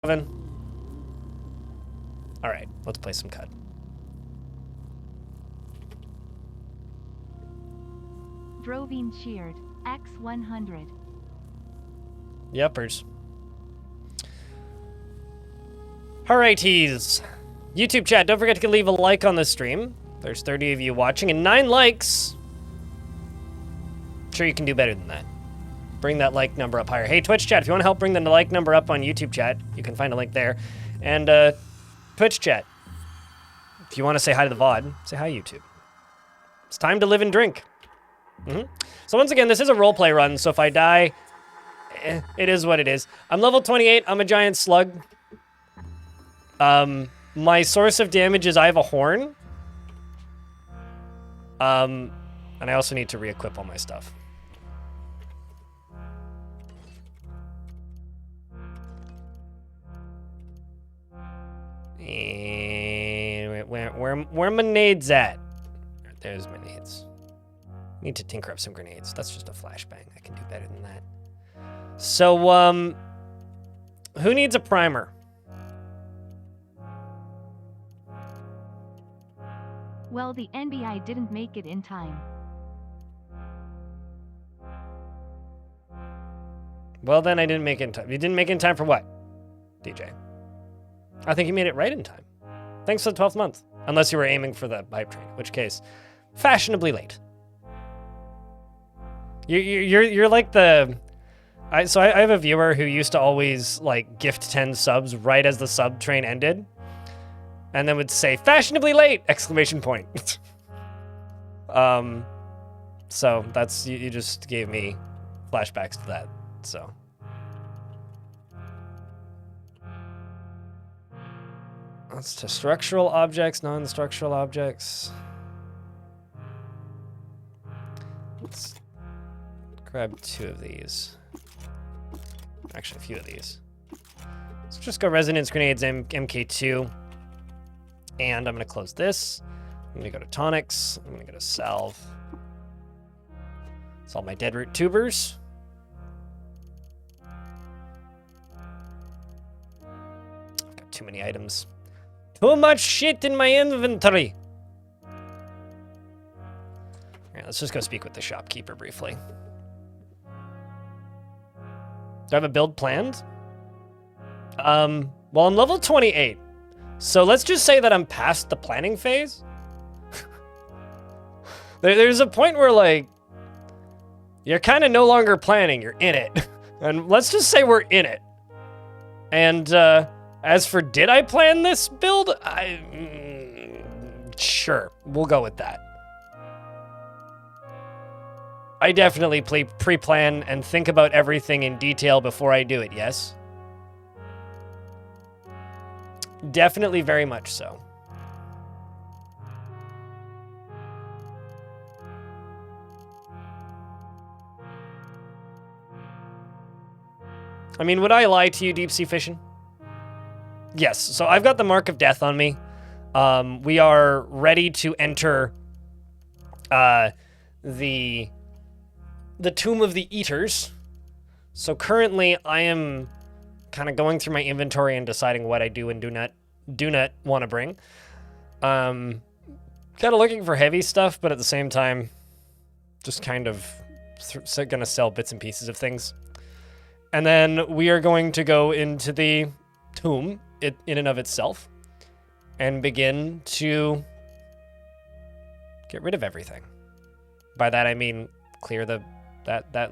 All right, let's play some CUD. Drovine cheered. X100. Yuppers. Alrighties. YouTube chat, don't forget to leave a like on the stream. There's 30 of you watching and 9 likes. Sure, you can do better than that. Bring that like number up higher. Hey, Twitch chat, if you want to help bring the like number up on YouTube chat, you can find a link there. And Twitch chat, if you want to say hi to the VOD, say hi, YouTube. It's time to live and drink. So once again, this is a roleplay run, so if I die, it is what it is. I'm level 28, I'm a giant slug. My source of damage is I have a horn. And I also need to re-equip all my stuff. And where my nades at? There's my nades. Need to tinker up some grenades. That's just a flashbang. I can do better than that. So, who needs a primer? Well, the NBI didn't make it in time. Well, then I didn't make it in time. You didn't make it in time for what, DJ? I think you made it right in time. Thanks for the 12th month. Unless you were aiming for the hype train, in which case, fashionably late. You're like the... I have a viewer who used to always, like, gift 10 subs right as the sub train ended. And then would say, fashionably late! Exclamation point. So that's... You just gave me flashbacks to that, so... That's to structural objects, non-structural objects. Let's grab 2 of these. Actually, a few of these. Let's just go Resonance Grenades MK2. And I'm going to close this. I'm going to go to Tonics. I'm going to go to Salve. It's all my Deadroot Tubers. I've got too many items. Too much shit in my inventory. Alright, let's just go speak with the shopkeeper briefly. Do I have a build planned? Well, I'm level 28. So let's just say that I'm past the planning phase. There's a point where, like, you're kind of no longer planning, you're in it. And let's just say we're in it. And, as for did I plan this build? Sure, we'll go with that. I definitely pre-plan and think about everything in detail before I do it, yes? Definitely very much so. I mean, would I lie to you, Deep Sea Fishing? Yes, so I've got the Mark of Death on me. We are ready to enter the Tomb of the Eaters. So currently I am kind of going through my inventory and deciding what I do and do not want to bring. Kind of looking for heavy stuff, but at the same time, just kind of gonna sell bits and pieces of things. And then we are going to go into the tomb in and of itself and begin to get rid of everything. By that I mean clear that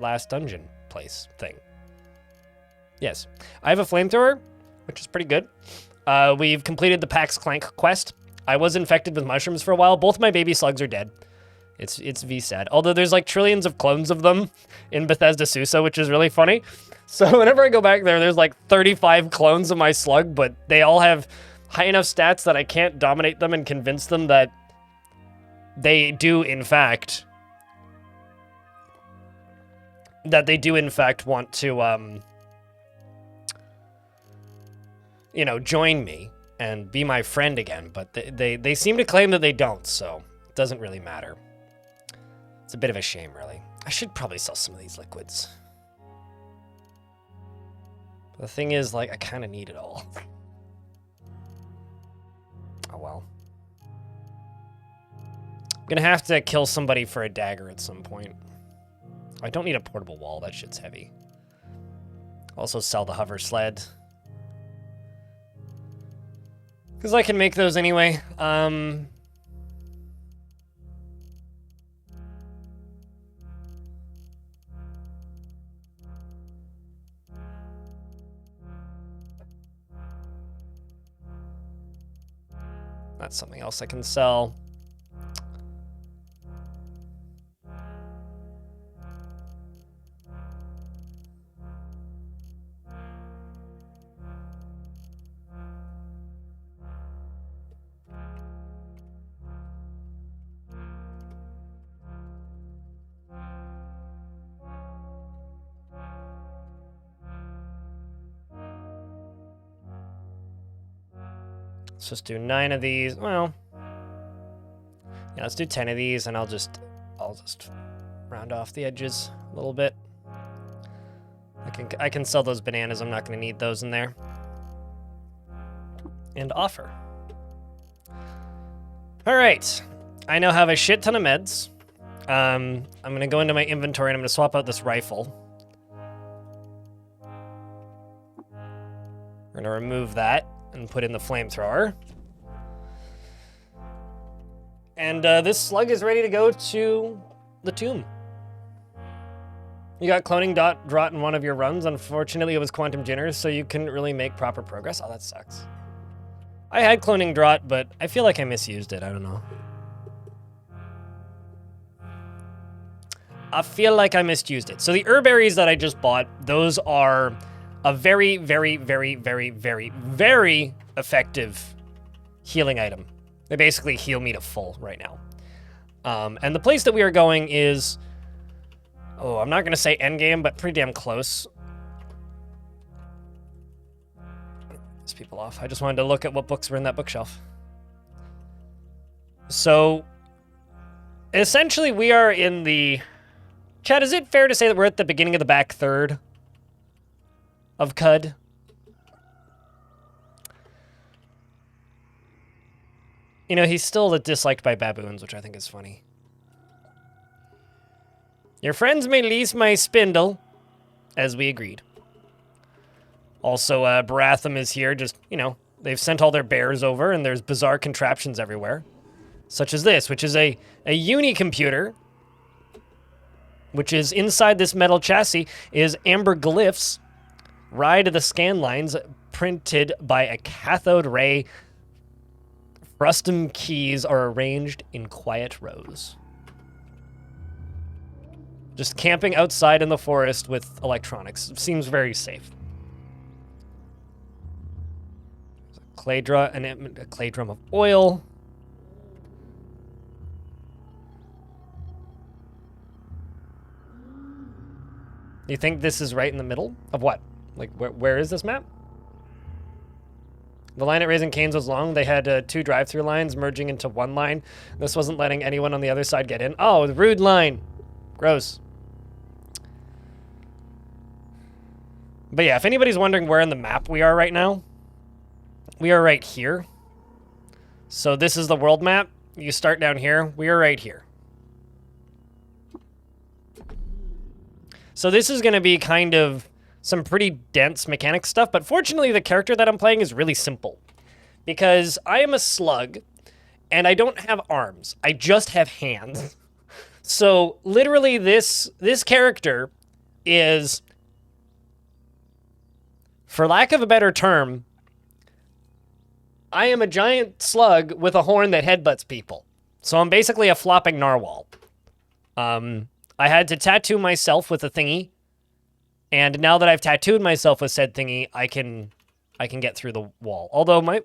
last dungeon place thing. Yes, I have a flamethrower, which is pretty good. We've completed the Pax Clank quest. I was infected with mushrooms for a while. Both my baby slugs are dead. It's VSAD. Although there's like trillions of clones of them in Bethesda Susa, which is really funny. So whenever I go back there, there's like 35 clones of my slug, but they all have high enough stats that I can't dominate them and convince them that they do in fact want to, you know, join me and be my friend again, but they seem to claim that they don't, so it doesn't really matter. It's a bit of a shame, really. I should probably sell some of these liquids. The thing is, like, I kind of need it all. Oh, well. I'm gonna have to kill somebody for a dagger at some point. I don't need a portable wall. That shit's heavy. Also sell the hover sled. Because I can make those anyway. That's something else I can sell. Let's just do 9 of these. Well, yeah, let's do 10 of these, and I'll just round off the edges a little bit. I can sell those bananas. I'm not going to need those in there. And offer. All right, I now have a shit ton of meds. I'm going to go into my inventory and I'm going to swap out this rifle. We're going to remove that and put in the flamethrower. And this slug is ready to go to the tomb. You got cloning draught in one of your runs. Unfortunately, it was quantum jinners, so you couldn't really make proper progress. Oh, that sucks. I had cloning draught, but I feel like I misused it. I don't know. I feel like I misused it. So the herbaries that I just bought, those are a very, very, very, very, very, very effective healing item. They basically heal me to full right now. And the place that we are going is, oh, I'm not going to say endgame, but pretty damn close. These people off. I just wanted to look at what books were in that bookshelf. So, essentially, we are in the... Chad, is it fair to say that we're at the beginning of the back third of Cud? You know, he's still disliked by baboons, which I think is funny. Your friends may lease my spindle, as we agreed. Also, Baratham is here, just, you know, they've sent all their bears over, and there's bizarre contraptions everywhere. Such as this, which is a uni-computer, which is inside this metal chassis, is amber glyphs, ride the scan lines, printed by a cathode ray. Frustum keys are arranged in quiet rows. Just camping outside in the forest with electronics. Seems very safe. A clay drum of oil. You think this is right in the middle of what? Like, where is this map? The line at Raising Cane's was long. They had 2 drive-through lines merging into one line. This wasn't letting anyone on the other side get in. Oh, the rude line. Gross. But yeah, if anybody's wondering where in the map we are right now, we are right here. So this is the world map. You start down here. We are right here. So this is going to be kind of some pretty dense mechanic stuff, but fortunately the character that I'm playing is really simple. Because I am a slug, and I don't have arms. I just have hands. So literally this character is, for lack of a better term, I am a giant slug with a horn that headbutts people. So I'm basically a flopping narwhal. I had to tattoo myself with a thingy, and now that I've tattooed myself with said thingy, I can get through the wall. Although my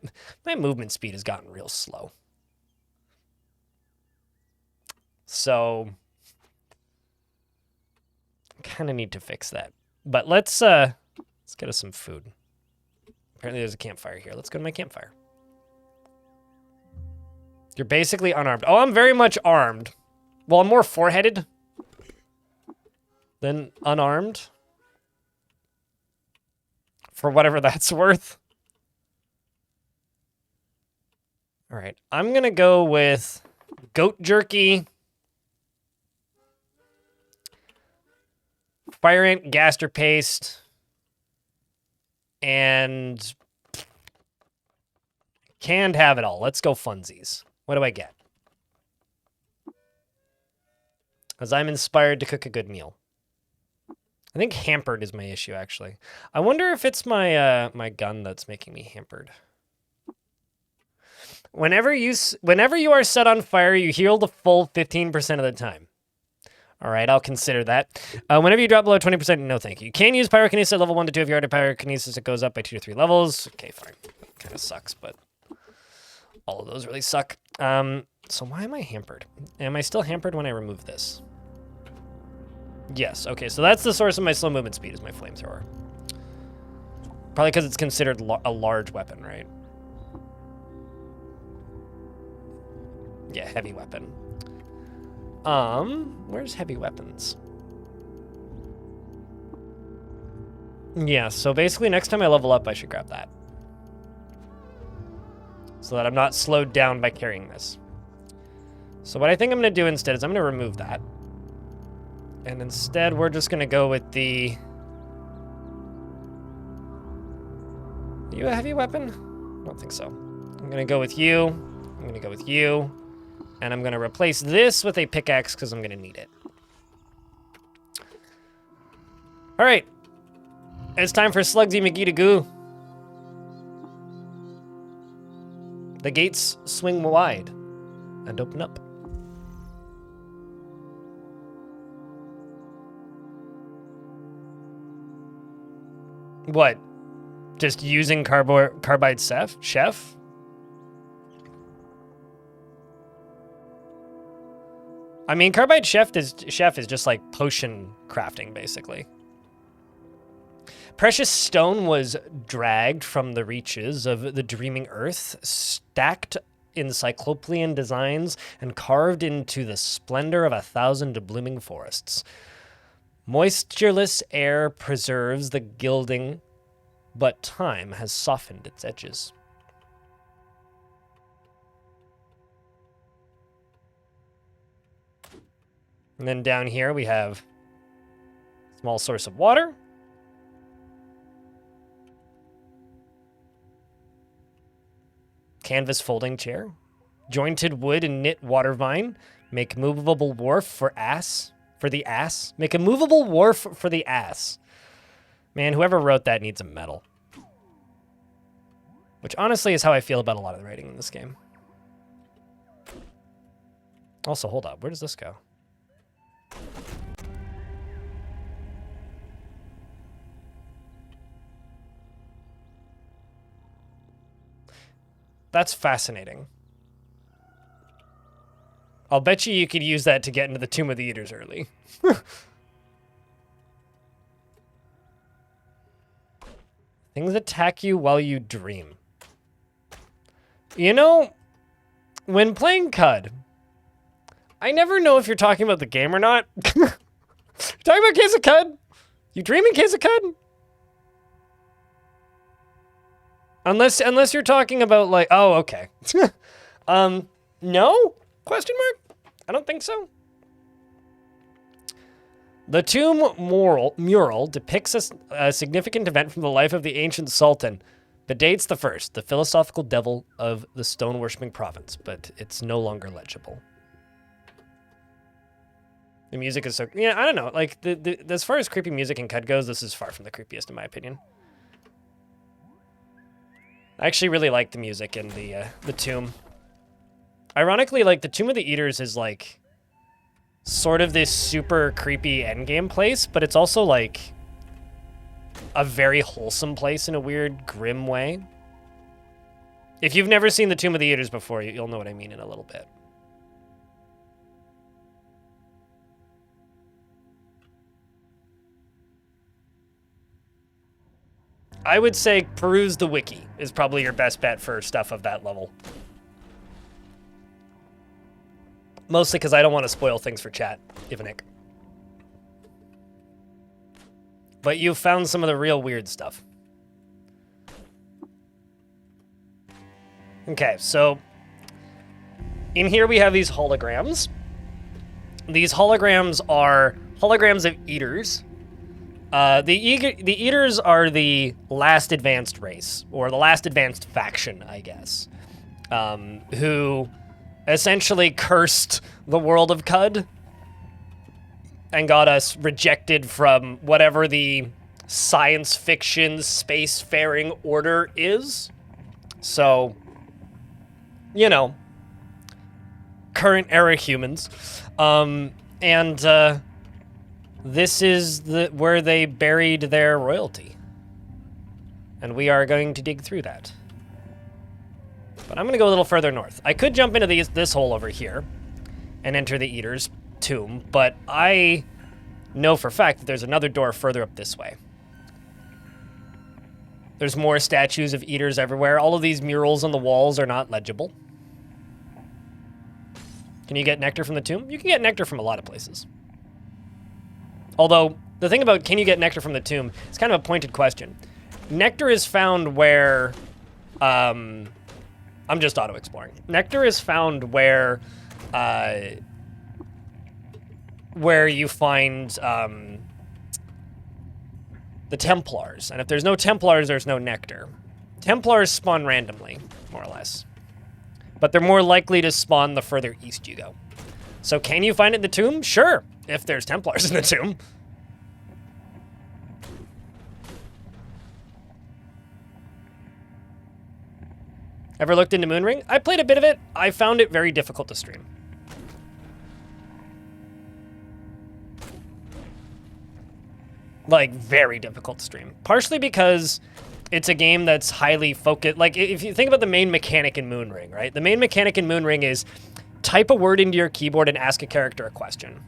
movement speed has gotten real slow. So I kind of need to fix that. But let's get us some food. Apparently there's a campfire here. Let's go to my campfire. You're basically unarmed. Oh, I'm very much armed. Well, I'm more four-headed than unarmed. for whatever that's worth. All right, I'm going to go with goat jerky, fire ant gaster paste, and canned have it all. Let's go funsies. What do I get? Because I'm inspired to cook a good meal. I think hampered is my issue, actually. I wonder if it's my my gun that's making me hampered. Whenever you are set on fire, you heal the full 15% of the time. All right, I'll consider that. Whenever you drop below 20%, no thank you. You can use pyrokinesis at level 1 to 2. If you're out of pyrokinesis, it goes up by 2 to 3 levels. Okay, fine. Kind of sucks, but all of those really suck. So why am I hampered? Am I still hampered when I remove this? Yes, okay, so that's the source of my slow movement speed, is my flamethrower. Probably because it's considered a large weapon, right? Yeah, heavy weapon. Where's heavy weapons? Yeah, so basically next time I level up, I should grab that. So that I'm not slowed down by carrying this. So what I think I'm going to do instead is I'm going to remove that. And instead, we're just going to go with the... Are you a heavy weapon? I don't think so. I'm going to go with you. I'm going to go with you. And I'm going to replace this with a pickaxe because I'm going to need it. All right. It's time for Slugsy McGee to goo. The gates swing wide and open up. What? Just using carbide chef? I mean, carbide chef is just like potion crafting, basically. Precious stone was dragged from the reaches of the dreaming earth, stacked in cyclopean designs, and carved into the splendor of 1,000 blooming forests. Moistureless air preserves the gilding, but time has softened its edges. And then down here we have a small source of water. Canvas folding chair. Jointed wood and knit water vine. Make movable wharf for the ass. Make a movable wharf for the ass. Man, whoever wrote that needs a medal. Which honestly is how I feel about a lot of the writing in this game. Also, hold up. Where does this go? That's fascinating. I'll bet you could use that to get into the Tomb of the Eaters early. Things attack you while you dream. You know, when playing CUD, I never know if you're talking about the game or not. You're talking about Case of CUD? You dream in Case of CUD? Unless you're talking about like, oh, okay. No? Question mark? I don't think so. The tomb mural depicts a significant event from the life of the ancient sultan. Bedates the first, the philosophical devil of the stone-worshipping province, but it's no longer legible. The music is so... Yeah, I don't know. Like, as far as creepy music in CUD goes, this is far from the creepiest, in my opinion. I actually really like the music in the tomb. Ironically, like, the Tomb of the Eaters is, like, sort of this super creepy endgame place, but it's also, like, a very wholesome place in a weird, grim way. If you've never seen the Tomb of the Eaters before, you'll know what I mean in a little bit. I would say peruse the wiki is probably your best bet for stuff of that level. Mostly because I don't want to spoil things for chat, Ivanik. But you've found some of the real weird stuff. Okay, so in here we have these holograms. These holograms are holograms of eaters. The eaters are the last advanced race, or the last advanced faction, I guess, who essentially cursed the world of Cud and got us rejected from whatever the science fiction spacefaring order is. So, you know, current era humans. This is where they buried their royalty. And we are going to dig through that. But I'm going to go a little further north. I could jump into this hole over here and enter the Eater's tomb, but I know for a fact that there's another door further up this way. There's more statues of Eaters everywhere. All of these murals on the walls are not legible. Can you get nectar from the tomb? You can get nectar from a lot of places. Although, the thing about can you get nectar from the tomb, it's kind of a pointed question. Nectar is found where... I'm just auto-exploring. Nectar is found where you find the Templars. And if there's no Templars, there's no nectar. Templars spawn randomly, more or less. But they're more likely to spawn the further east you go. So can you find it in the tomb? Sure, if there's Templars in the tomb. Ever looked into Moonring? I played a bit of it. I found it very difficult to stream. Like, very difficult to stream. Partially because it's a game that's highly focused. Like, if you think about the main mechanic in Moonring, right? The main mechanic in Moonring is type a word into your keyboard and ask a character a question.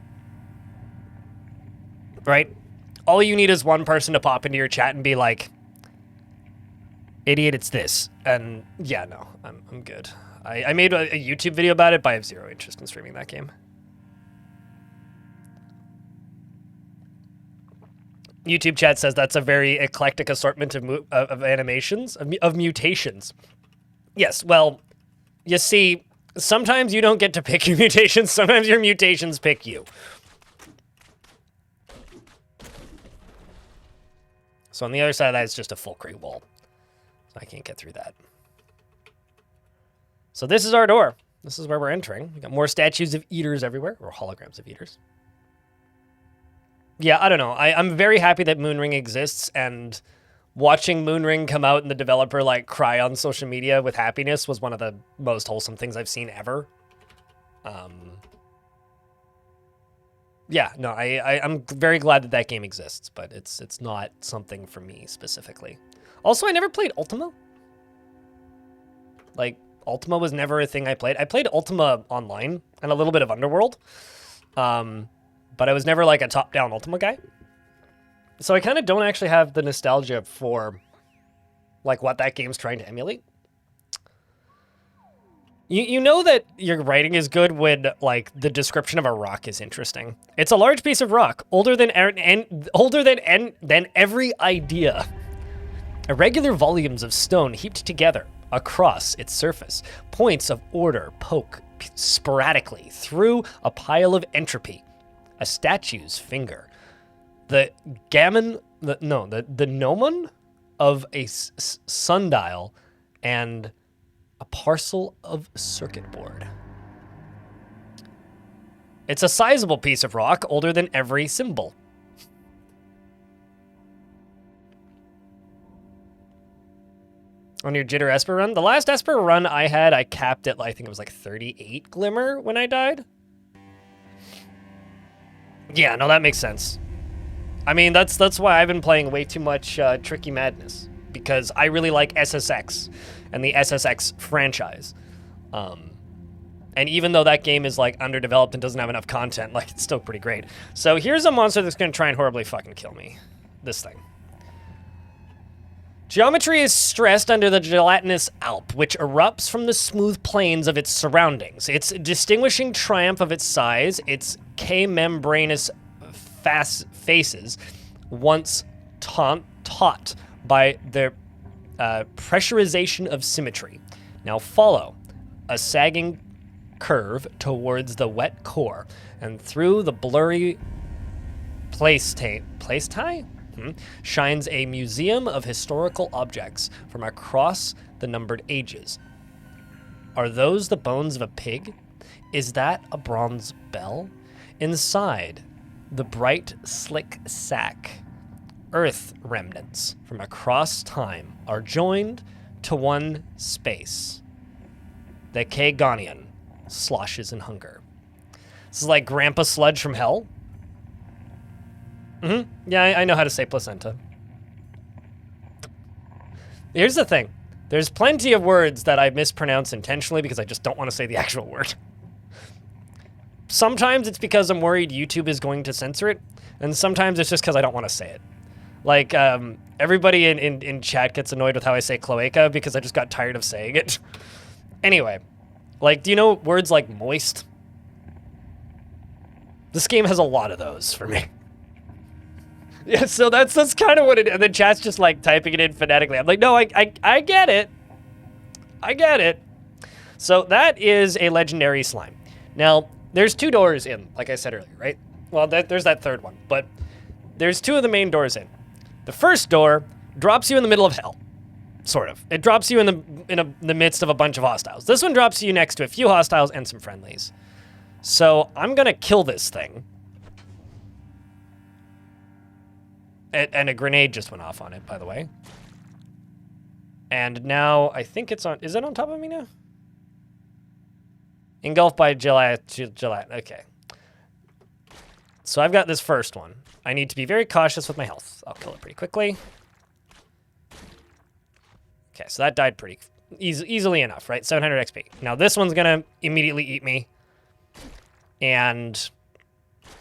Right? All you need is one person to pop into your chat and be like, idiot, it's this. And yeah, no, I'm good. I made a YouTube video about it, but I have zero interest in streaming that game. YouTube chat says that's a very eclectic assortment of animations, of mutations. Yes, well, you see, sometimes you don't get to pick your mutations. Sometimes your mutations pick you. So on the other side of that is just a full crate wall. So I can't get through that. So this is our door. This is where we're entering. We got more statues of Eaters everywhere, or holograms of Eaters. Yeah, I don't know. I'm very happy that Moonring exists, and watching Moonring come out and the developer like cry on social media with happiness was one of the most wholesome things I've seen ever. Yeah, no, I'm very glad that that game exists, but it's not something for me specifically. Also, I never played Ultima. Like, Ultima was never a thing I played. I played Ultima Online and a little bit of Underworld. But I was never like a top-down Ultima guy. So I kind of don't actually have the nostalgia for like what that game's trying to emulate. You know that your writing is good when like the description of a rock is interesting. It's a large piece of rock, older than every idea. Irregular volumes of stone heaped together across its surface. Points of order poke sporadically through a pile of entropy. A statue's finger. The gnomon of a sundial and a parcel of circuit board. It's a sizable piece of rock, older than every symbol. On your Jitter Esper run? The last Esper run I had, I capped at, I think it was like 38 Glimmer when I died. Yeah, no, that makes sense. I mean, that's why I've been playing way too much Tricky Madness, because I really like SSX and the SSX franchise. And even though that game is like underdeveloped and doesn't have enough content, like it's still pretty great. So here's a monster that's gonna try and horribly fucking kill me. This thing. Geometry is stressed under the gelatinous alp, which erupts from the smooth plains of its surroundings. Its distinguishing triumph of its size, its K-membranous faces, once taught by their pressurization of symmetry. Now follow a sagging curve towards the wet core and through the blurry place tie? Shines a museum of historical objects from across the numbered ages. Are those the bones of a pig? Is that a bronze bell? Inside the bright, slick sack, earth remnants from across time are joined to one space. The Kagonian sloshes in hunger. This is like Grandpa Sludge from hell. Yeah, I know how to say placenta. Here's the thing. There's plenty of words that I mispronounce intentionally because I just don't want to say the actual word. Sometimes it's because I'm worried YouTube is going to censor it, and sometimes it's just because I don't want to say it. Like, everybody in chat gets annoyed with how I say cloaca because I just got tired of saying it. Anyway, like, do you know words like moist? This game has a lot of those for me. Yeah, so that's kind of what it is. And then chat's just like typing it in phonetically. I'm like, no, I get it. I get it. So that is a legendary slime. Now, there's 2 doors in, like I said earlier, right? Well, there's that third one, but there's 2 of the main doors in. The first door drops you in the middle of hell, sort of. It drops you in the midst of a bunch of hostiles. This one drops you next to a few hostiles and some friendlies. So I'm gonna kill this thing. And a grenade just went off on it, by the way. And now I think it's on. Is it on top of me now? Engulfed by gelatin. Okay. So I've got this first one. I need to be very cautious with my health. I'll kill it pretty quickly. Okay, so that died pretty easily enough, right? 700 XP. Now this one's gonna immediately eat me. And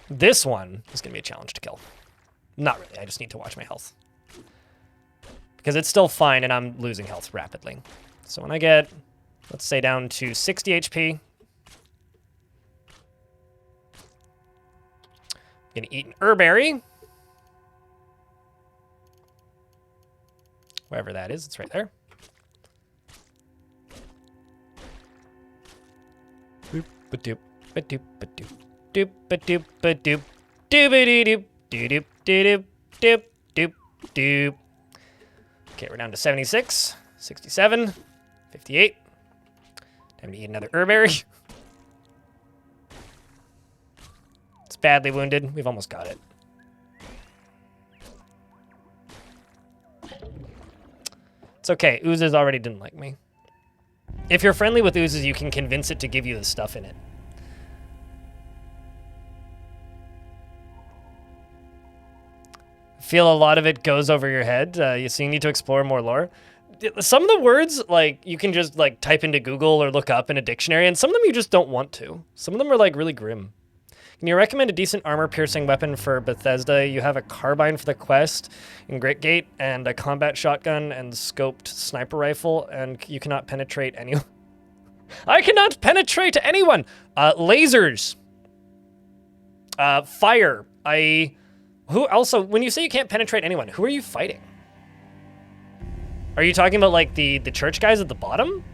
this one is gonna be a challenge to kill. Not really, I just need to watch my health. Because it's still fine and I'm losing health rapidly. So when I get, let's say down to 60 HP, I'm gonna eat an herberry. Wherever that is, it's right there. Boop, ba-doop, ba-doop, ba-doop, doop, ba-doop, ba-doop, doop-a-dee-doop, doo-doop, doo-doop, doop, doop, doop. Okay, we're down to 76, 67, 58. Time to eat another herberry. It's badly wounded. We've almost got it. It's okay. Oozes already didn't like me. If you're friendly with oozes, you can convince it to give you the stuff in it. Feel a lot of it goes over your head. So you need to explore more lore. Some of the words, like, you can just, like, type into Google or look up in a dictionary, and some of them you just don't want to. Some of them are, like, really grim. Can you recommend a decent armor-piercing weapon for Bethesda? You have a carbine for the quest in Gritgate, and a combat shotgun and scoped sniper rifle, and you cannot penetrate anyone. I cannot penetrate anyone! Lasers. Fire. Who also, when you say you can't penetrate anyone, who are you fighting? Are you talking about, like, the church guys at the bottom?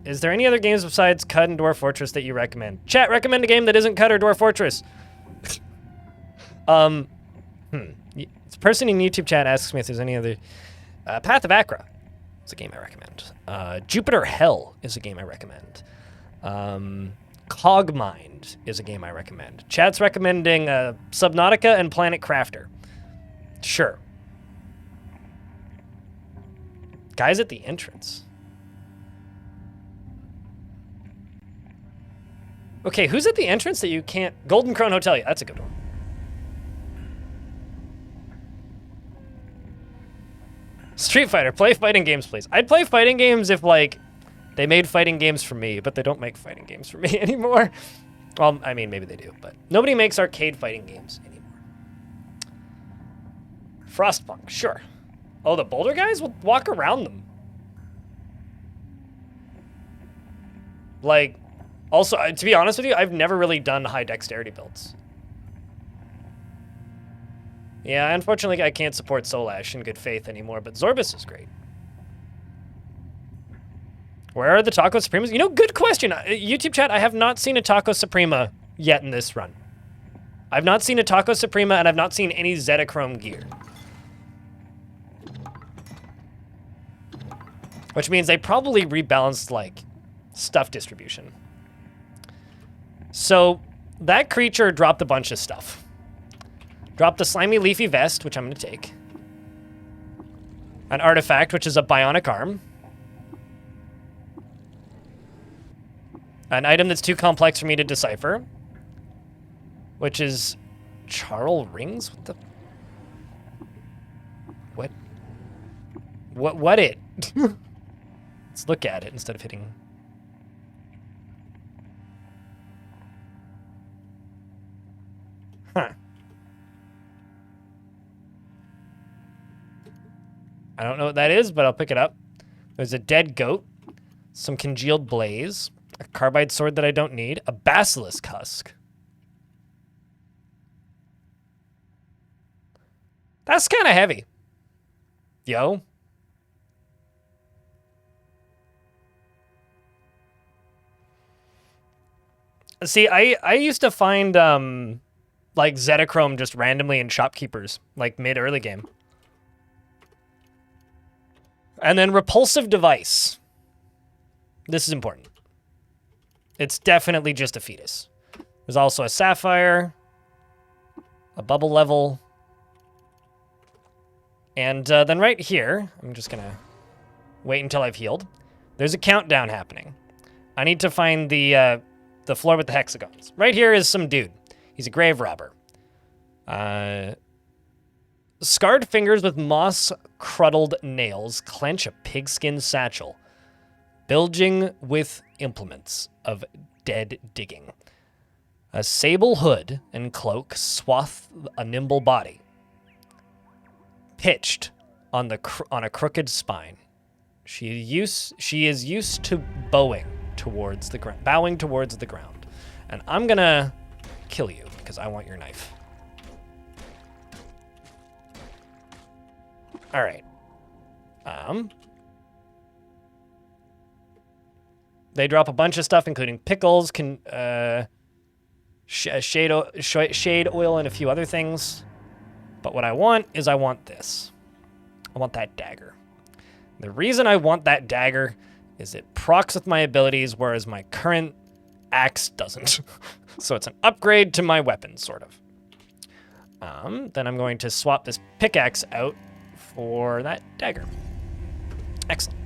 Is there any other games besides Cud and Dwarf Fortress that you recommend? Chat, recommend a game that isn't Cud or Dwarf Fortress. This person in YouTube chat asks me if there's any other... Path of Acra is a game I recommend. Jupiter Hell is a game I recommend. Cogmind is a game I recommend. Chat's recommending Subnautica and Planet Crafter. Sure. Guys at the entrance. Okay, who's at the entrance that you can't... Golden Krone Hotel, yeah, that's a good one. Street Fighter, play fighting games, please. I'd play fighting games if, like, they made fighting games for me, but they don't make fighting games for me anymore. Well, I mean, maybe they do, but nobody makes arcade fighting games anymore. Frostpunk, sure. Oh, the boulder guys? We'll walk around them. Like... Also, to be honest with you, I've never really done high dexterity builds. Yeah, unfortunately I can't support Solash in good faith anymore, but Zorbus is great. Where are the Taco Supremas? You know, good question. YouTube chat, I have not seen a Taco Suprema yet in this run. I've not seen a Taco Suprema, and I've not seen any Zetachrome gear. Which means they probably rebalanced, like, stuff distribution. So, that creature dropped a bunch of stuff. Dropped the Slimy Leafy Vest, which I'm going to take. An artifact, which is a Bionic Arm. An item that's too complex for me to decipher. Which is Charl Rings? What the... What it? Let's look at it instead of hitting... Huh. I don't know what that is, but I'll pick it up. There's a dead goat, some congealed blaze, a carbide sword that I don't need, a basilisk husk. That's kind of heavy. Yo. See, I used to find, like, Zetachrome just randomly in shopkeepers, like, mid-early game. And then Repulsive Device. This is important. It's definitely just a fetus. There's also a Sapphire, a Bubble Level, and then right here, I'm just going to wait until I've healed. There's a countdown happening. I need to find the floor with the hexagons. Right here is some dude. He's a grave robber. Scarred fingers with moss-cruddled nails clench a pigskin satchel, bilging with implements of dead digging. A sable hood and cloak swathe a nimble body, pitched on a crooked spine. She is used to bowing towards the ground. And I'm gonna kill you because I want your knife. All right. They drop a bunch of stuff, including pickles, shade oil, and a few other things. But what I want is I want this. I want that dagger. The reason I want that dagger is it procs with my abilities, whereas my current axe doesn't. So it's an upgrade to my weapon, sort of. Then I'm going to swap this pickaxe out for that dagger. Excellent.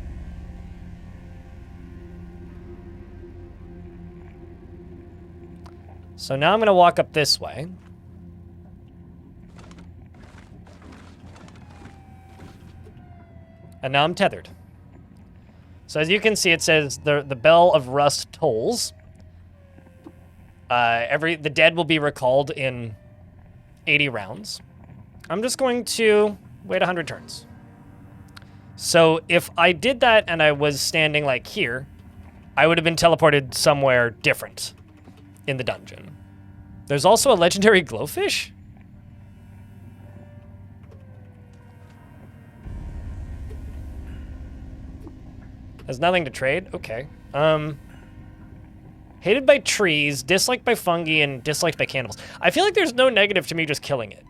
So now I'm going to walk up this way. And now I'm tethered. So as you can see, it says the Bell of Rust tolls. The dead will be recalled in 80 rounds. I'm just going to wait 100 turns. So if I did that and I was standing like here, I would have been teleported somewhere different in the dungeon. There's also a legendary glowfish? Has nothing to trade? Okay. Hated by trees, disliked by fungi, and disliked by cannibals. I feel like there's no negative to me just killing it.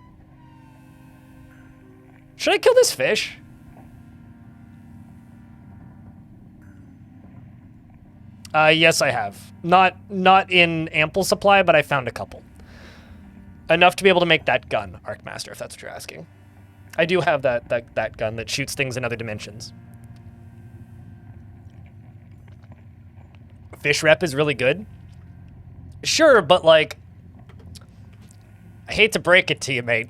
Should I kill this fish? Yes, I have. Not in ample supply, but I found a couple. Enough to be able to make that gun, Arcmaster, if that's what you're asking. I do have that gun that shoots things in other dimensions. Fish rep is really good. Sure, but like, I hate to break it to you, mate.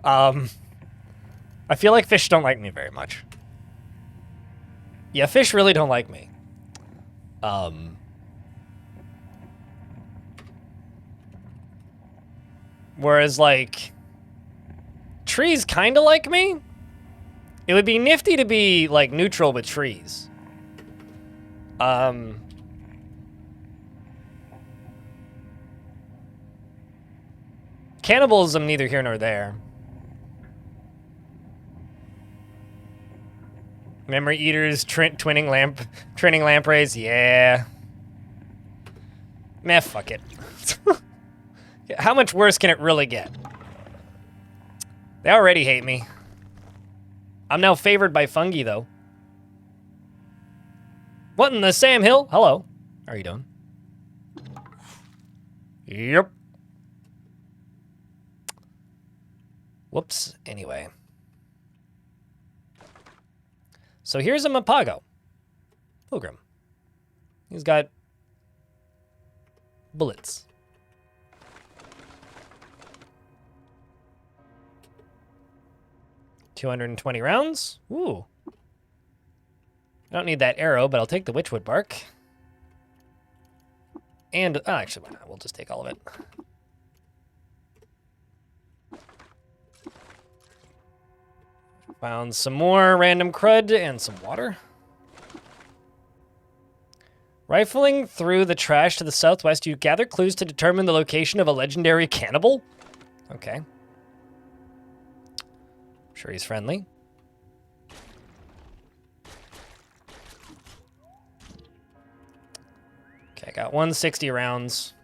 I feel like fish don't like me very much. Yeah, fish really don't like me. Whereas, like, trees kind of like me. It would be nifty to be, like, neutral with trees. Cannibalism, neither here nor there. Memory eaters, training lampreys, yeah. Meh, fuck it. How much worse can it really get? They already hate me. I'm now favored by fungi, though. What in the Sam Hill? Hello. How are you doing? Yep. Whoops. Anyway. So here's a Mapago. Pilgrim. He's got bullets. $220 rounds. Ooh. I don't need that arrow, but I'll take the witchwood bark. And, oh, actually, why not? We'll just take all of it. Found some more random crud and some water. Rifling through the trash to the southwest, you gather clues to determine the location of a legendary cannibal. Okay. I'm sure he's friendly. Okay, I got 160 rounds.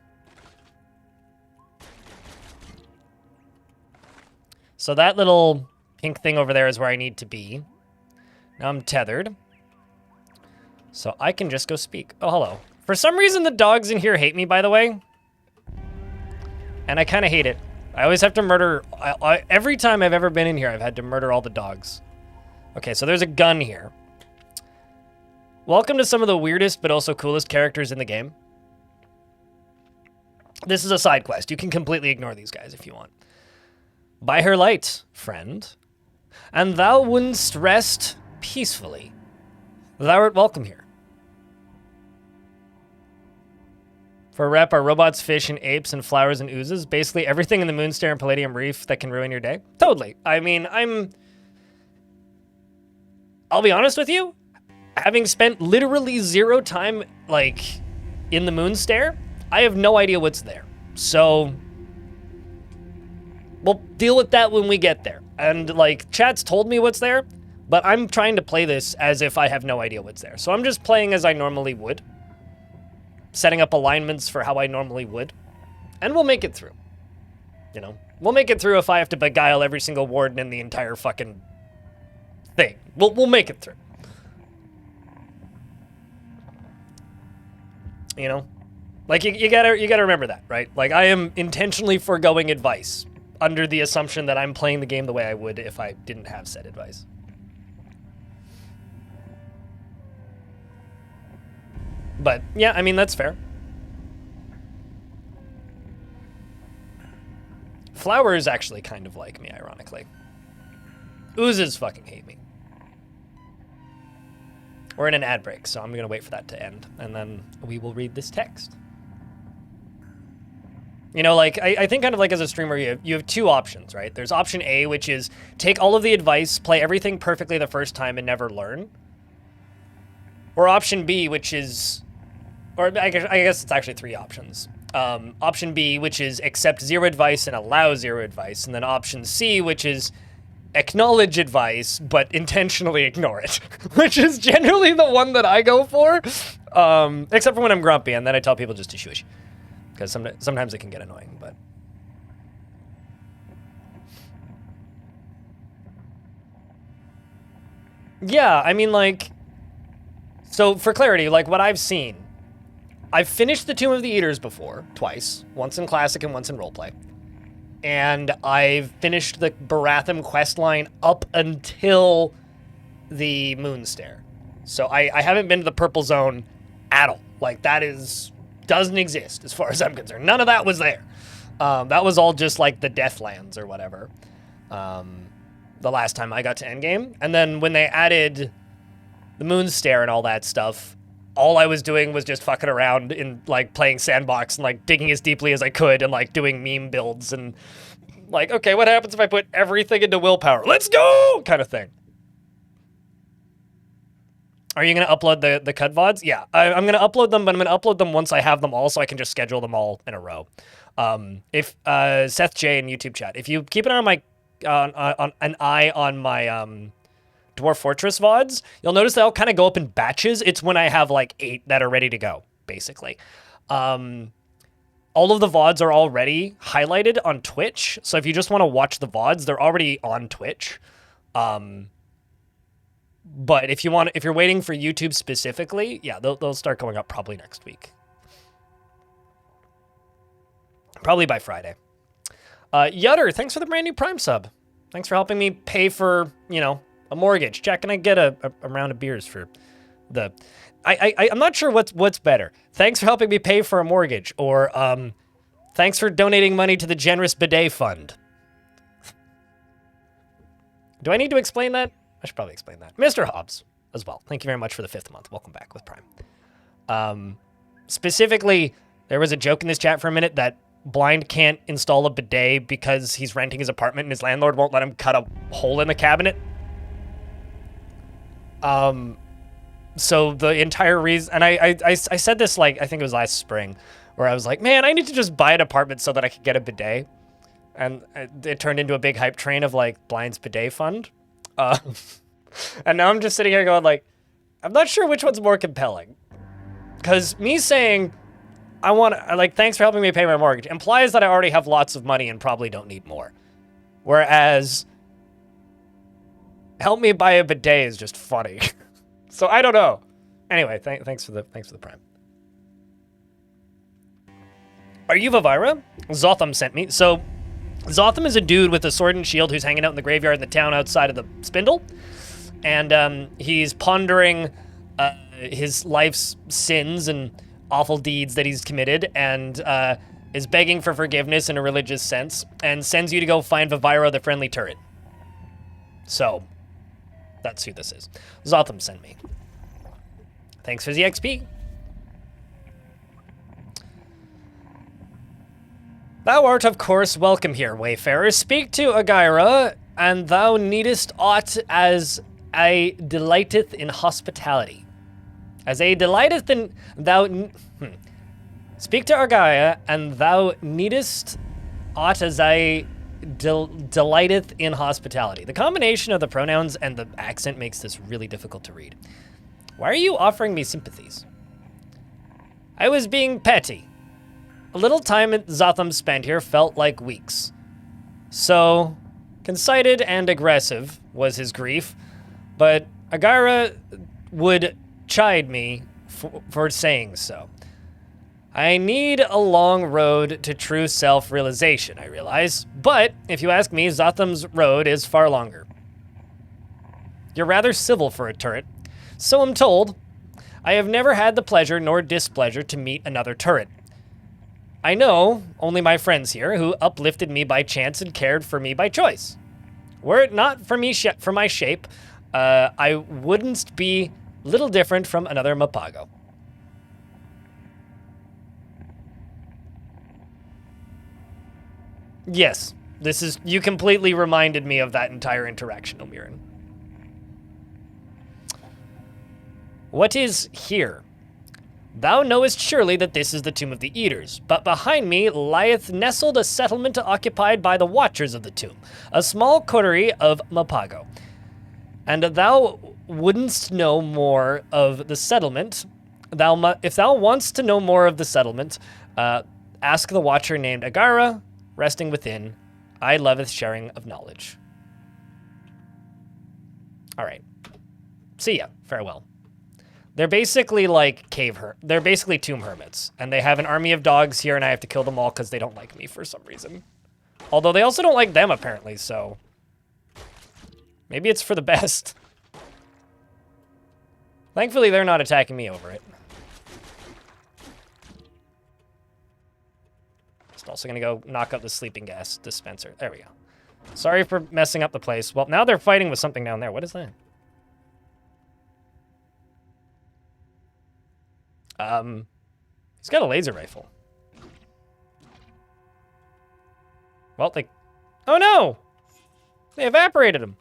So that little pink thing over there is where I need to be. Now I'm tethered. So I can just go speak. Oh, hello. For some reason, the dogs in here hate me, by the way. And I kind of hate it. I always have to murder... every time I've ever been in here, I've had to murder all the dogs. Okay, so there's a gun here. Welcome to some of the weirdest but also coolest characters in the game. This is a side quest. You can completely ignore these guys if you want. By her light, friend, and thou wouldst rest peacefully. Thou art welcome here. For rep are robots, fish, and apes, and flowers and oozes. Basically everything in the Moonstare and Palladium Reef that can ruin your day. Totally. I mean, I'll be honest with you. Having spent literally 0 time, like, in the Moonstare, I have no idea what's there. So, we'll deal with that when we get there. And, like, chat's told me what's there, but I'm trying to play this as if I have no idea what's there. So I'm just playing as I normally would. Setting up alignments for how I normally would. And we'll make it through. You know? We'll make it through if I have to beguile every single warden in the entire fucking thing. We'll make it through. You know? Like, you gotta remember that, right? Like, I am intentionally foregoing advice under the assumption that I'm playing the game the way I would if I didn't have said advice. But, yeah, I mean, that's fair. Flowers actually kind of like me, ironically. Oozes fucking hate me. We're in an ad break, so I'm going to wait for that to end, and then we will read this text. You know, like, I think kind of like as a streamer, you have 2 options, right? There's option A, which is take all of the advice, play everything perfectly the first time, and never learn. Or option B, which is... Or I guess it's actually 3 options. Option B, which is accept 0 advice and allow 0 advice. And then option C, which is acknowledge advice, but intentionally ignore it. Which is generally the one that I go for. Except for when I'm grumpy, and then I tell people just to shush. Because sometimes it can get annoying, but... Yeah, I mean, like... So, for clarity, like, what I've seen... I've finished the Tomb of the Eaters before, twice. Once in Classic and once in Roleplay. And I've finished the Baratham questline up until the Moonstare. So I haven't been to the Purple Zone at all. Like, that doesn't exist as far as I'm concerned. None of that was there. That was all just, like, the Deathlands or whatever. The last time I got to Endgame. And then when they added the Moonstare and all that stuff... all I was doing was just fucking around in, like, playing Sandbox and, like, digging as deeply as I could and, like, doing meme builds and, like, okay, what happens if I put everything into willpower? Let's go! Kind of thing. Are you going to upload the CUD VODs? Yeah, I'm going to upload them, but I'm going to upload them once I have them all so I can just schedule them all in a row. If Seth J in YouTube chat, if you keep an eye on my, Dwarf Fortress VODs, you'll notice they'll kind of go up in batches. It's when I have like 8 that are ready to go, basically. All of the VODs are already highlighted on Twitch. So if you just want to watch the VODs, they're already on Twitch. But if you're waiting for YouTube specifically, yeah, they'll start going up probably next week. Probably by Friday. Yutter, thanks for the brand new Prime sub. Thanks for helping me pay for, a mortgage. Jack, can I get a round of beers for the... I'm not sure what's better. Thanks for helping me pay for a mortgage, or thanks for donating money to the generous bidet fund. Do I need to explain that? I should probably explain that. Mr. Hobbs as well. Thank you very much for the 5th month. Welcome back with Prime. Specifically, there was a joke in this chat for a minute that Blind can't install a bidet because he's renting his apartment and his landlord won't let him cut a hole in the cabinet. So the entire reason, and I said this, like, I think it was last spring, where I was like, man, I need to just buy an apartment so that I could get a bidet. And it turned into a big hype train of, like, Blind's bidet fund. And now I'm just sitting here going, like, I'm not sure which one's more compelling. Because me saying, thanks for helping me pay my mortgage, implies that I already have lots of money and probably don't need more. Whereas, help me buy a bidet is just funny. So I don't know. Anyway, thanks for the Prime. Are you Vivira? Zotham sent me. So Zotham is a dude with a sword and shield who's hanging out in the graveyard in the town outside of the Spindle. And he's pondering his life's sins and awful deeds that he's committed, and is begging for forgiveness in a religious sense, and sends you to go find Vivira the friendly turret. So, that's who this is. Zotham sent me. Thanks for the XP. Thou art, of course, welcome here, Wayfarer. Speak to Agaira, and thou needest aught as I delighteth in hospitality. As a delighteth in Speak to Argaia, and thou needest aught as I delighteth in hospitality. The combination of the pronouns and the accent makes this really difficult to read. Why are you offering me sympathies? I was being petty. A little time Zotham spent here felt like weeks. So, conceited and aggressive was his grief, but Agaira would chide me for saying so. I need a long road to true self-realization, I realize, but if you ask me, Zotham's road is far longer. You're rather civil for a turret. So I'm told. I have never had the pleasure nor displeasure to meet another turret. I know only my friends here who uplifted me by chance and cared for me by choice. Were it not for me for my shape, I wouldn't be little different from another Mapago. Yes, you completely reminded me of that entire interaction, Omiran. What is here? Thou knowest surely that this is the Tomb of the Eaters, but behind me lieth nestled a settlement occupied by the Watchers of the Tomb, a small coterie of Mapago. And thou wouldn't know more of the settlement, if thou wants to know more of the settlement, ask the Watcher named Agara, resting within. I loveth sharing of knowledge. All right. See ya. Farewell. They're basically like they're basically tomb hermits, and they have an army of dogs here, and I have to kill them all because they don't like me for some reason. Although they also don't like them, apparently, so maybe it's for the best. Thankfully, they're not attacking me over it. Just also gonna go knock up the sleeping gas dispenser. There we go. Sorry for messing up the place. Well, now they're fighting with something down there. What is that? He's got a laser rifle. Well, oh no! They evaporated him.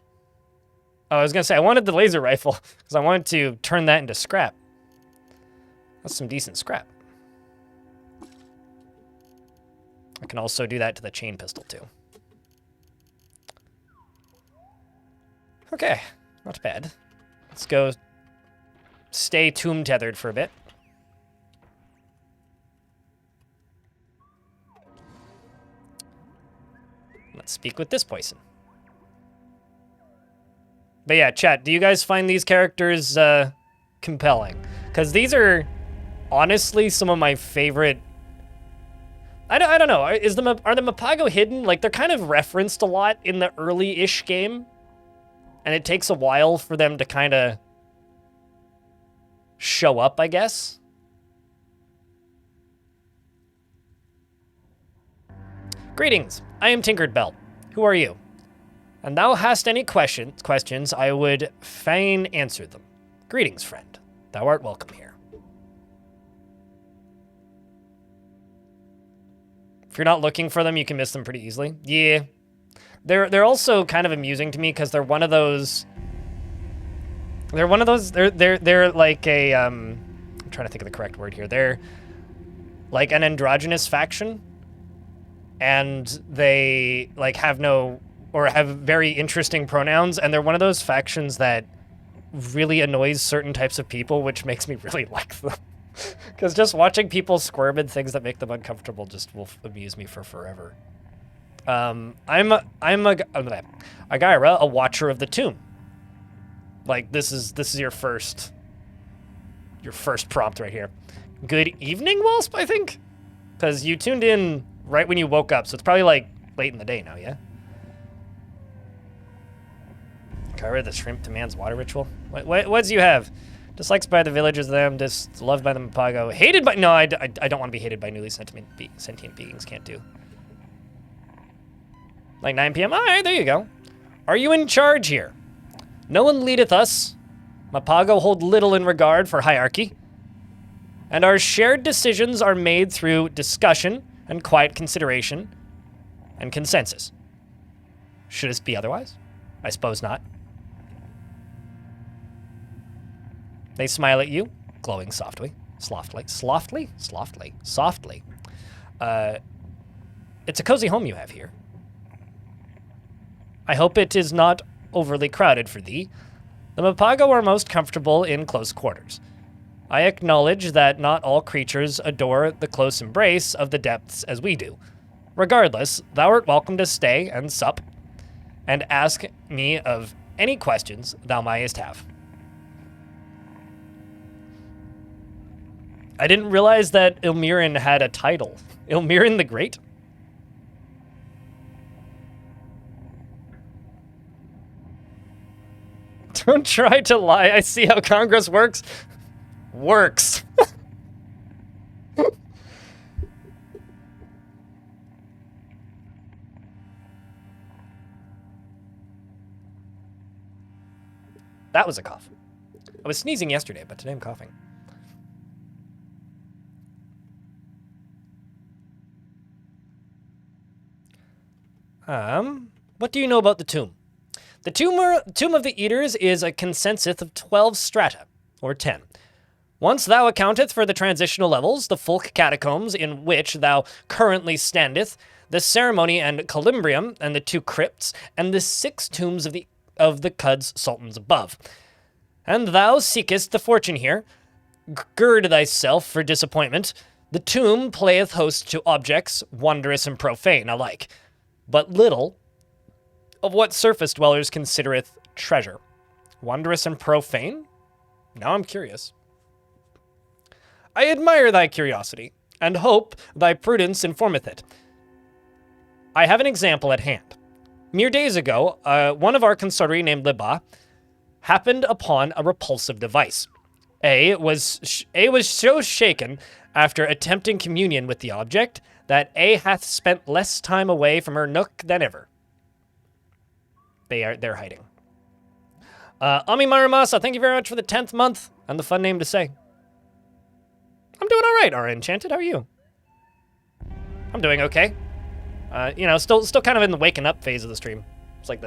Oh, I was gonna say, I wanted the laser rifle, because I wanted to turn that into scrap. That's some decent scrap. I can also do that to the chain pistol, too. Okay, Not bad. Let's go stay tomb tethered for a bit. Let's speak with this poison. But yeah, chat, do you guys find these characters compelling? Because these are honestly some of my favorite... I don't know. Are the Mapago hidden? Like, they're kind of referenced a lot in the early-ish game. And it takes a while for them to kind of show up, I guess. Greetings. I am Tinkered Bell. Who are you? And thou hast any questions, I would fain answer them. Greetings, friend. Thou art welcome here. If you're not looking for them, you can miss them pretty easily. Yeah. They're also kind of amusing to me because they're one of those... They're like a, I'm trying to think of the correct word here. They're like an androgynous faction. And they, like, have very interesting pronouns. And they're one of those factions that really annoys certain types of people, which makes me really like them. Because just watching people squirm at things that make them uncomfortable just will amuse me for forever. I'm a Gyra, a watcher of the tomb. Like, this is your first prompt right here. Good evening, Wasp, I think? Because you tuned in right when you woke up, so it's probably, like, late in the day now, yeah? Gyra, the shrimp demands water ritual? What do you have? Dislikes by the villagers, loved by the Mapago. Hated by... No, I don't want to be hated by newly sentient beings. Can't do. Like 9 p.m.? All right, there you go. Are you in charge here? No one leadeth us. Mapago hold little in regard for hierarchy. And our shared decisions are made through discussion and quiet consideration and consensus. Should it be otherwise? I suppose not. They smile at you, glowing softly. It's a cozy home you have here. I hope it is not overly crowded for thee. The Mapago are most comfortable in close quarters. I acknowledge that not all creatures adore the close embrace of the depths as we do. Regardless, thou art welcome to stay and sup, and ask me of any questions thou mayest have. I didn't realize that Ilmirin had a title. Ilmirin the Great? Don't try to lie. I see how Congress works. Works. That was a cough. I was sneezing yesterday, but today I'm coughing. What do you know about the tomb? The tomb of the Eaters is a consensus of 12 strata, or 10. Once thou accounteth for the transitional levels, the folk catacombs in which thou currently standeth, the ceremony and columbrium, and the 2 crypts, and the 6 tombs of the Cuds Sultans above. And thou seekest the fortune here. Gird thyself for disappointment. The tomb playeth host to objects, wondrous and profane alike, but little of what surface dwellers considereth treasure. Wondrous and profane? Now I'm curious. I admire thy curiosity, and hope thy prudence informeth it. I have an example at hand. Mere days ago, one of our consortium named Liba happened upon a repulsive device. A was so shaken after attempting communion with the object that A hath spent less time away from her nook than ever. They're hiding. Ami Maramasa, thank you very much for the 10th month and the fun name to say. I'm doing all right, Aura Enchanted. How are you? I'm doing okay. Still kind of in the waking up phase of the stream. It's like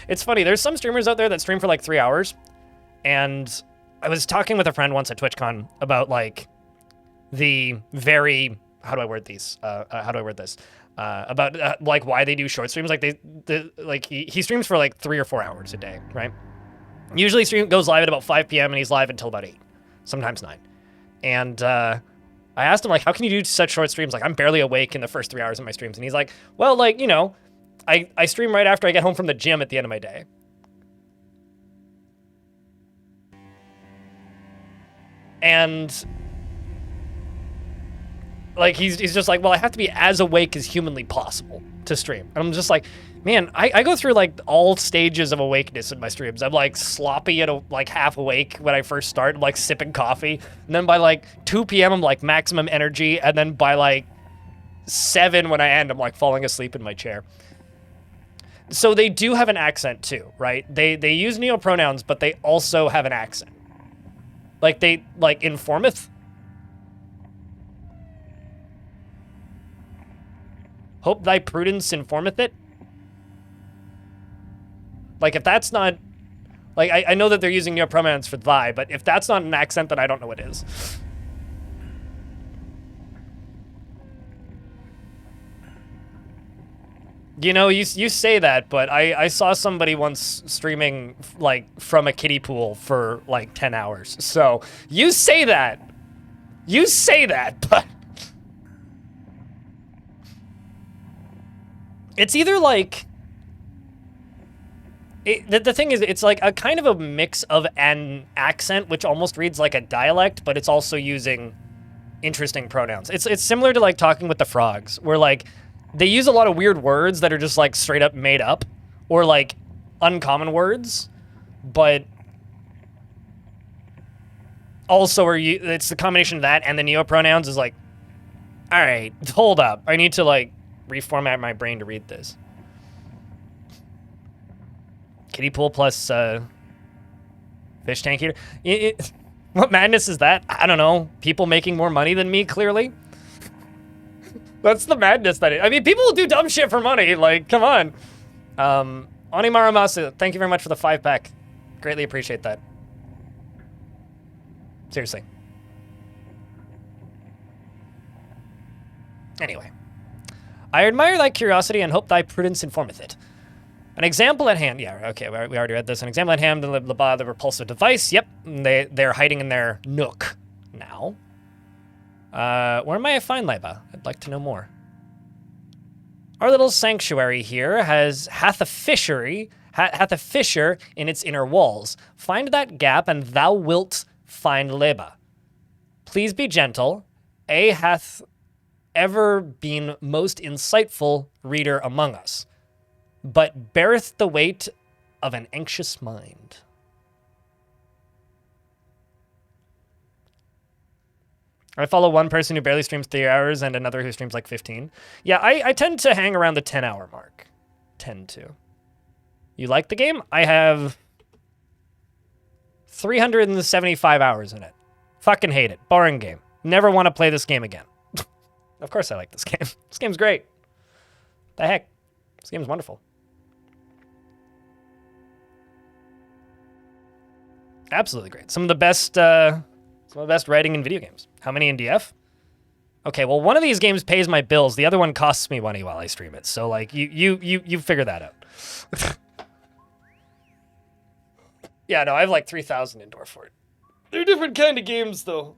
it's funny. There's some streamers out there that stream for like 3 hours, and I was talking with a friend once at TwitchCon about like the very how do I word this? About like why they do short streams. Like he streams for like 3 or 4 hours a day, right? Usually stream goes live at about 5 p.m. and he's live until about 8, sometimes 9. And I asked him, like, how can you do such short streams? Like, I'm barely awake in the first 3 hours of my streams. And he's like, well, like, you know, I stream right after I get home from the gym at the end of my day. And like, he's just like, well, I have to be as awake as humanly possible to stream. And I'm just like, man, I go through like all stages of awakeness in my streams. I'm like sloppy at like half awake when I first start. I'm like sipping coffee. And then by like 2 p.m. I'm like maximum energy. And then by like 7 when I end, I'm like falling asleep in my chair. So they do have an accent too, right? They use neopronouns, but they also have an accent. Like they like informeth. Hope thy prudence informeth it. Like, if that's not... Like, I know that they're using neopronouns for thy, but if that's not an accent, then I don't know what is. You know, you say that, but I saw somebody once streaming, like, from a kiddie pool for, like, 10 hours. So, you say that. You say that, but... It's either, like... The thing is, it's like a kind of a mix of an accent, which almost reads like a dialect, but it's also using interesting pronouns. It's similar to like talking with the frogs, where like they use a lot of weird words that are just like straight up made up, or like uncommon words, but also it's the combination of that and the neopronouns is like, all right, hold up, I need to like reformat my brain to read this. Kiddie pool plus fish tank heater. What madness is that? I don't know. People making more money than me, clearly. That's the madness that I mean, people will do dumb shit for money. Like, come on. Onimaru Masa, thank you very much for the 5-pack. Greatly appreciate that. Seriously. Anyway. I admire thy curiosity and hope thy prudence informeth it. An example at hand. Yeah, okay, we already read this. An example at hand, the repulsive device. Yep, they're hiding in their nook now. Where might I find Leba? I'd like to know more. Our little sanctuary here hath a fissure in its inner walls. Find that gap, and thou wilt find Leba. Please be gentle. A hath ever been most insightful reader among us, but beareth the weight of an anxious mind. I follow one person who barely streams 3 hours and another who streams like 15. Yeah, I tend to hang around the 10-hour mark. Tend to. You like the game? I have 375 hours in it. Fucking hate it. Boring game. Never want to play this game again. Of course I like this game. This game's great. The heck? This game's wonderful. Absolutely great. Some of the best writing in video games. How many in DF? Okay, well, one of these games pays my bills. The other one costs me money while I stream it. So, like, you figure that out. Yeah, no, I have like 3,000 in Dwarf Fort. They're different kind of games, though.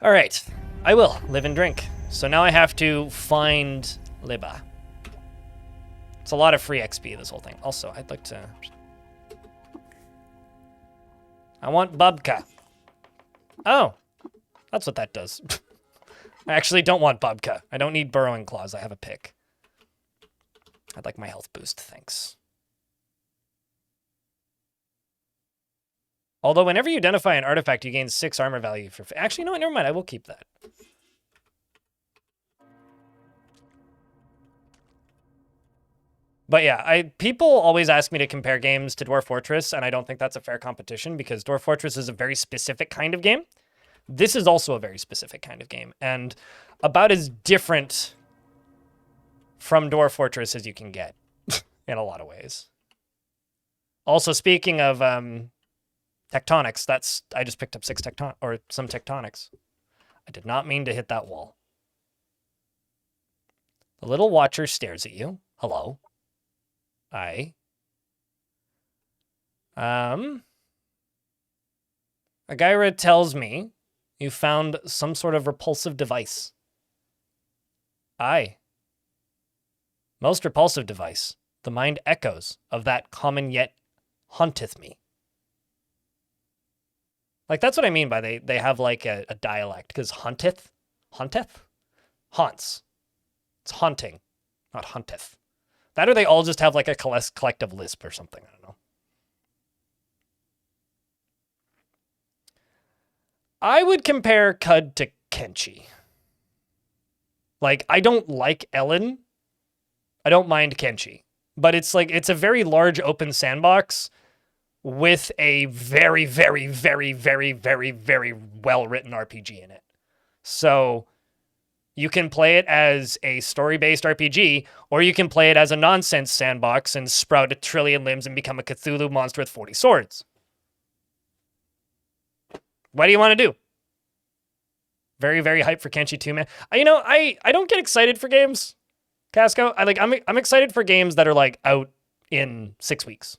All right, I will live and drink. So now I have to find Leba. It's a lot of free XP, this whole thing. Also, I'd like to... I want Bubka. Oh, that's what that does. I actually don't want Bubka. I don't need Burrowing Claws. I have a pick. I'd like my health boost, thanks. Although whenever you identify an artifact, you gain 6 armor value for... Actually, no, never mind. I will keep that. But yeah, people always ask me to compare games to Dwarf Fortress, and I don't think that's a fair competition because Dwarf Fortress is a very specific kind of game. This is also a very specific kind of game, and about as different from Dwarf Fortress as you can get in a lot of ways. Also, speaking of tectonics, I just picked up some tectonics. I did not mean to hit that wall. The little watcher stares at you. Hello. Aye. Agyra tells me you found some sort of repulsive device. Aye. Most repulsive device. The mind echoes of that common yet haunteth me. Like, that's what I mean by they have like a dialect, because haunteth? Haunts. It's haunting, not haunteth. That or they all just have like a collective lisp or something. I don't know. I would compare Cud to Kenshi. Like, I don't like Ellen. I don't mind Kenshi. But it's like, it's a very large open sandbox with a very, very, very, very, very, very well-written RPG in it. So you can play it as a story-based RPG, or you can play it as a nonsense sandbox and sprout a trillion limbs and become a Cthulhu monster with 40 swords. What do you want to do? Very, very hyped for Kenshi 2, man. You know, I don't get excited for games, Casco. I'm excited for games that are like out in 6 weeks.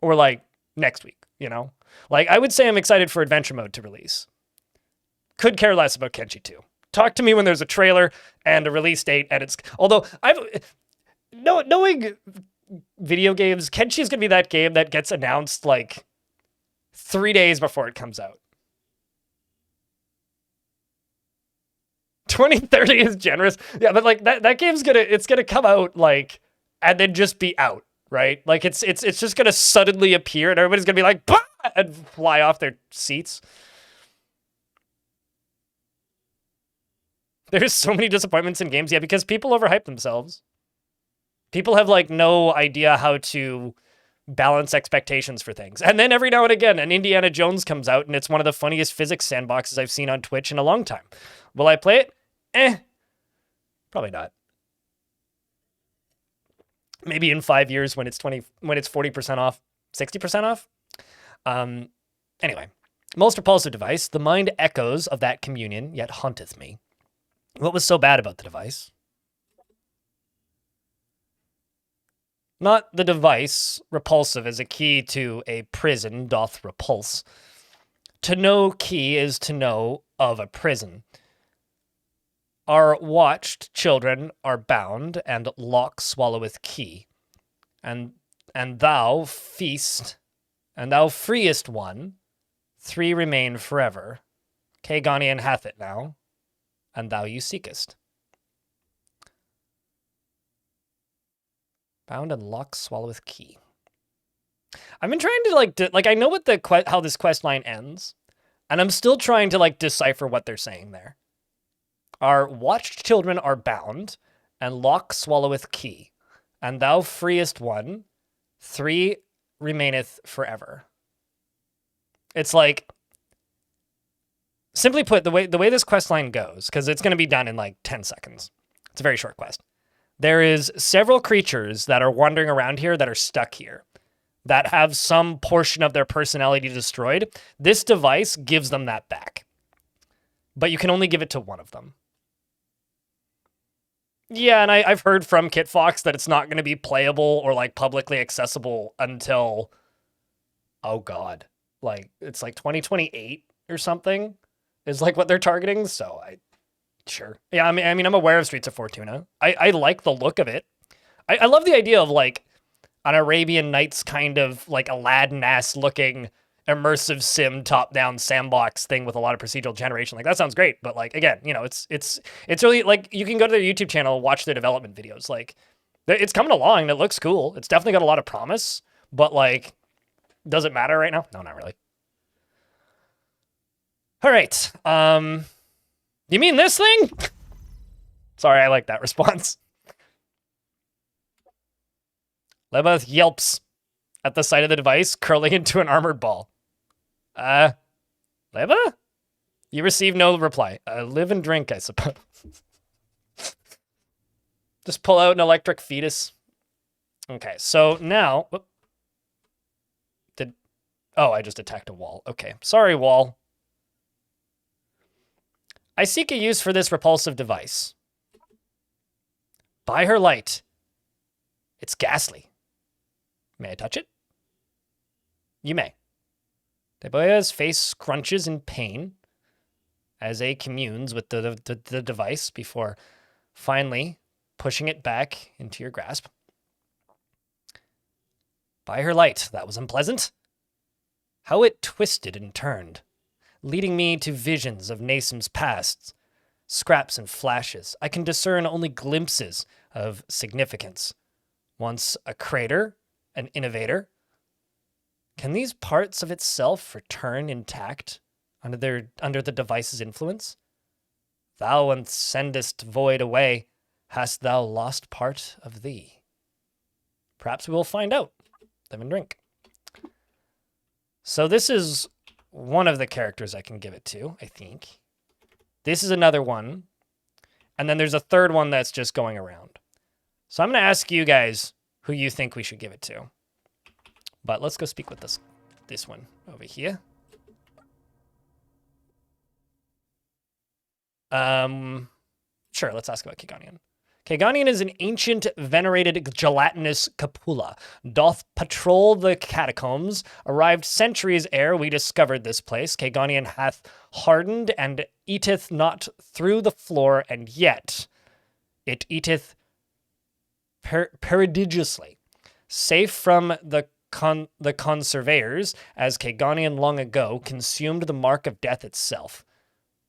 Or like next week, you know? Like, I would say I'm excited for Adventure Mode to release. Could care less about Kenshi 2. Talk to me when there's a trailer and a release date, and it's... Although, knowing video games, Kenshi's gonna be that game that gets announced, like, 3 days before it comes out. 2030 is generous. Yeah, but, like, that game's gonna come out, like, and then just be out, right? Like, it's just gonna suddenly appear, and everybody's gonna be like, bah! And fly off their seats. There's so many disappointments in games, yeah, because people overhype themselves. People have, like, no idea how to balance expectations for things. And then every now and again, an Indiana Jones comes out, and it's one of the funniest physics sandboxes I've seen on Twitch in a long time. Will I play it? Probably not. Maybe in 5 years when it's 40% off, 60% off. Anyway, most repulsive device, the mind echoes of that communion, yet haunteth me. What was so bad about the device? Not the device, repulsive as a key to a prison doth repulse. To know key is to know of a prison. Our watched children are bound, and lock swalloweth key. And thou feast, and thou freest one, 3 remain forever. Kagonian hath it now, and thou you seekest. Bound and lock swalloweth key. I've been trying to like I know what how this quest line ends, and I'm still trying to like decipher what they're saying there. Our watched children are bound, and lock swalloweth key, and thou freest one, 3 remaineth forever. It's like, simply put, the way this quest line goes, because it's going to be done in like 10 seconds. It's a very short quest. There is several creatures that are wandering around here that are stuck here, that have some portion of their personality destroyed. This device gives them that back, but you can only give it to one of them. Yeah, and I've heard from Kitfox that it's not going to be playable or like publicly accessible until, oh god, like it's like 2028 or something is like what they're targeting. So sure. Yeah, I mean, I'm aware of Streets of Fortuna. I like the look of it. I love the idea of like an Arabian Nights kind of like Aladdin-ass looking immersive sim top-down sandbox thing with a lot of procedural generation. Like that sounds great, but like again, you know, it's really like you can go to their YouTube channel, watch their development videos. Like it's coming along and it looks cool. It's definitely got a lot of promise, but like, does it matter right now? No, not really. All right. You mean this thing? Sorry, I like that response. Lebeth yelps at the sight of the device, curling into an armored ball. Leba? You receive no reply. Live and drink, I suppose. Just pull out an electric fetus. Okay, so now... Oh, I just attacked a wall. Okay, sorry, wall. I seek a use for this repulsive device. By her light. It's ghastly. May I touch it? You may. Deboya's face scrunches in pain as A communes with the device before finally pushing it back into your grasp. By her light, that was unpleasant. How it twisted and turned, leading me to visions of Nasum's past, scraps and flashes. I can discern only glimpses of significance. Once a crater, an innovator. Can these parts of itself return intact under the device's influence? Thou sendest void away, hast thou lost part of thee? Perhaps we will find out. Live and drink. So this is one of the characters I can give it to, I think. This is another one. And then there's a third one that's just going around. So I'm going to ask you guys who you think we should give it to. But let's go speak with this one over here. Sure, let's ask about Keganian. Keganian is an ancient, venerated gelatinous capula. Doth patrol the catacombs. Arrived centuries ere we discovered this place. Keganian hath hardened and eateth not through the floor, and yet it eateth prodigiously. Safe from the conservators, as Keganian long ago consumed the mark of death itself.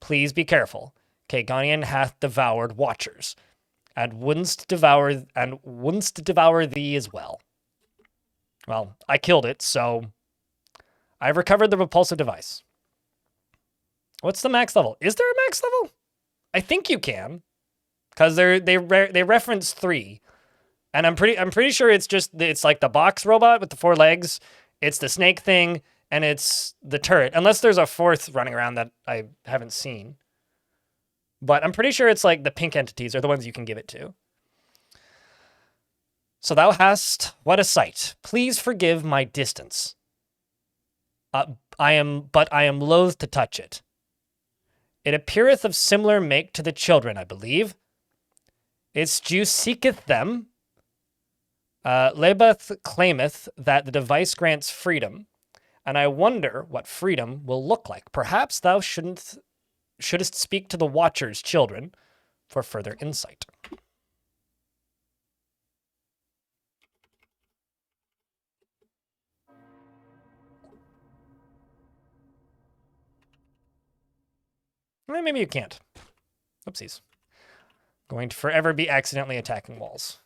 Please be careful. Keganian hath devoured watchers. And wouldst devour thee as well. Well, I killed it, so I've recovered the repulsive device. What's the max level? Is there a max level? I think you can, because they reference 3, and I'm pretty sure it's like the box robot with the 4 legs, it's the snake thing, and it's the turret. Unless there's a 4th running around that I haven't seen. But I'm pretty sure it's like the pink entities are the ones you can give it to. So thou hast, what a sight. Please forgive my distance. I am loath to touch it. It appeareth of similar make to the children, I believe. Its juice seeketh them. Lebeth claimeth that the device grants freedom, and I wonder what freedom will look like. Perhaps thou shouldst speak to the Watcher's children for further insight. Well, maybe you can't. Oopsies. Going to forever be accidentally attacking walls.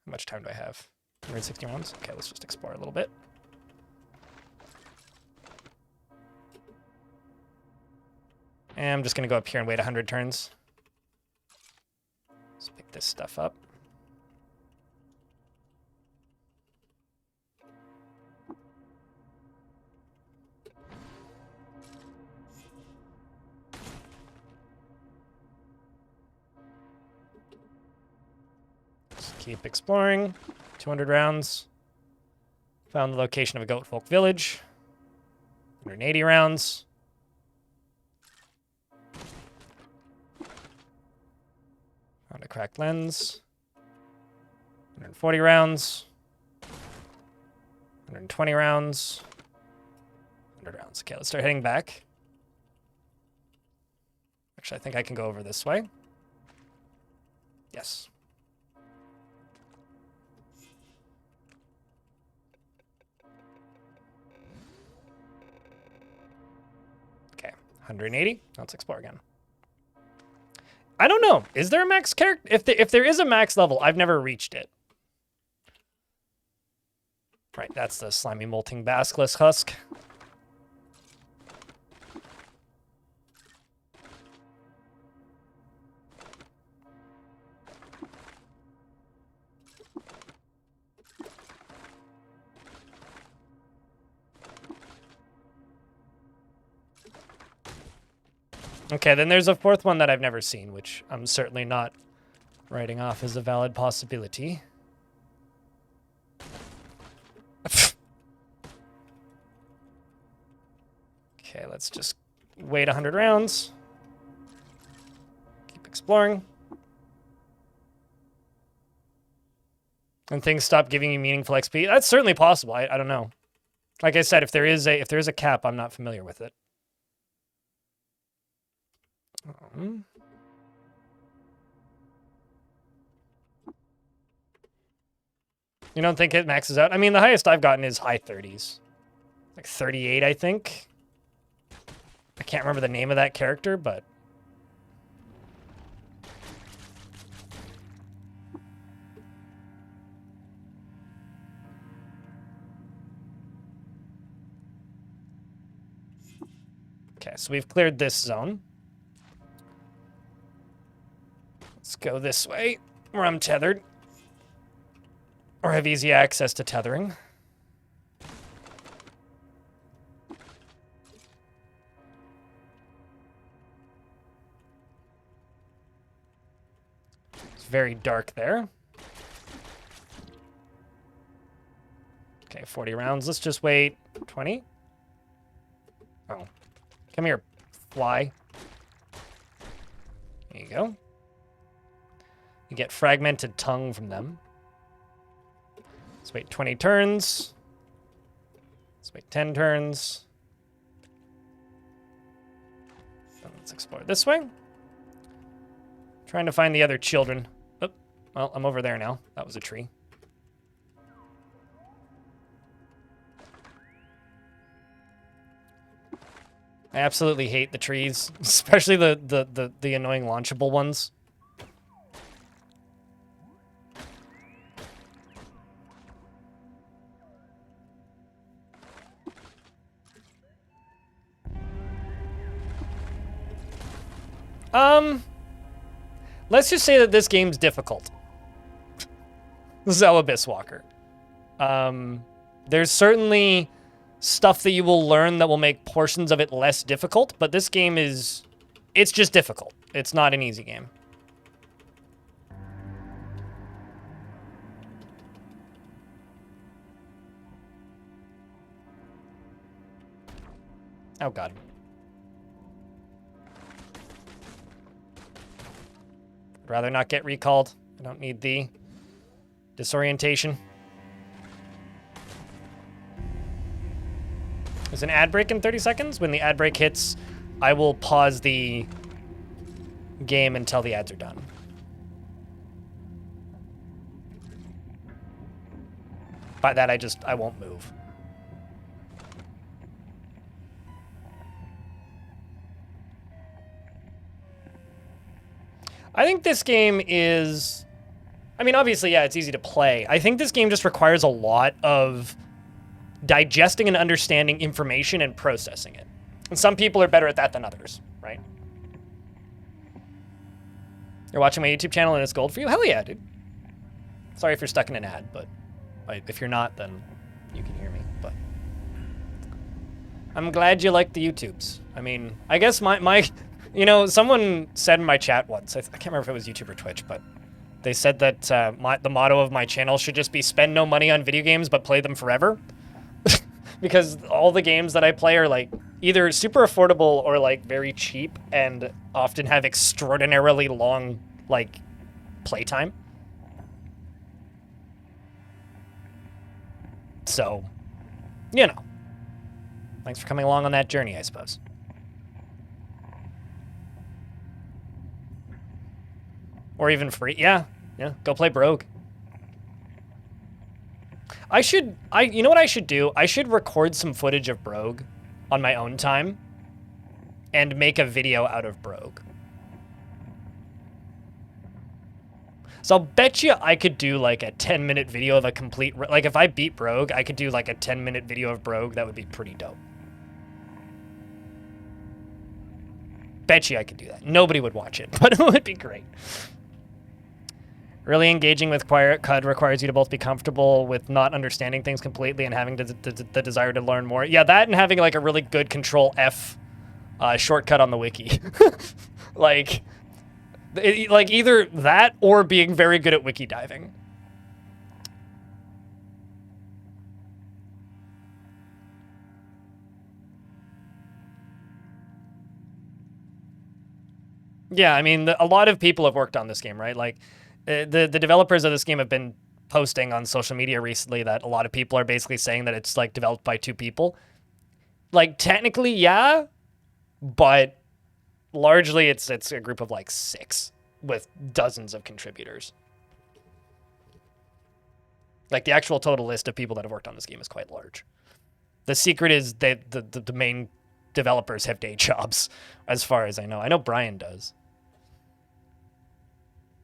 How much time do I have? 160 rounds? Okay, let's just explore a little bit. And I'm just going to go up here and wait 100 turns. Let's pick this stuff up. Just keep exploring. 200 rounds. Found the location of a goat folk village. 180 rounds. Found a cracked lens. 140 rounds. 120 rounds. 100 rounds. Okay, let's start heading back. Actually, I think I can go over this way. Yes. Okay, 180. Let's explore again. I don't know. Is there a max character? If there is a max level, I've never reached it. Right, that's the slimy molting basilisk husk. Okay, then there's a 4th one that I've never seen, which I'm certainly not writing off as a valid possibility. Okay, let's just wait 100 rounds. exploring. And things stop giving you meaningful XP. That's certainly possible. I don't know. Like I said, if there is a cap, I'm not familiar with it. You don't think it maxes out? I mean, the highest I've gotten is high 30s. Like 38, I think. I can't remember the name of that character, but... Okay, so we've cleared this zone. Let's go this way, where I'm tethered. Or have easy access to tethering. It's very dark there. Okay, 40 rounds. Let's just wait. 20? Oh. Come here, fly. There you go. You get fragmented tongue from them. Let's wait 20 turns. Let's wait 10 turns. Let's explore this way. Trying to find the other children. Oh, well, I'm over there now. That was a tree. I absolutely hate the trees, especially the annoying launchable ones. Let's just say that this game's difficult. Zell Abyss Walker. There's certainly stuff that you will learn that will make portions of it less difficult, but this game is... It's just difficult. It's not an easy game. Oh, God. I'd rather not get recalled. I don't need the disorientation. There's an ad break in 30 seconds. When the ad break hits, I will pause the game until the ads are done. By that, I won't move. I think this game is... I mean, obviously, yeah, it's easy to play. I think this game just requires a lot of digesting and understanding information and processing it. And some people are better at that than others, right? You're watching my YouTube channel and it's gold for you? Hell yeah, dude. Sorry if you're stuck in an ad, but if you're not, then you can hear me. But I'm glad you like the YouTubes. I mean, I guess my you know, someone said in my chat once, I can't remember if it was YouTube or Twitch, but they said that the motto of my channel should just be spend no money on video games, but play them forever. Because all the games that I play are like either super affordable or like very cheap and often have extraordinarily long like playtime. So, you know, thanks for coming along on that journey, I suppose. Or even free. Yeah, go play Brogue. You know what I should do? I should record some footage of Brogue on my own time and make a video out of Brogue. So I'll bet you I could do like a 10-minute video of a complete... Like if I beat Brogue, I could do like a 10-minute video of Brogue. That would be pretty dope. Bet you I could do that. Nobody would watch it, but it would be great. Really engaging with CUD requires you to both be comfortable with not understanding things completely and having the desire to learn more. Yeah, that and having like a really good Control-F shortcut on the wiki. like either that or being very good at wiki diving. Yeah, I mean, a lot of people have worked on this game, right? Like, the developers of this game have been posting on social media recently that a lot of people are basically saying that it's like developed by 2 people. Like, technically, yeah, but largely it's a group of like 6 with dozens of contributors. Like, the actual total list of people that have worked on this game is quite large. The secret is that the main developers have day jobs, as far as I know. I know Brian does.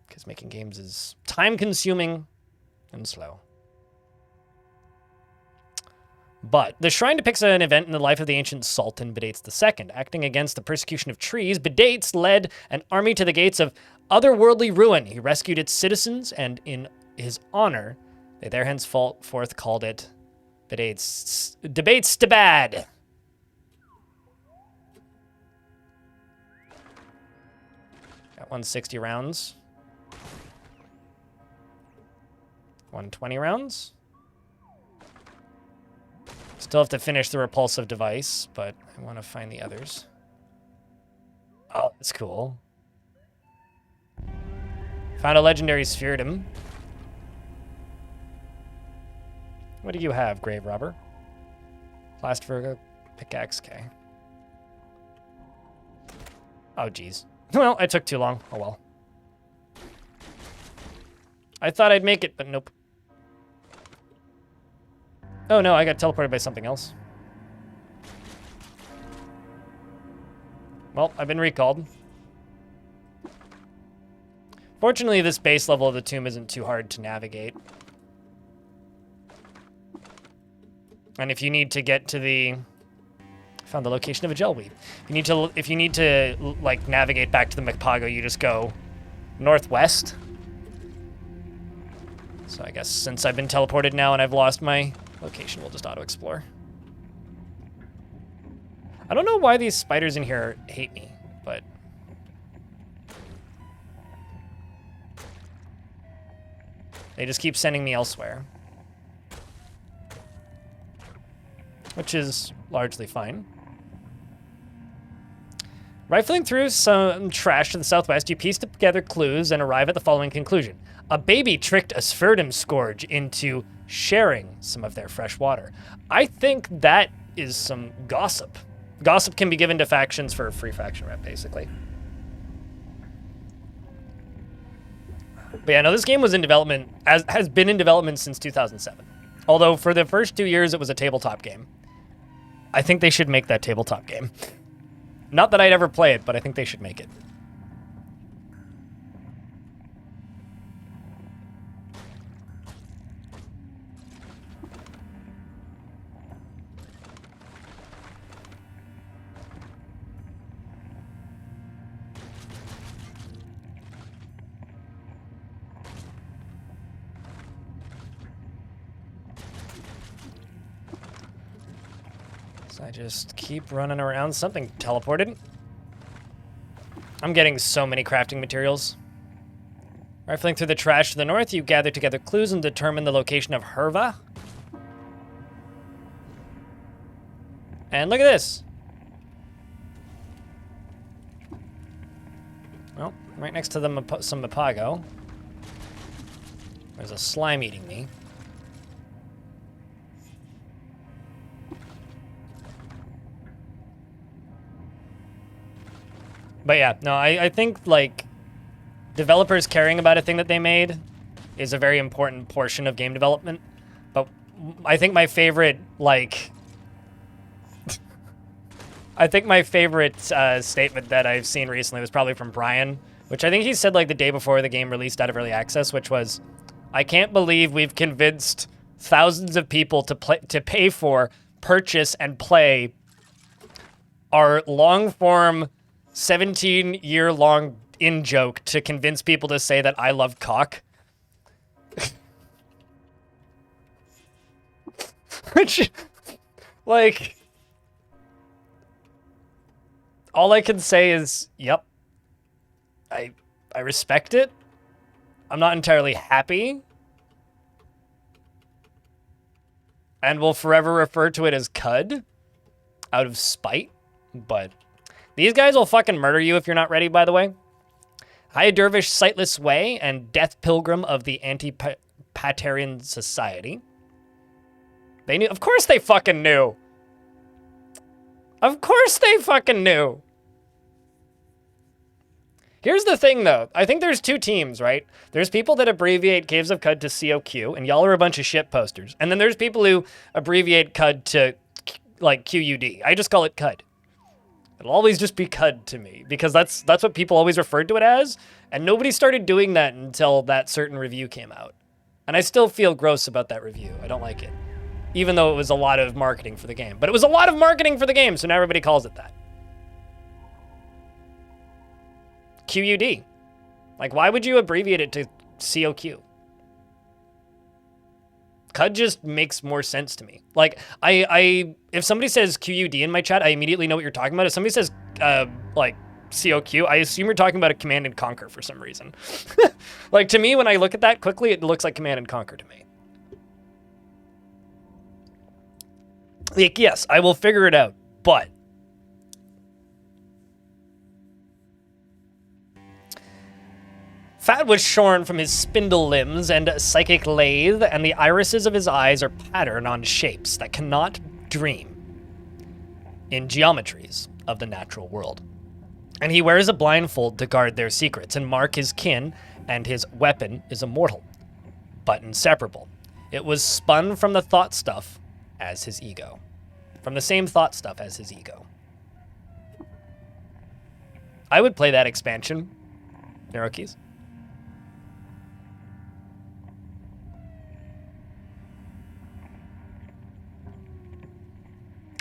Because making games is time-consuming and slow. But the shrine depicts an event in the life of the ancient Sultan Badates II. Acting against the persecution of trees, Badates led an army to the gates of otherworldly ruin. He rescued its citizens, and in his honor, they there henceforth called it Debates to Bad. Got 160 rounds. 120 rounds. Still have to finish the repulsive device, but I want to find the others. Oh, that's cool. Found a legendary spheredom. What do you have, Grave Robber? Blast Virgo, pickaxe, okay. Oh, geez. Well, it took too long. Oh, well. I thought I'd make it, but nope. Oh, no, I got teleported by something else. Well, I've been recalled. Fortunately, this base level of the tomb isn't too hard to navigate. And if you need to get to the... Found the location of a gel weed. If you need to like navigate back to the McPago, you just go northwest. So I guess since I've been teleported now and I've lost my location, we'll just auto-explore. I don't know why these spiders in here hate me, but... they just keep sending me elsewhere. Which is largely fine. Rifling through some trash to the southwest, you piece together clues and arrive at the following conclusion. A baby tricked a Spheredom Scourge into sharing some of their fresh water. I think that is some gossip. Gossip can be given to factions for a free faction rep, basically. But yeah, no, this game was in development, has been in development since 2007. Although for the first 2 years, it was a tabletop game. I think they should make that tabletop game. Not that I'd ever play it, but I think they should make it. So I just keep running around. Something teleported. I'm getting so many crafting materials. Rifling through the trash to the north, you gather together clues and determine the location of Herva. And look at this. Well, right next to some Mapago. There's a slime eating me. But yeah, no, I think, like, developers caring about a thing that they made is a very important portion of game development. But I think my favorite, like... I think my favorite statement that I've seen recently was probably from Brian, which I think he said, like, the day before the game released out of Early Access, which was, I can't believe we've convinced thousands of people to pay for, purchase, and play our long-form... 17-year-long in-joke to convince people to say that I love cock. Which, like... all I can say is, yep. I respect it. I'm not entirely happy. And will forever refer to it as CUD. Out of spite. But... these guys will fucking murder you if you're not ready, by the way. High Dervish Sightless Way and Death Pilgrim of the Anti-Patarian Society. They knew. Of course they fucking knew. Of course they fucking knew. Here's the thing, though. I think there's two teams, right? There's people that abbreviate Caves of Qud to COQ, and y'all are a bunch of shit posters. And then there's people who abbreviate Qud to, like, QUD. I just call it Qud. It'll always just be Qud to me, because that's what people always referred to it as, and nobody started doing that until that certain review came out. And I still feel gross about that review. I don't like it. Even though it was a lot of marketing for the game. But it was a lot of marketing for the game, so now everybody calls it that. QUD. Like, why would you abbreviate it to COQ? Qud just makes more sense to me. Like, if somebody says QUD in my chat, I immediately know what you're talking about. If somebody says, like, COQ, I assume you're talking about a Command and Conquer for some reason. Like, to me, when I look at that quickly, it looks like Command and Conquer to me. Like, yes, I will figure it out, but fat was shorn from his spindle limbs and psychic lathe, and the irises of his eyes are patterned on shapes that cannot dream in geometries of the natural world. And he wears a blindfold to guard their secrets and mark his kin, and his weapon is immortal, but inseparable. It was spun from the thought stuff as his ego. From the same thought stuff as his ego. I would play that expansion, Neurokeys.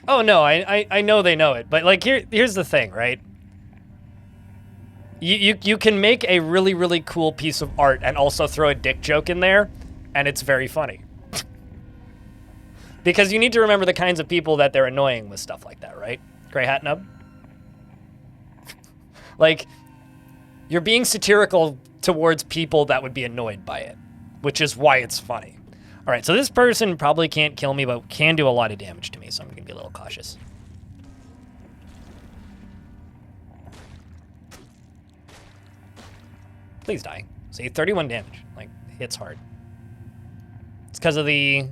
Oh no, I know they know it, but like here's the thing, right? You can make a really, really cool piece of art and also throw a dick joke in there, and it's very funny. Because you need to remember the kinds of people that they're annoying with stuff like that, right? Grey Hat Nub? Like, you're being satirical towards people that would be annoyed by it, which is why it's funny. All right, so this person probably can't kill me, but can do a lot of damage to me, so I'm going to be a little cautious. Please die. See, 31 damage. Like, hits hard. It's because of the...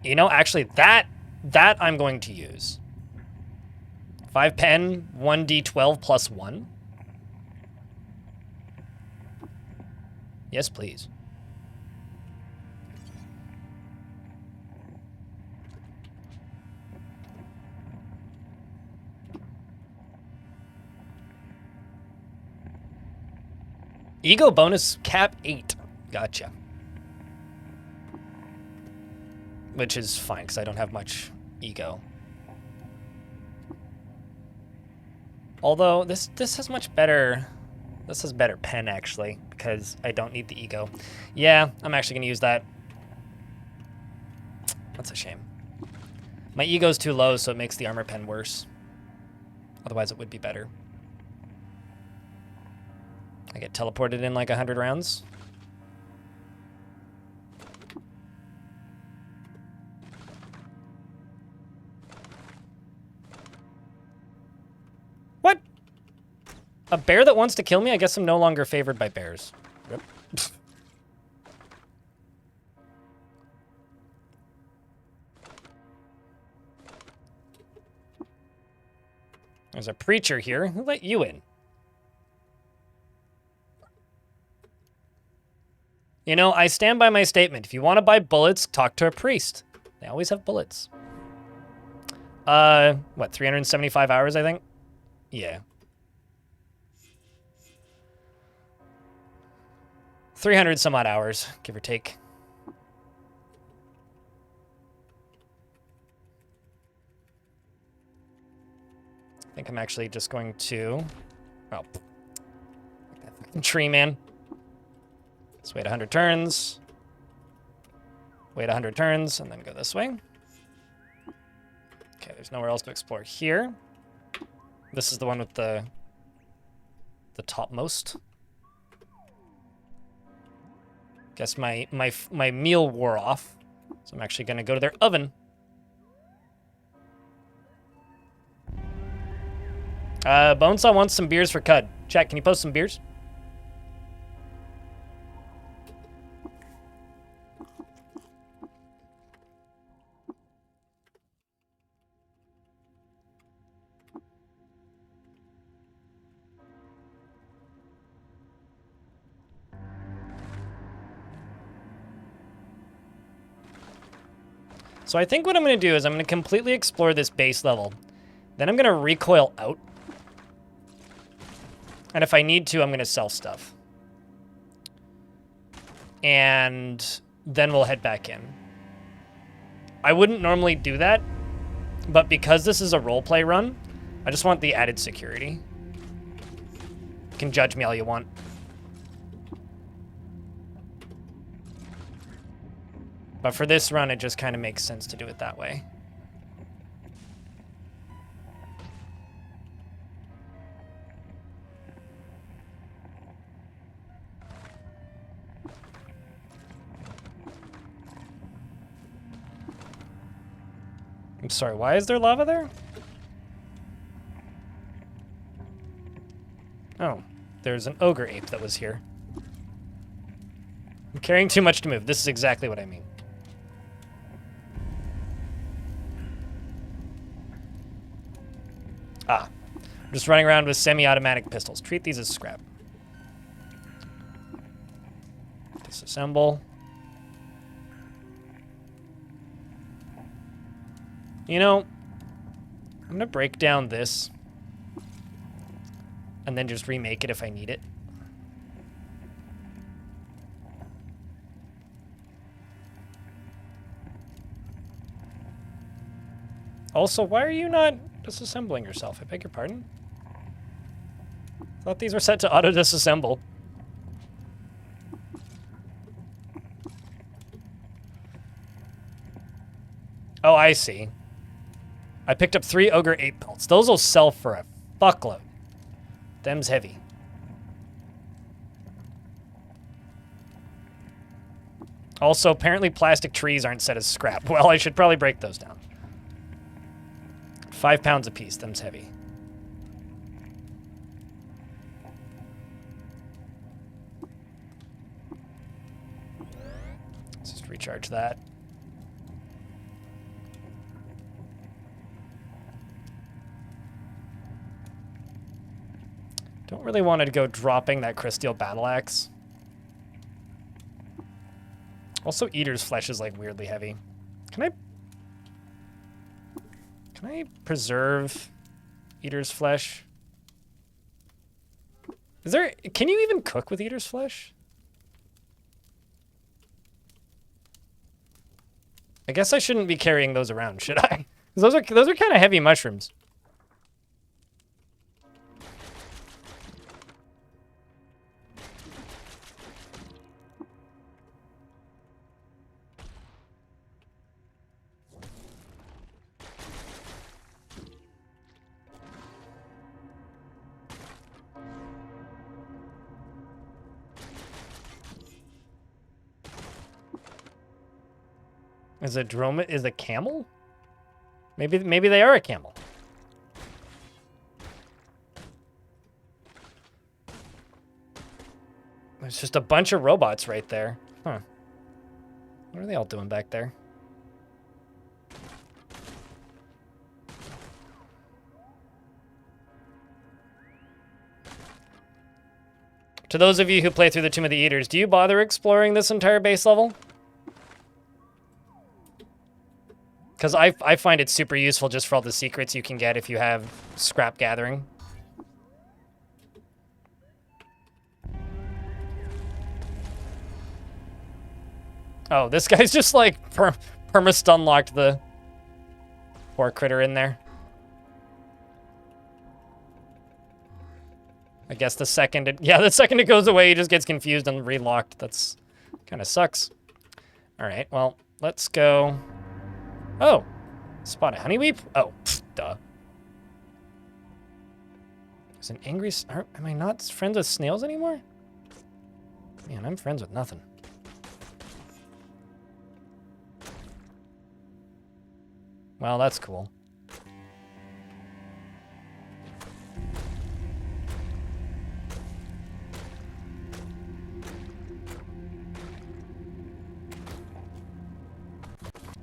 You know, actually, that I'm going to use. 5 pen, 1d12 plus 1. Yes, please. Ego bonus cap 8. Gotcha. Which is fine, because I don't have much ego. Although, this has much better... This has better pen, actually, because I don't need the ego. Yeah, I'm actually going to use that. That's a shame. My ego's too low, so it makes the armor pen worse. Otherwise, it would be better. I get teleported in like 100 rounds. What? A bear that wants to kill me? I guess I'm no longer favored by bears. Yep. There's a preacher here. Who let you in? You know, I stand by my statement. If you want to buy bullets, talk to a priest. They always have bullets. What, 375 hours, I think? Yeah. 300 some odd hours, give or take. I think I'm actually just going to... Oh. Tree man. Let's wait 100 turns. Wait 100 turns, and then go this way. Okay, there's nowhere else to explore here. This is the one with the topmost. Guess my meal wore off, so I'm actually gonna go to their oven. Bonesaw wants some beers for Qud. Chat, can you post some beers? So I think what I'm going to do is I'm going to completely explore this base level. Then I'm going to recoil out. And if I need to, I'm going to sell stuff. And then we'll head back in. I wouldn't normally do that, but because this is a roleplay run, I just want the added security. You can judge me all you want. But for this run, it just kind of makes sense to do it that way. I'm sorry, why is there lava there? Oh, there's an ogre ape that was here. I'm carrying too much to move. This is exactly what I mean. Ah, I'm just running around with semi-automatic pistols. Treat these as scrap. Disassemble. You know, I'm gonna break down this and then just remake it if I need it. Also, why are you not disassembling yourself? I beg your pardon? I thought these were set to auto-disassemble. Oh, I see. I picked up 3 ogre ape pelts. Those will sell for a fuckload. Them's heavy. Also, apparently plastic trees aren't set as scrap. Well, I should probably break those down. 5 pounds a piece. Them's heavy. Let's just recharge that. Don't really want to go dropping that crystal battle axe. Also, eater's flesh is like weirdly heavy. Can I preserve eater's flesh? Can you even cook with eater's flesh? I guess I shouldn't be carrying those around, should I? 'Cause those are kind of heavy mushrooms. Is a camel? Maybe they are a camel. There's just a bunch of robots right there. Huh. What are they all doing back there? To those of you who play through the Tomb of the Eaters, do you bother exploring this entire base level? Because I find it super useful just for all the secrets you can get if you have scrap gathering. Oh, this guy's just like perma-stun locked the poor critter in there. I guess the second it goes away, he just gets confused and relocked. That's kind of sucks. All right, well, let's go. Oh, spot a honeyweep? Oh, duh. There's an angry... Am I not friends with snails anymore? Man, I'm friends with nothing. Well, that's cool.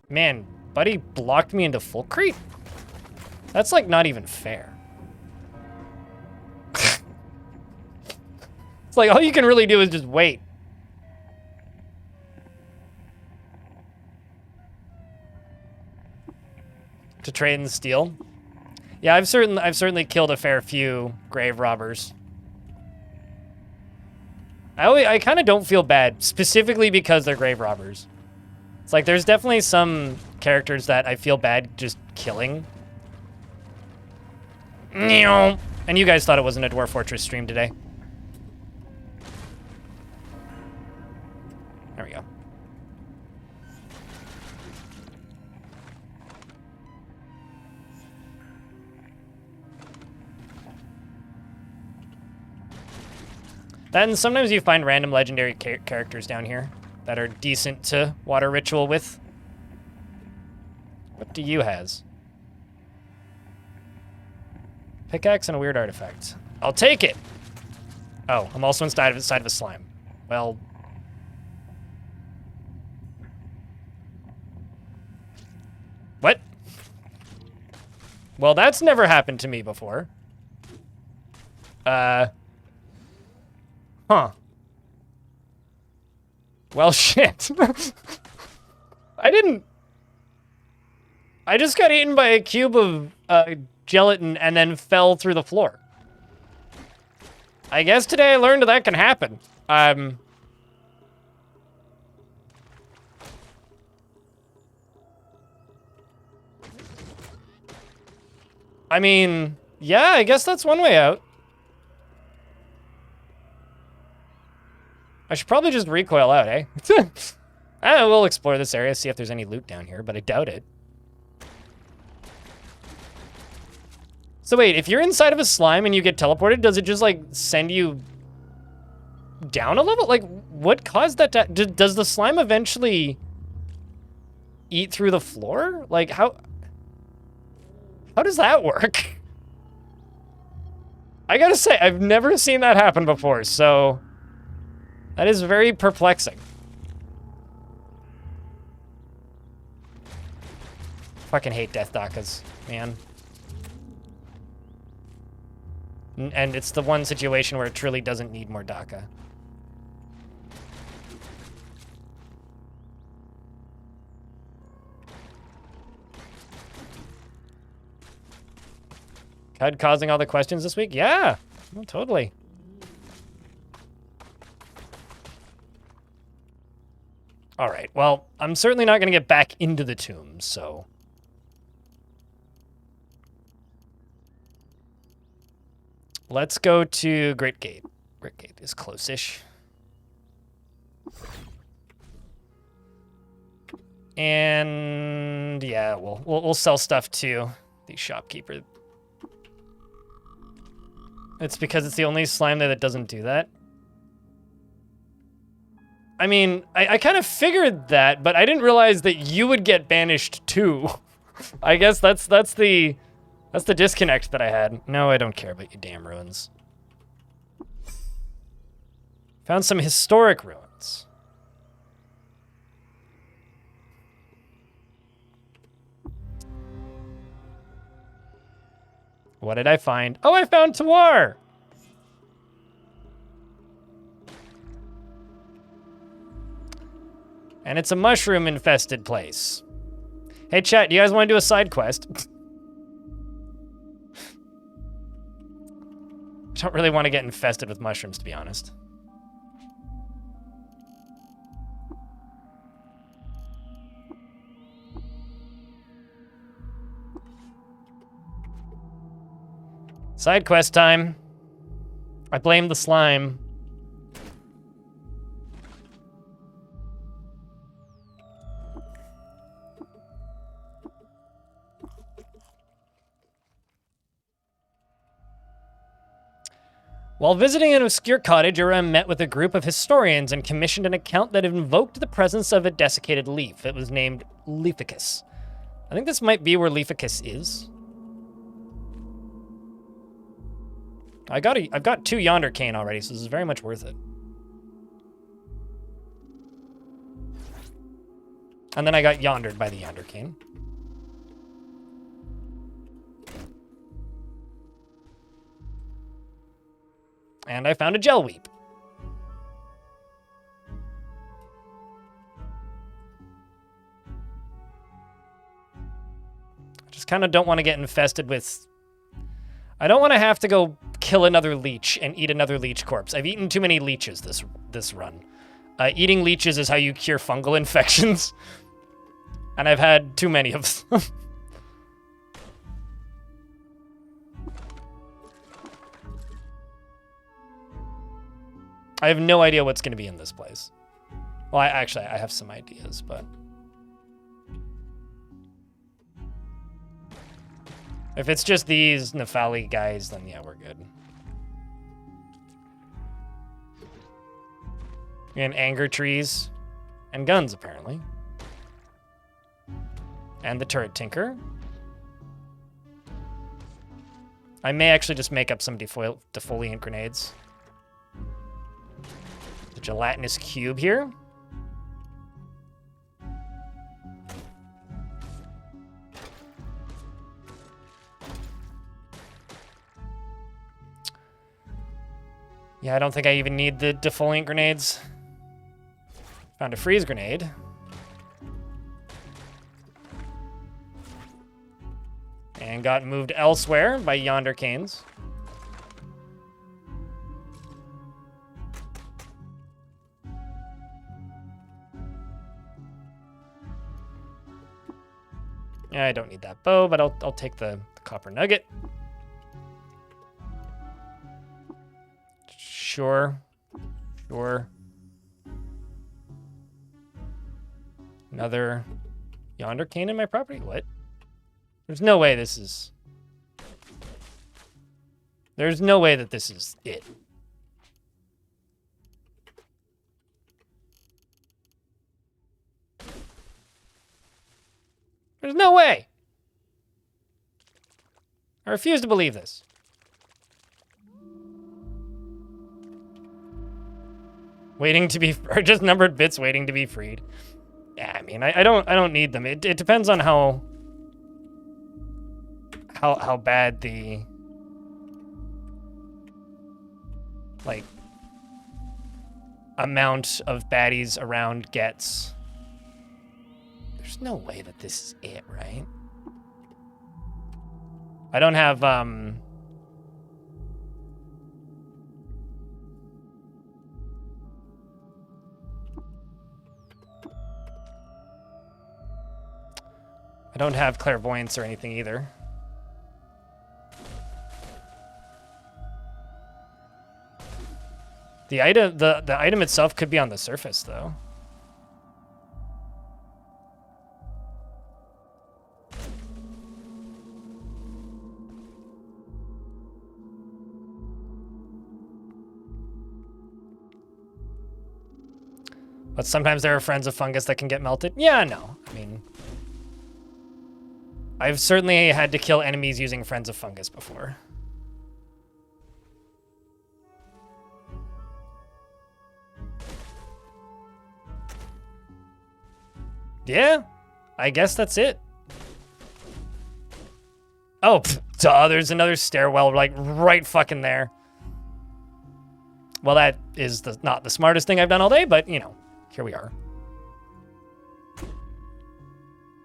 Man, buddy blocked me into full creep? That's like not even fair. It's like all you can really do is just wait. to trade and steal. Yeah, I've certainly killed a fair few grave robbers. I kind of don't feel bad, specifically because they're grave robbers. It's like there's definitely some characters that I feel bad just killing. And you guys thought it wasn't a Dwarf Fortress stream today. There we go. Then sometimes you find random legendary characters down here that are decent to water ritual with. What do you has? Pickaxe and a weird artifact. I'll take it. Oh, I'm also inside of a slime. Well. What? Well, that's never happened to me before. Huh. Well, shit. I just got eaten by a cube of gelatin and then fell through the floor. I guess today I learned that can happen. I mean, yeah, I guess that's one way out. I should probably just recoil out, eh? We'll explore this area, see if there's any loot down here, but I doubt it. So wait, if you're inside of a slime and you get teleported, does it just, like, send you down a level? Like, what caused that to... Does the slime eventually eat through the floor? Like, how does that work? I gotta say, I've never seen that happen before, so... That is very perplexing. Fucking hate death dakas, man. And it's the one situation where it truly doesn't need more daka. Cud causing all the questions this week? Yeah, oh, totally. All right, well, I'm certainly not going to get back into the tomb, so... Let's go to Great Gate. Great Gate is close-ish. And yeah, we'll sell stuff to the shopkeeper. It's because it's the only slime there that doesn't do that. I mean, I kind of figured that, but I didn't realize that you would get banished too. I guess that's the disconnect that I had. No, I don't care about you damn ruins. Found some historic ruins. What did I find? Oh, I found Tawar! And it's a mushroom-infested place. Hey, chat, do you guys want to do a side quest? I don't really want to get infested with mushrooms, to be honest. Side quest time. I blame the slime. While visiting an obscure cottage, Urim met with a group of historians and commissioned an account that invoked the presence of a desiccated leaf. It was named Leaficus. I think this might be where Leaficus is. I've got 2 Yonder Cane already, so this is very much worth it. And then I got yondered by the Yonder Cane. And I found a Gel Weep. Just kind of don't want to get infested with... I don't want to have to go kill another leech and eat another leech corpse. I've eaten too many leeches this run. Eating leeches is how you cure fungal infections. And I've had too many of them. I have no idea what's going to be in this place. Well, I have some ideas, but... If it's just these Nephali guys, then yeah, we're good. And anger trees. And guns, apparently. And the turret tinker. I may actually just make up some defoliant grenades. The gelatinous cube here. Yeah, I don't think I even need the defoliant grenades. Found a freeze grenade. And got moved elsewhere by yonder canes. Yeah, I don't need that bow, but I'll take the copper nugget. Sure. Another yonder cane in my property? What? There's no way this is... There's no way that this is it. There's no way! I refuse to believe this. Waiting to be, or just numbered bits waiting to be freed. Yeah, I mean, I don't need them. It depends on how bad the, like, amount of baddies around gets. There's no way that this is it, right? I don't have, I don't have clairvoyance or anything either. The item itself could be on the surface though. But sometimes there are friends of fungus that can get melted. Yeah, no. I mean, I've certainly had to kill enemies using friends of fungus before. Yeah, I guess that's it. Oh, duh, there's another stairwell, like, right fucking there. Well, that is not the smartest thing I've done all day, but, you know, here we are.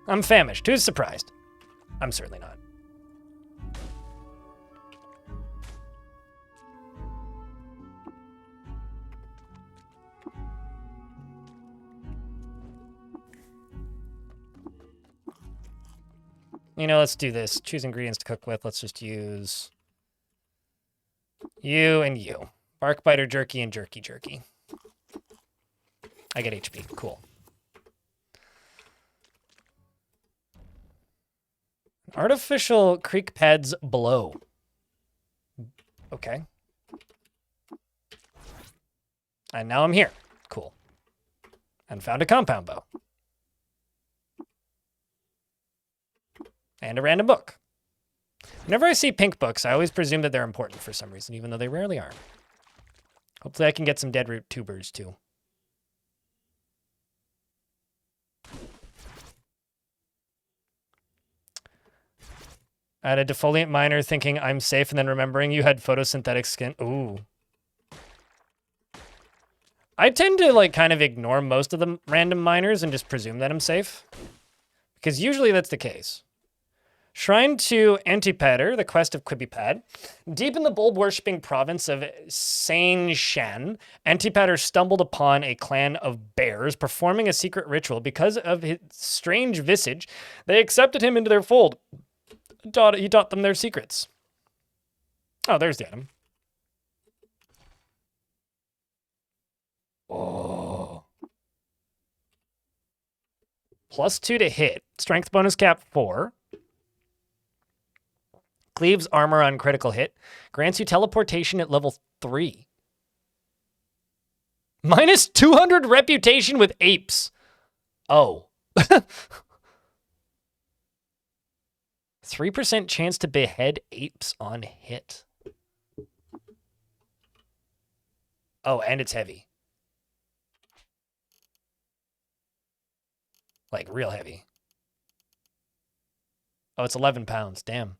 I'm famished. Who's surprised? I'm certainly not. You know, let's do this. Choose ingredients to cook with. Let's just use you and you. Bark biter jerky and jerky. I get HP. Cool. Artificial creek pads below. Okay. And now I'm here. Cool. And found a compound bow. And a random book. Whenever I see pink books, I always presume that they're important for some reason, even though they rarely are. Hopefully I can get some dead root tubers, too. At a defoliant miner thinking I'm safe and then remembering you had photosynthetic skin. Ooh. I tend to, like, kind of ignore most of the random miners and just presume that I'm safe. Because usually that's the case. Shrine to Antipater, the quest of Quibipad. Deep in the bulb-worshipping province of Sain-Shan, Antipater stumbled upon a clan of bears performing a secret ritual. Because of his strange visage, they accepted him into their fold. He taught them their secrets. Oh, there's the item. Oh. +2 to hit. Strength bonus cap 4. Cleaves armor on critical hit. Grants you teleportation at level 3. Minus 200 reputation with apes. Oh. 3% chance to behead apes on hit. Oh, and it's heavy. Like, real heavy. Oh, it's 11 pounds. Damn.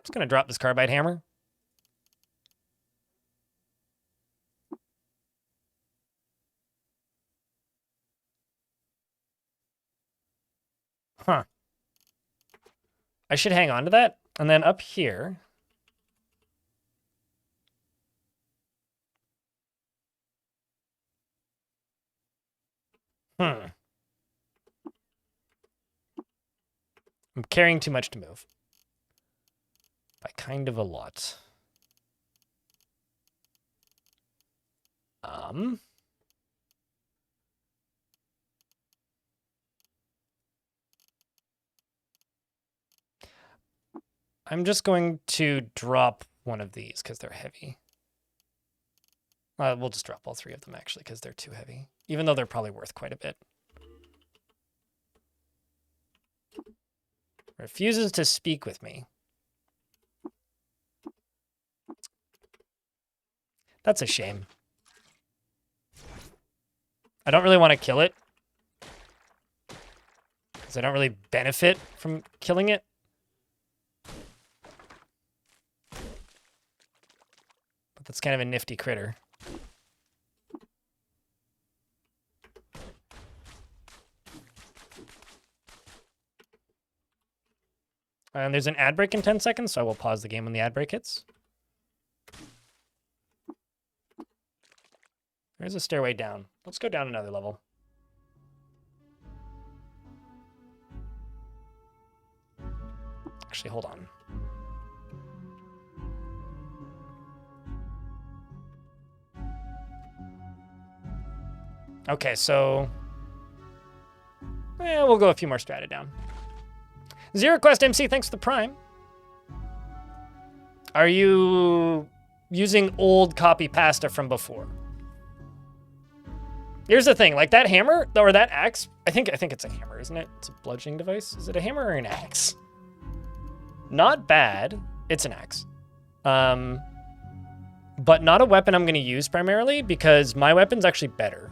Just gonna drop this carbide hammer. Huh. I should hang on to that. And then up here. I'm carrying too much to move. By kind of a lot. I'm just going to drop one of these because they're heavy. We'll just drop all 3 of them, actually, because they're too heavy. Even though they're probably worth quite a bit. Refuses to speak with me. That's a shame. I don't really want to kill it. Because I don't really benefit from killing it. But that's kind of a nifty critter. And there's an ad break in 10 seconds, so I will pause the game when the ad break hits. There's a stairway down. Let's go down another level. Actually, hold on. Okay, so... yeah, we'll go a few more strata down. Zero Quest MC, thanks for the Prime. Are you using old copy pasta from before? Here's the thing, like that hammer, or that axe, I think it's a hammer, isn't it? It's a bludgeoning device. Is it a hammer or an axe? Not bad. It's an axe. But not a weapon I'm going to use primarily because my weapon's actually better.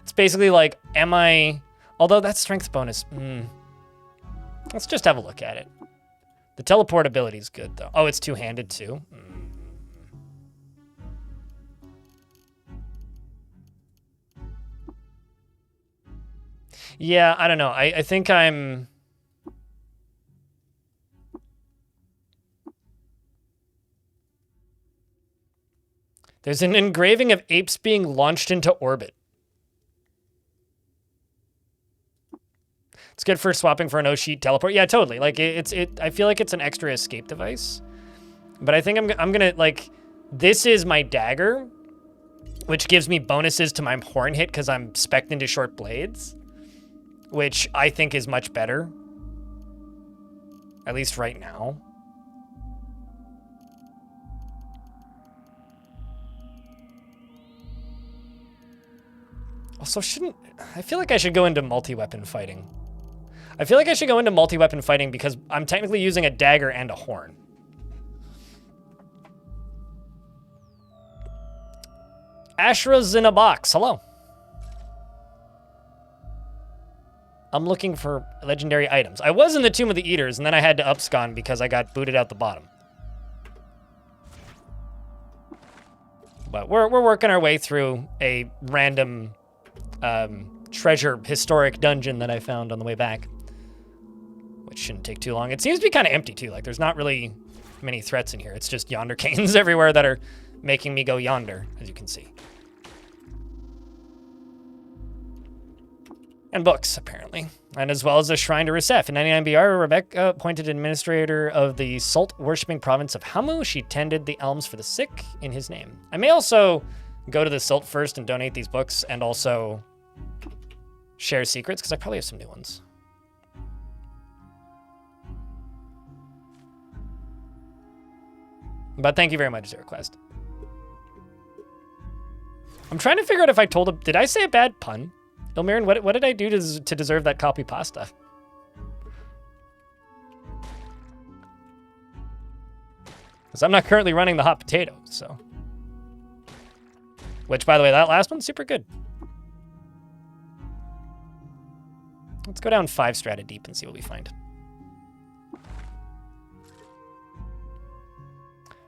It's basically like, although that's strength bonus. Let's just have a look at it. The teleport ability is good, though. Oh, it's two-handed, too. Yeah, I don't know. I think I'm... There's an engraving of apes being launched into orbit. It's good for swapping for an O-sheet teleport. Yeah, totally. Like I feel like it's an extra escape device. But I think I'm gonna like, this is my dagger, which gives me bonuses to my horn hit because I'm spec'd into short blades, which I think is much better. At least right now. Also, I feel like I should go into multi-weapon fighting. I feel like I should go into multi-weapon fighting because I'm technically using a dagger and a horn. Ashra's in a box. Hello. I'm looking for legendary items. I was in the Tomb of the Eaters, and then I had to upscon because I got booted out the bottom. But we're working our way through a random treasure historic dungeon that I found on the way back, which shouldn't take too long. It seems to be kind of empty too. Like there's not really many threats in here. It's just yonder canes everywhere that are making me go yonder, as you can see. And books, apparently. And as well as a shrine to Resef. In 99BR, Rebecca appointed administrator of the salt-worshipping province of Hamu. She tended the elms for the sick in his name. I may also go to the Silt first and donate these books and also share secrets, because I probably have some new ones. But thank you very much, Zero Quest. I'm trying to figure out if I told him... Did I say a bad pun? Ilmirin, what did I do to deserve that copy pasta? Because I'm not currently running the hot potato, so... Which, by the way, that last one's super good. Let's go down 5 strata deep and see what we find.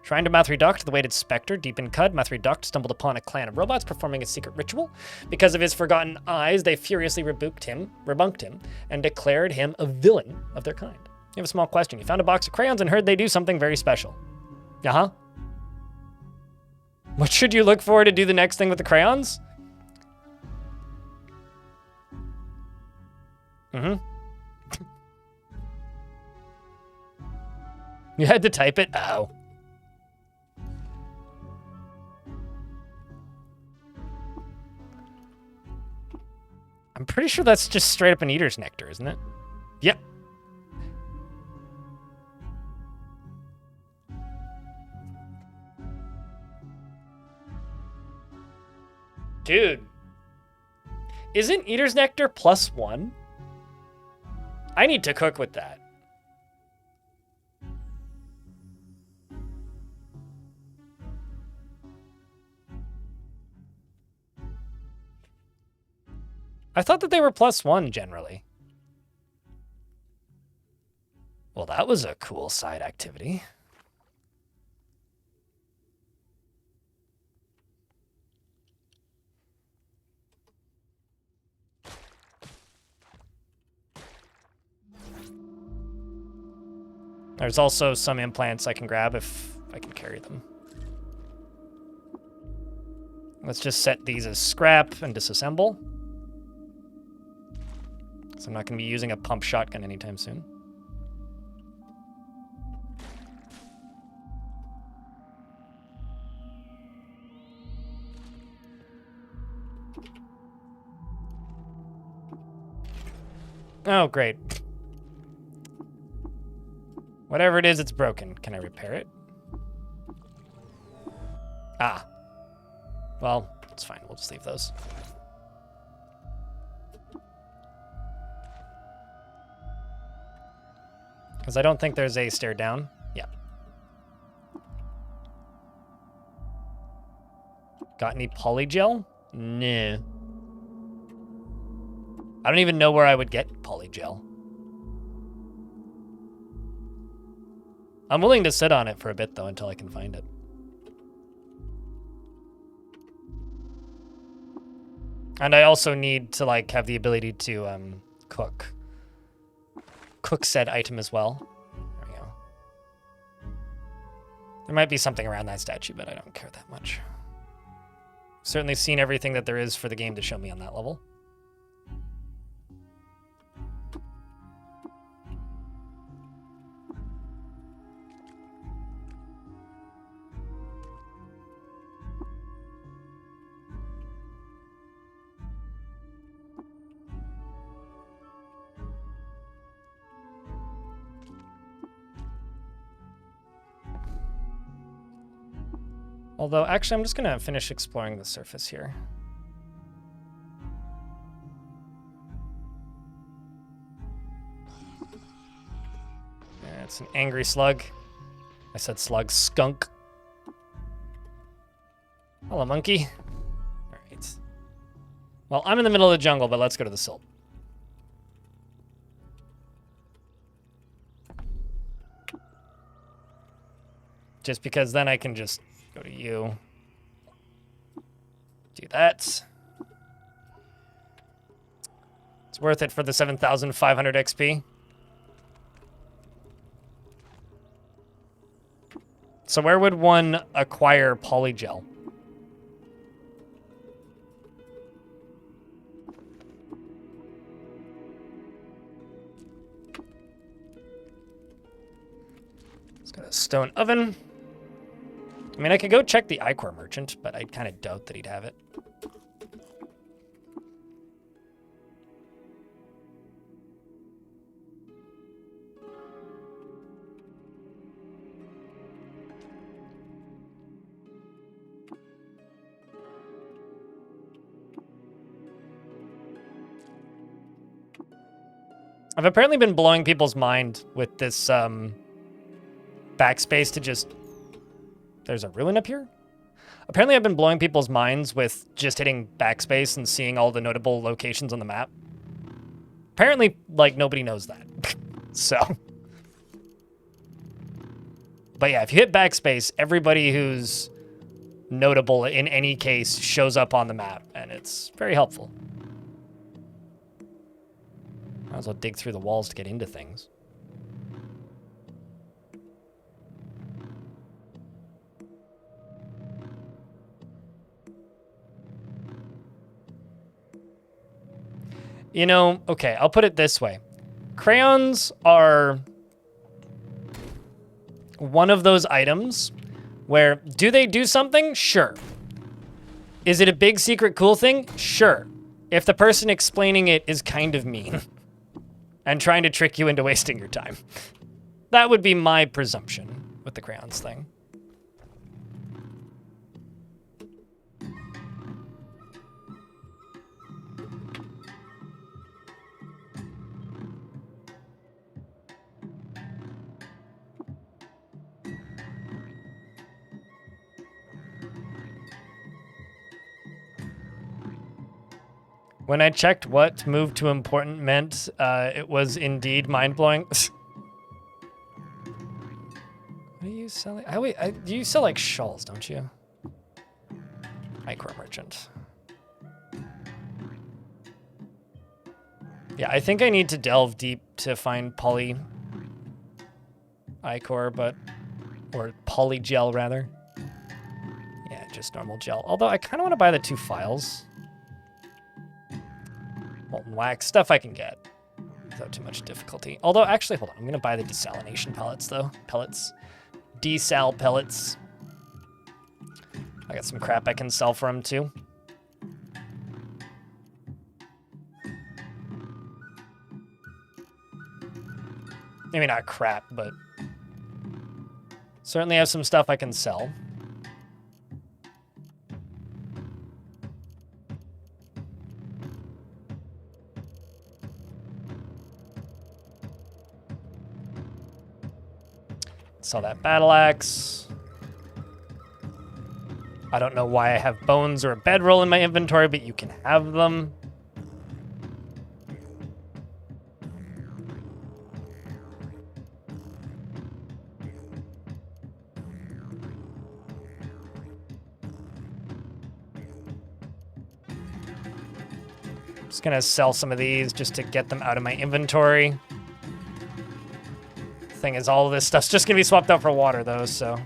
Shrine to Mathri Duct, the weighted specter, deep in Cud, Mathri Duct stumbled upon a clan of robots performing a secret ritual. Because of his forgotten eyes, they furiously rebunked him, and declared him a villain of their kind. You have a small question. You found a box of crayons and heard they do something very special. Uh-huh. What should you look for to do the next thing with the crayons? Mm-hmm. You had to type it? Ow. I'm pretty sure that's just straight up an eater's nectar, isn't it? Yep. Dude. Isn't eater's nectar +1? I need to cook with that. I thought that they were +1 generally. Well, that was a cool side activity. There's also some implants I can grab if I can carry them. Let's just set these as scrap and disassemble. So I'm not going to be using a pump shotgun anytime soon. Oh, great. Whatever it is, it's broken. Can I repair it? Ah. Well, it's fine. We'll just leave those. Because I don't think there's a stair down. Yeah. Got any polygel? Nah. I don't even know where I would get polygel. I'm willing to sit on it for a bit, though, until I can find it. And I also need to, like, have the ability to, cook said item as well. There we go. There might be something around that statue, but I don't care that much. Certainly seen everything that there is for the game to show me on that level. Although, actually, I'm just going to finish exploring the surface here. Yeah, it's an angry slug. I said slug. Skunk. Hello, monkey. All right. Well, I'm in the middle of the jungle, but let's go to the silt. Just because then I can just go to you. Do that. It's worth it for the 7,500 XP. So where would one acquire polygel? It's got a stone oven. I mean, I could go check the Ichor merchant, but I kind of doubt that he'd have it. I've apparently been blowing people's mind with this backspace to just... There's a ruin up here? Apparently I've been blowing people's minds with just hitting backspace and seeing all the notable locations on the map. Apparently, like, nobody knows that. So... But yeah, if you hit backspace, everybody who's notable in any case shows up on the map, and it's very helpful. Might as well dig through the walls to get into things. You know, okay, I'll put it this way. Crayons are one of those items where, do they do something? Sure. Is it a big secret cool thing? Sure. If the person explaining it is kind of mean and trying to trick you into wasting your time. That would be my presumption with the crayons thing. When I checked what move to important meant, it was indeed mind-blowing. What are you selling? You sell like shawls, don't you? Ichor merchant. Yeah, I think I need to delve deep to find poly Ichor, or polygel rather. Yeah, just normal gel. Although I kind of want to buy the 2 files. Molten wax, stuff I can get without too much difficulty. Although, actually, hold on. I'm going to buy the desalination pellets, though. Desal pellets. I got some crap I can sell for them, too. Maybe not crap, but certainly have some stuff I can sell. Sell that battle axe. I don't know why I have bones or a bedroll in my inventory, but you can have them. Just gonna sell some of these just to get them out of my inventory. Thing is, all of this stuff's just gonna be swapped out for water, though, so.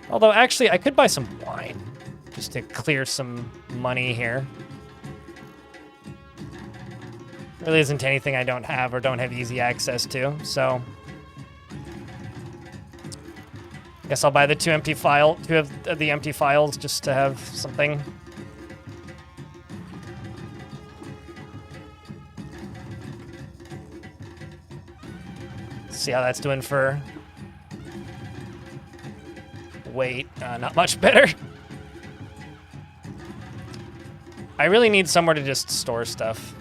Although, actually, I could buy some wine just to clear some money here. Really isn't anything I don't have or don't have easy access to, so. I guess I'll buy the 2 of the empty files just to have something. See how that's doing for weight. Not much better. I really need somewhere to just store stuff.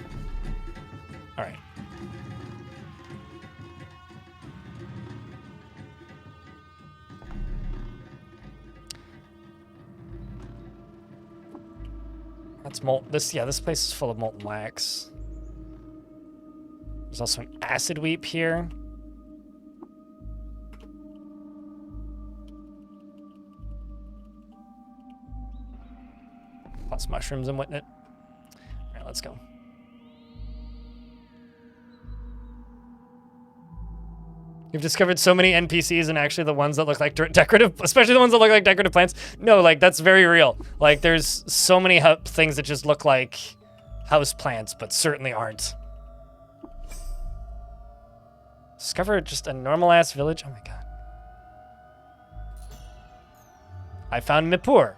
All right. That's this place is full of molten wax. There's also an acid weep here. Plus mushrooms and whatnot. All right, let's go. You've discovered so many NPCs and actually the ones that look like decorative, especially the ones that look like decorative plants. No, like that's very real. Like there's so many things that just look like house plants, but certainly aren't. Discover just a normal ass village. Oh my god. I found Mippur.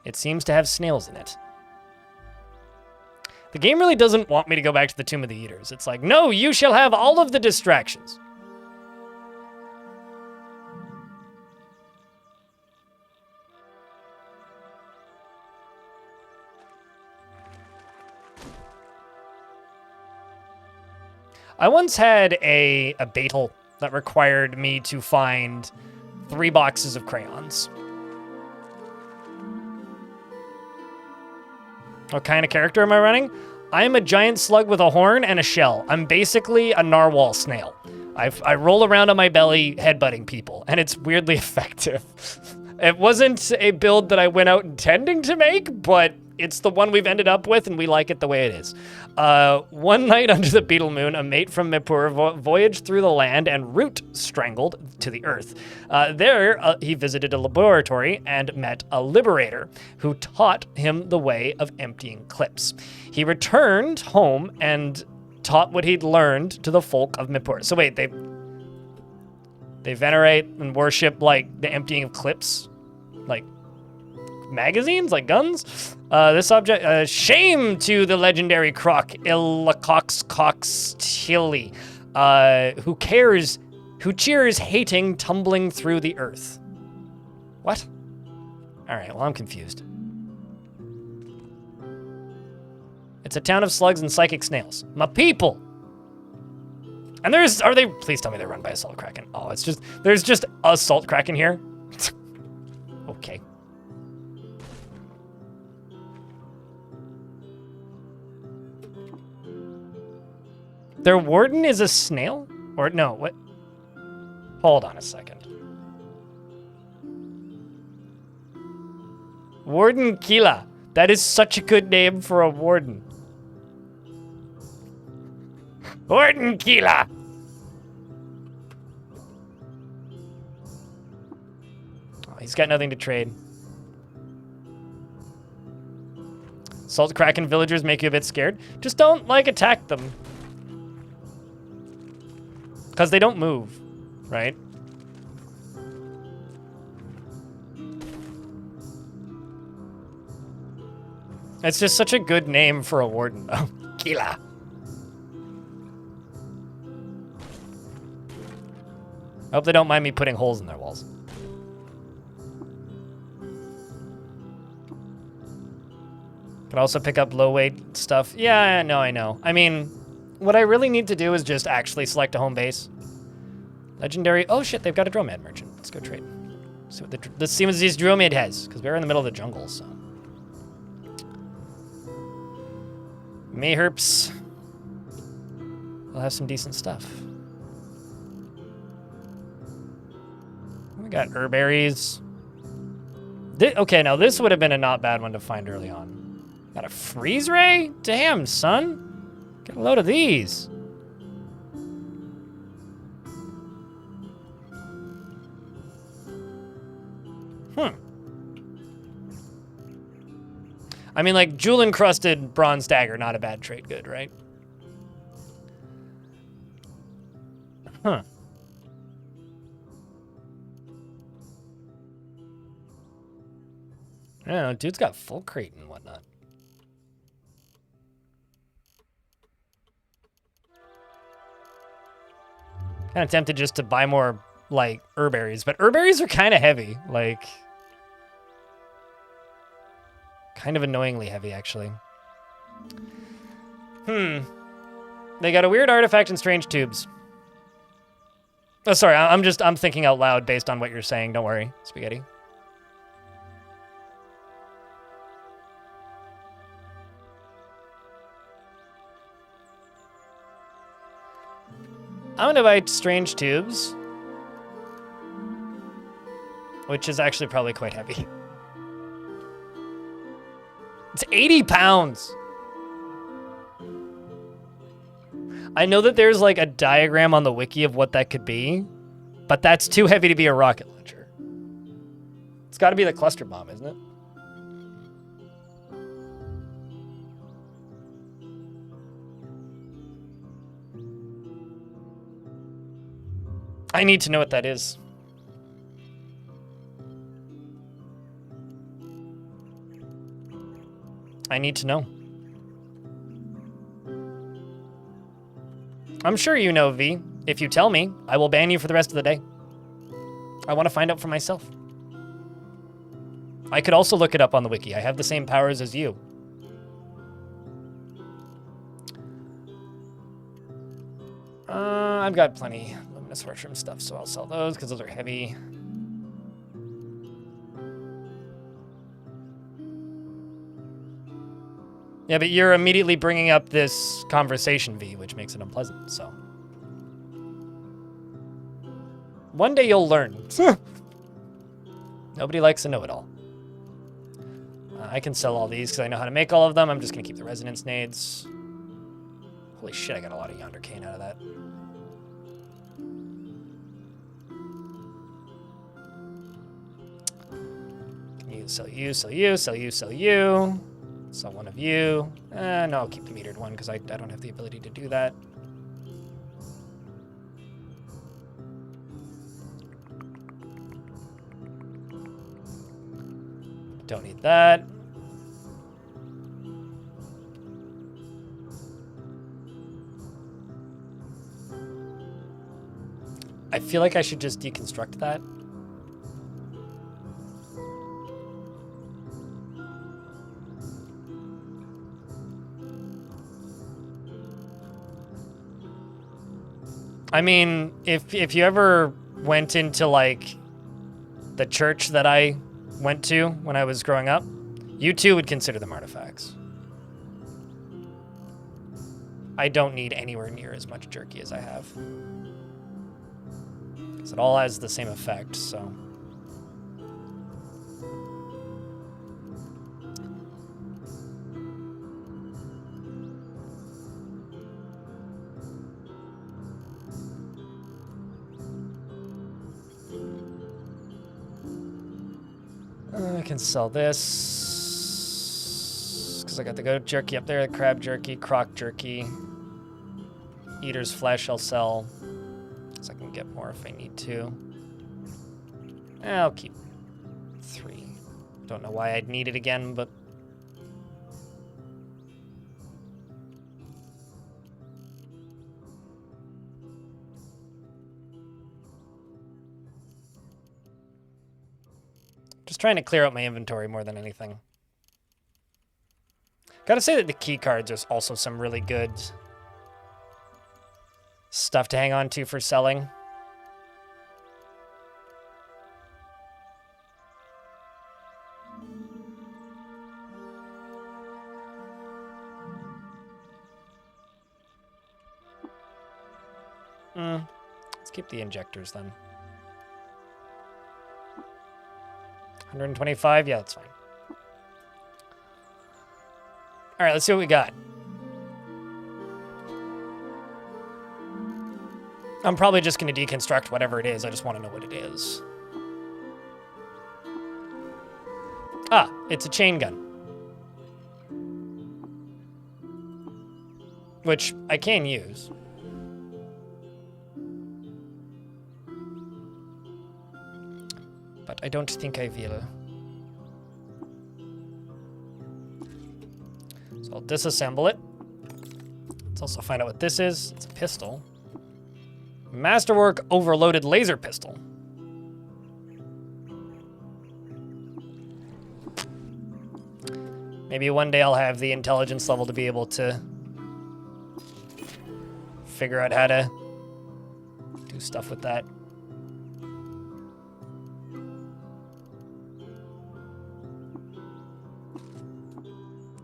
It seems to have snails in it. The game really doesn't want me to go back to the Tomb of the Eaters. It's like, no, you shall have all of the distractions. I once had a battle that required me to find 3 boxes of crayons. What kind of character am I running? I am a giant slug with a horn and a shell. I'm basically a narwhal snail. I roll around on my belly headbutting people, and it's weirdly effective. It wasn't a build that I went out intending to make, but it's the one we've ended up with, and we like it the way it is. One night under the beetle moon, a mate from Mippur voyaged through the land and root strangled to the earth. There, he visited a laboratory and met a liberator who taught him the way of emptying clips. He returned home and taught what he'd learned to the folk of Mippur. So wait, they venerate and worship like the emptying of clips? Like magazines, like guns? This object, shame to the legendary croc Illacox who cheers hating tumbling through the earth. What? All right, well, I'm confused. It's a town of slugs and psychic snails. My people! And please tell me they're run by a salt kraken. Oh, there's just a salt kraken here? Okay. Their warden is a snail? Or no, what? Hold on a second. Warden Kila. That is such a good name for a warden. Warden Kila. Oh, he's got nothing to trade. Salt Kraken villagers make you a bit scared. Just don't, attack them. Because they don't move, right? It's just such a good name for a warden, though. Kila. I hope they don't mind me putting holes in their walls. Could also pick up low weight stuff. Yeah, no, I know. I mean, what I really need to do is just actually select a home base. Legendary. Oh shit, they've got a Dromad merchant. Let's go trade. Let's see what this Dromad has, because we're in the middle of the jungle, so. Mayherps. We'll have some decent stuff. We got herberries. Okay, now this would have been a not bad one to find early on. Got a freeze ray? Damn, son. Get a load of these. I mean, like, jewel-encrusted bronze dagger, not a bad trade good, right? Huh. I don't know, dude's got full crate and whatnot. Kind of tempted just to buy more, herberries, but herberries are kind of heavy, kind of annoyingly heavy, actually. They got a weird artifact and strange tubes. Oh, sorry, I'm thinking out loud based on what you're saying. Don't worry, Spaghetti. I'm gonna buy strange tubes, which is actually probably quite heavy. It's 80 pounds. I know that there's like a diagram on the wiki of what that could be, but that's too heavy to be a rocket launcher. It's got to be the cluster bomb, isn't it? I need to know what that is. I need to know. I'm sure you know, V. If you tell me, I will ban you for the rest of the day. I want to find out for myself. I could also look it up on the wiki. I have the same powers as you. I've got plenty luminous mushroom stuff, so I'll sell those because those are heavy. Yeah, but you're immediately bringing up this conversation, V, which makes it unpleasant, so. One day you'll learn. Nobody likes a know-it-all. I can sell all these because I know how to make all of them. I'm just going to keep the resonance nades. Holy shit, I got a lot of Yonder Cane out of that. Can you sell you, sell you, sell you, sell you. Sell one of you. No, I'll keep the metered one because I don't have the ability to do that. Don't need that. I feel like I should just deconstruct that. I mean, if you ever went into, like, the church that I went to when I was growing up, you too would consider them artifacts. I don't need anywhere near as much jerky as I have. Because it all has the same effect, so... I can sell this because I got the goat jerky up there, the crab jerky, croc jerky, eater's flesh I'll sell because I can get more if I need to. I'll keep 3. Don't know why I'd need it again, but... Just trying to clear out my inventory more than anything. Gotta say that the key cards are also some really good stuff to hang on to for selling. Let's keep the injectors then. 125? Yeah, that's fine. All right, let's see what we got. I'm probably just going to deconstruct whatever it is. I just want to know what it is. Ah, it's a chain gun. Which I can use. But I don't think I will. So I'll disassemble it. Let's also find out what this is. It's a pistol. Masterwork overloaded laser pistol. Maybe one day I'll have the intelligence level to be able to figure out how to do stuff with that.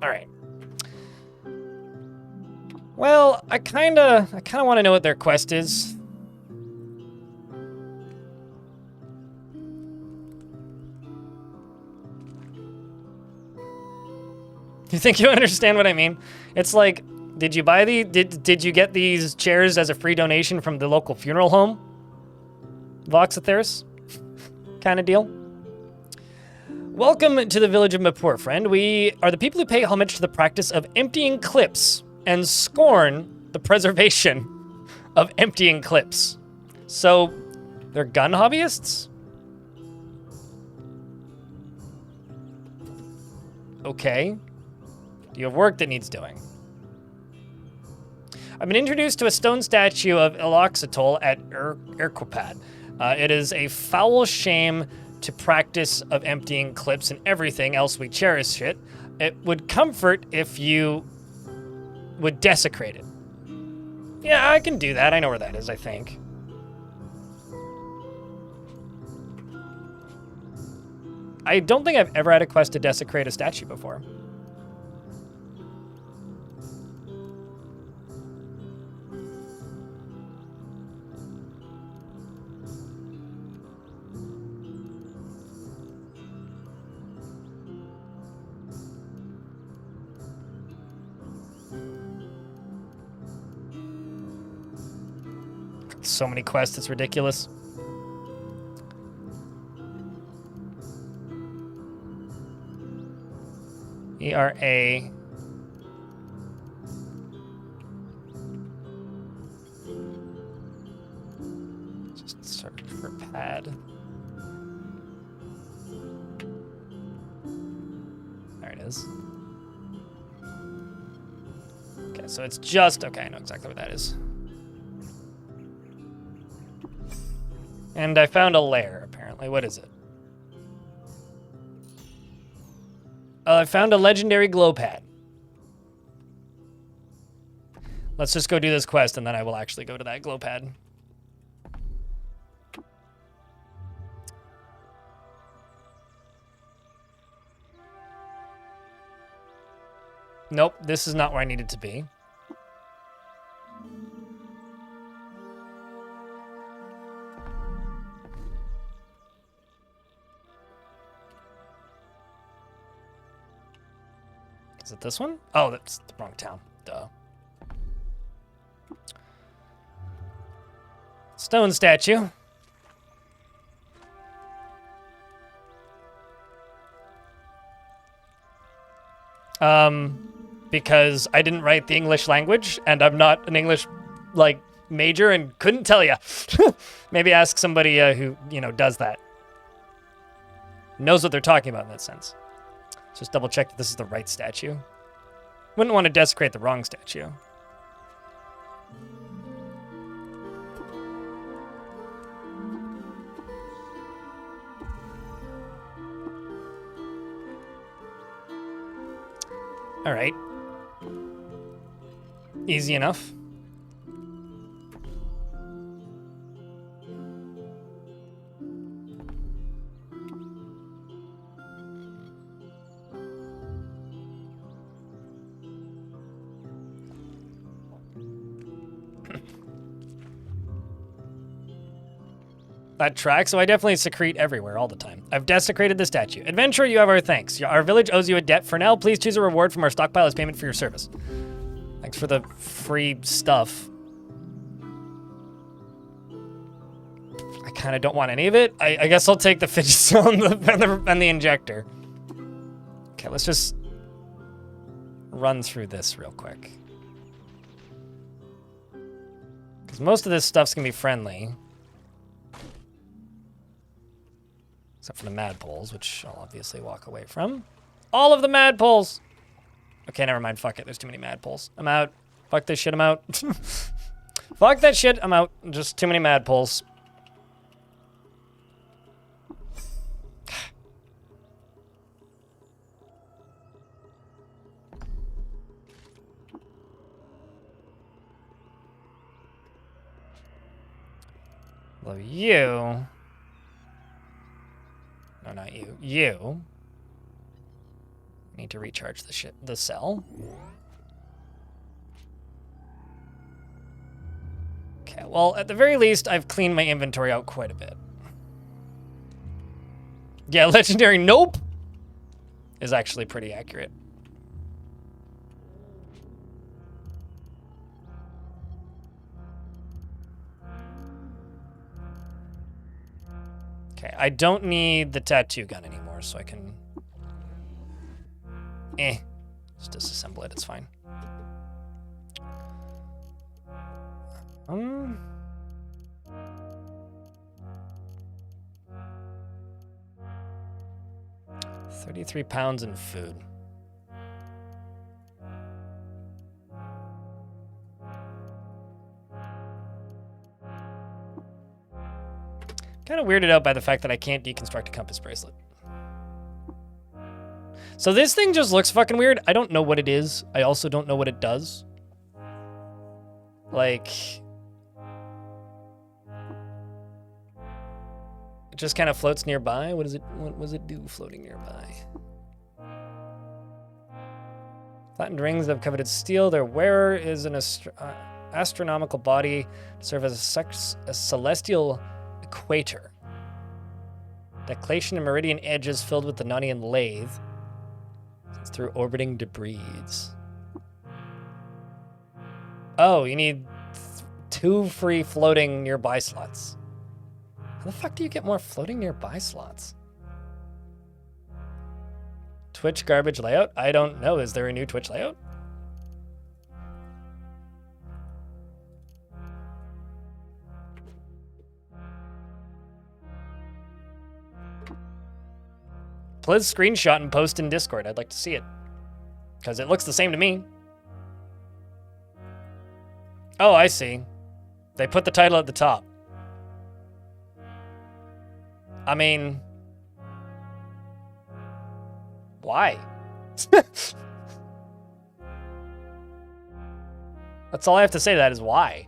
All right. Well, I kind of want to know what their quest is. You think you understand what I mean? It's like, did you buy did you get these chairs as a free donation from the local funeral home? Voxatheris? Kind of deal. Welcome to the village of Mapur, friend. We are the people who pay homage to the practice of emptying clips and scorn the preservation of emptying clips. So, they're gun hobbyists? Okay. Do you have work that needs doing? I've been introduced to a stone statue of Eloxatol at Erquipad. It is a foul shame to practice of emptying clips and everything else we cherish it. It would comfort if you would desecrate it. Yeah, I can do that. I know where that is, I think. I don't think I've ever had a quest to desecrate a statue before. So many quests, it's ridiculous. ERA. Just search for pad. There it is. Okay, so it's just, okay, I know exactly what that is. And I found a lair, apparently. What is it? I found a legendary glow pad. Let's just go do this quest, and then I will actually go to that glow pad. Nope, this is not where I needed to be. Is it this one? Oh, that's the wrong town. Duh. Stone statue. Because I didn't write the English language, and I'm not an English, major, and couldn't tell you. Maybe ask somebody who, does that. Knows what they're talking about in that sense. Just double check that this is the right statue. Wouldn't want to desecrate the wrong statue. All right. Easy enough. That tracks, so I definitely secrete everywhere all the time. I've desecrated the statue. Adventurer, you have our thanks. Our village owes you a debt. For now, please choose a reward from our stockpile as payment for your service. Thanks for the free stuff. I kind of don't want any of it. I guess I'll take the fidget cell and the injector. Okay, let's just run through this real quick. Because most of this stuff's going to be friendly. Except for the madpoles, which I'll obviously walk away from. All of the madpoles! Okay, never mind. Fuck it. There's too many madpoles. I'm out. Fuck this shit. I'm out. Fuck that shit. I'm out. Just too many madpoles. Love you. No, not you. You need to recharge the cell. Okay, well, at the very least, I've cleaned my inventory out quite a bit. Yeah, legendary nope is actually pretty accurate. I don't need the tattoo gun anymore, so I can... Just disassemble it, it's fine. Um... 33 pounds in food. Kind of weirded out by the fact that I can't deconstruct a compass bracelet. So this thing just looks fucking weird. I don't know what it is. I also don't know what it does. Like... it just kind of floats nearby. What does it do floating nearby? Flattened rings of coveted steel. Their wearer is an astronomical body to serve as a celestial equator. Declination and meridian edges filled with the Nanian lathe. It's through orbiting debris. Oh, you need 2 free floating nearby slots. How the fuck do you get more floating nearby slots? Twitch garbage layout? I don't know. Is there a new Twitch layout? Please screenshot and post in Discord. I'd like to see it. Because it looks the same to me. Oh, I see. They put the title at the top. I mean... why? That's all I have to say to that is why.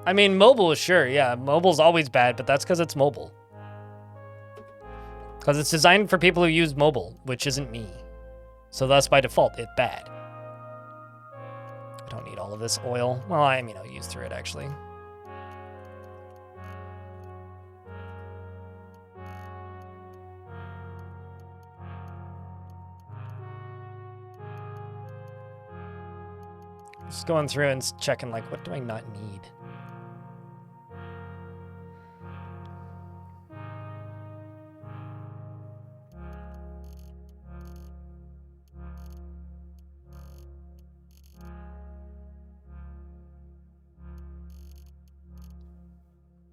I mean, mobile is sure, yeah. Mobile's always bad, but that's because it's mobile. Because it's designed for people who use mobile, which isn't me. So thus, by default, it's bad. I don't need all of this oil. Well, I mean, I'll use through it, actually. Just going through and checking, like, what do I not need?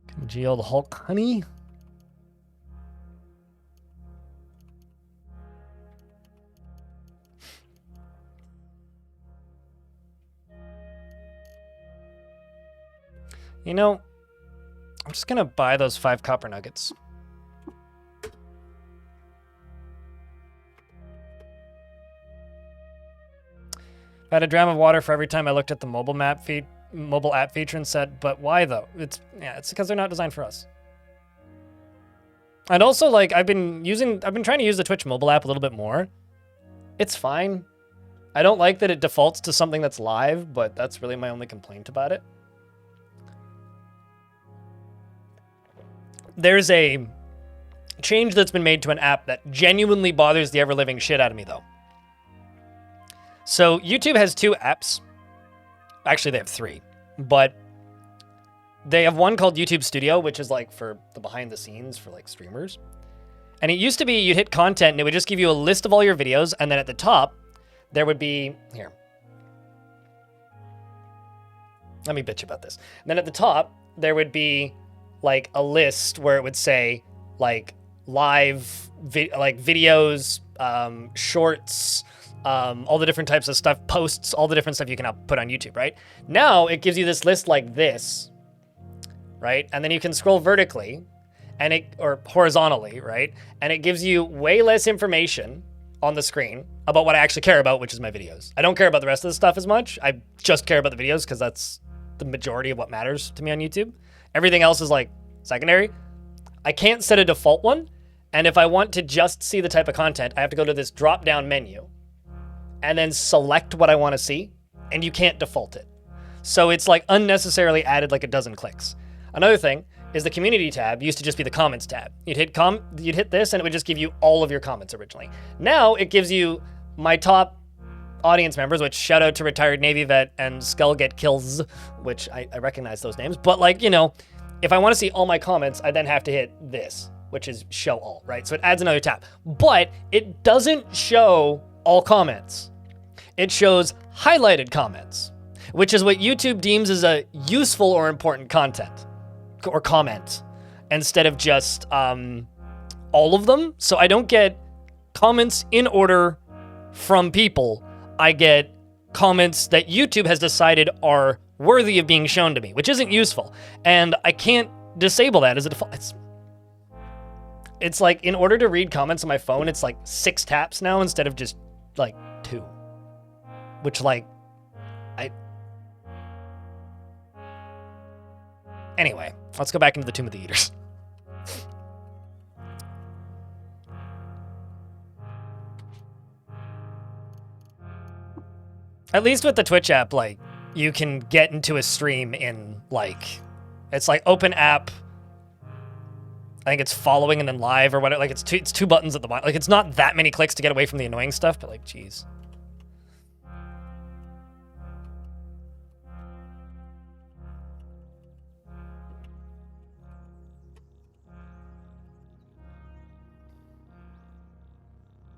Congealed Hulk honey. You know, I'm just gonna buy those 5 copper nuggets. I had a dram of water for every time I looked at the mobile app feature and said, but why though? It's because they're not designed for us. And also, like, I've been trying to use the Twitch mobile app a little bit more. It's fine. I don't like that it defaults to something that's live, but that's really my only complaint about it. There's a change that's been made to an app that genuinely bothers the ever-living shit out of me, though. So YouTube has 2 apps. Actually, they have 3. But they have one called YouTube Studio, which is like for the behind the scenes for like streamers. And it used to be you'd hit content and it would just give you a list of all your videos. And then at the top, there would be, here. Let me bitch about this. And then at the top, there would be like a list where it would say like live videos, shorts, all the different types of stuff, posts, all the different stuff you can put on YouTube, right? Now it gives you this list like this, right? And then you can scroll vertically or horizontally, right? And it gives you way less information on the screen about what I actually care about, which is my videos. I don't care about the rest of the stuff as much. I just care about the videos because that's the majority of what matters to me on YouTube. Everything else is like secondary. I can't set a default one. And if I want to just see the type of content, I have to go to this drop-down menu and then select what I want to see, and you can't default it. So it's like unnecessarily added like a dozen clicks. Another thing is the community tab used to just be the comments tab. You'd hit this and it would just give you all of your comments originally. Now it gives you my top, audience members, which shout out to Retired Navy Vet and Skull Get Kills, which I recognize those names. But like, you know, if I want to see all my comments, I then have to hit this, which is show all, right? So it adds another tab. But it doesn't show all comments. It shows highlighted comments, which is what YouTube deems as a useful or important content or comment instead of just all of them. So I don't get comments in order from people. I get comments that YouTube has decided are worthy of being shown to me, which isn't useful. And I can't disable that as a default. It's like, in order to read comments on my phone, it's like 6 taps now instead of just like 2. Which like, Anyway, let's go back into the Tomb of the Eaters. At least with the Twitch app, like, you can get into a stream in, like, it's like open app. I think it's following and then live or whatever. Like, it's two buttons at the bottom. Like, it's not that many clicks to get away from the annoying stuff, but like, geez.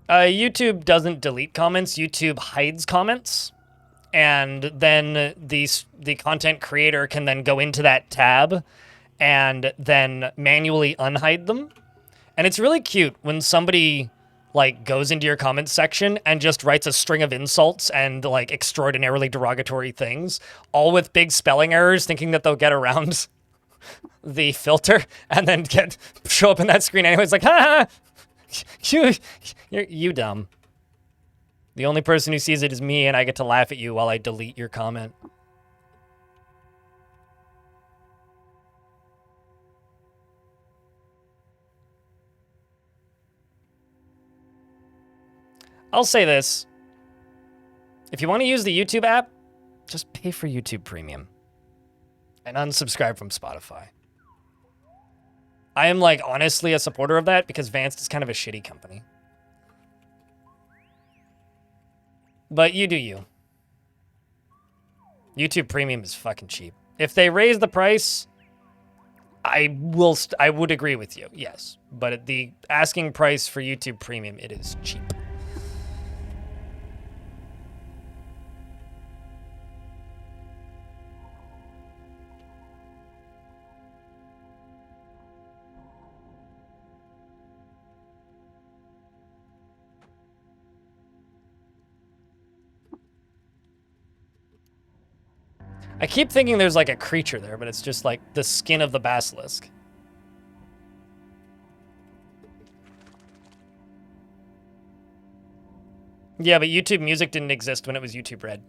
YouTube doesn't delete comments. YouTube hides comments. And then the content creator can then go into that tab and then manually unhide them. And it's really cute when somebody like goes into your comments section and just writes a string of insults and like extraordinarily derogatory things, all with big spelling errors, thinking that they'll get around the filter and then show up in that screen anyway. It's like, ha ha, you dumb. The only person who sees it is me, and I get to laugh at you while I delete your comment. I'll say this. If you want to use the YouTube app, just pay for YouTube Premium. And unsubscribe from Spotify. I am, like, honestly a supporter of that because Vanced is kind of a shitty company. But you do you. YouTube Premium is fucking cheap. If they raise the price, I would agree with you, yes. But at the asking price for YouTube Premium, it is cheap. I keep thinking there's like a creature there, but it's just like the skin of the basilisk. Yeah, but YouTube Music didn't exist when it was YouTube Red.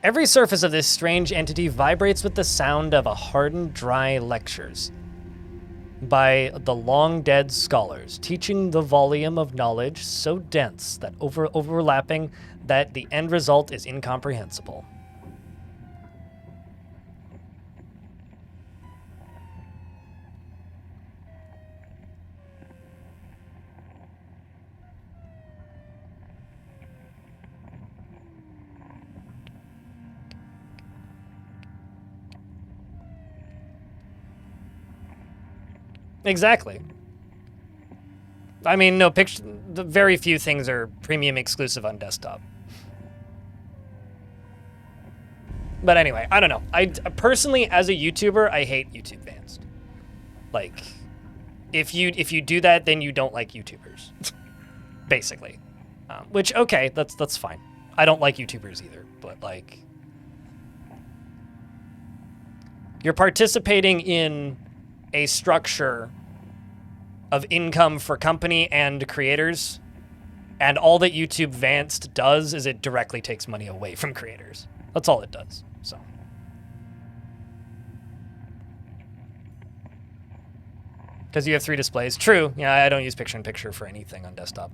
Every surface of this strange entity vibrates with the sound of a hardened, dry lectures by the long-dead scholars, teaching the volume of knowledge so dense that overlapping that the end result is incomprehensible. Exactly. I mean, no, very few things are premium exclusive on desktop. But anyway, I don't know. I personally, as a YouTuber, I hate YouTube Vanced. Like, if you do that, then you don't like YouTubers, basically. Which, okay, that's fine. I don't like YouTubers either, but like, you're participating in a structure of income for company and creators, and all that YouTube Vanced does is it directly takes money away from creators. That's all it does. So, because you have 3 displays. True. Yeah, I don't use picture-in-picture for anything on desktop.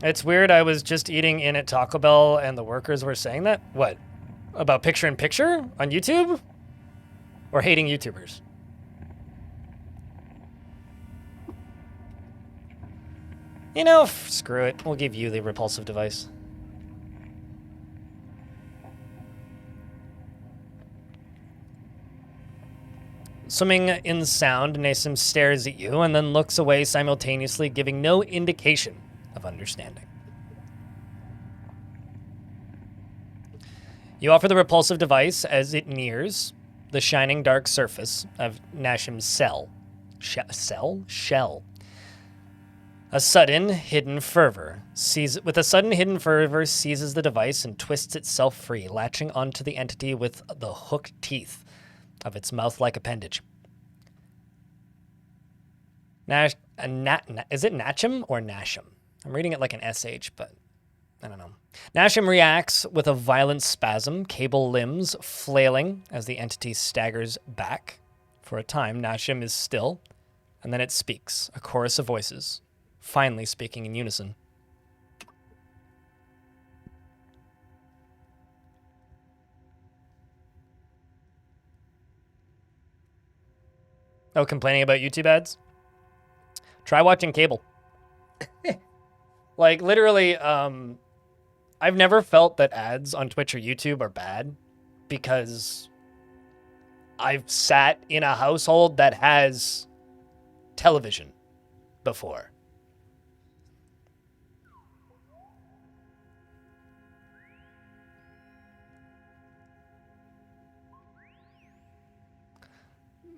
It's weird. I was just eating in at Taco Bell and the workers were saying that. What? About picture-in-picture on YouTube? Or hating YouTubers? You know, screw it. We'll give you the repulsive device. Swimming in sound, Nassim stares at you and then looks away simultaneously, giving no indication of understanding. You offer the repulsive device as it nears the shining dark surface of Nashim's shell. Shell. With a sudden hidden fervor, seizes the device and twists itself free, latching onto the entity with the hooked teeth of its mouth-like appendage. Is it Nachim or Nashim? I'm reading it like an SH, but I don't know. Nashim reacts with a violent spasm, cable limbs flailing as the entity staggers back. For a time, Nashim is still, and then it speaks, a chorus of voices, finally speaking in unison. Oh, complaining about YouTube ads? Try watching cable. Like, literally, I've never felt that ads on Twitch or YouTube are bad because I've sat in a household that has television before.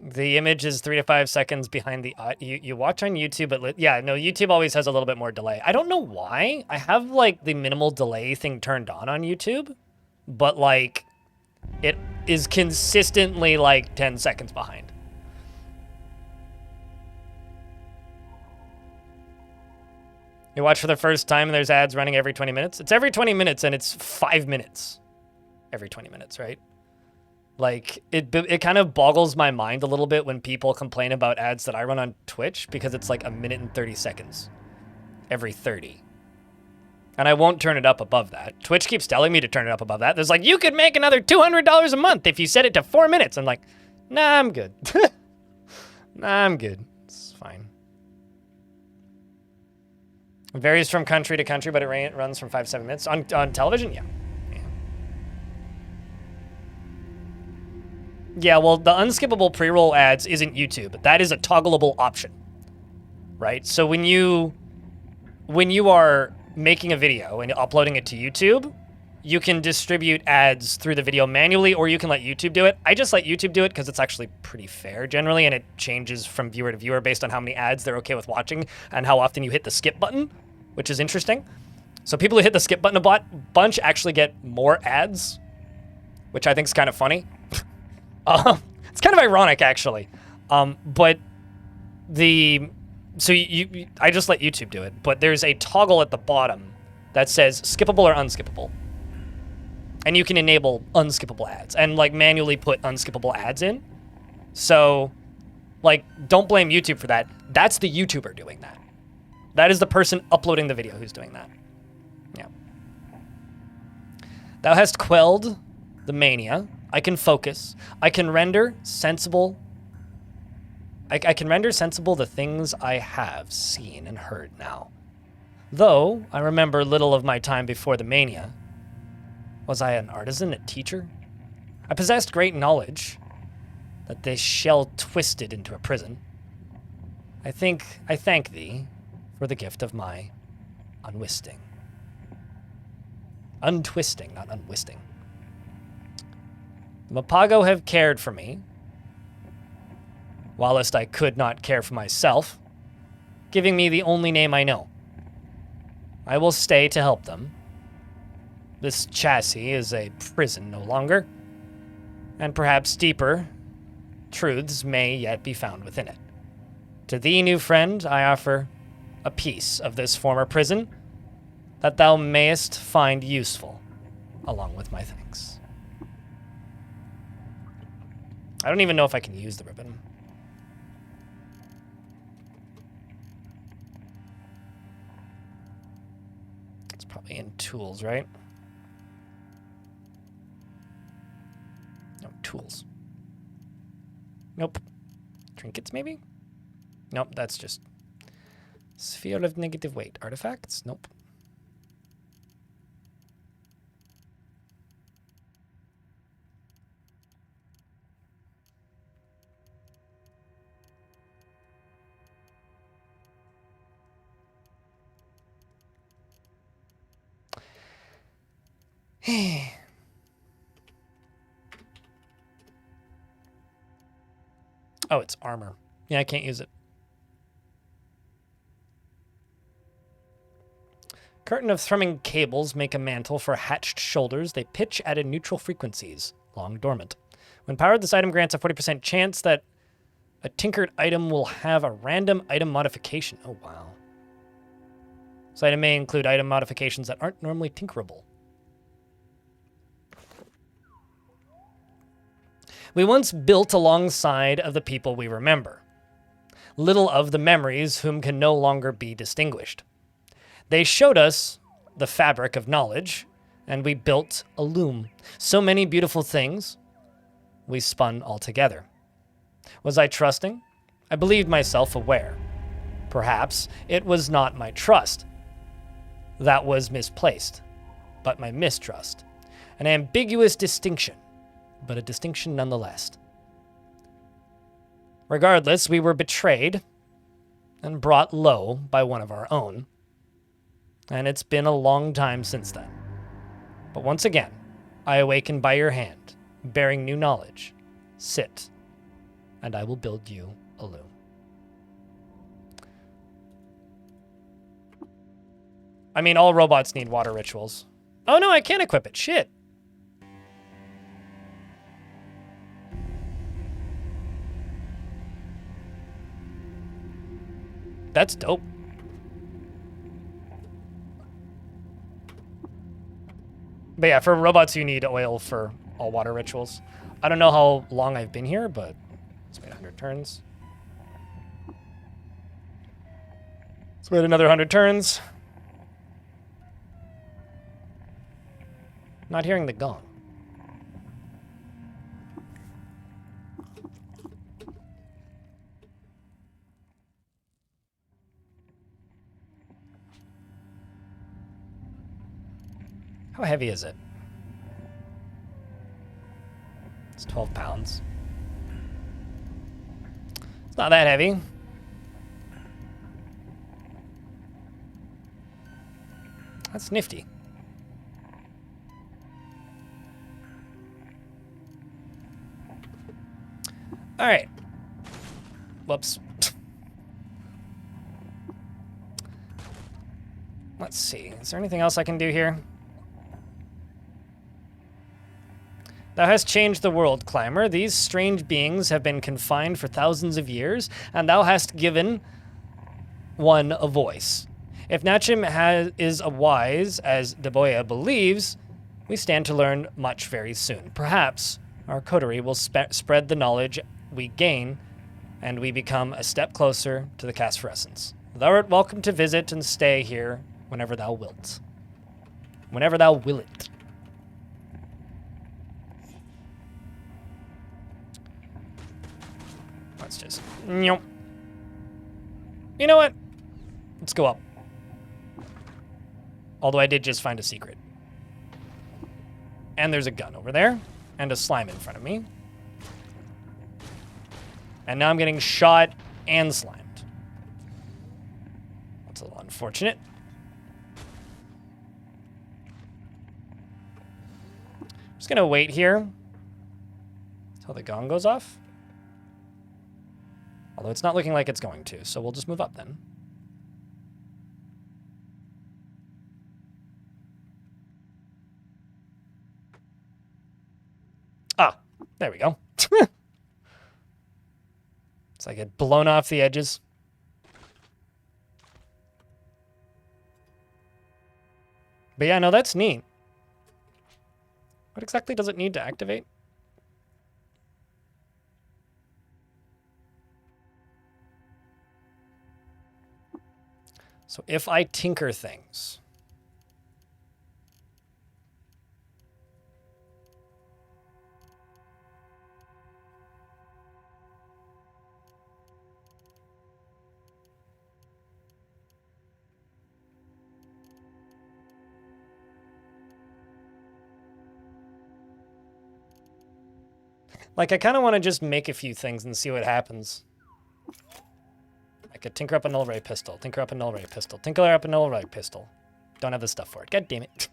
The image is 3 to 5 seconds behind the... You watch on YouTube, but... Yeah, no, YouTube always has a little bit more delay. I don't know why. I have, like, the minimal delay thing turned on YouTube, but, like, it is consistently, like, 10 seconds behind. You watch for the first time and there's ads running every 20 minutes. It's every 20 minutes and it's 5 minutes every 20 minutes, right? Like, it kind of boggles my mind a little bit when people complain about ads that I run on Twitch because it's like 1 minute and 30 seconds every 30. And I won't turn it up above that. Twitch keeps telling me to turn it up above that. There's like, you could make another $200 a month if you set it to 4 minutes. I'm like, nah, I'm good. Nah, I'm good. It's fine. It varies from country to country, but it runs from 5 to 7 minutes. On television, yeah. Yeah, well, the unskippable pre-roll ads isn't YouTube. That is a toggleable option, right? So when you are making a video and uploading it to YouTube, you can distribute ads through the video manually, or you can let YouTube do it. I just let YouTube do it because it's actually pretty fair generally, and it changes from viewer to viewer based on how many ads they're okay with watching and how often you hit the skip button, which is interesting. So people who hit the skip button a bunch actually get more ads, which I think is kind of funny. It's kind of ironic, actually. But I just let YouTube do it, but there's a toggle at the bottom that says skippable or unskippable. And you can enable unskippable ads and like manually put unskippable ads in. So like, don't blame YouTube for that. That's the YouTuber doing that. That is the person uploading the video who's doing that. Yeah. Thou hast quelled the mania. I can focus. I can render sensible. I can render sensible the things I have seen and heard now. Though I remember little of my time before the mania. Was I an artisan, a teacher? I possessed great knowledge that this shell twisted into a prison. I thank thee for the gift of my untwisting. Untwisting, not unwisting. The Mapago have cared for me, whilst I could not care for myself, giving me the only name I know. I will stay to help them. This chassis is a prison no longer, and perhaps deeper truths may yet be found within it. To thee, new friend, I offer a piece of this former prison that thou mayest find useful, along with my thanks. I don't even know if I can use the ribbon. Probably in tools, right? No, tools. Nope. Trinkets, maybe? Nope, that's just sphere of negative weight. Artifacts? Nope. Oh, it's armor. Yeah, I can't use it. Curtain of thrumming cables make a mantle for hatched shoulders. They pitch at neutral frequencies, long dormant. When powered, this item grants a 40% chance that a tinkered item will have a random item modification. Oh, wow. This item may include item modifications that aren't normally tinkerable. We once built alongside of the people we remember. Little of the memories whom can no longer be distinguished. They showed us the fabric of knowledge, and we built a loom. So many beautiful things we spun all together. Was I trusting? I believed myself aware. Perhaps it was not my trust that was misplaced, but my mistrust. An ambiguous distinction, but a distinction nonetheless. Regardless, we were betrayed and brought low by one of our own. And it's been a long time since then. But once again, I awaken by your hand, bearing new knowledge. Sit, and I will build you a loom. I mean, all robots need water rituals. Oh no, I can't equip it. Shit. That's dope. But yeah, for robots, you need oil for all water rituals. I don't know how long I've been here, but let's wait 100 turns. Let's wait another 100 turns. Not hearing the gong. How heavy is it? It's 12 pounds. It's not that heavy. That's nifty. All right. Whoops. Let's see. Is there anything else I can do here? Thou hast changed the world, Climber. These strange beings have been confined for thousands of years, and thou hast given one a voice. If Nachim is as wise as Deboya believes, we stand to learn much very soon. Perhaps our coterie will spread the knowledge we gain, and we become a step closer to the Casphorescence. Thou art welcome to visit and stay here whenever thou wilt. Whenever thou wilt. Let's just... You know what? Let's go up. Although I did just find a secret. And there's a gun over there. And a slime in front of me. And now I'm getting shot and slimed. That's a little unfortunate. I'm just going to wait here until the gong goes off. Although it's not looking like it's going to, so we'll just move up then. Ah, there we go. It's like it blown off the edges. But yeah, no, that's neat. What exactly does it need to activate? So if I tinker things, Like, I kind of want to just make a few things and see what happens. I could tinker up a null ray pistol, tinker up a null ray pistol, tinker up a null ray pistol. Don't have the stuff for it. God damn it.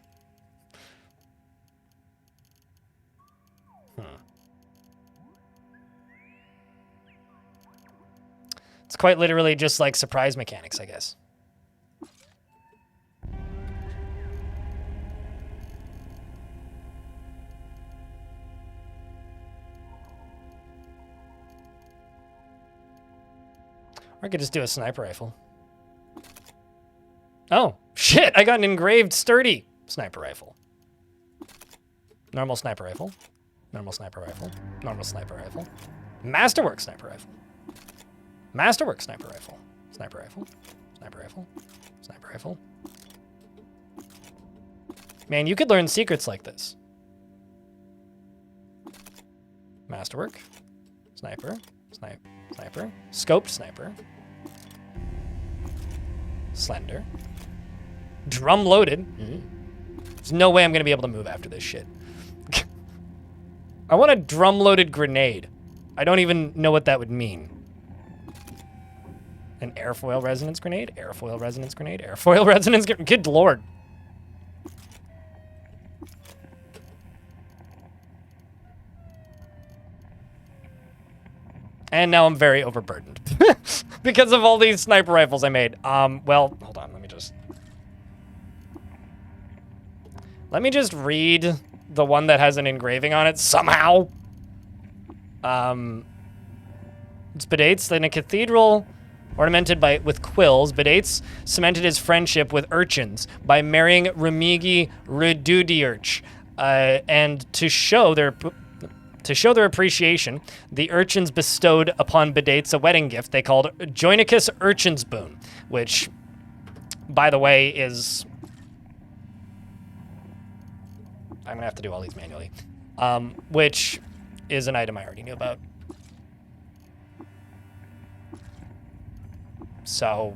It's quite literally just like surprise mechanics, I guess. Or I could just do a sniper rifle. Oh, shit! I got an engraved sturdy sniper rifle. Normal sniper rifle. Normal sniper rifle. Normal sniper rifle. Masterwork sniper rifle. Masterwork sniper rifle. Sniper rifle. Sniper rifle. Sniper rifle. Man, you could learn secrets like this. Masterwork. Sniper. Sniper. Scoped sniper. Slender. Drum loaded. There's no way I'm going to be able to move after this shit. I want a drum loaded grenade. I don't even know what that would mean. An airfoil resonance grenade? Airfoil resonance grenade? Airfoil resonance grenade? Good lord. And now I'm very overburdened. Because of all these sniper rifles I made. Well, hold on, let me just read the one that has an engraving on it somehow. It's Bedates in a cathedral ornamented with quills. Bedates cemented his friendship with urchins by marrying Remigi Redudiurch. And to show their appreciation, the urchins bestowed upon Bedates a wedding gift they called Joinicus Urchin's Boon, which, by the way, is... I'm going to have to do all these manually. Which is an item I already knew about. So...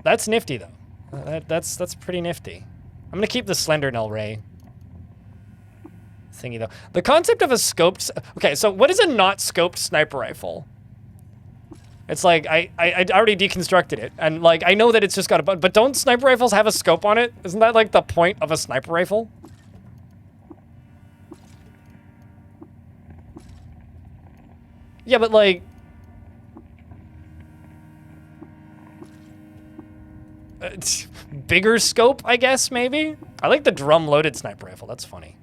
that's nifty, though. That's pretty nifty. I'm going to keep the Slender Null Ray thingy, though. The concept of a scoped... okay, so what is a not scoped sniper rifle? It's like, I already deconstructed it, and like, I know that it's just got a... but don't sniper rifles have a scope on it? Isn't that like the point of a sniper rifle? Yeah, but like... bigger scope, I guess, maybe? I like the drum-loaded sniper rifle. That's funny.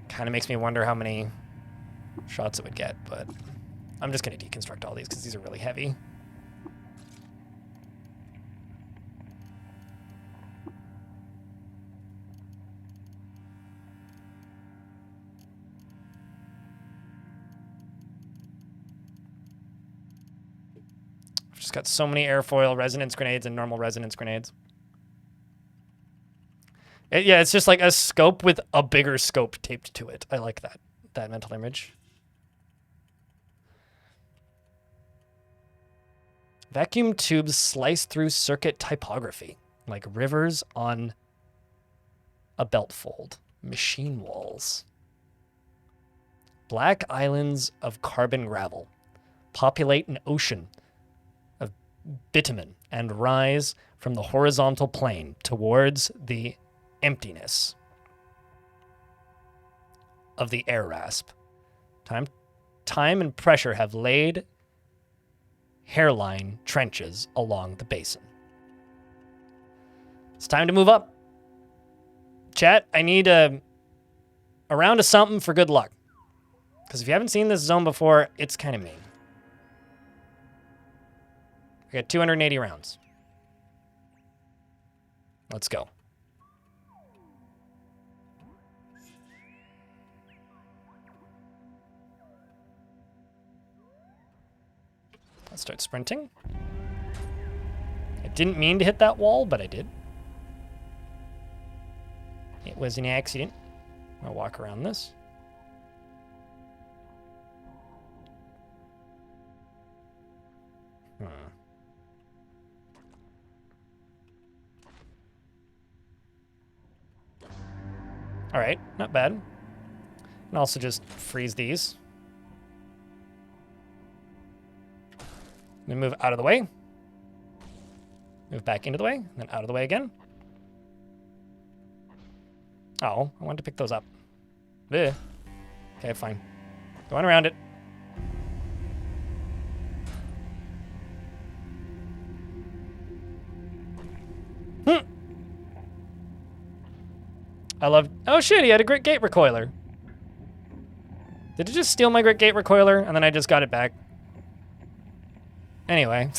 Kind of makes me wonder how many shots it would get, but I'm just going to deconstruct all these because these are really heavy. I've just got so many airfoil resonance grenades and normal resonance grenades. Yeah, it's just like a scope with a bigger scope taped to it. I like that mental image. Vacuum tubes slice through circuit typography, like rivers on a belt fold. Machine walls. Black islands of carbon gravel populate an ocean of bitumen and rise from the horizontal plane towards the emptiness of the air rasp. Time and pressure have laid hairline trenches along the basin. It's time to move up. Chat, I need a round of something for good luck. Because if you haven't seen this zone before, it's kind of mean. I got 280 rounds. Let's go. Let's start sprinting. I didn't mean to hit that wall, but I did. It was an accident. I'll walk around this. All right, not bad. And also just freeze these. Then move out of the way. Move back into the way, then out of the way again. Oh, I wanted to pick those up. Ugh. Okay, fine. Going around it. I love... Oh shit, he had a Grit Gate Recoiler. Did it just steal my Grit Gate Recoiler and then I just got it back? Anyway.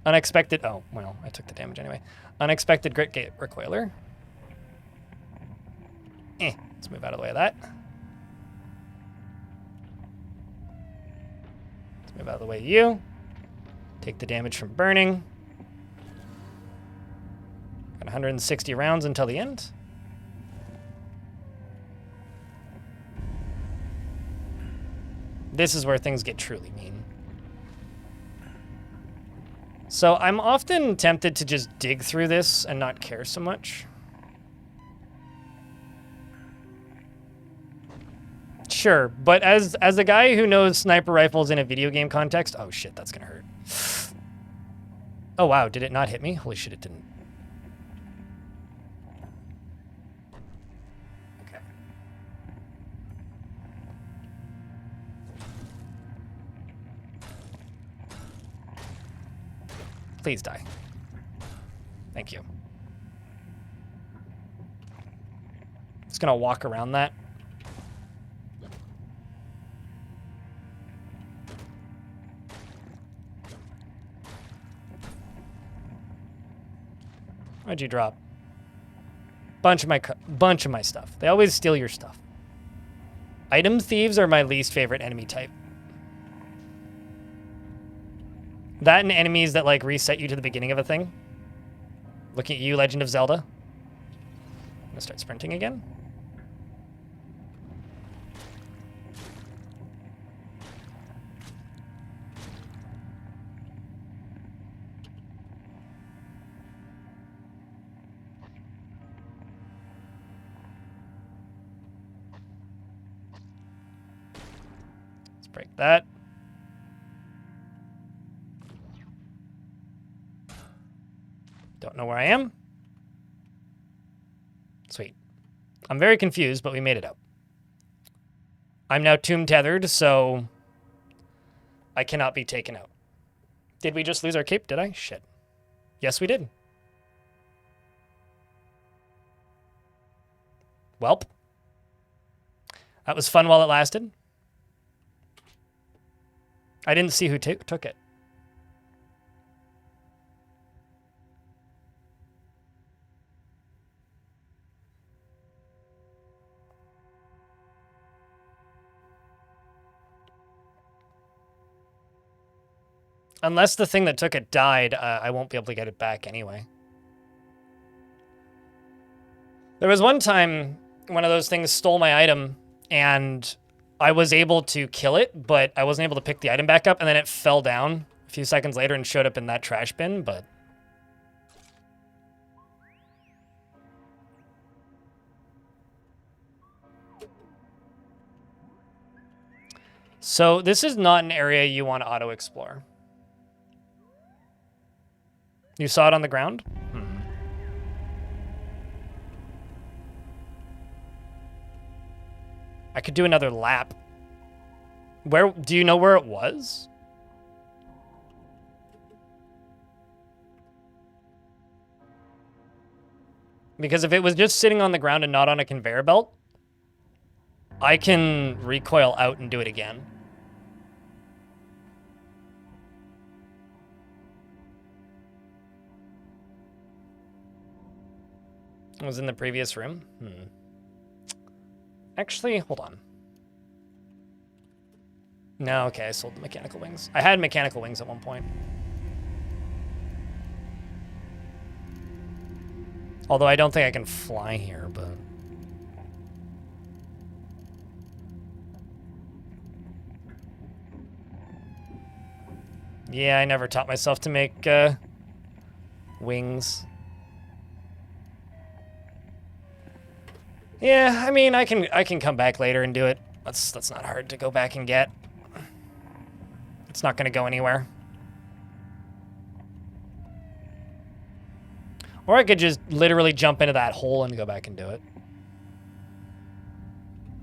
Unexpected... Oh, well, I took the damage anyway. Unexpected Grit Gate Recoiler. Let's move out of the way of that. Let's move out of the way of you. Take the damage from burning. Got 160 rounds until the end. This is where things get truly mean. So I'm often tempted to just dig through this and not care so much. Sure, but as a guy who knows sniper rifles in a video game context... Oh shit, that's gonna hurt. Oh wow, did it not hit me? Holy shit, it didn't. Okay. Please die. Thank you. Just gonna walk around that. What'd you drop? Bunch of my stuff. They always steal your stuff. Item thieves are my least favorite enemy type. That and enemies that like reset you to the beginning of a thing. Looking at you, Legend of Zelda. I'm gonna start sprinting again. Break that. Don't know where I am. Sweet. I'm very confused, but we made it out. I'm now tomb tethered, so I cannot be taken out. Did we just lose our cape? Did I? Shit. Yes, we did. Welp. That was fun while it lasted. I didn't see who took it. Unless the thing that took it died, I won't be able to get it back anyway. There was one time one of those things stole my item, and I was able to kill it, but I wasn't able to pick the item back up, and then it fell down a few seconds later and showed up in that trash bin, but... So this is not an area you want to auto-explore. You saw it on the ground? I could do another lap. Where, do you know where it was? Because if it was just sitting on the ground and not on a conveyor belt, I can recoil out and do it again. It was in the previous room? Actually, hold on. No, okay, I sold the mechanical wings. I had mechanical wings at one point. Although I don't think I can fly here, but... Yeah, I never taught myself to make wings. Yeah, I mean, I can come back later and do it. That's not hard to go back and get. It's not gonna go anywhere. Or I could just literally jump into that hole and go back and do it.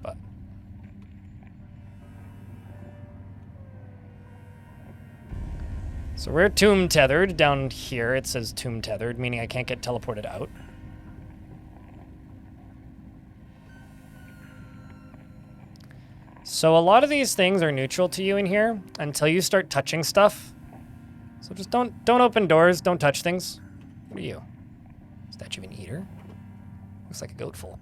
But so we're tomb tethered down here. It says tomb tethered, meaning I can't get teleported out. So a lot of these things are neutral to you in here until you start touching stuff. So just don't open doors, don't touch things. What are you? Statue of an eater? Looks like a goatful.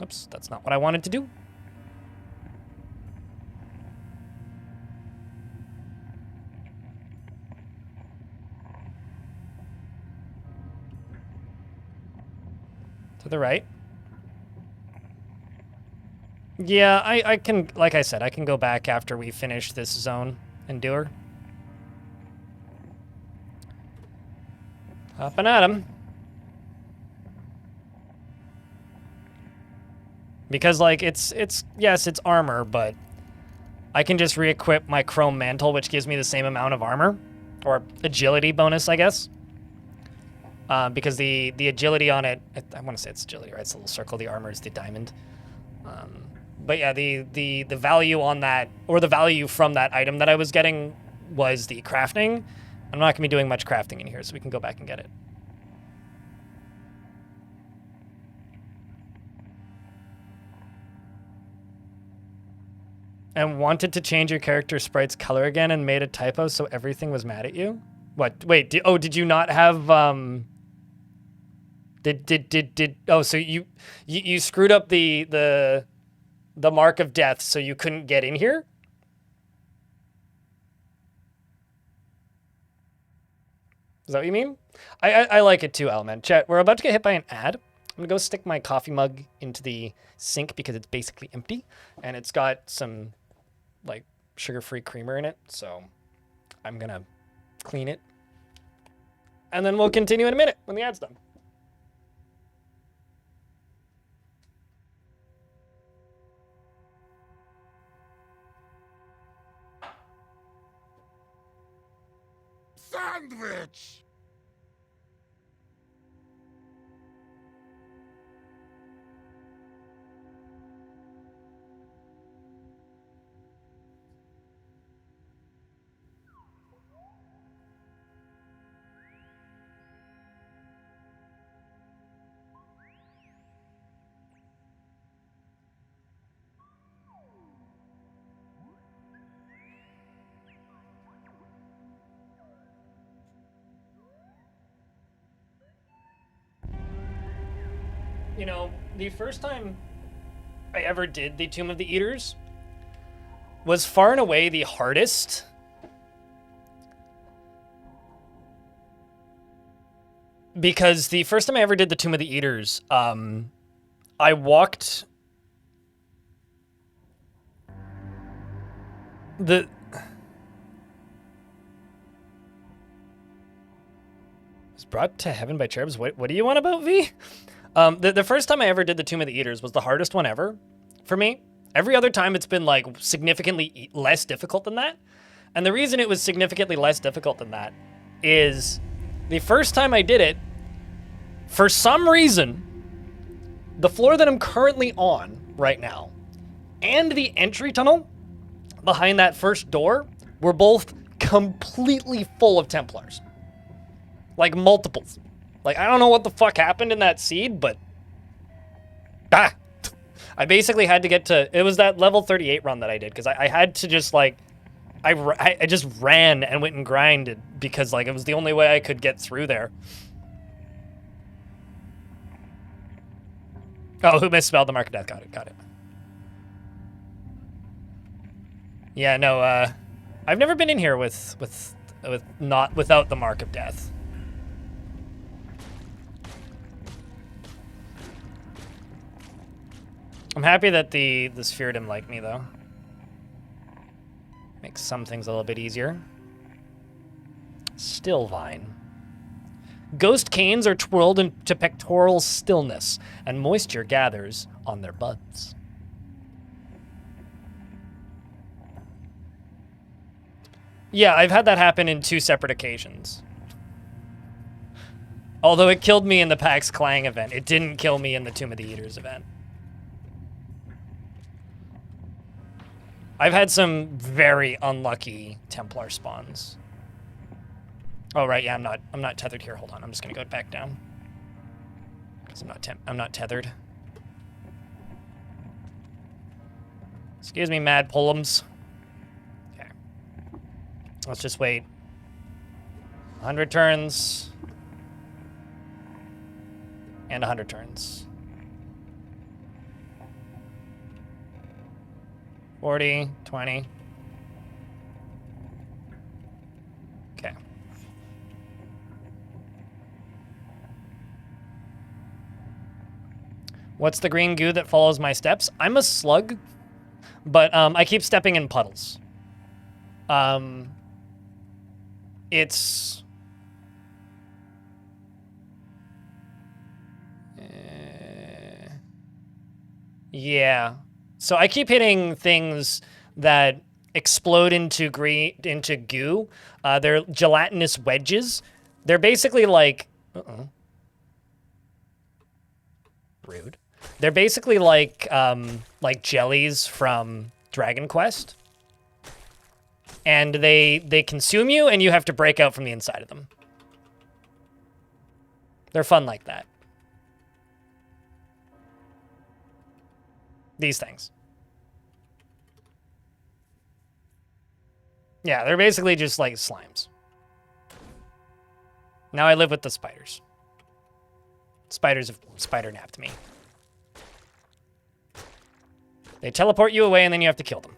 Oops, that's not what I wanted to do. To the right. Yeah, I can, like I said, I can go back after we finish this zone and do her. Hopping at him. Because, like, it's yes, it's armor, but I can just re-equip my chrome mantle, which gives me the same amount of armor. Or agility bonus, I guess. Because the agility on it, I want to say it's agility, right? It's a little circle. The armor is the diamond. But yeah, the value on that, or the value from that item that I was getting was the crafting. I'm not going to be doing much crafting in here, so we can go back and get it. And wanted to change your character sprite's color again and made a typo so everything was mad at you? What? Wait, did you not have, oh, so you screwed up the mark of death so you couldn't get in here? Is that what you mean? I like it too, Element. Chat, we're about to get hit by an ad. I'm gonna go stick my coffee mug into the sink because it's basically empty. And it's got some, like, sugar-free creamer in it. So I'm gonna clean it. And then we'll continue in a minute when the ad's done. Sandwich! You know, the first time I ever did the Tomb of the Eaters was far and away the hardest. Because the first time I ever did the Tomb of the Eaters, I walked the was brought to heaven by cherubs. What do you want about V? The first time I ever did the Tomb of the Eaters was the hardest one ever for me. Every other time it's been like significantly less difficult than that. And the reason it was significantly less difficult than that is the first time I did it, for some reason, the floor that I'm currently on right now and the entry tunnel behind that first door were both completely full of Templars. Like multiples. Like, I don't know what the fuck happened in that seed, but I basically had to get to, it was that level 38 run that I did, because I had to just, like, I just ran and went and grinded, because, like, it was the only way I could get through there. Oh, who misspelled the mark of death? Got it. Yeah, no, I've never been in here without the mark of death. I'm happy that the sphere didn't like me, though. Makes some things a little bit easier. Still Vine. Ghost canes are twirled into pectoral stillness, and moisture gathers on their buds. Yeah, I've had that happen in 2 separate occasions. Although it killed me in the Pax Clang event, it didn't kill me in the Tomb of the Eaters event. I've had some very unlucky Templar spawns. Oh right, yeah, I'm not tethered here. Hold on, I'm just gonna go back down because I'm not tethered. Excuse me, mad pullums. Okay, let's just wait. 100 turns and 100 turns. 40, 20. Okay. What's the green goo that follows my steps? I'm a slug, but I keep stepping in puddles. It's... yeah. So I keep hitting things that explode into goo. They're gelatinous wedges. They're basically like... Rude. They're basically like jellies from Dragon Quest. And they consume you, and you have to break out from the inside of them. They're fun like that. These things. Yeah, they're basically just like slimes. Now I live with the spiders. Spiders have spider-napped me. They teleport you away and then you have to kill them.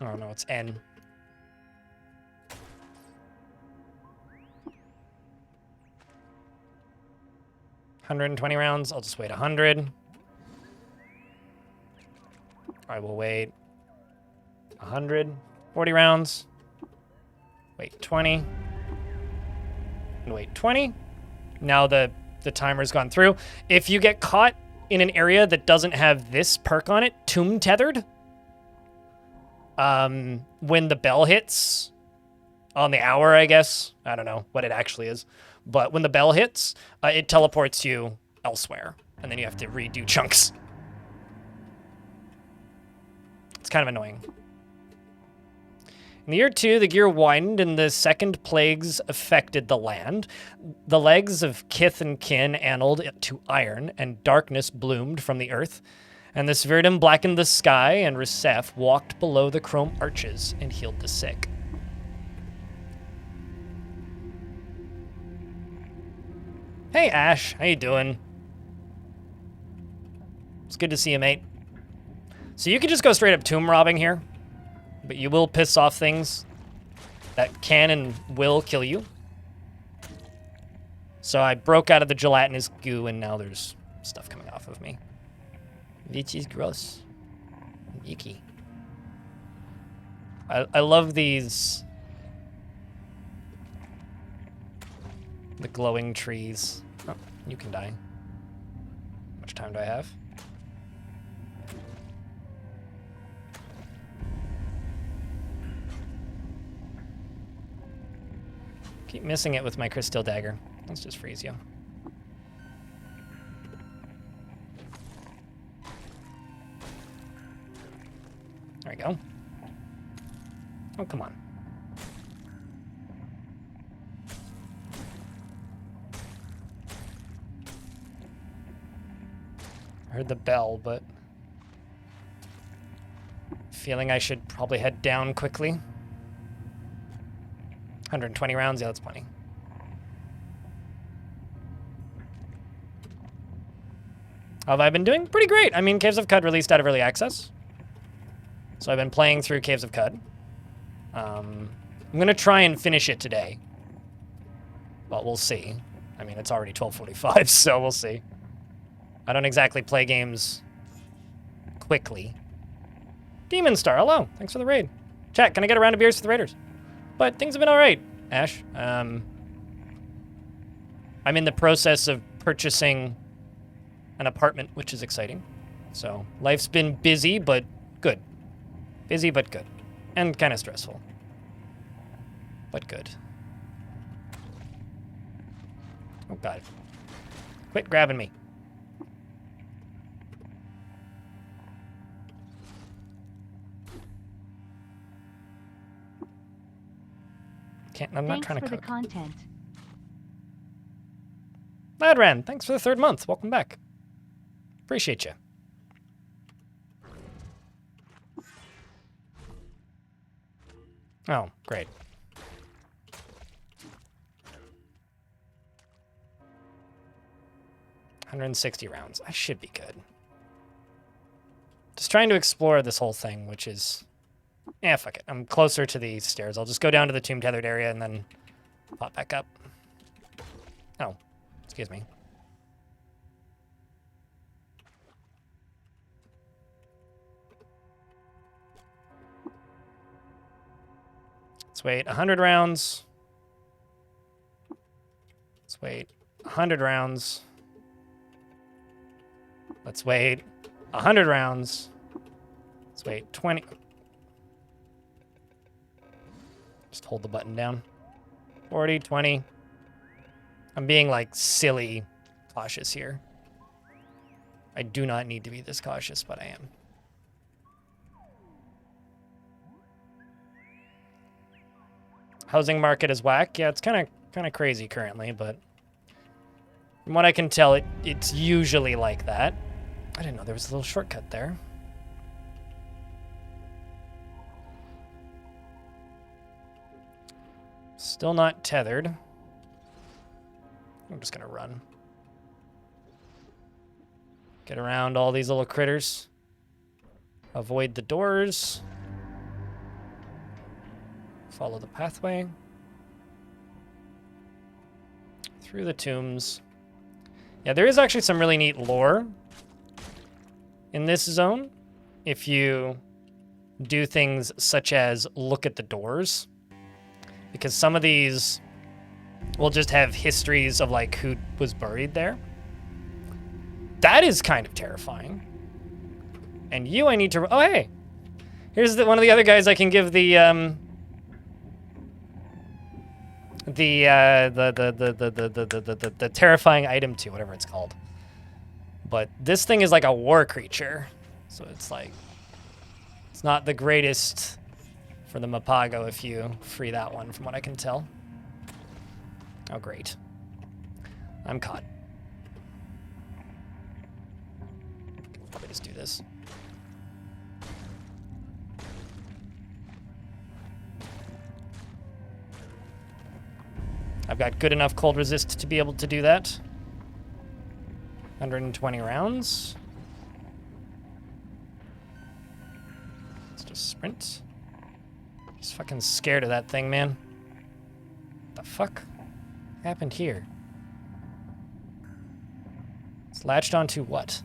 Oh no, it's N. $120 rounds. I'll just wait 100. I will wait 140 rounds. Wait 20. And wait 20. Now the timer's gone through. If you get caught in an area that doesn't have this perk on it, Tomb Tethered, when the bell hits on the hour, I guess. I don't know what it actually is. But when the bell hits, it teleports you elsewhere. And then you have to redo chunks. It's kind of annoying. In the year 2, the gear widened and the second plagues affected the land. The legs of kith and kin annaled to iron, and darkness bloomed from the earth. And the Svirdum blackened the sky, and Risef walked below the chrome arches and healed the sick. Hey, Ash. How you doing? It's good to see you, mate. So you can just go straight up tomb robbing here, but you will piss off things that can and will kill you. So I broke out of the gelatinous goo, and now there's stuff coming off of me. Which is gross. Icky. I love these... the glowing trees. Oh, you can die. How much time do I have? Keep missing it with my crystal dagger. Let's just freeze you. There we go. Oh, come on. I heard the bell, but feeling I should probably head down quickly. 120 rounds, yeah, that's plenty. How have I been doing? Pretty great. I mean, Caves of Qud released out of early access. So I've been playing through Caves of Qud. I'm going to try and finish it today. Well, we'll see. I mean, it's already 12:45, so we'll see. I don't exactly play games quickly. Demon Star, hello. Thanks for the raid. Chat, can I get a round of beers for the raiders? But things have been all right, Ash. I'm in the process of purchasing an apartment, which is exciting. So life's been busy, but good. Busy, but good. And kind of stressful. But good. Oh, God. Quit grabbing me. I'm not Thanks trying to for cook. the content. Ladran, thanks for the 3rd month. Welcome back. Appreciate you. Oh, great. $160. I should be good. Just trying to explore this whole thing, which is... Yeah, fuck it. I'm closer to the stairs. I'll just go down to the tomb tethered area and then pop back up. Oh, excuse me. Let's wait 100 rounds. Let's wait 100 rounds. Let's wait 100 rounds. Let's wait 20. Just hold the button down. 40, 20. I'm being, like, silly cautious here. I do not need to be this cautious, but I am. Housing market is whack. Yeah, it's kind of crazy currently, but from what I can tell, it's usually like that. I didn't know there was a little shortcut there. Still not tethered. I'm just gonna run. Get around all these little critters. Avoid the doors. Follow the pathway. Through the tombs. Yeah, there is actually some really neat lore in this zone. If you do things such as look at the doors. Because some of these will just have histories of, like, who was buried there. That is kind of terrifying. And you, I need to... Oh, hey! Here's one of the other guys I can give the terrifying item to, whatever it's called. But this thing is like a war creature. So it's like... It's not the greatest... for the Mapago if you free that one, from what I can tell. Oh, great. I'm caught. Probably just do this. I've got good enough cold resist to be able to do that. 120 rounds. Let's just sprint. Just fucking scared of that thing, man. What the fuck happened here? It's latched onto what?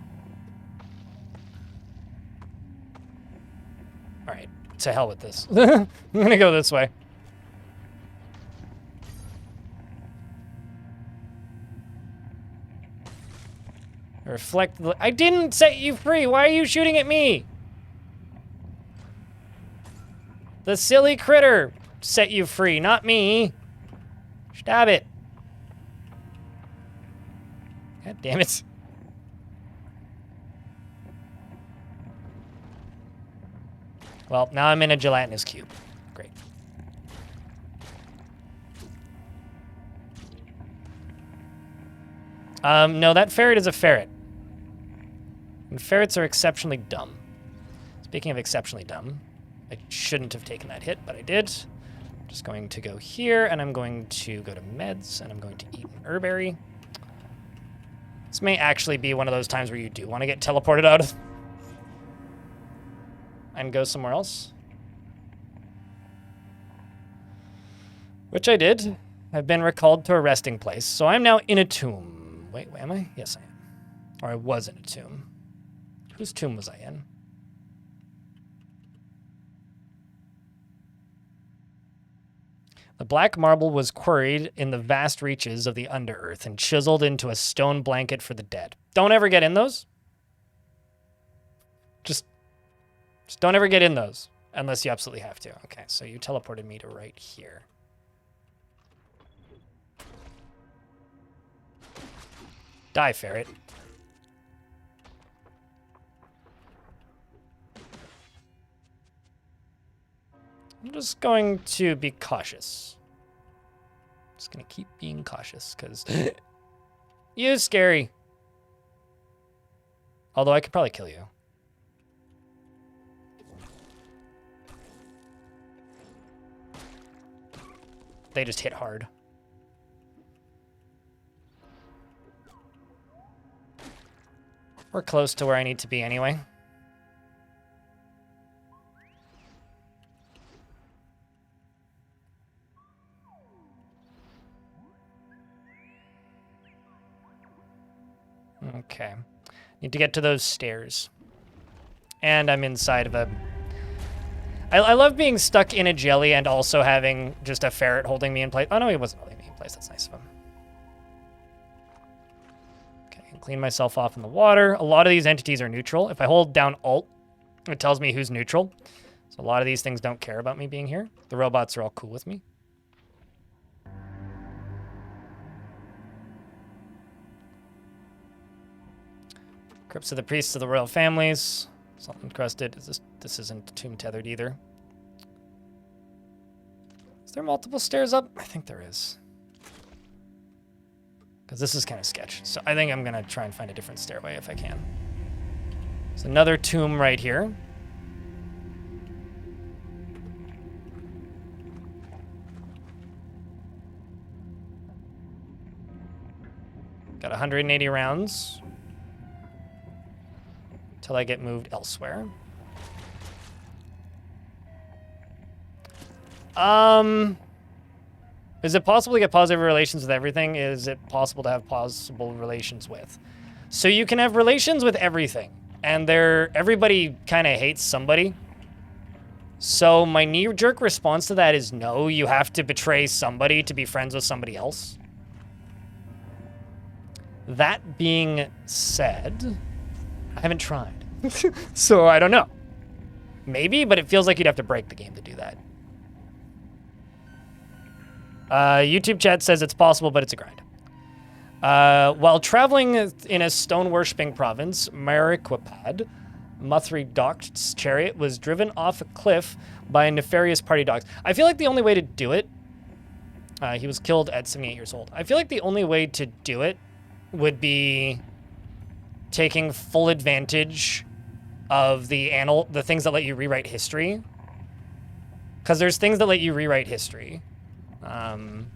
Alright, to hell with this. I'm gonna go this way. Reflect the... I didn't set you free! Why are you shooting at me? The silly critter set you free, not me. Stab it. God damn it. Well, now I'm in a gelatinous cube. Great. No, that ferret is a ferret. And ferrets are exceptionally dumb. Speaking of exceptionally dumb, I shouldn't have taken that hit, but I did. I'm just going to go here, and I'm going to go to meds, and I'm going to eat an herberry. This may actually be one of those times where you do want to get teleported out and go somewhere else. Which I did. I've been recalled to a resting place, so I'm now in a tomb. Wait, am I? Yes, I am. Or I was in a tomb. Whose tomb was I in? The black marble was quarried in the vast reaches of the underearth and chiseled into a stone blanket for the dead. Don't ever get in those. Just don't ever get in those unless you absolutely have to. Okay, so you teleported me to right here. Die, ferret. I'm just going to be cautious. Just gonna keep being cautious, because you're scary. Although I could probably kill you. They just hit hard. We're close to where I need to be anyway. Okay. Need to get to those stairs. And I'm inside of a... I love being stuck in a jelly and also having just a ferret holding me in place. Oh, no, he wasn't holding me in place. That's nice of him. Okay, I can clean myself off in the water. A lot of these entities are neutral. If I hold down Alt, it tells me who's neutral. So a lot of these things don't care about me being here. The robots are all cool with me. Crypts of the priests of the royal families. Salt encrusted. This isn't tomb tethered either. Is there multiple stairs up? I think there is. Because this is kind of sketch. So I think I'm going to try and find a different stairway if I can. There's another tomb right here. Got 180 rounds. Till I get moved elsewhere. Is it possible to get positive relations with everything? Is it possible to have possible relations with? So you can have relations with everything, and everybody kind of hates somebody. So my knee-jerk response to that is no, you have to betray somebody to be friends with somebody else. That being said, I haven't tried. So I don't know. Maybe, but it feels like you'd have to break the game to do that. YouTube chat says it's possible, but it's a grind. While traveling in a stone-worshipping province, Mariquipad, Muthri Doct's chariot was driven off a cliff by nefarious party dogs. I feel like the only way to do it... he was killed at 78 years old. I feel like the only way to do it would be taking full advantage of the things that let you rewrite history. Because there's things that let you rewrite history. And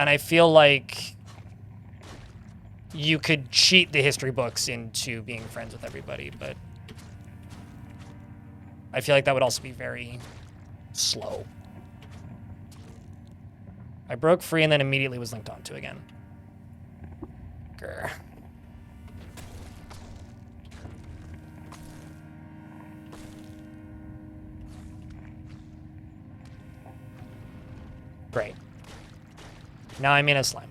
I feel like you could cheat the history books into being friends with everybody, but I feel like that would also be very slow. I broke free and then immediately was linked onto again. Grr. Great. Now I'm in a slime.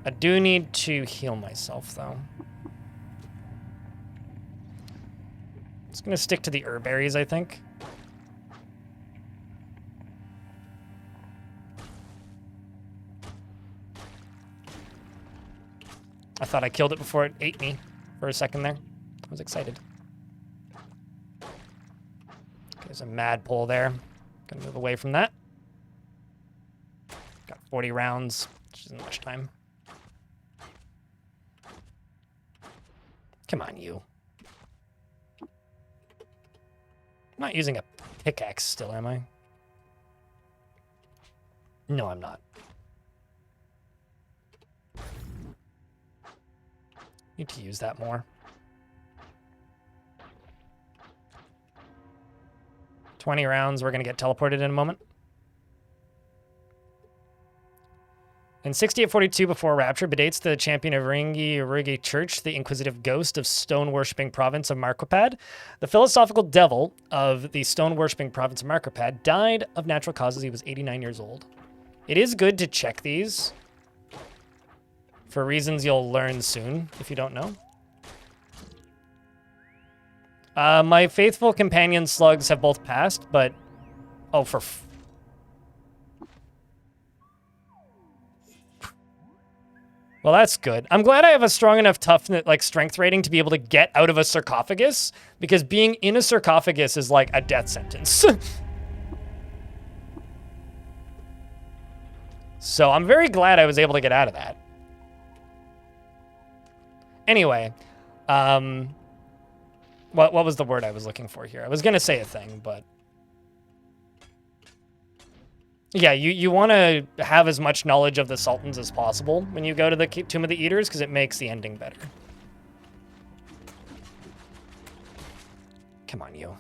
I do need to heal myself, though. It's going to stick to the herb berries, I think. I thought I killed it before it ate me for a second there. I was excited. There's a mad pull there. Gonna move away from that. Got 40 rounds, which isn't much time. Come on, you. I'm not using a pickaxe still, am I? No, I'm not. Need to use that more. 20 rounds, we're going to get teleported in a moment. In 6842 before Rapture, bedates the champion of Ringi Church, the inquisitive ghost of stone-worshipping province of Markopad. The philosophical devil of the stone-worshipping province of Markopad died of natural causes. He was 89 years old. It is good to check these for reasons you'll learn soon if you don't know. My faithful companion slugs have both passed, but... Oh, for... Well, that's good. I'm glad I have a strong enough toughness, like strength rating to be able to get out of a sarcophagus, because being in a sarcophagus is like a death sentence. So I'm very glad I was able to get out of that. Anyway, what was the word I was looking for here? I was gonna say a thing, but yeah, you want to have as much knowledge of the Sultans as possible when you go to the Tomb of the Eaters, because it makes the ending better. Come on, you.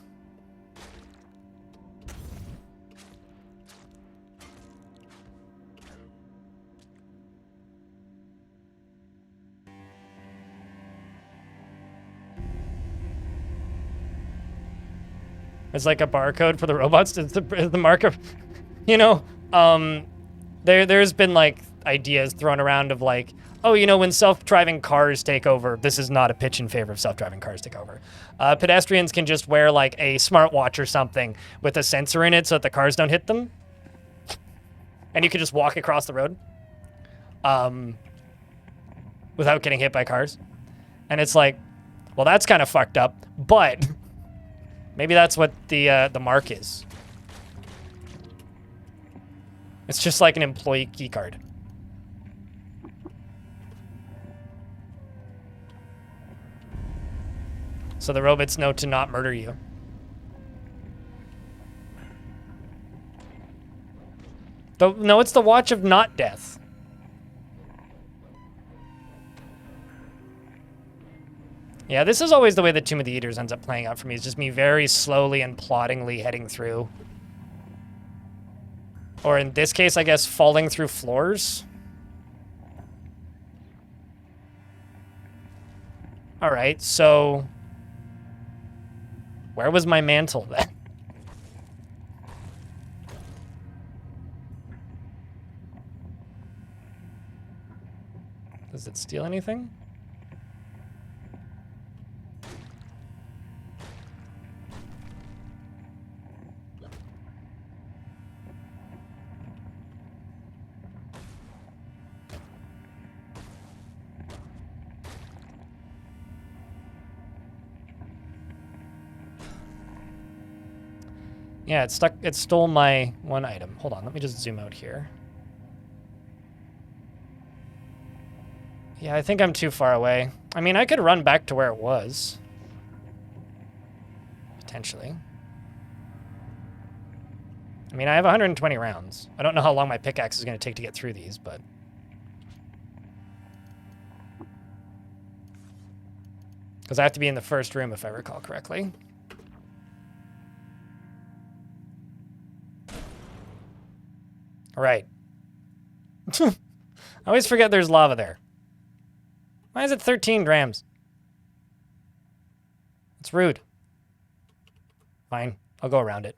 It's like a barcode for the robots. It's the marker. You know, there's been like ideas thrown around of like, oh, you know, when self-driving cars take over, this is not a pitch in favor of self-driving cars take over. Pedestrians can just wear like a smartwatch or something with a sensor in it so that the cars don't hit them. And you can just walk across the road without getting hit by cars. And it's like, well, that's kind of fucked up, but maybe that's what the mark is. It's just like an employee key card. So the robots know to not murder you. No, it's the watch of not death. Yeah, this is always the way the Tomb of the Eaters ends up playing out for me. It's just me very slowly and ploddingly heading through. Or in this case, I guess, falling through floors. All right, so where was my mantle then? Does it steal anything? Yeah, it stole my one item. Hold on, let me just zoom out here. Yeah, I think I'm too far away. I mean, I could run back to where it was. Potentially. I mean, I have 120 rounds. I don't know how long my pickaxe is going to take to get through these, but... Because I have to be in the first room, if I recall correctly. All right. I always forget there's lava there. Why is it 13 grams? It's rude. Fine. I'll go around it.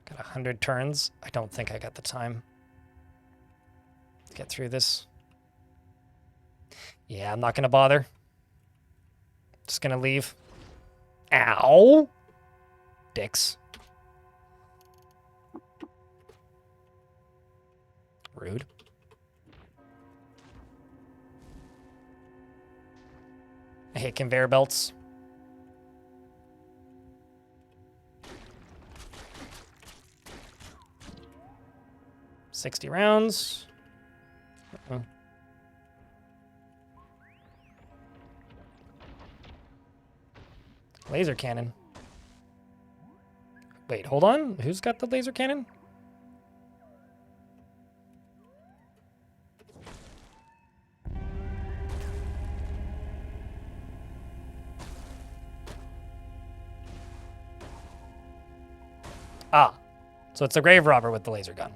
Got 100 turns. I don't think I got the time to get through this. Yeah, I'm not going to bother. Just going to leave. Ow! Dicks. Rude. I hate conveyor belts. $60 rounds. Uh-oh. Laser cannon. Wait, hold on. Who's got the laser cannon? So it's the grave robber with the laser gun.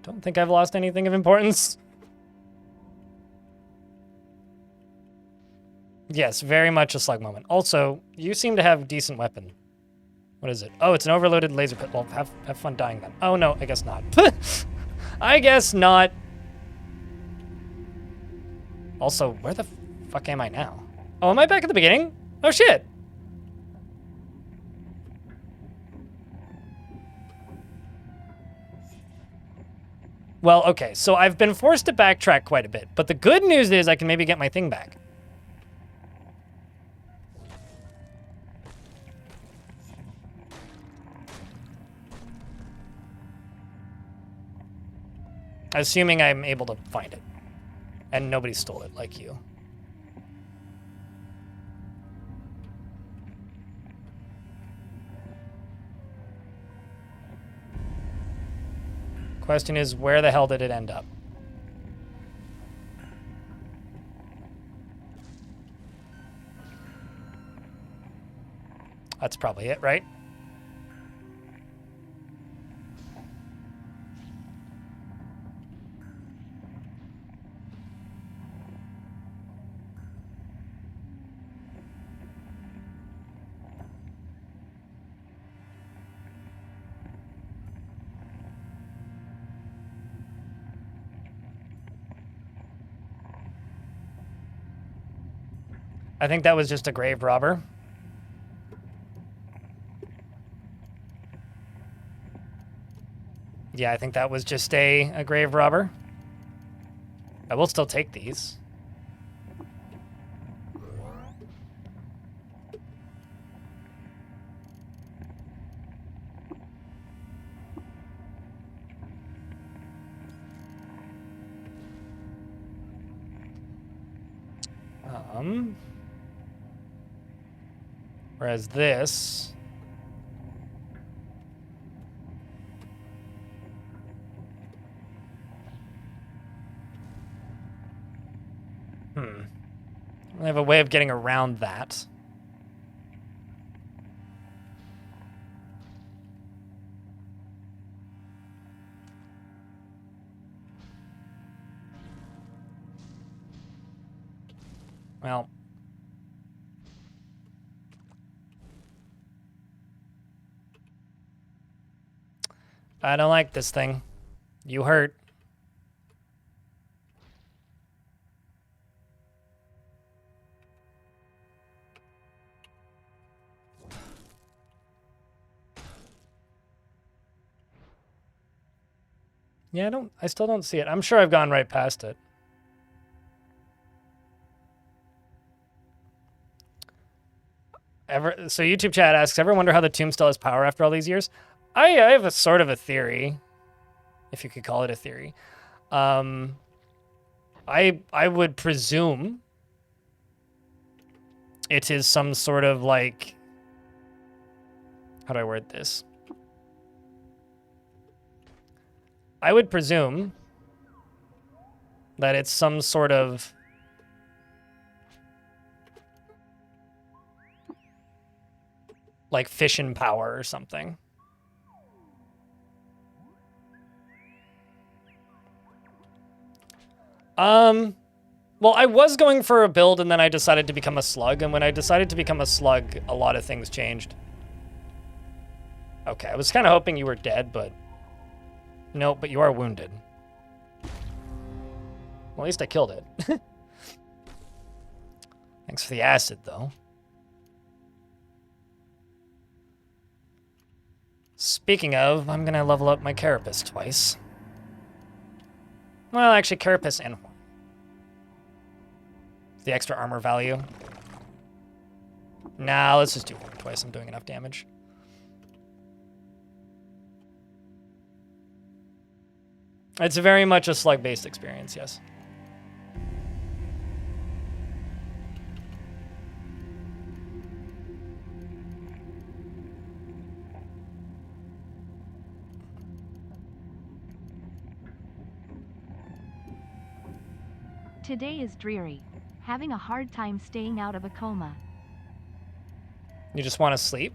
Don't think I've lost anything of importance. Yes, very much a slug moment. Also, you seem to have decent weapon. What is it? Oh, it's an overloaded laser pit. Well, have fun dying then. Oh, no, I guess not. I guess not. Also, where the fuck am I now? Oh, am I back at the beginning? Oh, shit. Well, okay, so I've been forced to backtrack quite a bit, but the good news is I can maybe get my thing back. Assuming I'm able to find it. And nobody stole it like you. Question is, where the hell did it end up? That's probably it, right? I think that was just a grave robber. Yeah, I think that was just a grave robber. I will still take these. Whereas this... I have a way of getting around that. Well... I don't like this thing. You hurt. Yeah, I still don't see it. I'm sure I've gone right past it. So YouTube chat asks, ever wonder how the tomb still has power after all these years? I have a sort of a theory, if you could call it a theory. I would presume it is some sort of like, how do I word this? I would presume that it's some sort of like fission power or something. Well, I was going for a build and then I decided to become a slug, and when I decided to become a slug, a lot of things changed. Okay, I was kind of hoping you were dead, but... No, but you are wounded. Well, at least I killed it. Thanks for the acid, though. Speaking of, I'm gonna level up my Carapace twice. Well, actually, Carapace and Horn. The extra armor value. Nah, let's just do Horn twice. I'm doing enough damage. It's very much a slug-based experience, yes. Today is dreary. Having a hard time staying out of a coma. You just want to sleep?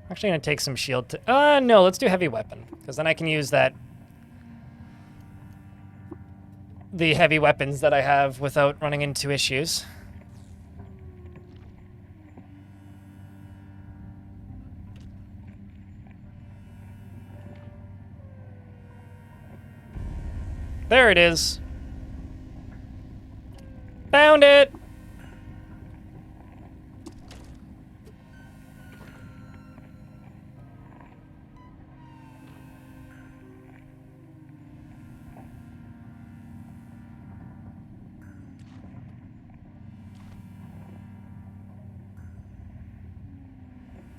I'm actually going to take some shield to... no, let's do heavy weapon. Because then I can use that... the heavy weapons that I have without running into issues. There it is. Found it!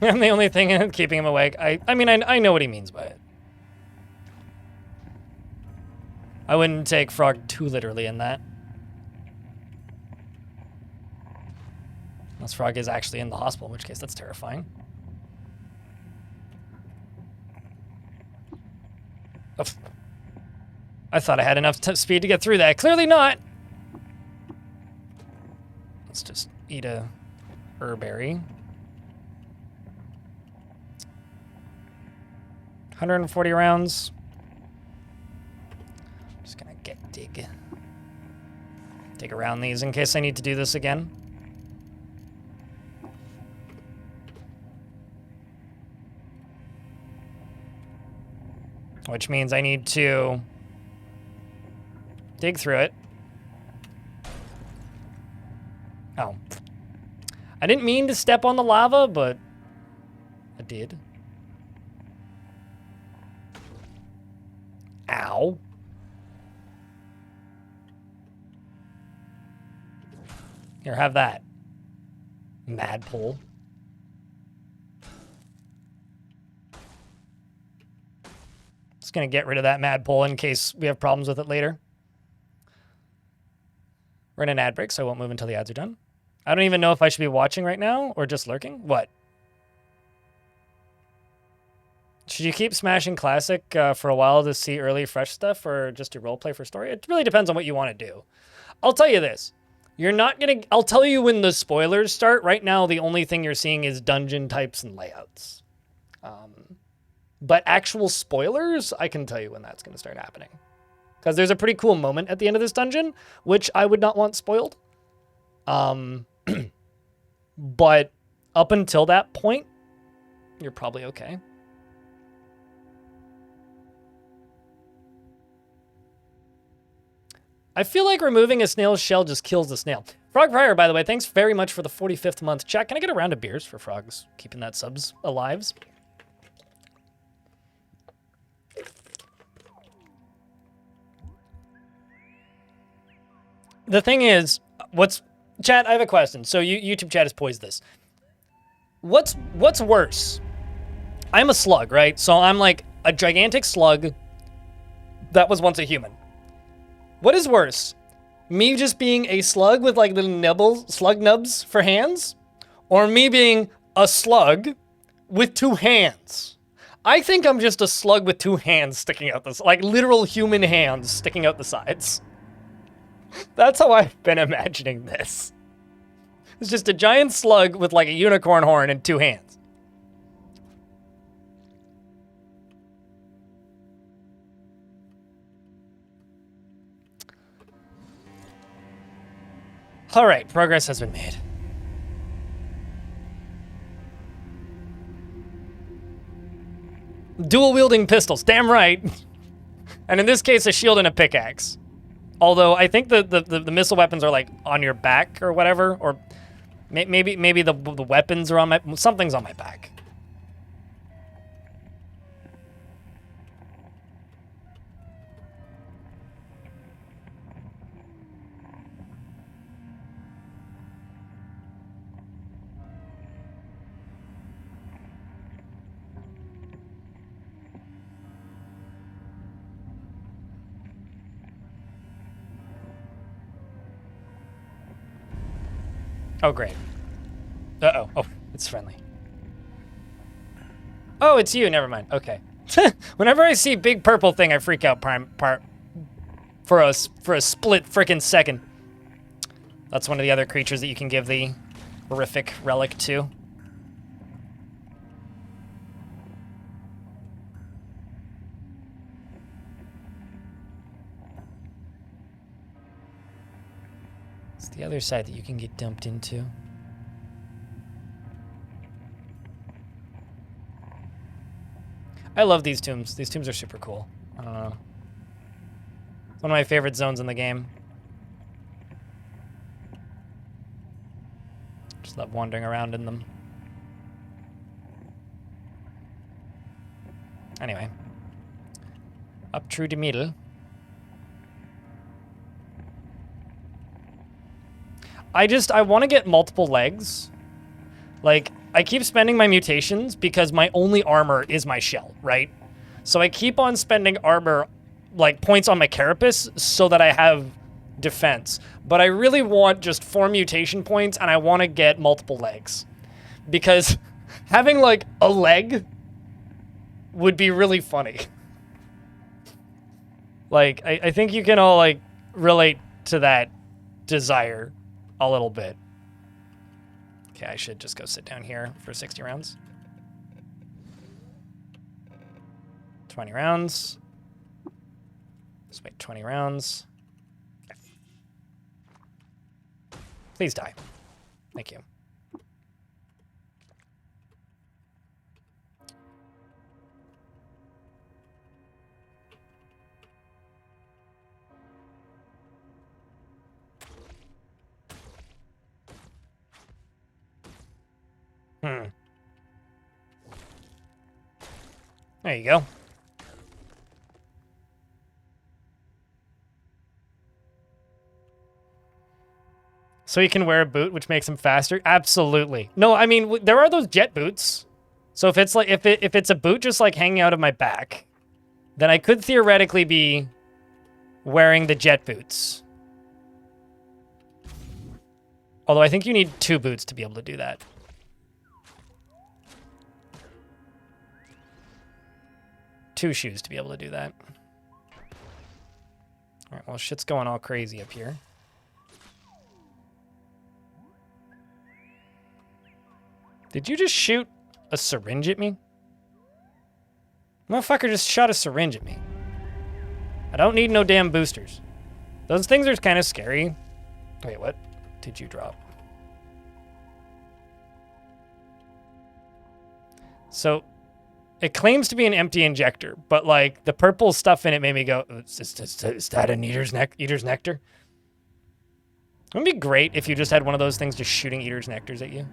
I'm the only thing keeping him awake. I mean, I know what he means by it. I wouldn't take Frog too literally in that. Unless Frog is actually in the hospital, in which case that's terrifying. Oh. I thought I had enough speed to get through that. Clearly not. Let's just eat a herberry. 140 rounds. Just gonna dig around these in case I need to do this again. Which means I need to dig through it. Oh. I didn't mean to step on the lava, but I did. Ow. Here, have that. Madpole. Just gonna get rid of that Madpole in case we have problems with it later. We're in an ad break, so I won't move until the ads are done. I don't even know if I should be watching right now or just lurking. What? Should you keep smashing classic for a while to see early fresh stuff or just do roleplay for story? It really depends on what you want to do. I'll tell you this. You're not going to... I'll tell you when the spoilers start. Right now, the only thing you're seeing is dungeon types and layouts. But actual spoilers, I can tell you when that's going to start happening. Because there's a pretty cool moment at the end of this dungeon, which I would not want spoiled. But up until that point, you're probably okay. I feel like removing a snail's shell just kills the snail. Frog Fryer, by the way, thanks very much for the 45th month chat. Can I get a round of beers for Frogs? Keeping that subs alive. The thing is, chat, I have a question. So YouTube chat has posed this. What's worse? I'm a slug, right? So I'm like a gigantic slug that was once a human. What is worse? Me just being a slug with like little slug nubs for hands? Or me being a slug with two hands? I think I'm just a slug with two hands sticking out like literal human hands sticking out the sides. That's how I've been imagining this. It's just a giant slug with like a unicorn horn and two hands. All right, progress has been made. Dual wielding pistols, damn right. And in this case, a shield and a pickaxe. Although I think the missile weapons are like on your back or whatever, or maybe the weapons are on something's on my back. Oh, great. Uh-oh. Oh, it's friendly. Oh, it's you. Never mind. Okay. Whenever I see big purple thing, I freak out for a split frickin' second. That's one of the other creatures that you can give the horrific relic to. It's the other side that you can get dumped into. I love these tombs. These tombs are super cool. I don't know. It's one of my favorite zones in the game. Just love wandering around in them. Anyway. Up through the middle. I want to get multiple legs. Like, I keep spending my mutations because my only armor is my shell, right? So I keep on spending armor, like, points on my carapace so that I have defense. But I really want just 4 mutation points, and I want to get multiple legs. Because having, like, a leg would be really funny. Like, I think you can all, like, relate to that desire a little bit. Okay, I should just go sit down here for 60 rounds. 20 rounds. Let's wait 20 rounds. Please die. Thank you. There you go. So he can wear a boot, which makes him faster? Absolutely. No, I mean, there are those jet boots. So if it's like if it's a boot just like hanging out of my back, then I could theoretically be wearing the jet boots. Although I think you need 2 boots to be able to do that. Two shoes to be able to do that. All right, well, shit's going all crazy up here. Did you just shoot a syringe at me? Motherfucker just shot a syringe at me. I don't need no damn boosters. Those things are kind of scary. Wait, what did you drop? So, it claims to be an empty injector, but like the purple stuff in it made me go, is that an eater's nectar? It would be great if you just had one of those things just shooting eater's nectars at you.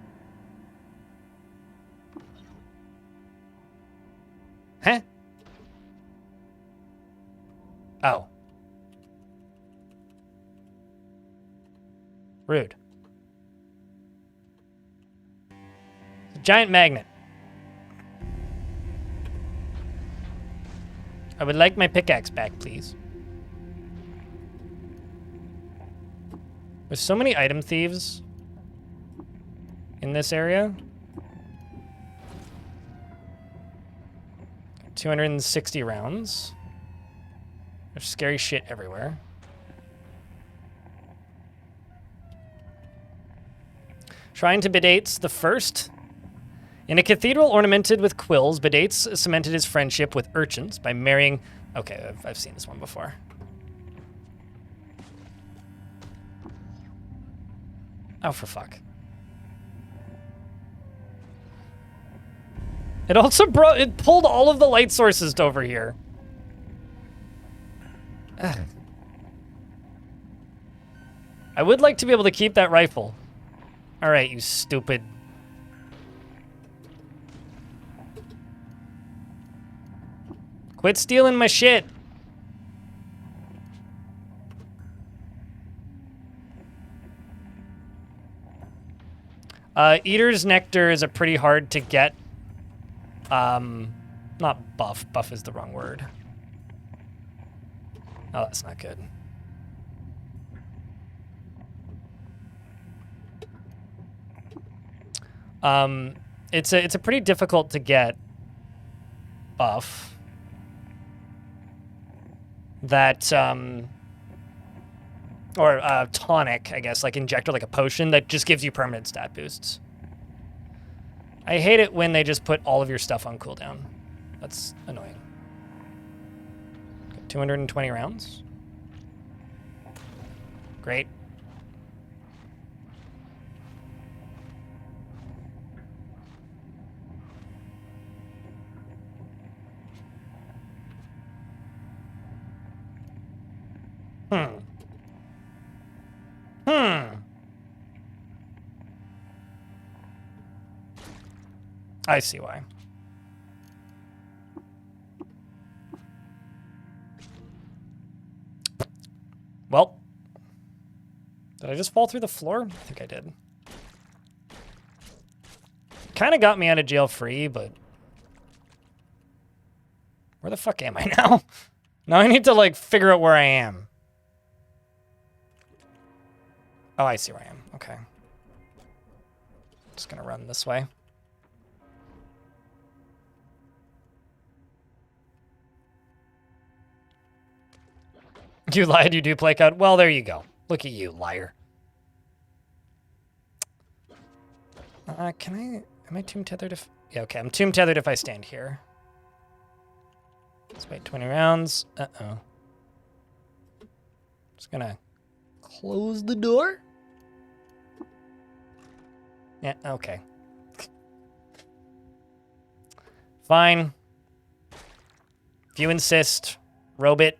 Huh? Oh. Rude. It's a giant magnet. I would like my pickaxe back, please. There's so many item thieves in this area. 260 rounds. There's scary shit everywhere. Shrine to Bedates the First. In a cathedral ornamented with quills, Bedates cemented his friendship with urchins by marrying... Okay, I've seen this one before. Oh, for fuck. It also it pulled all of the light sources to over here. Ugh. I would like to be able to keep that rifle. All right, you stupid... Quit stealing my shit. Eater's Nectar is a pretty hard to get. Not buff. Buff is the wrong word. Oh, that's not good. It's a pretty difficult to get buff. That Or tonic, I guess, like injector, like a potion that just gives you permanent stat boosts. I hate it when they just put all of your stuff on cooldown. That's annoying. 220 rounds. Great. I see why. Well, did I just fall through the floor? I think I did. Kind of got me out of jail free, but where the fuck am I now? Now I need to like figure out where I am. Oh, I see where I am. Okay. Just gonna run this way. You lied, you do play code. Well, there you go. Look at you, liar. Am I tomb tethered if... Yeah, okay, I'm tomb tethered if I stand here. Let's wait 20 rounds. Uh-oh. Just gonna close the door. Yeah, okay. Fine. If you insist, Robit.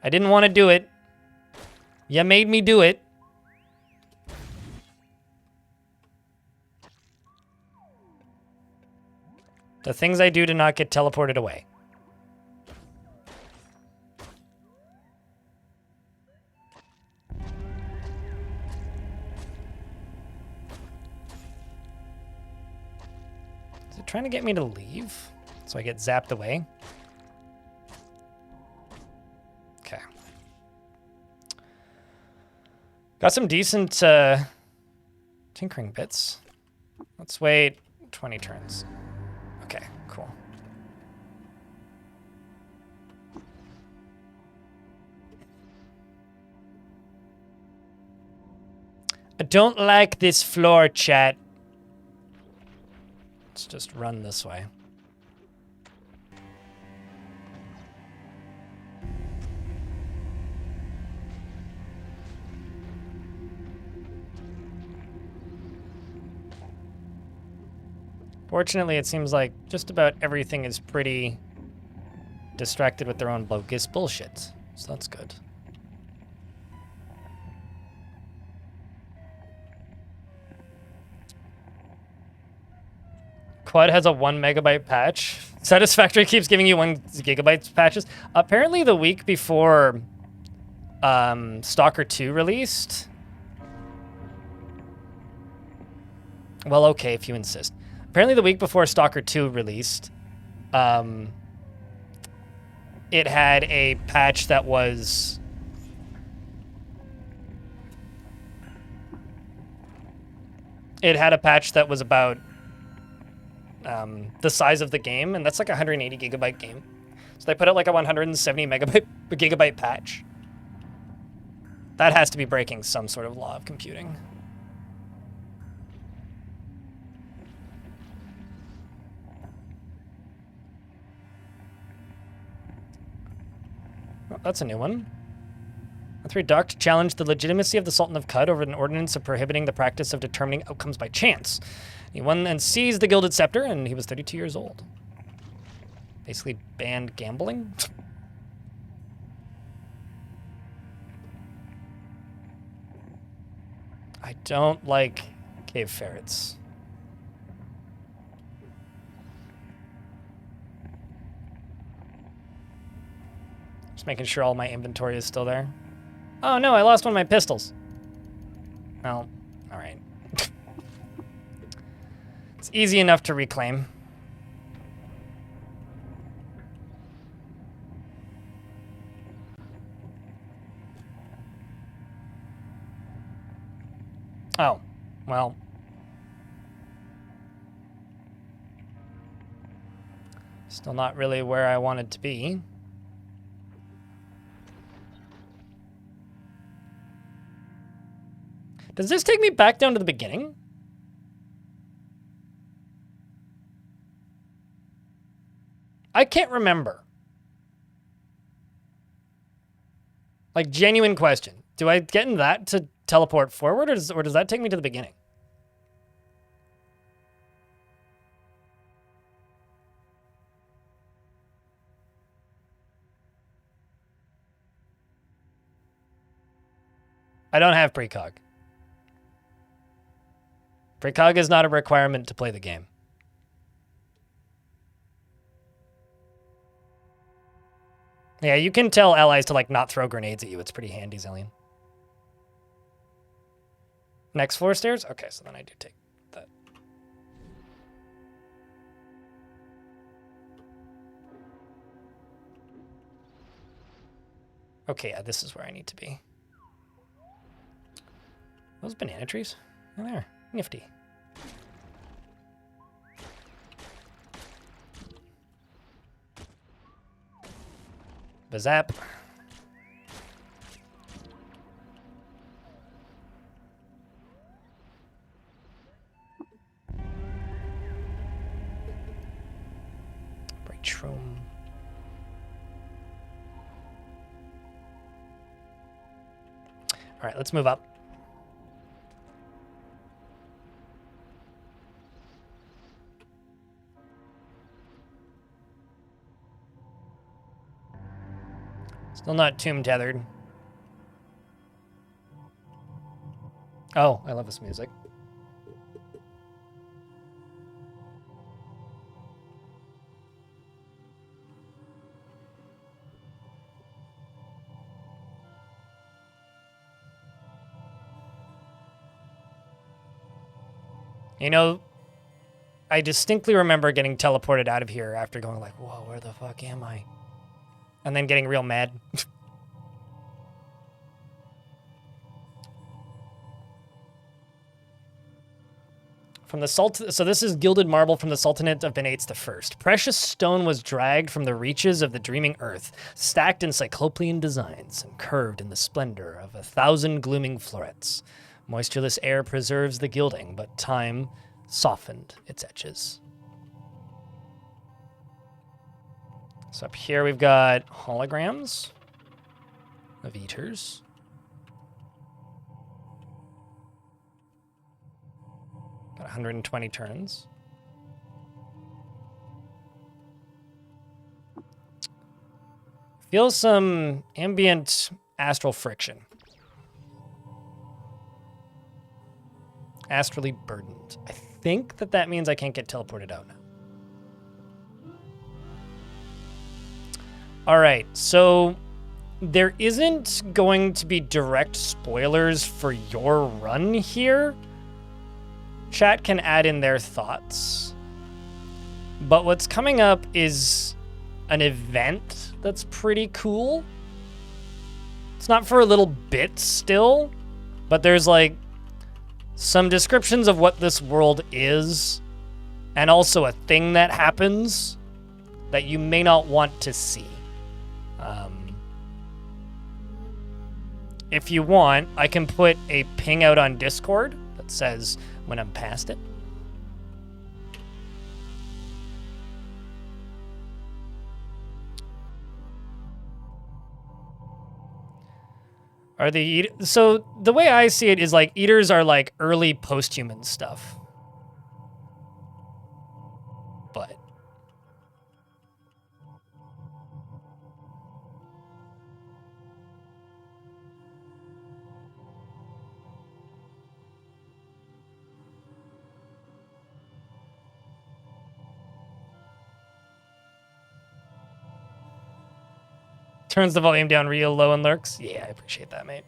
I didn't want to do it. You made me do it. The things I do not get teleported away. Is it trying to get me to leave? So I get zapped away? Okay. Got some decent tinkering bits. Let's wait 20 turns. Okay, cool. I don't like this floor, chat. Let's just run this way. Fortunately, it seems like just about everything is pretty distracted with their own bogus bullshit. So that's good. Quad has a 1 megabyte patch. Satisfactory keeps giving you 1 gigabyte patches. Apparently the week before Stalker 2 released. Well, okay, if you insist. Apparently the week before Stalker 2 released, it had a patch that was... It had a patch that was about the size of the game, and that's like a 180 gigabyte game. So they put out like a 170 gigabyte patch. That has to be breaking some sort of law of computing. Oh, that's a new one. Three Duct challenged the legitimacy of the Sultan of Qud over an ordinance of prohibiting the practice of determining outcomes by chance. He won and seized the Gilded Scepter, and he was 32 years old. Basically banned gambling. I don't like cave ferrets. Just making sure all my inventory is still there. Oh no, I lost one of my pistols. Well, all right. It's easy enough to reclaim. Oh, well. Still not really where I wanted to be. Does this take me back down to the beginning? I can't remember. Like, genuine question. Do I get in that to teleport forward, or does that take me to the beginning? I don't have precog. Precog is not a requirement to play the game. Yeah, you can tell allies to, like, not throw grenades at you. It's pretty handy, Zillion. Next floor stairs? Okay, so then I do take that. Okay, yeah, this is where I need to be. Those banana trees? Oh, there. Nifty. Bazap. Breach room. All right, let's move up. Still not tomb tethered. Oh, I love this music. You know, I distinctly remember getting teleported out of here after going like, whoa, where the fuck am I? And then getting real mad. From the so this is gilded marble from the Sultanate of Benates I. Precious stone was dragged from the reaches of the dreaming earth, stacked in cyclopean designs and curved in the splendor of 1,000 glooming florets. Moistureless air preserves the gilding, but time softened its edges. So up here we've got holograms of eaters. Got 120 turns. Feel some ambient astral friction. Astrally burdened. I think that means I can't get teleported out now. All right, so there isn't going to be direct spoilers for your run here. Chat can add in their thoughts. But what's coming up is an event that's pretty cool. It's not for a little bit still, but there's like some descriptions of what this world is, and also a thing that happens that you may not want to see. If you want, I can put a ping out on Discord that says when I'm past it. So the way I see it is like eaters are like early post-human stuff. But turns the volume down real low and lurks. Yeah, I appreciate that, mate.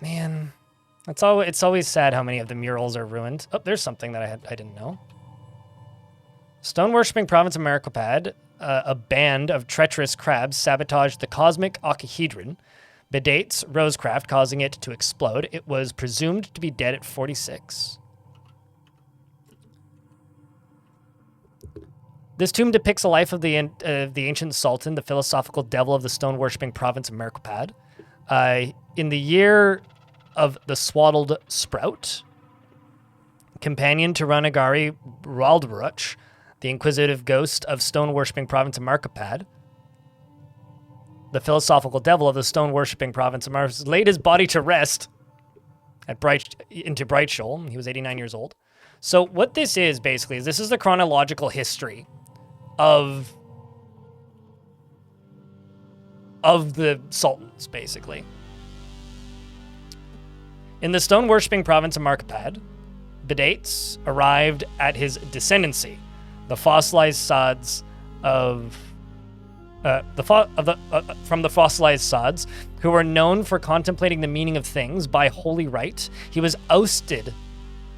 Man, it's always sad how many of the murals are ruined. Oh, there's something that I didn't know. Stone worshipping province of Marikopad, a band of treacherous crabs sabotaged the cosmic octahedron. Bedates Rosecraft, causing it to explode. It was presumed to be dead at 46. This tomb depicts the life of the ancient sultan, the philosophical devil of the stone-worshipping province of Merkapad. In the year of the swaddled sprout, companion to Ranagari Raldbaruch, the inquisitive ghost of stone-worshipping province of Merkapad, the philosophical devil of the stone-worshipping province of Merkapad, laid his body to rest into Brightshoal. He was 89 years old. So what this is, basically, is this is the chronological history of the sultans, basically. In the stone-worshipping province of Merkapad, Bedates arrived at his descendancy, the fossilized sods from the fossilized sods, who were known for contemplating the meaning of things by holy rite. He ousted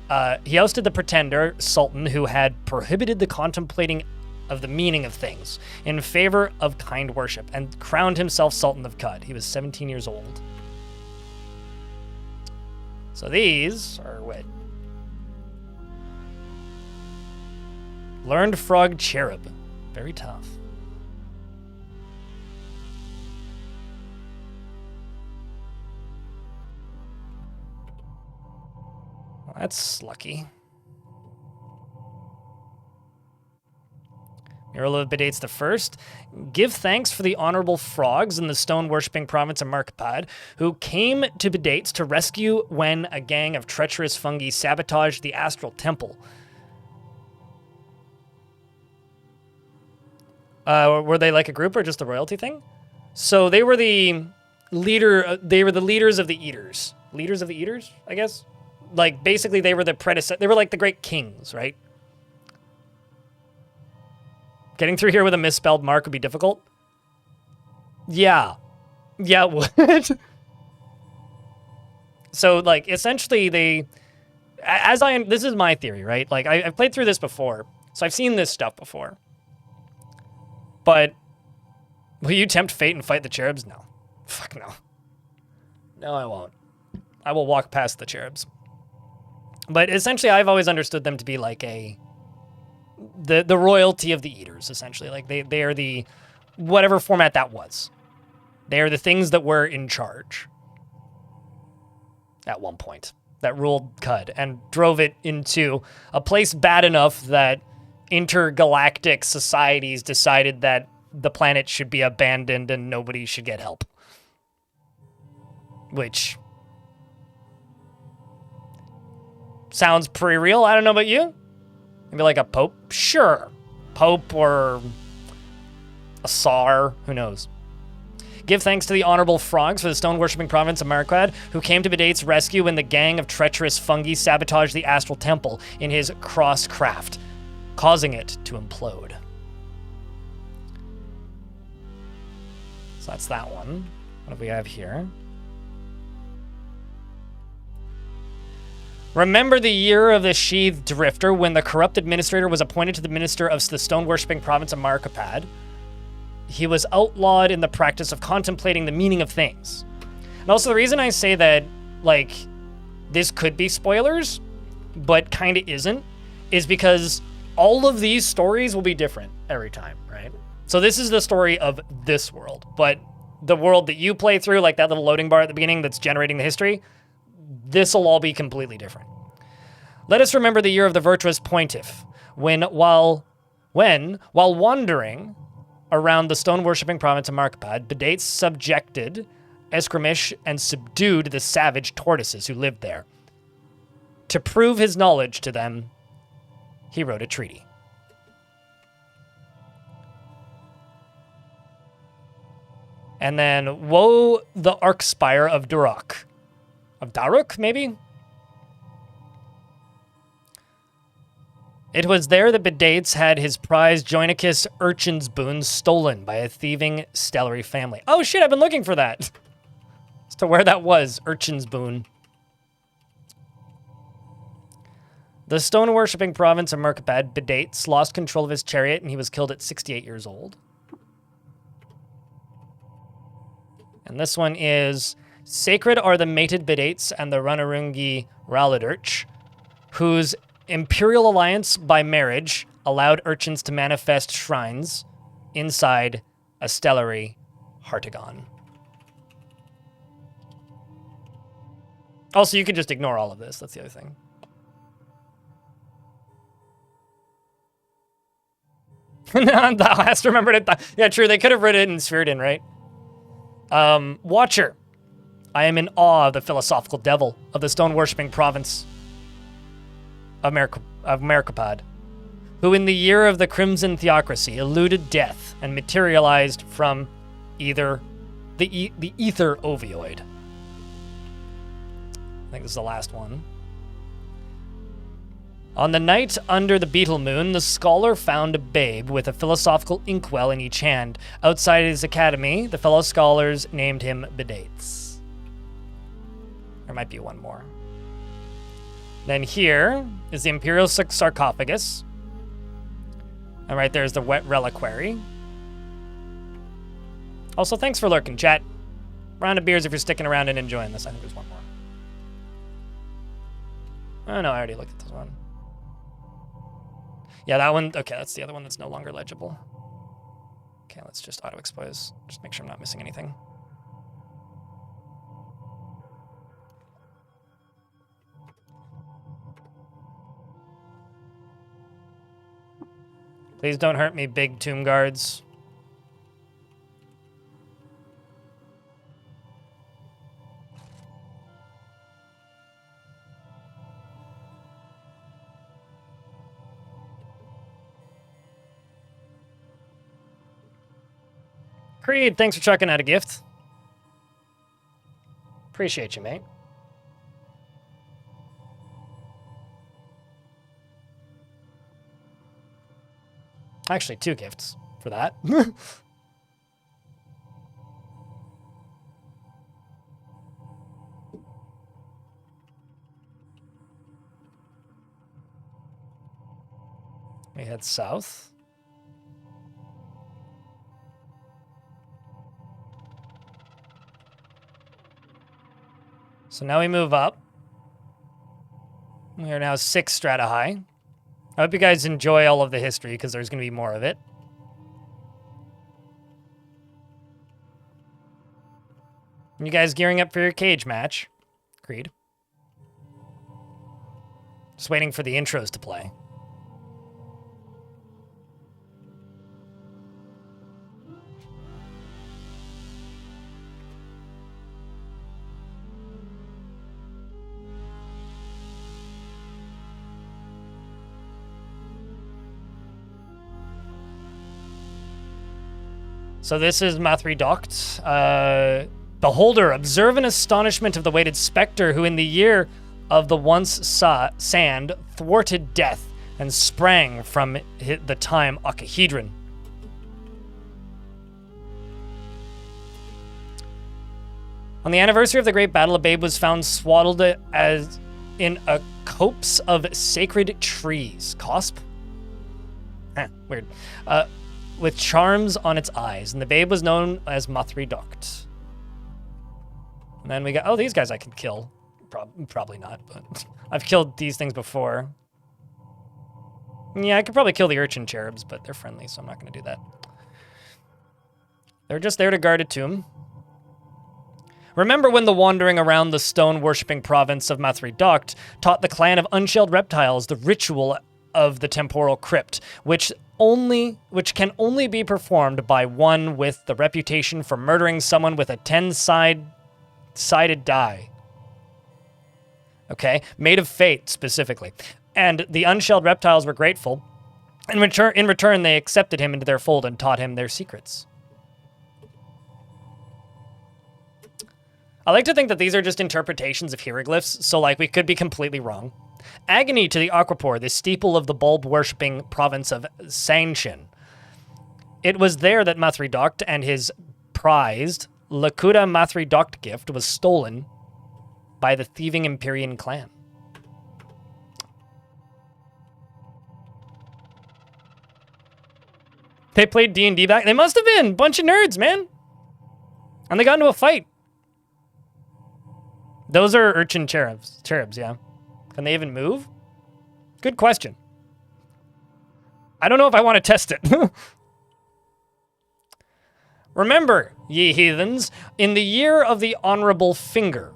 the pretender sultan who had prohibited the contemplating of the meaning of things in favor of kind worship, and crowned himself Sultan of Qud. He was 17 years old. So these are what? Learned Frog Cherub. Very tough. Well, that's lucky. Mural of Bedates the First. Give thanks for the honorable frogs in the stone-worshipping province of Merkapad, who came to Bedates to rescue when a gang of treacherous fungi sabotaged the astral temple. Were they like a group or just a royalty thing? So they were the leaders of the Eaters. Leaders of the Eaters, I guess? Like, basically, they were the predecessor. They were like the great kings, right? Getting through here with a misspelled mark would be difficult. Yeah. Yeah, what? So, like, essentially, this is my theory, right? Like, I've played through this before, so I've seen this stuff before. But will you tempt fate and fight the cherubs? No. Fuck no. No, I won't. I will walk past the cherubs. But essentially, I've always understood them to be like the royalty of the Eaters, essentially. Like, they are the, whatever format that was. They are the things that were in charge at one point, that ruled Qud and drove it into a place bad enough that intergalactic societies decided that the planet should be abandoned and nobody should get help. Which sounds pretty real. I don't know about you. Maybe like a pope? Sure. Pope or a Tsar. Who knows? Give thanks to the honorable frogs for the stone-worshipping province of Merkapad, who came to Bedates' rescue when the gang of treacherous fungi sabotaged the astral temple in his crossed craft, causing it to implode. So that's that one. What do we have here? Remember the year of the Sheathed Drifter, when the corrupt administrator was appointed to the minister of the stone-worshipping province of Merkapad. He was outlawed in the practice of contemplating the meaning of things. And also, the reason I say that, like, this could be spoilers, but kind of isn't, is because all of these stories will be different every time, right? So this is the story of this world, but the world that you play through, like that little loading bar at the beginning that's generating the history, this will all be completely different. Let us remember the year of the virtuous pontiff, while wandering around the stone-worshipping province of Merkapad, Bedates subjected Eskrimish and subdued the savage tortoises who lived there. To prove his knowledge to them, he wrote a treaty. And then, woe the Arkspire of Durok. Of Daruk, maybe? It was there that Bedates had his prized Joinicus urchin's boon stolen by a thieving Stellary family. Oh shit, I've been looking for that. As to where that was, urchin's boon. The stone-worshipping province of Merkapad, Bedates lost control of his chariot and he was killed at 68 years old. And this one is, sacred are the mated Bedates and the Ranarungi Raladirch, whose imperial alliance by marriage allowed urchins to manifest shrines inside a stellary Heartagon. Also, you could just ignore all of this. That's the other thing. Thou hast remembered it. Yeah, true. They could have written it in Spheredin, right? Watcher. I am in awe of the philosophical devil of the stone-worshipping province of Merkapad, who in the year of the Crimson Theocracy eluded death and materialized from either the ether ovioid. I think this is the last one. On the night under the beetle moon, the scholar found a babe with a philosophical inkwell in each hand. Outside his academy, the fellow scholars named him Bedates. There might be one more. Then here is the Imperial sarcophagus. And right there's the wet reliquary. Also, thanks for lurking, chat. Round of beers if you're sticking around and enjoying this. I think there's one more. Oh, no, I already looked at this one. Yeah, that one. Okay, that's the other one that's no longer legible. Okay, let's just auto-expose. Just make sure I'm not missing anything. Please don't hurt me, big tomb guards. Creed, thanks for chucking out a gift. Appreciate you, mate. Actually, 2 gifts for that. We head south. So now we move up. We are now 6 strata high. I hope you guys enjoy all of the history, because there's going to be more of it. You guys gearing up for your cage match? Creed. Just waiting for the intros to play. So this is Mathri Doct. Beholder, observe in astonishment of the weighted specter who in the year of the once sand thwarted death and sprang from the time Ocahedron. On the anniversary of the great battle, a babe was found swaddled as in a copse of sacred trees. Cosp? Weird. With charms on its eyes, and the babe was known as Mathri Doct. And then we got, oh, these guys I can kill. Probably not, but I've killed these things before. Yeah, I could probably kill the urchin cherubs, but they're friendly, so I'm not going to do that. They're just there to guard a tomb. Remember when the wandering around the stone-worshipping province of Mathri Doct taught the clan of unshelled reptiles the ritual of the temporal crypt, which can only be performed by one with the reputation for murdering someone with a 10-sided die. Okay, made of fate specifically. And the unshelled reptiles were grateful. In return, they accepted him into their fold and taught him their secrets. I like to think that these are just interpretations of hieroglyphs, so like we could be completely wrong. Agony to the Aquapor, the steeple of the bulb-worshipping province of Sanshin. It was there that Mathri Doct and his prized Lakuta Mathri Doct gift was stolen by the thieving Empyrean clan. They played D&D back? They must have been! Bunch of nerds, man! And they got into a fight. Those are urchin cherubs, yeah. Can they even move? Good question. I don't know if I want to test it. Remember, ye heathens, in the year of the Honorable Finger,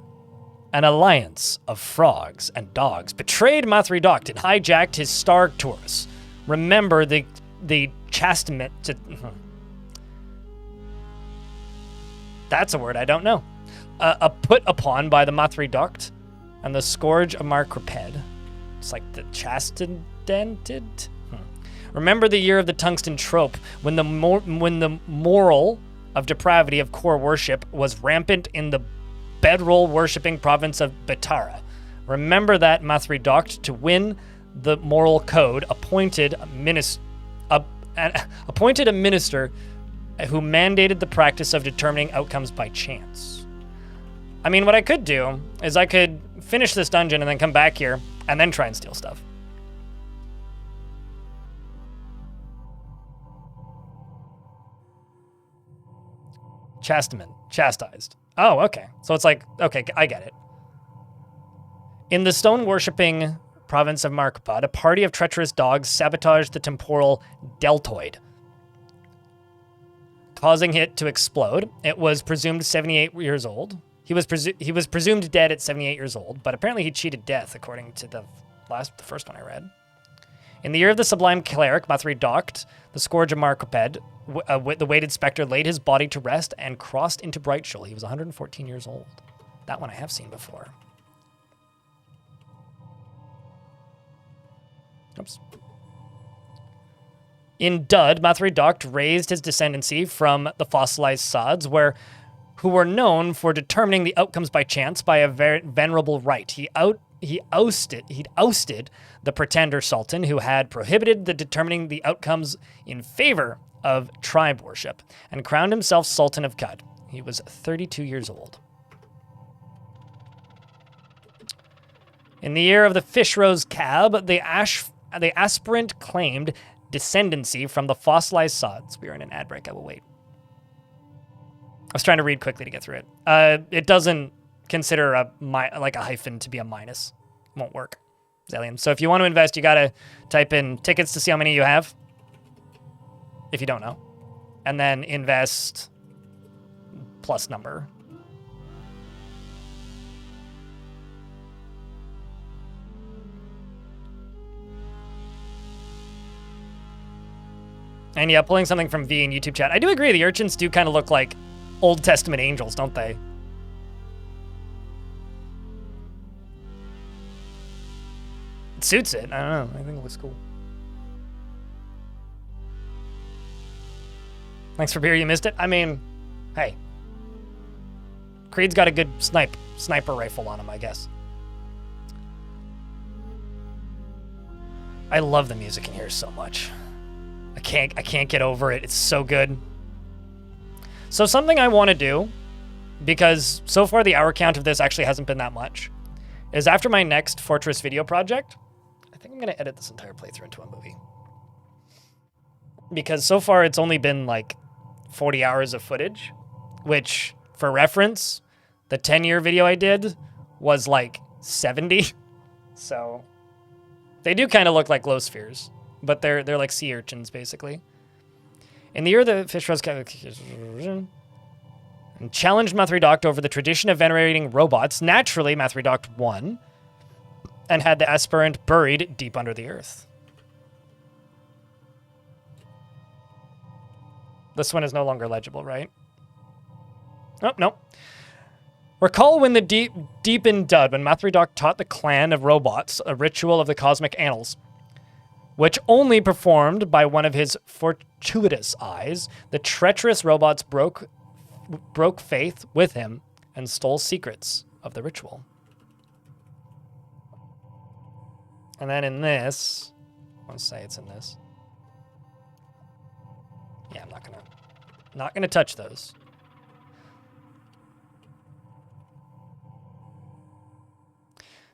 an alliance of frogs and dogs betrayed Mathridoct and hijacked his star Taurus. Remember the chastisement. That's a word I don't know. A put upon by the Mathridoct and the scourge of Marqueped. It's like the chastidented. Remember the year of the tungsten trope, when the moral of depravity of core worship was rampant in the bedroll worshipping province of Betara. Remember that Mathridoct, to win the moral code, appointed a minister who mandated the practice of determining outcomes by chance. I mean, what I could do is I could finish this dungeon and then come back here and then try and steal stuff. Chastised. Oh, okay. So it's like, okay, I get it. In the stone-worshipping province of Marqueped, a party of treacherous dogs sabotaged the temporal deltoid, causing it to explode. It was presumed 78 years old. He was presumed dead at 78 years old, but apparently he cheated death, according to the first one I read. In the year of the Sublime Cleric, Mathridoct, the Scourge of Marqueped, the weighted specter laid his body to rest and crossed into Brightshul. He was 114 years old. That one I have seen before. Oops. In Dud, Mathridoct raised his descendancy from the fossilized sods, who were known for determining the outcomes by chance by a venerable rite. He'd ousted the pretender sultan who had prohibited the determining the outcomes in favor of tribe worship, and crowned himself Sultan of Qud. He was 32 years old. In the year of the Fishrose Cab, the aspirant claimed descendancy from the fossilized sods. We are in an ad break. I will wait. I was trying to read quickly to get through it. It doesn't consider a hyphen to be a minus. Won't work. Zillion. So if you want to invest, you gotta type in tickets to see how many you have. If you don't know. And then invest plus number. And yeah, pulling something from V in YouTube chat. I do agree, the urchins do kind of look like Old Testament angels, don't they? It suits it. I don't know. I think it looks cool. Thanks for beer. You missed it. I mean, hey. Creed's got a good sniper rifle on him, I guess. I love the music in here so much. I can't get over it. It's so good. So something I want to do, because so far the hour count of this actually hasn't been that much, is after my next Fortress video project, I think I'm going to edit this entire playthrough into a movie. Because so far it's only been like 40 hours of footage, which, for reference, the 10-year video I did was like 70. So they do kind of look like glow spheres, but they're like sea urchins, basically. In the year the Fishrose and challenged Mathridoct over the tradition of venerating robots, naturally Mathridoct won and had the aspirant buried deep under the earth. This one is no longer legible, right? Oh, no. Recall when the deep in Dud, when Mathridoct taught the clan of robots a ritual of the cosmic annals, which only performed by one of his fortuitous eyes, the treacherous robots broke faith with him and stole secrets of the ritual. And then in this, let's say it's in this. Yeah, I'm not gonna touch those.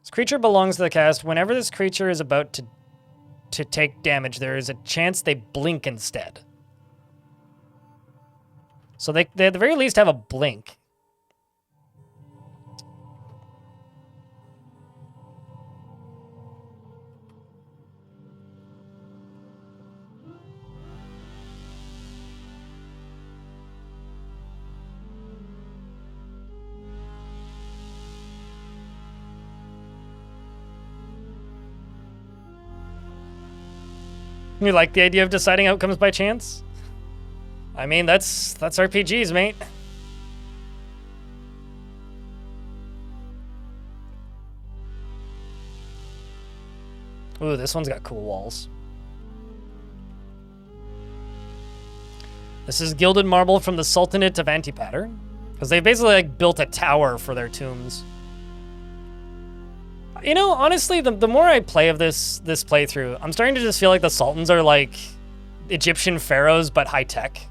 This creature belongs to the cast. Whenever this creature is about to take damage, there is a chance they blink instead. So they at the very least have a blink. You like the idea of deciding outcomes by chance? I mean, that's RPGs, mate. Ooh, this one's got cool walls. This is gilded marble from the Sultanate of Antipater, because they basically like built a tower for their tombs. You know, honestly, the more I play of this playthrough, I'm starting to just feel like the Sultans are like Egyptian pharaohs, but high tech.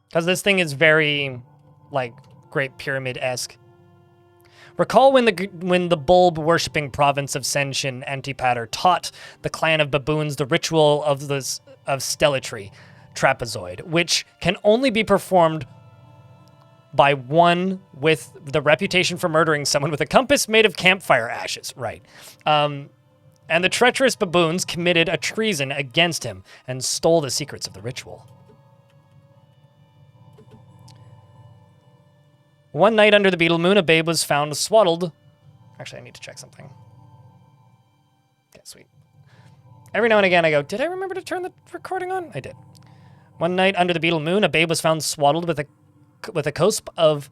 Because this thing is very, like, Great Pyramid-esque. Recall when the bulb-worshipping province of Senshin Antipater taught the clan of baboons the ritual of stellatry, trapezoid, which can only be performed by one with the reputation for murdering someone with a compass made of campfire ashes. Right. And the treacherous baboons committed a treason against him and stole the secrets of the ritual. One night under the beetle moon, a babe was found swaddled. Actually, I need to check something. Okay, sweet. Every now and again, I go, did I remember to turn the recording on? I did. One night under the beetle moon, a babe was found swaddled with a cosp of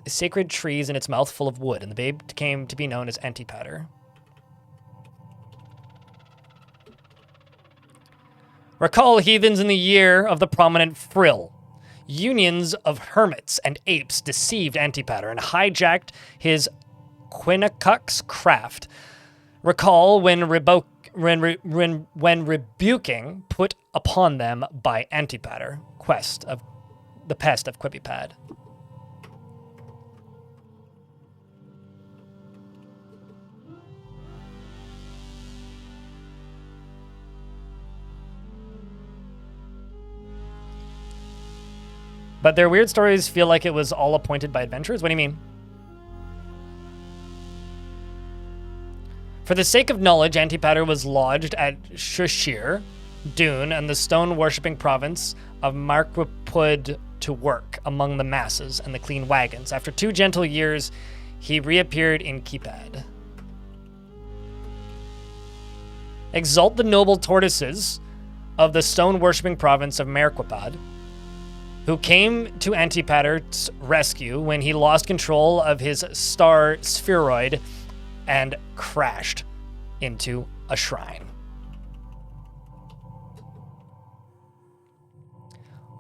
sacred trees in its mouth full of wood, and the babe came to be known as Antipater. Recall heathens in the year of the prominent frill. Unions of hermits and apes deceived Antipater and hijacked his Quinnacuck's craft. Recall when rebuking put upon them by Antipater, the pest of Quibipad. But their weird stories feel like it was all appointed by adventurers? What do you mean? For the sake of knowledge, Antipater was lodged at Shushir, Dune, and the stone-worshipping province of Marquipud to work among the masses and the clean wagons. After 2 gentle years, he reappeared in Kipad. Exalt the noble tortoises of the stone-worshipping province of Marquipud, who came to Antipater's rescue when he lost control of his star spheroid and crashed into a shrine.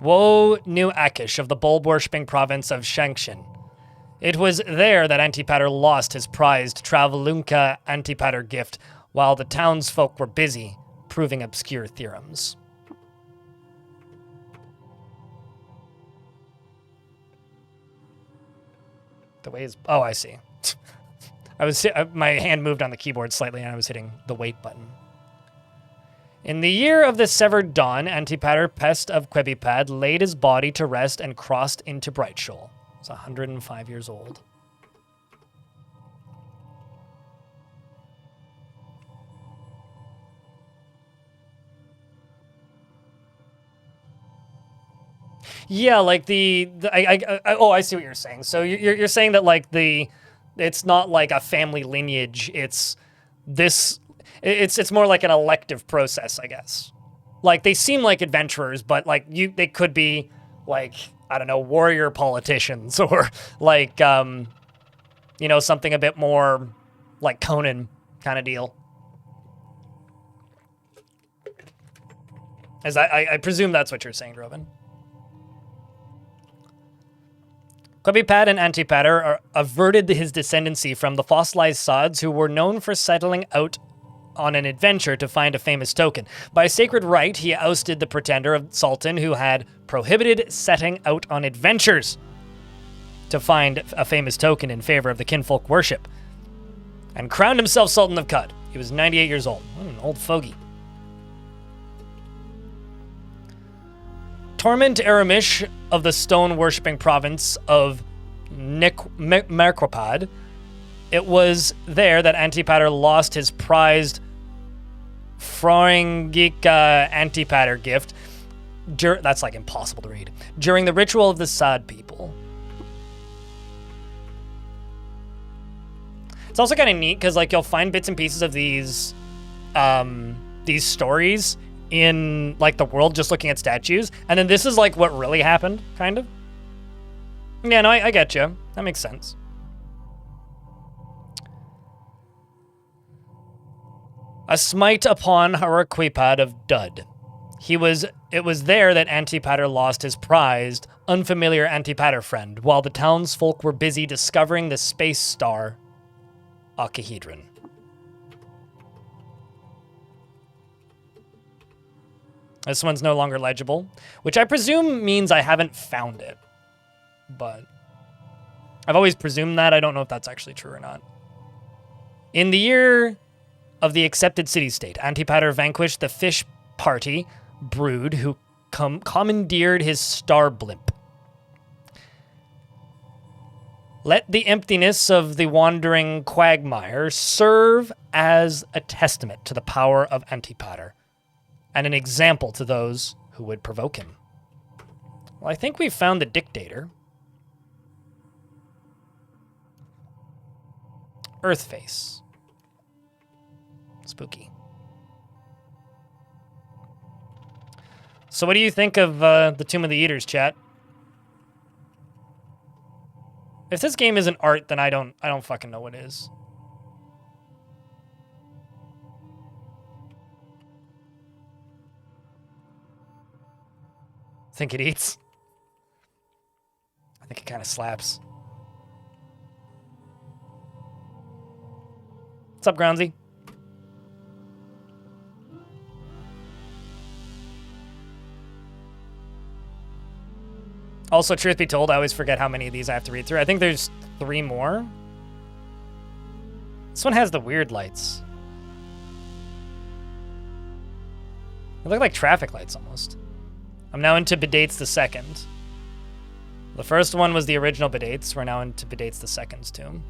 Woe knew Akish of the bulb-worshipping province of Shankshin. It was there that Antipater lost his prized Travelunca Antipater gift while the townsfolk were busy proving obscure theorems. The way is... Oh, I see. My hand moved on the keyboard slightly and I was hitting the wait button. In the year of the severed dawn, Antipater, pest of Quibipad, laid his body to rest and crossed into Brightshoal. He's 105 years old. Yeah, like I see what you're saying. So you're saying that like it's not like a family lineage. It's more like an elective process, I guess. Like they seem like adventurers, but like they could be like, I don't know, warrior politicians or like something a bit more like Conan kind of deal. As I presume that's what you're saying, Robin. Quibipad and Antipater averted his descendancy from the fossilized sods who were known for settling out on an adventure to find a famous token. By sacred right, he ousted the pretender of Sultan who had prohibited setting out on adventures to find a famous token in favor of the kinfolk worship, and crowned himself Sultan of Qud. He was 98 years old. What an old fogey. Torment Eremish of the stone-worshipping province of Marquipad. It was there that Antipater lost his prized Froingika Antipater gift. That's like impossible to read. During the ritual of the Sad people. It's also kind of neat because like you'll find bits and pieces of these stories in like the world just looking at statues, and then this is like what really happened, kind of. Yeah, no, I get you. That makes sense. A smite upon Haraquipad of Dud. It was there that Antipater lost his prized, unfamiliar Antipater friend, while the townsfolk were busy discovering the space star, Octahedron. This one's no longer legible, which I presume means I haven't found it. But I've always presumed that. I don't know if that's actually true or not. In the year of the accepted city-state, Antipater vanquished the fish party brood who commandeered his star blimp. Let the emptiness of the wandering quagmire serve as a testament to the power of Antipater, and an example to those who would provoke him. Well, I think we've found the dictator. Earthface. Spooky. So what do you think of the Tomb of the Eaters, chat? If this game isn't art, then I don't fucking know what is. Think it eats? I think it kind of slaps. What's up, Groundsy? Also, truth be told, I always forget how many of these I have to read through. I think there's 3 more. This one has the weird lights. They look like traffic lights almost. I'm now into Bedates the Second. The first one was the original Bedates. We're now into Bedates the Second's tomb.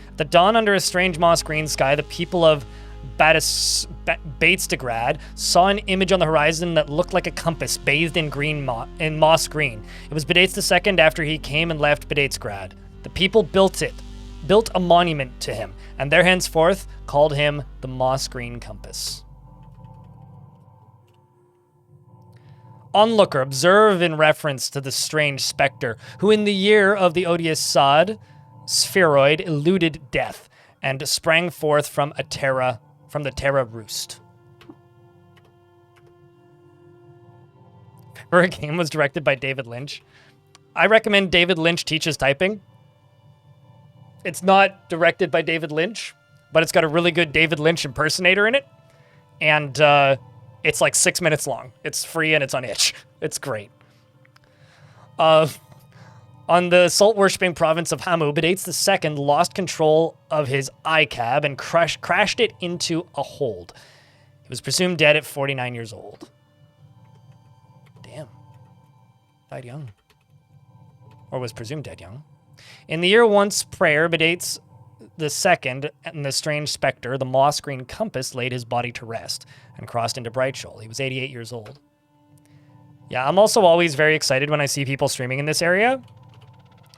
At the dawn under a strange moss green sky, the people of Batesdegrad saw an image on the horizon that looked like a compass bathed in moss green. It was Bedates II after he came and left Batesdegrad. The people built a monument to him, and there henceforth called him the Moss Green Compass. Onlooker, observe in reference to the strange specter, who in the year of the odious sod, spheroid eluded death, and sprang forth from the Terra Roost. Her game was directed by David Lynch. I recommend David Lynch Teaches Typing. It's not directed by David Lynch, but it's got a really good David Lynch impersonator in it. And it's like 6 minutes long. It's free and it's on itch. It's great. On the salt-worshipping province of Hamu, Bedates II lost control of his iCab and crashed it into a hold. He was presumed dead at 49 years old. Damn. Died young. Or was presumed dead young. In the year once prayer, Bedates II and the strange specter, the Moss Green Compass, laid his body to rest and crossed into Brightshoal. He was 88 years old. Yeah, I'm also always very excited when I see people streaming in this area,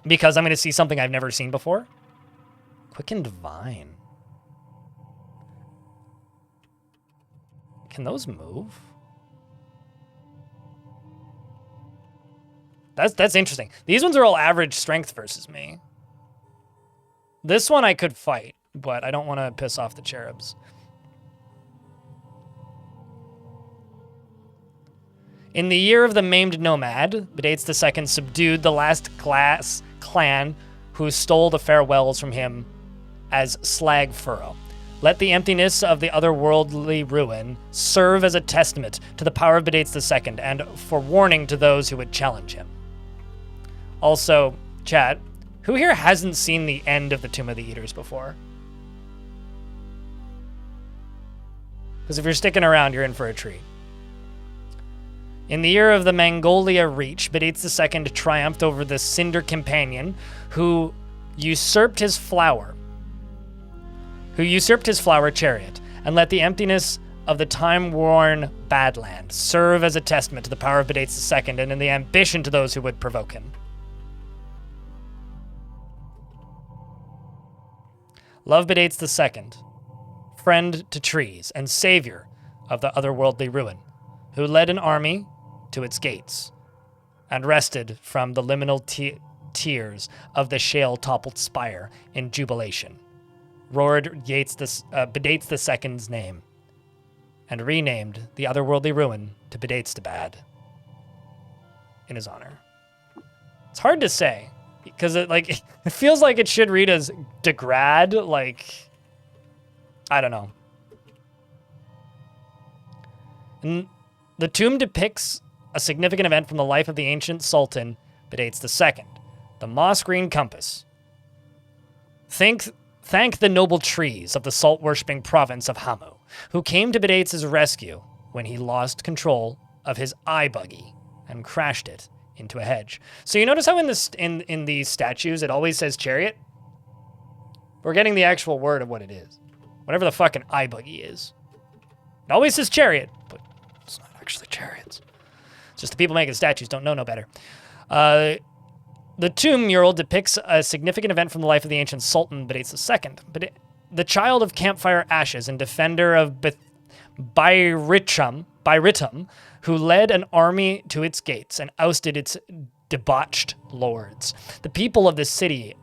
because I'm going to see something I've never seen before. Quickened Vine. Can those move? That's interesting. These ones are all average strength versus me. This one I could fight, but I don't want to piss off the cherubs. In the year of the maimed nomad, Bedates II subdued the last clan who stole the farewells from him as Slag Furrow. Let the emptiness of the otherworldly ruin serve as a testament to the power of Bedates II and for warning to those who would challenge him. Also, chat, who here hasn't seen the end of the Tomb of the Eaters before? Because if you're sticking around, you're in for a treat. In the year of the Mangolia Reach, Bedates II triumphed over the Cinder Companion, who usurped his flower who usurped his flower chariot and let the emptiness of the time-worn Badland serve as a testament to the power of Bedates II and in the ambition to those who would provoke him. Love Bedates II, friend to trees and savior of the otherworldly ruin, who led an army to its gates and rested from the liminal tears of the shale-toppled spire in jubilation, roared Bedates II's name, and renamed the otherworldly ruin to Bedatestabad in his honor. It's hard to say, because it feels like it should read as Degrad, like, I don't know. And the tomb depicts a significant event from the life of the ancient Sultan Bedates II, the moss green compass. Thank the noble trees of the salt-worshipping province of Hamu, who came to Bedates' rescue when he lost control of his eye buggy and crashed it into a hedge. So you notice how in these statues it always says chariot? We're getting the actual word of what it is. Whatever the fucking eye buggy is. It always says chariot, but it's not actually chariots. It's just the people making statues don't know no better. The tomb mural depicts a significant event from the life of the ancient Sultan Bedates II, but the child of campfire ashes and defender of Bayritum, who led an army to its gates and ousted its debauched lords. The people of the city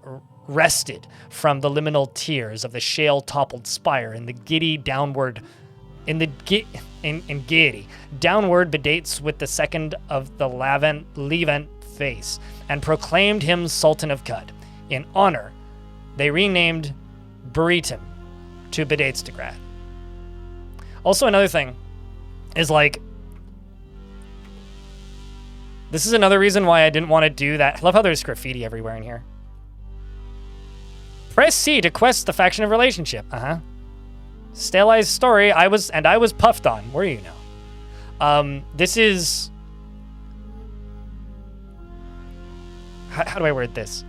rested from the liminal tears of the shale-toppled spire in the giddy downward, in gaiety. Downward Bedates with the second of the Levant face, and proclaimed him Sultan of Cud. In honor, they renamed Buritim to Bedatesdegrad. Also, another thing is, like, this is another reason why I didn't want to do that. I love how there's graffiti everywhere in here. Press C to quest the faction of relationship. Steli's story, I was puffed on. Where are you now? This is... How do I word this?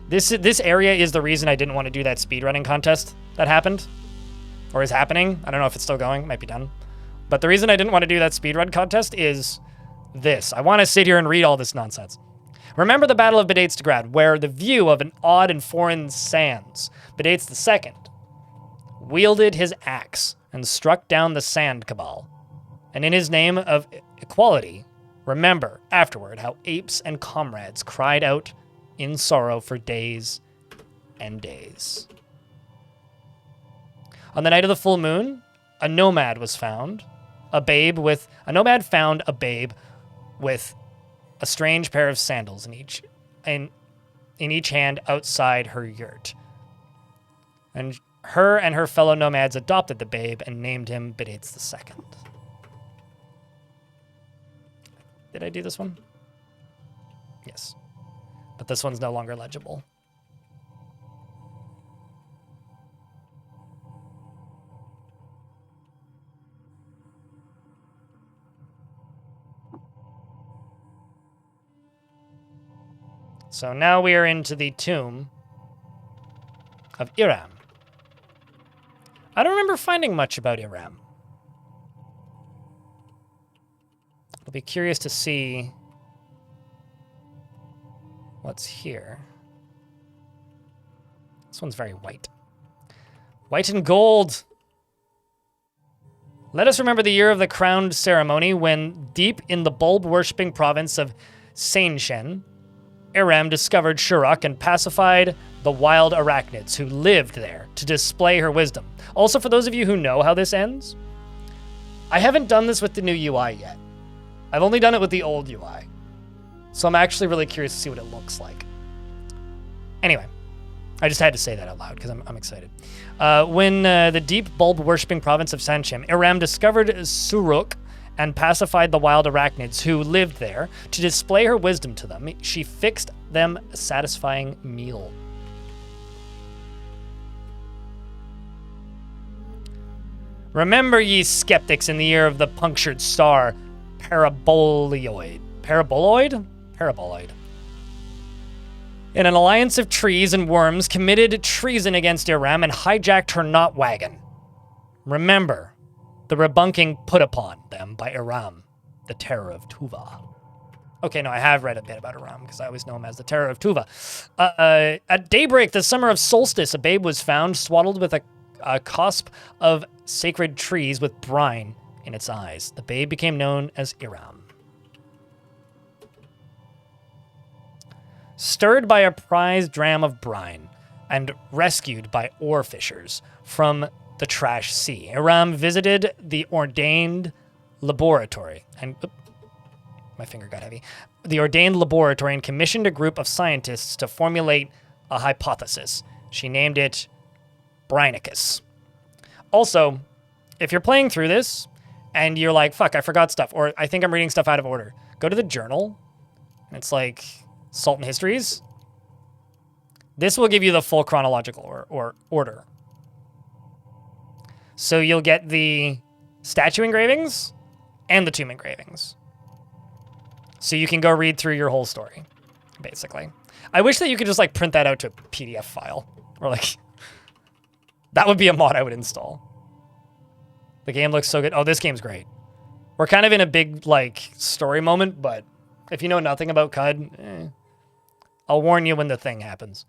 This area is the reason I didn't want to do that speedrunning contest that happened. Or is happening. I don't know if it's still going. It might be done. But the reason I didn't want to do that speedrun contest is this. I want to sit here and read all this nonsense. Remember the Battle of Bedatesdegrad, where the view of an odd and foreign sands, Bedates II wielded his axe and struck down the sand cabal. And in his name of equality, remember afterward how apes and comrades cried out in sorrow for days and days. On the night of the full moon, a nomad found a babe with a strange pair of sandals in each hand outside her yurt. And her fellow nomads adopted the babe and named him Bedates II. Did I do this one? Yes. But this one's no longer legible. So now we are into the tomb of Iram. I don't remember finding much about Iram. I'll be curious to see what's here. This one's very white. White and gold. Let us remember the year of the crowned ceremony when, deep in the bulb-worshipping province of Sainshen, Iram discovered Shuruk and pacified the wild arachnids who lived there to display her wisdom. Also, for those of you who know how this ends, I haven't done this with the new UI yet. I've only done it with the old UI. So I'm actually really curious to see what it looks like. Anyway, I just had to say that out loud because I'm excited. When the deep bulb-worshipping province of Sanchim, Iram discovered Suruk and pacified the wild arachnids who lived there. To display her wisdom to them, she fixed them a satisfying meal. Remember, ye skeptics, in the year of the punctured star, Paraboloid. Paraboloid? Paraboloid. in an alliance of trees and worms, committed treason against Iram and hijacked her knot wagon. Remember, the rebunking put upon them by Iram, the Terror of Tuva. Okay, no, I have read a bit about Iram, because I always know him as the Terror of Tuva. At daybreak, the summer of solstice, a babe was found swaddled with a cusp of sacred trees with brine in its eyes. The babe became known as Iram. Stirred by a prized dram of brine and rescued by ore fishers from the trash sea, Iram visited the ordained laboratory and my finger got heavy. The ordained laboratory and commissioned a group of scientists to formulate a hypothesis. She named it Brinicus. Also, if you're playing through this and you're like, fuck, I forgot stuff, or I think I'm reading stuff out of order, go to the journal. And it's like Sultan Histories. This will give you the full chronological or order. So you'll get the statue engravings and the tomb engravings. So you can go read through your whole story, basically. I wish that you could just like print that out to a PDF file. Or like, that would be a mod I would install. The game looks so good. Oh, this game's great. We're kind of in a big like story moment, but if you know nothing about CUD, I'll warn you when the thing happens.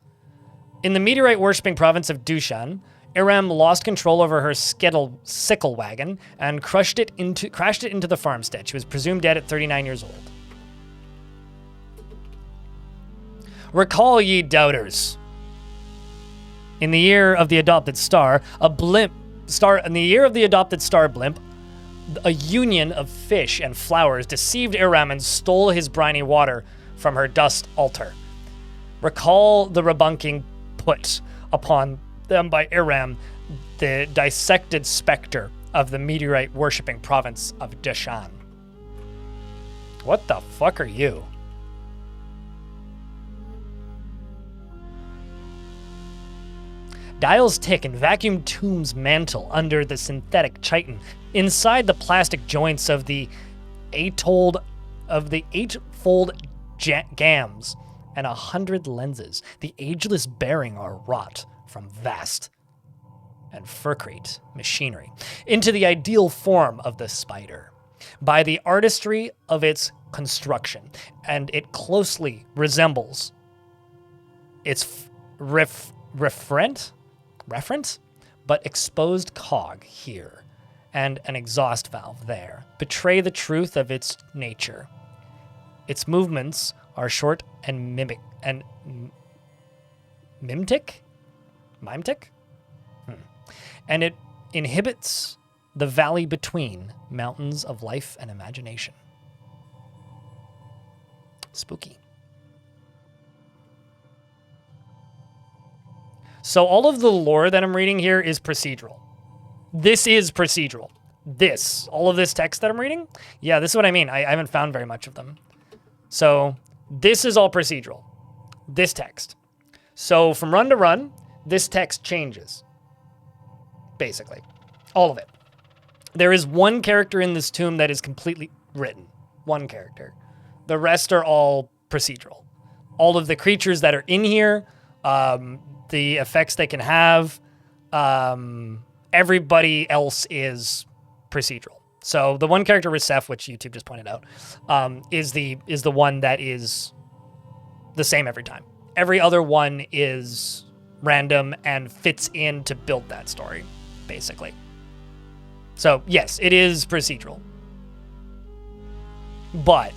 In the meteorite-worshipping province of Dushan, Iram lost control over her sickle wagon and crashed it into the farmstead. She was presumed dead at 39 years old. Recall, ye doubters. In the year of the adopted star, blimp, a union of fish and flowers deceived Iram and stole his briny water from her dust altar. Recall the rebunking put upon them by Iram, the dissected specter of the meteorite-worshipping province of Dushan. What the fuck are you? Dials tick and vacuum tombs mantle under the synthetic chitin. Inside the plastic joints of the eightfold gams and 100 lenses, the ageless bearing are wrought from vast and furcrete machinery into the ideal form of the spider by the artistry of its construction, and it closely resembles its referent, but exposed cog here and an exhaust valve there betray the truth of its nature. Its movements are short and mimtic. And it inhibits the valley between mountains of life and imagination. Spooky. So all of the lore that I'm reading here is procedural. This is procedural. All of this text that I'm reading, yeah, this is what I mean. I haven't found very much of them. So this is all procedural. This text. So from run to run, this text changes. Basically. All of it. There is one character in this tomb that is completely written. One character. The rest are all procedural. All of the creatures that are in here, the effects they can have, everybody else is procedural. So the one character, Risef, which YouTube just pointed out, is the one that is the same every time. Every other one is random and fits in to build that story, basically. So yes, it is procedural. But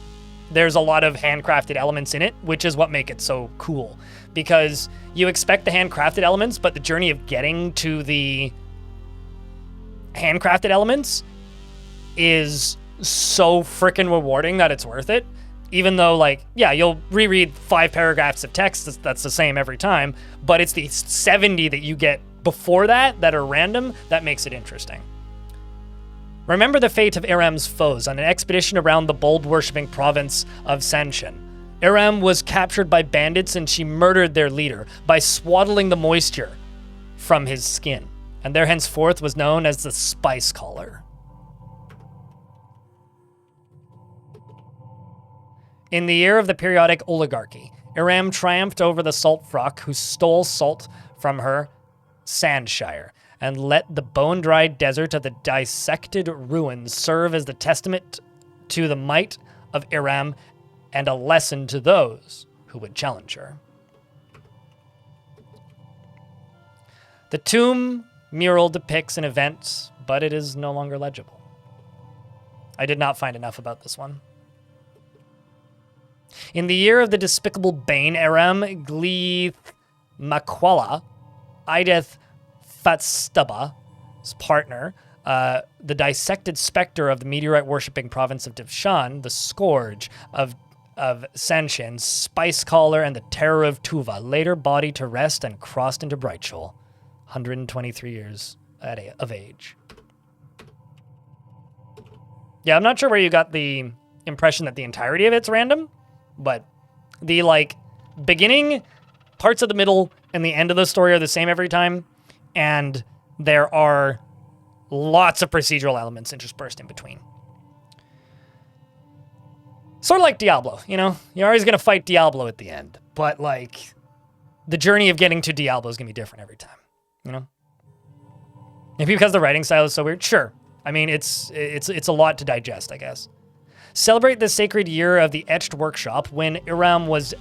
there's a lot of handcrafted elements in it, which is what make it so cool. Because you expect the handcrafted elements, but the journey of getting to the handcrafted elements is so freaking rewarding that it's worth it. Even though, like, yeah, you'll reread 5 paragraphs of text that's the same every time, but it's the 70 that you get before that are random that makes it interesting. Remember the fate of Iram's foes on an expedition around the bulb-worshipping province of Sanshin. Iram was captured by bandits and she murdered their leader by swaddling the moisture from his skin, and there henceforth was known as the Spice Caller. In the year of the periodic oligarchy, Iram triumphed over the Saltfrock, who stole salt from her Sandshire, and let the bone-dried desert of the dissected ruins serve as the testament to the might of Iram and a lesson to those who would challenge her. The tomb mural depicts an event, but it is no longer legible. I did not find enough about this one. In the year of the despicable Bane, Aram Gleith Makwala, Ideth Fatstuba's partner, the dissected specter of the meteorite-worshipping province of Divshan, the scourge of Sanshin, Spice Caller, and the terror of Tuva, later bodied to rest and crossed into Brightshoal, 123 years of age. Yeah, I'm not sure where you got the impression that the entirety of it's random, but the, like, beginning, parts of the middle, and the end of the story are the same every time, and there are lots of procedural elements interspersed in between. Sort of like Diablo, you know? You're always going to fight Diablo at the end, but, like, the journey of getting to Diablo is going to be different every time, you know? Maybe because the writing style is so weird? Sure. I mean, it's a lot to digest, I guess. Celebrate the sacred year of the Etched Workshop when Iram was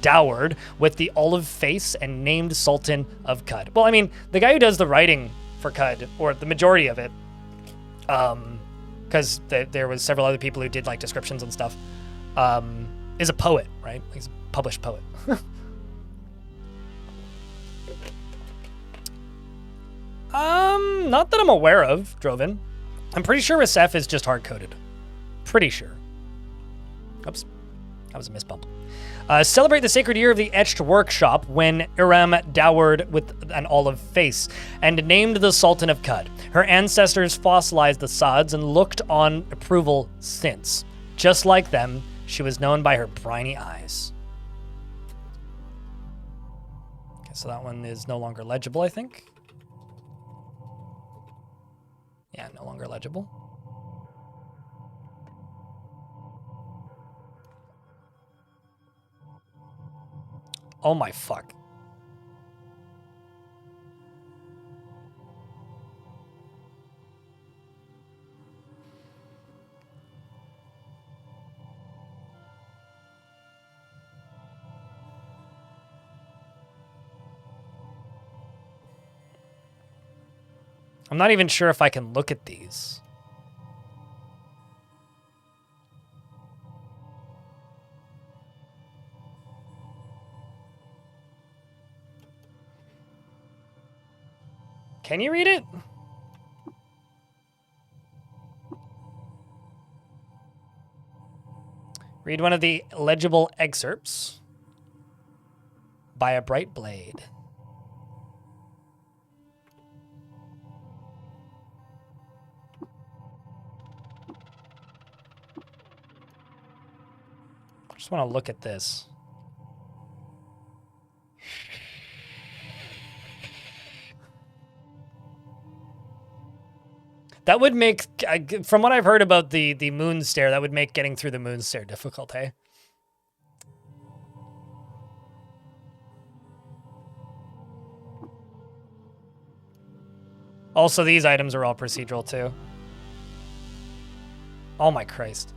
dowered with the olive face and named Sultan of Cud. Well, I mean, the guy who does the writing for Cud, or the majority of it, because there was several other people who did, like, descriptions and stuff, is a poet, right? He's a published poet. Not that I'm aware of, Drovin. I'm pretty sure Resef is just hard-coded. Pretty sure. Oops. That was a misbump. Celebrate the sacred year of the Etched Workshop when Iram dowered with an olive face and named the Sultan of Cud. Her ancestors fossilized the Sods and looked on approval since. Just like them, she was known by her briny eyes. Okay, so that one is no longer legible, I think. Yeah, no longer legible. Oh my fuck. I'm not even sure if I can look at these. Can you read it? Read one of the legible excerpts by a bright blade. I just want to look at this. That would make, from what I've heard about the moon stair, that would make getting through the moon stair difficult, hey? Also, these items are all procedural, too. Oh my Christ.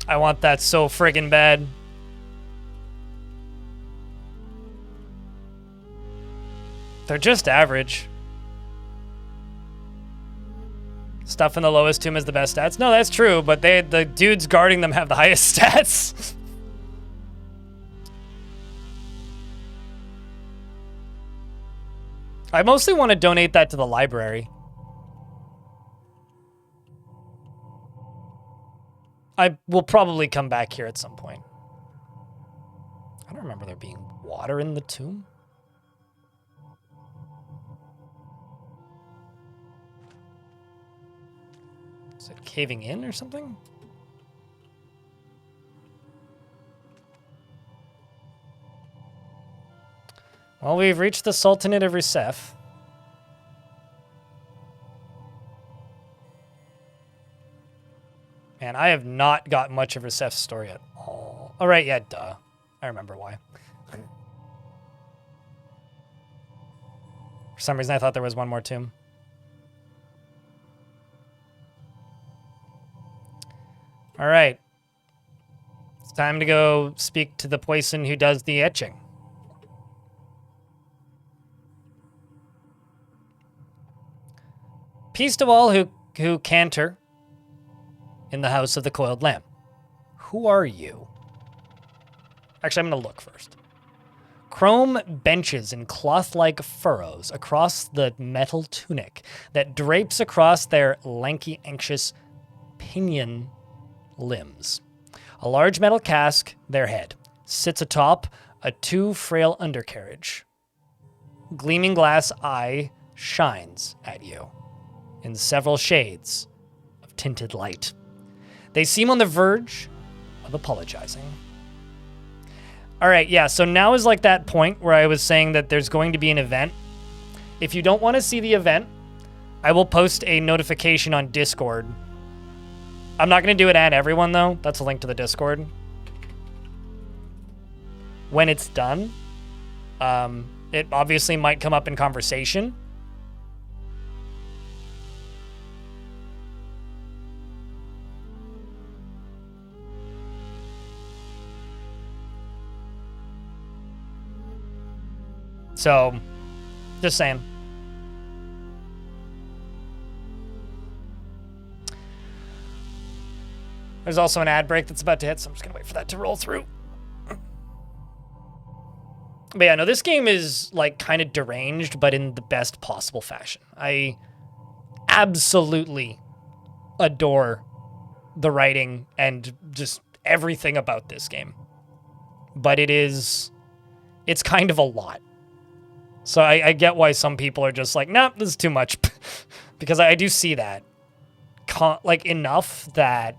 I want that so friggin' bad. They're just average. Stuff in the lowest tomb is the best stats. No, that's true, but the dudes guarding them have the highest stats. I mostly want to donate that to the library. I will probably come back here at some point. I don't remember there being water in the tomb. Is it caving in or something? Well, we've reached the Sultanate of Rusef. Man, I have not got much of Rusef's story at all. All right, yeah, duh. I remember why. For some reason, I thought there was one more tomb. All right. It's time to go speak to the person who does the etching. Peace to all who canter in the house of the coiled lamb. Who are you? Actually, I'm going to look first. Chrome benches in cloth-like furrows across the metal tunic that drapes across their lanky, anxious pinion limbs. A large metal cask, their head, sits atop a too-frail undercarriage. Gleaming glass eye shines at you in several shades of tinted light. They seem on the verge of apologizing. All right, yeah, so now is like that point where I was saying that there's going to be an event. If you don't want to see the event, I will post a notification on Discord. I'm not going to do it at everyone, though. That's a link to the Discord. When it's done, it obviously might come up in conversation. So, just saying. There's also an ad break that's about to hit, so I'm just going to wait for that to roll through. But yeah, no, this game is, like, kind of deranged, but in the best possible fashion. I absolutely adore the writing and just everything about this game. But it's kind of a lot. So I get why some people are just like, nah, this is too much. Because I do see that. Like, enough that...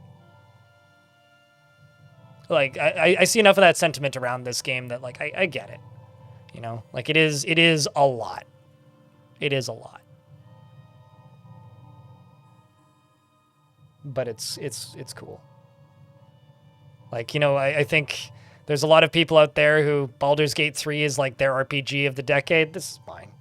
Like, I see enough of that sentiment around this game that, like, I get it. You know? Like, it is a lot. It is a lot. But it's cool. Like, you know, I think... There's a lot of people out there who Baldur's Gate 3 is like their RPG of the decade. This is fine.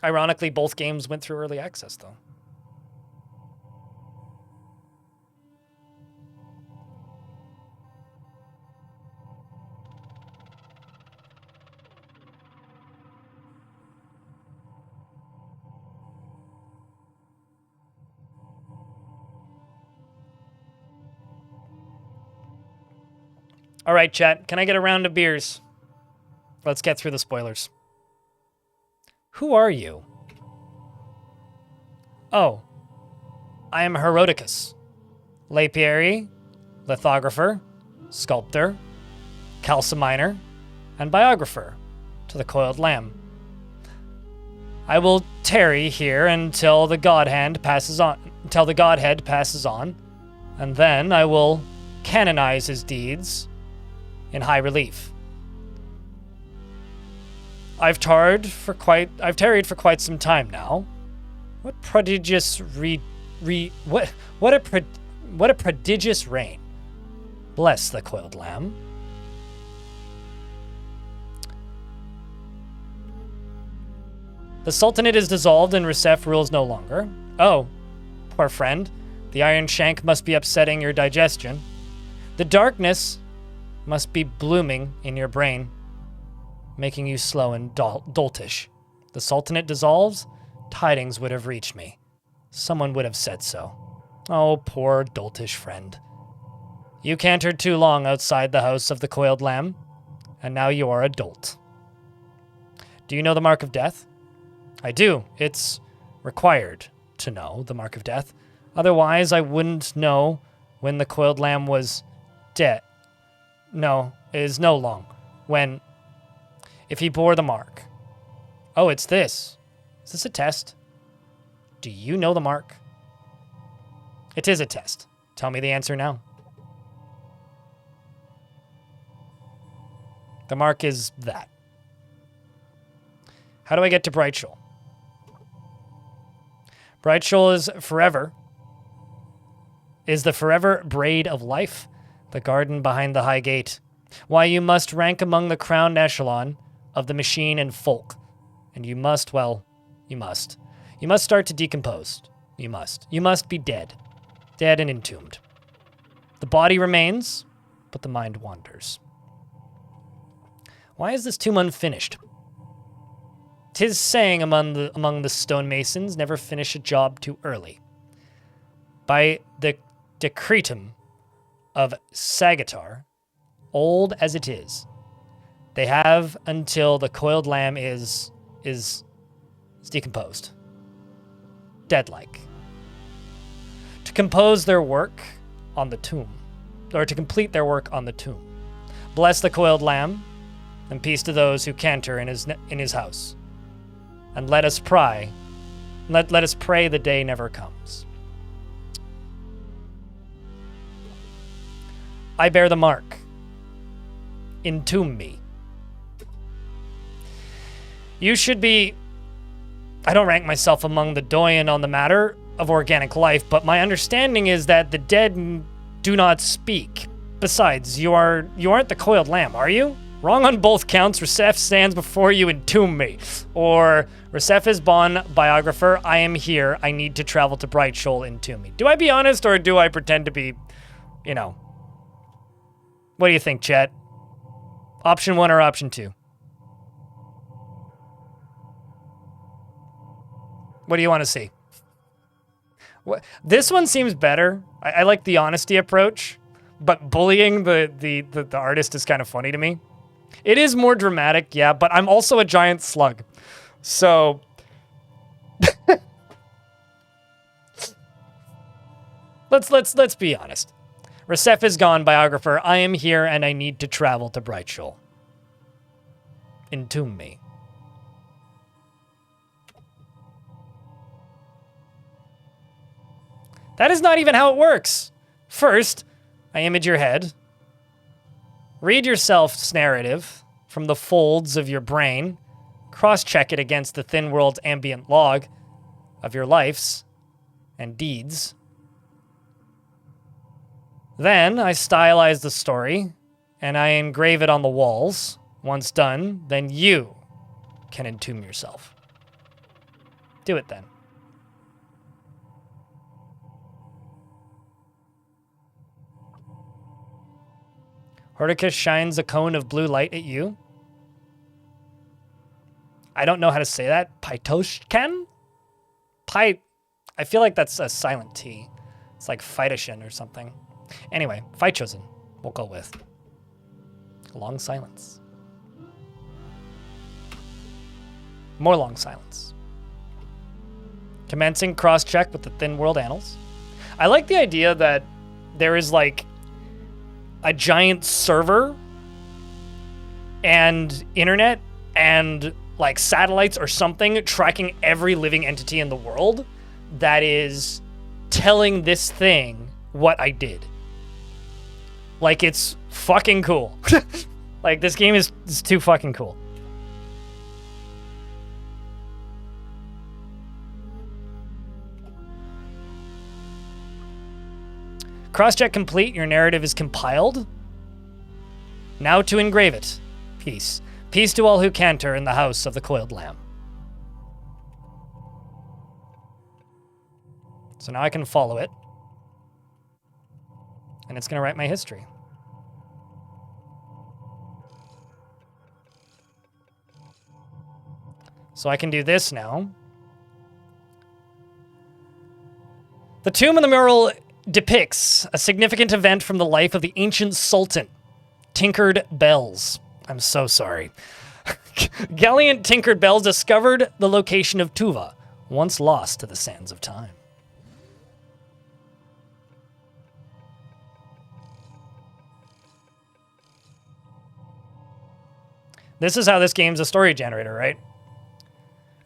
Ironically, both games went through early access, though. All right, chat. Can I get a round of beers? Let's get through the spoilers. Who are you? Oh, I am Herodicus, Lapierre, lithographer, sculptor, calciminer, and biographer to the Coiled Lamb. I will tarry here until the Godhead passes on, and then I will canonize his deeds in high relief. I've tarried for quite some time now. What prodigious what a prodigious reign. Bless the Coiled Lamb. The Sultanate is dissolved and Rusef rules no longer. Oh, poor friend. The Iron Shank must be upsetting your digestion. The darkness must be blooming in your brain, making you slow and doltish. The Sultanate dissolves, tidings would have reached me. Someone would have said so. Oh, poor doltish friend. You cantered too long outside the house of the Coiled Lamb, and now you are a dolt. Do you know the Mark of Death? I do. It's required to know the Mark of Death. Otherwise, I wouldn't know when the Coiled Lamb was dead. No, it is no long. When if he bore the mark. Oh, it's this. Is this a test? Do you know the mark? It is a test. Tell me the answer now. The mark is that. How do I get to Brightshoal? Brightshoal is the forever braid of life, the garden behind the high gate. Why, you must rank among the crowned echelon of the machine and folk. And you must, well, you must. You must start to decompose. You must. You must be dead. Dead and entombed. The body remains, but the mind wanders. Why is this tomb unfinished? 'Tis saying among the stonemasons, never finish a job too early. By the decretum of Sagitar, old as it is, they have until the coiled lamb is decomposed. Dead-like. To compose their work on the tomb, or to complete their work on the tomb. Bless the coiled lamb, and peace to those who canter in his house. And let us pray. Let us pray the day never comes. I bear the mark. Entomb me. You should be... I don't rank myself among the doyen on the matter of organic life, but my understanding is that the dead do not speak. Besides, you aren't the coiled lamb, are you? Wrong on both counts. Resef stands before you, entomb me. Or Resef is Bon, biographer. I am here. I need to travel to Brightshoal, entomb me. Do I be honest or do I pretend to be, you know? What do you think, chat? Option 1 or option 2? What do you want to see? What? This one seems better. I like the honesty approach, but bullying the artist is kind of funny to me. It is more dramatic, yeah, but I'm also a giant slug. So let's be honest. Resef is gone, biographer. I am here and I need to travel to Brightshoal. Entomb me. That is not even how it works. First, I image your head. Read yourself's narrative from the folds of your brain. Cross-check it against the thin world's ambient log of your lives and deeds. Then I stylize the story and I engrave it on the walls. Once done, then you can entomb yourself. Do it then. Horticus shines a cone of blue light at you. I don't know how to say that. Pytoshkan? I feel like that's a silent T. It's like Phytoshin or something. Anyway, Phychosen, we'll go with. Long silence. More long silence. Commencing cross-check with the Thin World Annals. I like the idea that there is like a giant server and internet and like satellites or something tracking every living entity in the world that is telling this thing what I did. Like, it's fucking cool. Like, this game is too fucking cool. Crosscheck complete. Your narrative is compiled. Now to engrave it. Peace. Peace to all who canter in the house of the coiled lamb. So now I can follow it. And it's going to write my history. So I can do this now. The tomb in the mural depicts a significant event from the life of the ancient sultan, Tinkered Bells. I'm so sorry. Gallant Tinkered Bells discovered the location of Tuva, once lost to the sands of time. This is how this game's a story generator, right?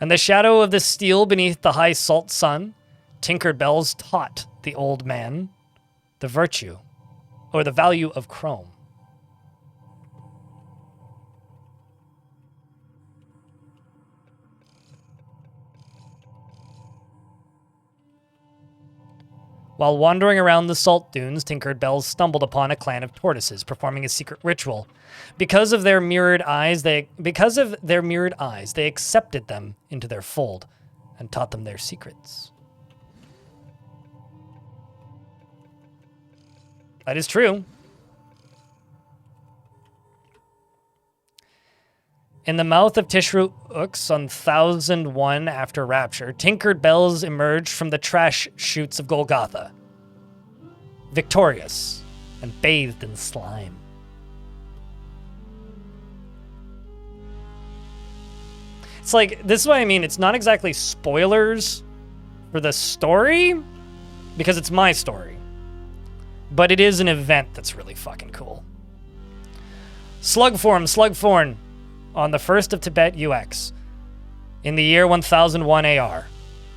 And the shadow of the steel beneath the high salt sun, Tinker Bells taught the old man the virtue or the value of chrome. While wandering around the salt dunes, Tinker Bells stumbled upon a clan of tortoises performing a secret ritual. Because of their mirrored eyes, they accepted them into their fold and taught them their secrets. That is true. In the mouth of Tishru Ux on 1001 after Rapture, Tinkered Bells emerged from the trash chutes of Golgotha, victorious and bathed in slime. It's like, this is what I mean, it's not exactly spoilers for the story, because it's my story, but it is an event that's really fucking cool. Slugform, on the 1st of Tibet UX, in the year 1001 AR,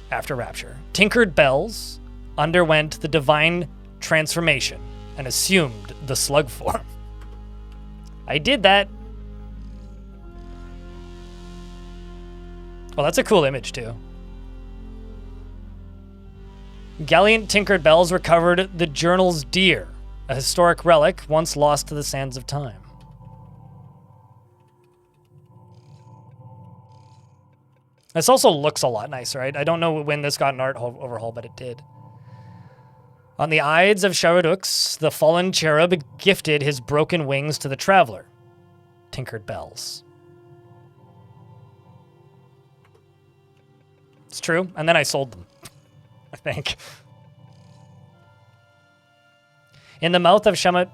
after Rapture, Tinkered Bells underwent the divine transformation and assumed the slug form. I did that. Well, that's a cool image, too. Gallant Tinkered Bells recovered the Journal's deer, a historic relic once lost to the sands of time. This also looks a lot nicer, right? I don't know when this got an art overhaul, but it did. On the Ides of Sharadux, the fallen cherub gifted his broken wings to the traveler, Tinkered Bells. It's true, and then I sold them, I think. In the mouth of Shamat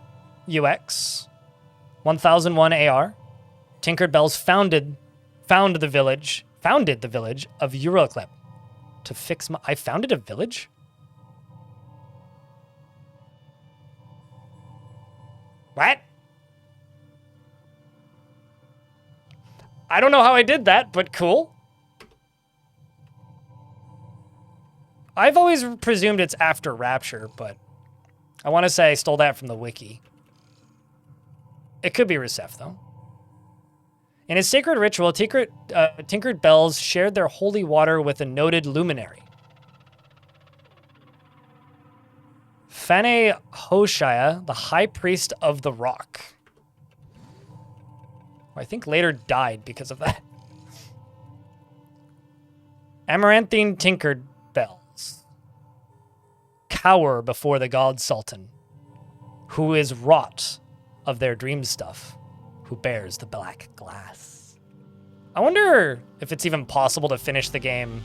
UX, 1001 AR, Tinkered Bells founded the village of Euroclip to fix my... I founded a village? What? I don't know how I did that, but cool. I've always presumed it's after Rapture, but I want to say I stole that from the wiki. It could be Recef, though. In a sacred ritual, Tinkered Bells shared their holy water with a noted luminary. Fane Hoshaya, the High Priest of the Rock. Who I think later died because of that. Amaranthine Tinkered Bells cower before the god Sultan, who is wrought of their dream stuff, who bears the black glass. I wonder if it's even possible to finish the game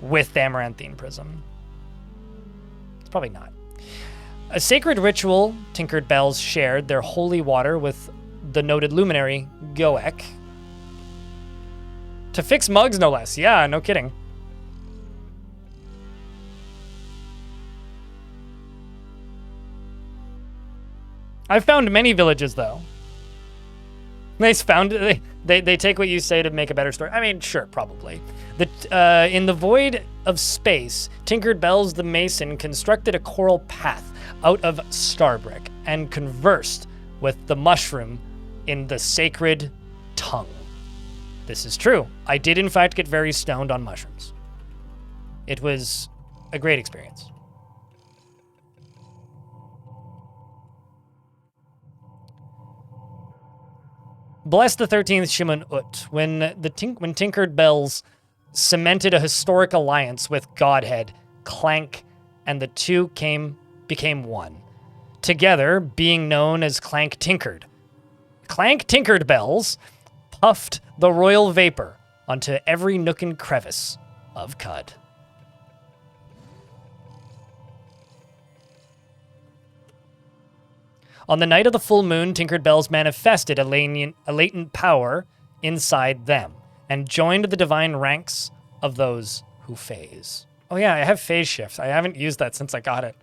with the Amaranthine Prism. It's probably not. A sacred ritual, Tinkered Bells shared their holy water with the noted luminary, Goek. To fix mugs, no less. Yeah, no kidding. I've found many villages, though. They take what you say to make a better story. I mean, sure, probably. In the void of space, Tinkered Bells the Mason constructed a coral path out of starbrick and conversed with the mushroom in the sacred tongue. This is true. I did, in fact, get very stoned on mushrooms. It was a great experience. Bless the 13th Shimon Ut, when Tinkered Bells cemented a historic alliance with Godhead, Clank, and the two became one, together being known as Clank Tinkered. Clank Tinkered Bells puffed the royal vapor onto every nook and crevice of Cud. On the night of the full moon, Tinkered Bells manifested a latent power inside them and joined the divine ranks of those who phase. Oh yeah, I have phase shift. I haven't used that since I got it.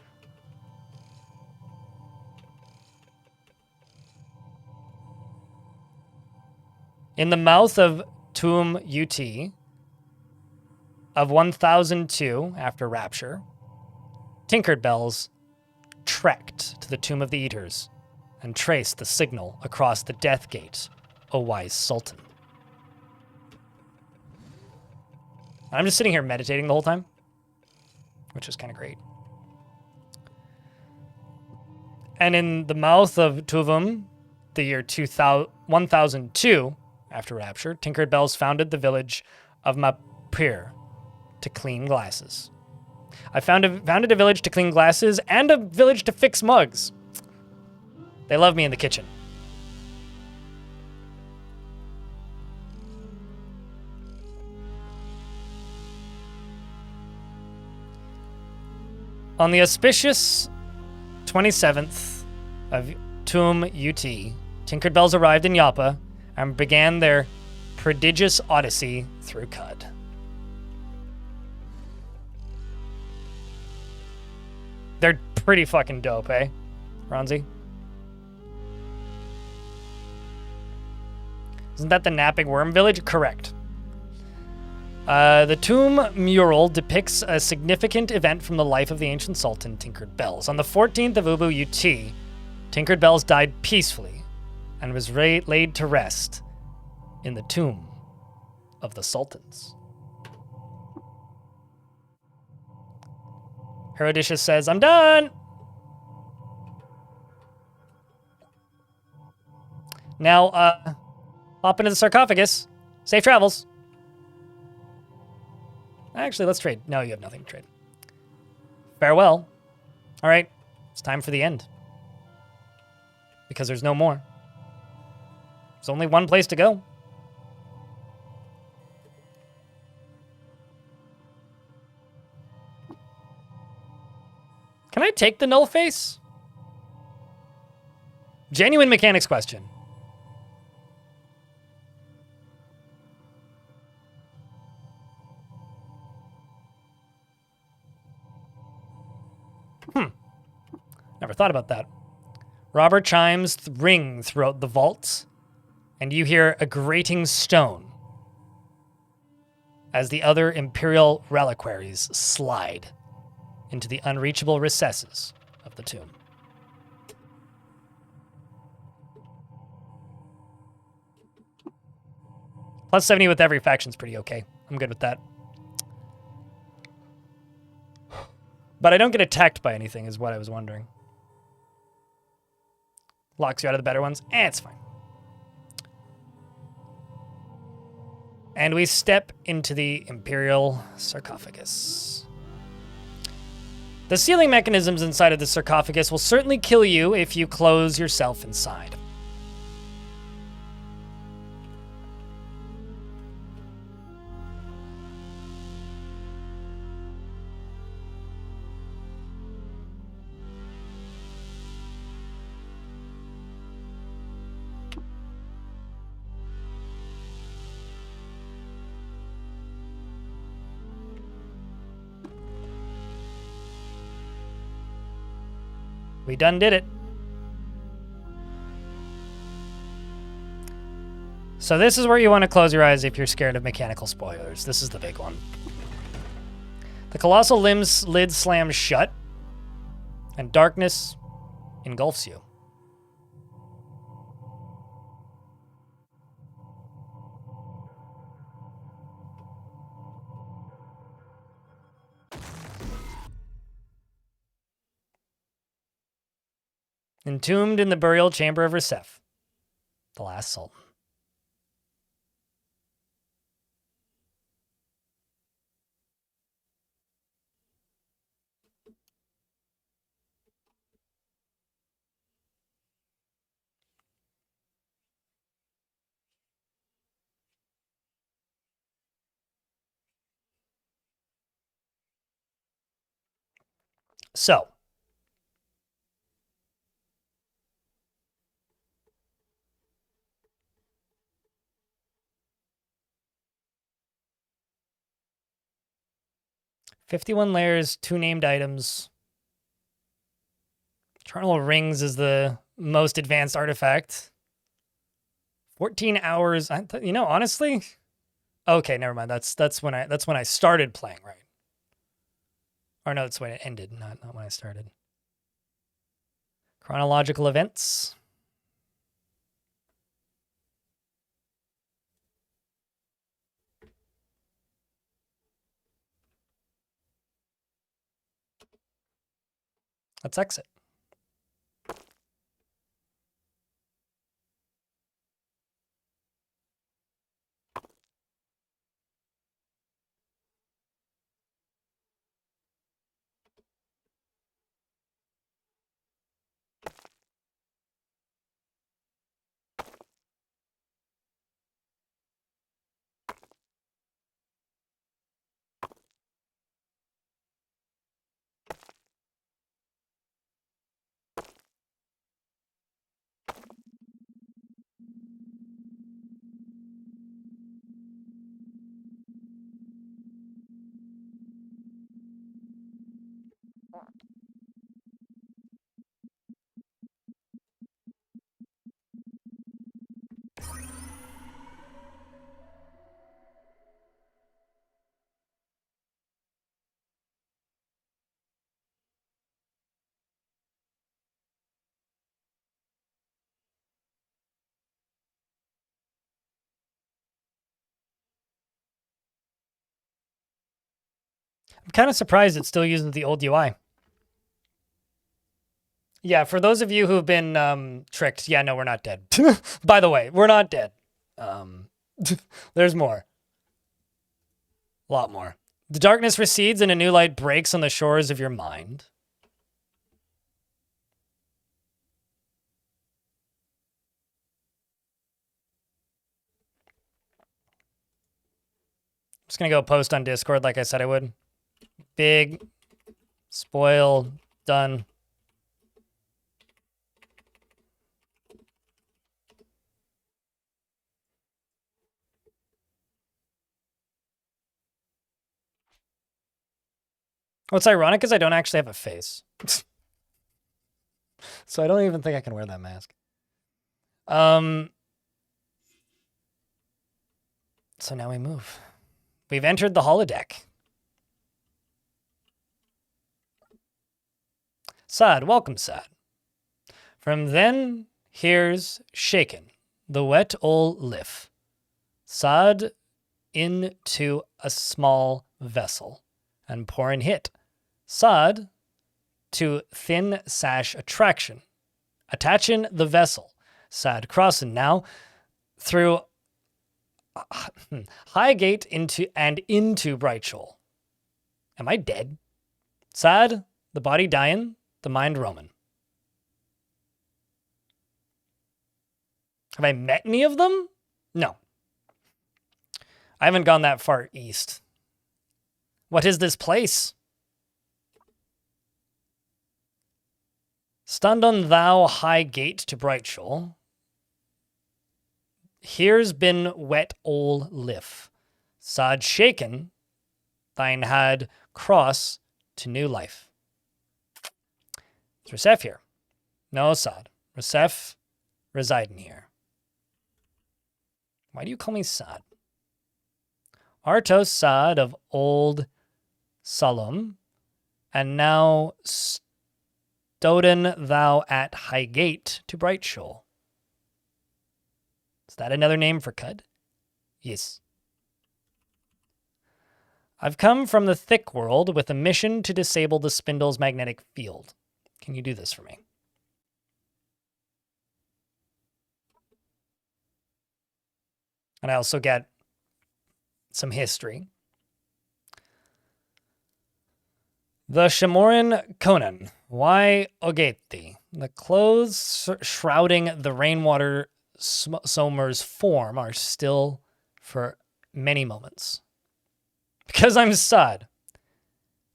In the mouth of Tomb UT of 1002 after Rapture, Tinkered Bells trekked to the Tomb of the Eaters and traced the signal across the Death Gate, O wise Sultan. I'm just sitting here meditating the whole time, which is kind of great. And in the mouth of Tuvum, the year 1002 after Rapture, Tinkered Bells founded the village of Mapir to clean glasses. I founded a village to clean glasses and a village to fix mugs. They love me in the kitchen. On the auspicious 27th of Tum UT, Tinkered Bells arrived in Yapa and began their prodigious odyssey through Cud. They're pretty fucking dope, eh, Ronzi? Isn't that the Napping Worm Village? Correct. The tomb mural depicts a significant event from the life of the ancient sultan, Tinkered Bells. On the 14th of Ubu UT, Tinkered Bells died peacefully and was laid to rest in the tomb of the sultans. Herodicius says, I'm done! Now, hop into the sarcophagus. Safe travels. Actually, let's trade. No, you have nothing to trade. Farewell. All right, it's time for the end. Because there's no more. There's only one place to go. Can I take the null face? Genuine mechanics question. Never thought about that. Robber chimes ring throughout the vaults, and you hear a grating stone as the other Imperial reliquaries slide into the unreachable recesses of the tomb. Plus 70 with every faction's pretty okay. I'm good with that. But I don't get attacked by anything, is what I was wondering. Locks you out of the better ones? It's fine. And we step into the Imperial sarcophagus. The sealing mechanisms inside of the sarcophagus will certainly kill you if you close yourself inside. We done did it. So this is where you want to close your eyes if you're scared of mechanical spoilers. This is the big one. The colossal limb's lid slams shut, and darkness engulfs you. Entombed in the burial chamber of Recef, the last sultan. So, $51 layers, 2 named items. Eternal Rings is the most advanced artifact. 14 hours. You know, honestly, okay, never mind. That's when I started playing, right? Or no, that's when it ended, not when I started. Chronological events. Let's exit. I'm kind of surprised it still uses the old UI. Yeah, for those of you who've been tricked, yeah, no, we're not dead. By the way, we're not dead. There's more. A lot more. The darkness recedes and a new light breaks on the shores of your mind. I'm just going to go post on Discord like I said I would. Big, spoil, done. What's ironic is I don't actually have a face. So I don't even think I can wear that mask. So now we move. We've entered the holodeck. Sad, welcome, Sad. From then, here's shaken, the wet ol' liff. Sad into a small vessel, and pouring hit. Sad to thin sash attraction, attaching the vessel. Sad crossing now through Highgate into Bright Shoal. Am I dead? Sad, the body dying, the mind roaming. Have I met any of them? No. I haven't gone that far east. What is this place? Stand on thou high gate to Bright Shoal. Here's been wet ol' liff. Sad shaken, thine had cross to new life. Is Resef here? No, Sad. Resef residing here. Why do you call me Sad? Artos Sad of old Salom, and now stoden thou at high gate to Bright Shoal. Is that another name for Cud? Yes. I've come from the thick world with a mission to disable the spindle's magnetic field. Can you do this for me? And I also get some history. The Shamoran Conan. Why Ogeti? The clothes shrouding the rainwater Somer's form are still for many moments. Because I'm Sad.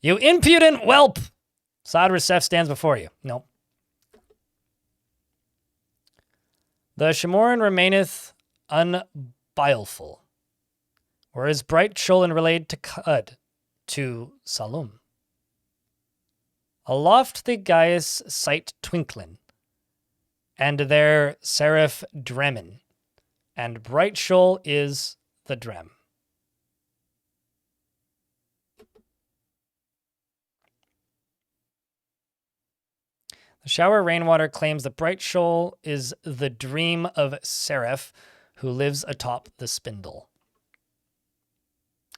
You impudent whelp! Sad Resef stands before you. Nope. The Shamoran remaineth unbileful. Whereas Bright Shoal related to Cud, to Salum. Aloft the Gaius sight twinkling, and there Seraph Dremin, And Bright Shoal is the Drem. The shower rainwater claims that Bright Shoal is the dream of Seraph, who lives atop the spindle.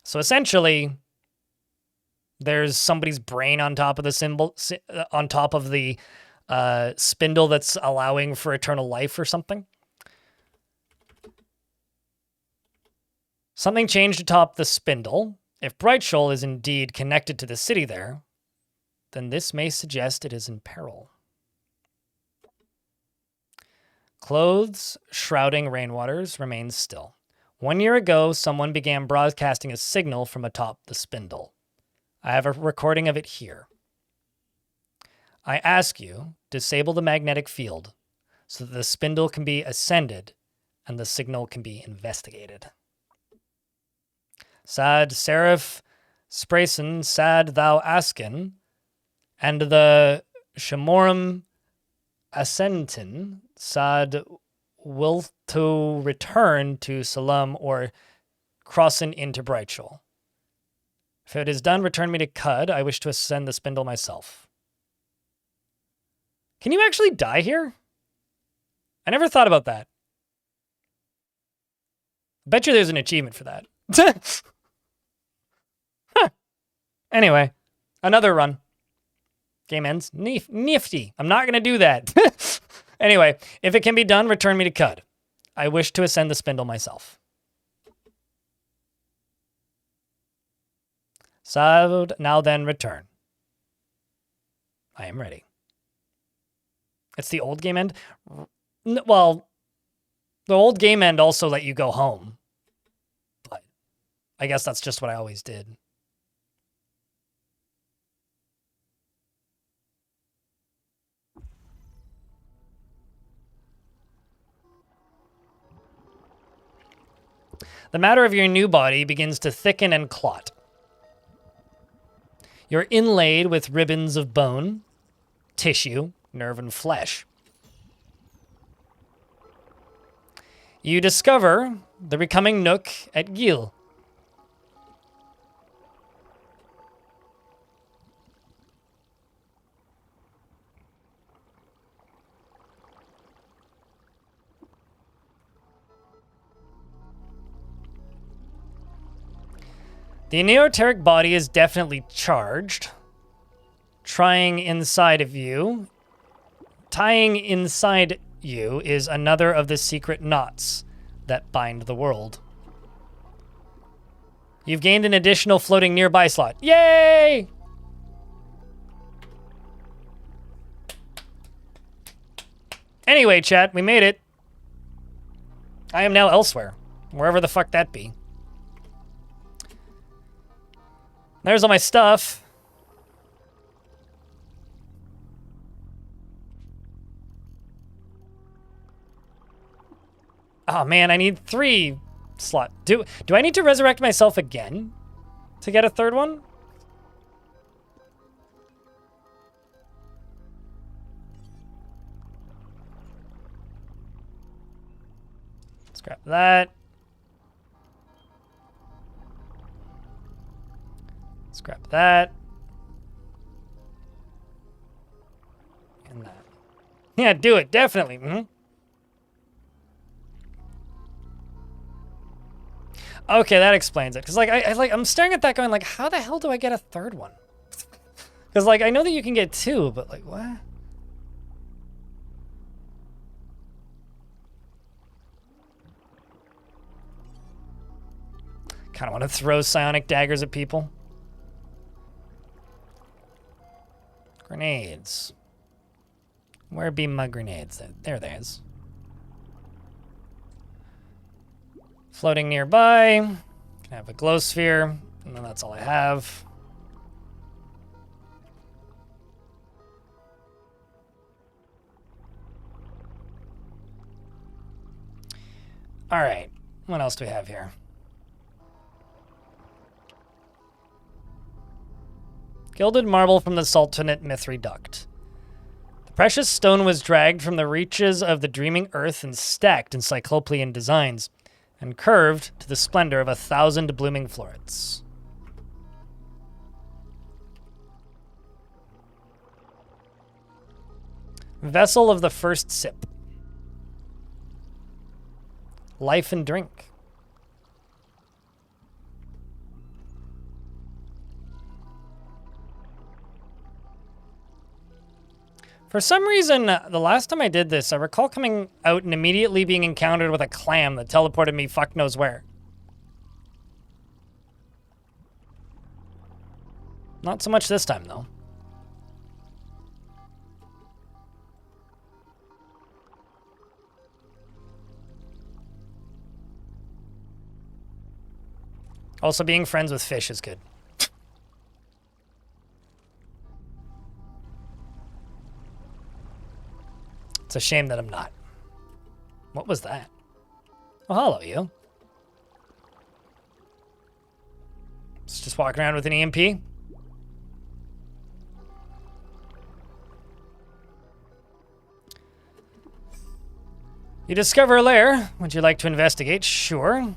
So essentially, there's somebody's brain on top of the spindle that's allowing for eternal life or something. Something changed atop the spindle. If Bright Shoal is indeed connected to the city there, then this may suggest it is in peril. Clothes shrouding rainwaters remain still. 1 year ago, someone began broadcasting a signal from atop the spindle. I have a recording of it here. I ask you, disable the magnetic field so that the spindle can be ascended and the signal can be investigated. Sad Seraph Sprayson, sad thou asken, and the Shamorum Ascentin, sad will to return to Salam or crossing into Bright Shoal. If it is done, return me to Cud. I wish to ascend the spindle myself. Can you actually die here? I never thought about that. I bet you there's an achievement for that. Huh. Anyway, another run. Game ends. Nifty. I'm not going to do that. Anyway, if it can be done, return me to Cud. I wish to ascend the spindle myself. Saved, now then return. I am ready. It's the old game end? Well, the old game end also let you go home. But I guess that's just what I always did. The matter of your new body begins to thicken and clot. You're inlaid with ribbons of bone, tissue, nerve, and flesh. You discover the becoming nook at Gil. The neoteric body is definitely charged. Tying inside you is another of the secret knots that bind the world. You've gained an additional floating nearby slot. Yay! Anyway, chat, we made it. I am now elsewhere, wherever the fuck that be. There's all my stuff. Oh man, I need 3 slot. Do I need to resurrect myself again to get a third one? Scrap that. Scrap that. And that. Yeah, do it, definitely. Mm-hmm. Okay, that explains it. Cause like I'm staring at that going like, how the hell do I get a third one? Cause like I know that you can get 2, but like what? Kind of want to throw psionic daggers at people. Grenades. Where be my grenades? There they is. Floating nearby. Can have a glow sphere, and then that's all I have. All right. What else do we have here? Gilded marble from the Sultanate Mithri Duct. The Precious stone was dragged from the reaches of the dreaming earth and stacked in Cyclopean designs, and curved to the splendor of 1,000 blooming florets. Vessel of the first sip. Life and drink. For some reason, the last time I did this, I recall coming out and immediately being encountered with a clam that teleported me fuck knows where. Not so much this time, though. Also, being friends with fish is good. It's a shame that I'm not. What was that? Oh, hello, you. Just walking around with an EMP? You discover a lair. Would you like to investigate? Sure.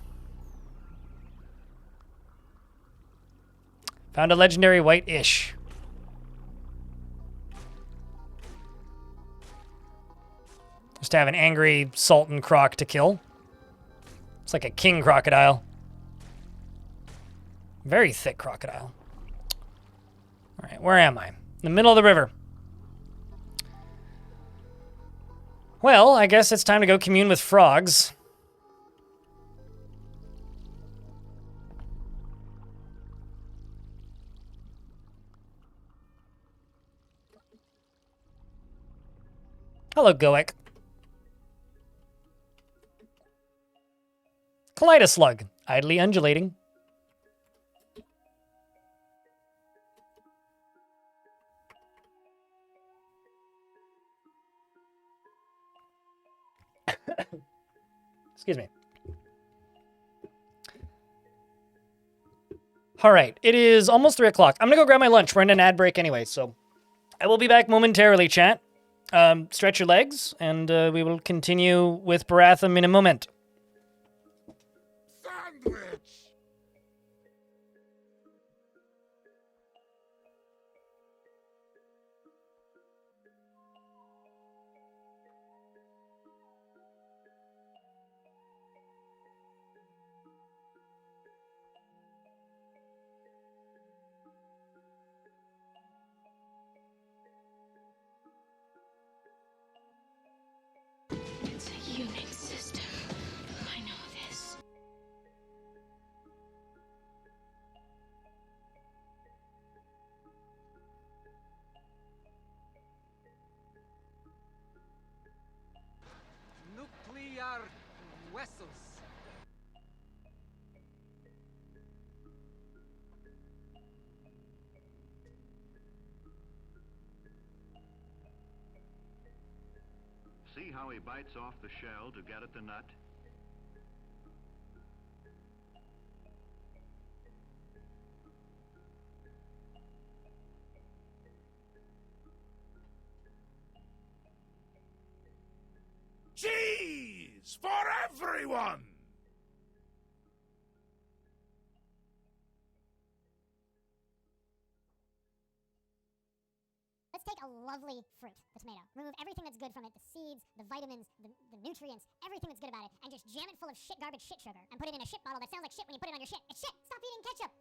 Found a legendary white ish. Just to have an angry Sultan croc to kill. It's like a king crocodile. Very thick crocodile. All right, where am I? In the middle of the river. Well, I guess it's time to go commune with frogs. Hello, Goek. Kaleidoslug, idly undulating. Excuse me. All right, it is almost 3 o'clock. I'm gonna go grab my lunch. We're in an ad break anyway, so I will be back momentarily, chat. Stretch your legs, and we will continue with Baratham in a moment. Sandwich! It's a unit system. I know this. Nuclear vessels. See how he bites off the shell to get at the nut? Cheese for everyone! Let's take a lovely fruit, the tomato. Remove everything that's good from it, the seeds, the vitamins, the nutrients, everything that's good about it, and just jam it full of shit garbage shit sugar and put it in a shit bottle that sounds like shit when you put it on your shit. It's shit! Stop eating ketchup!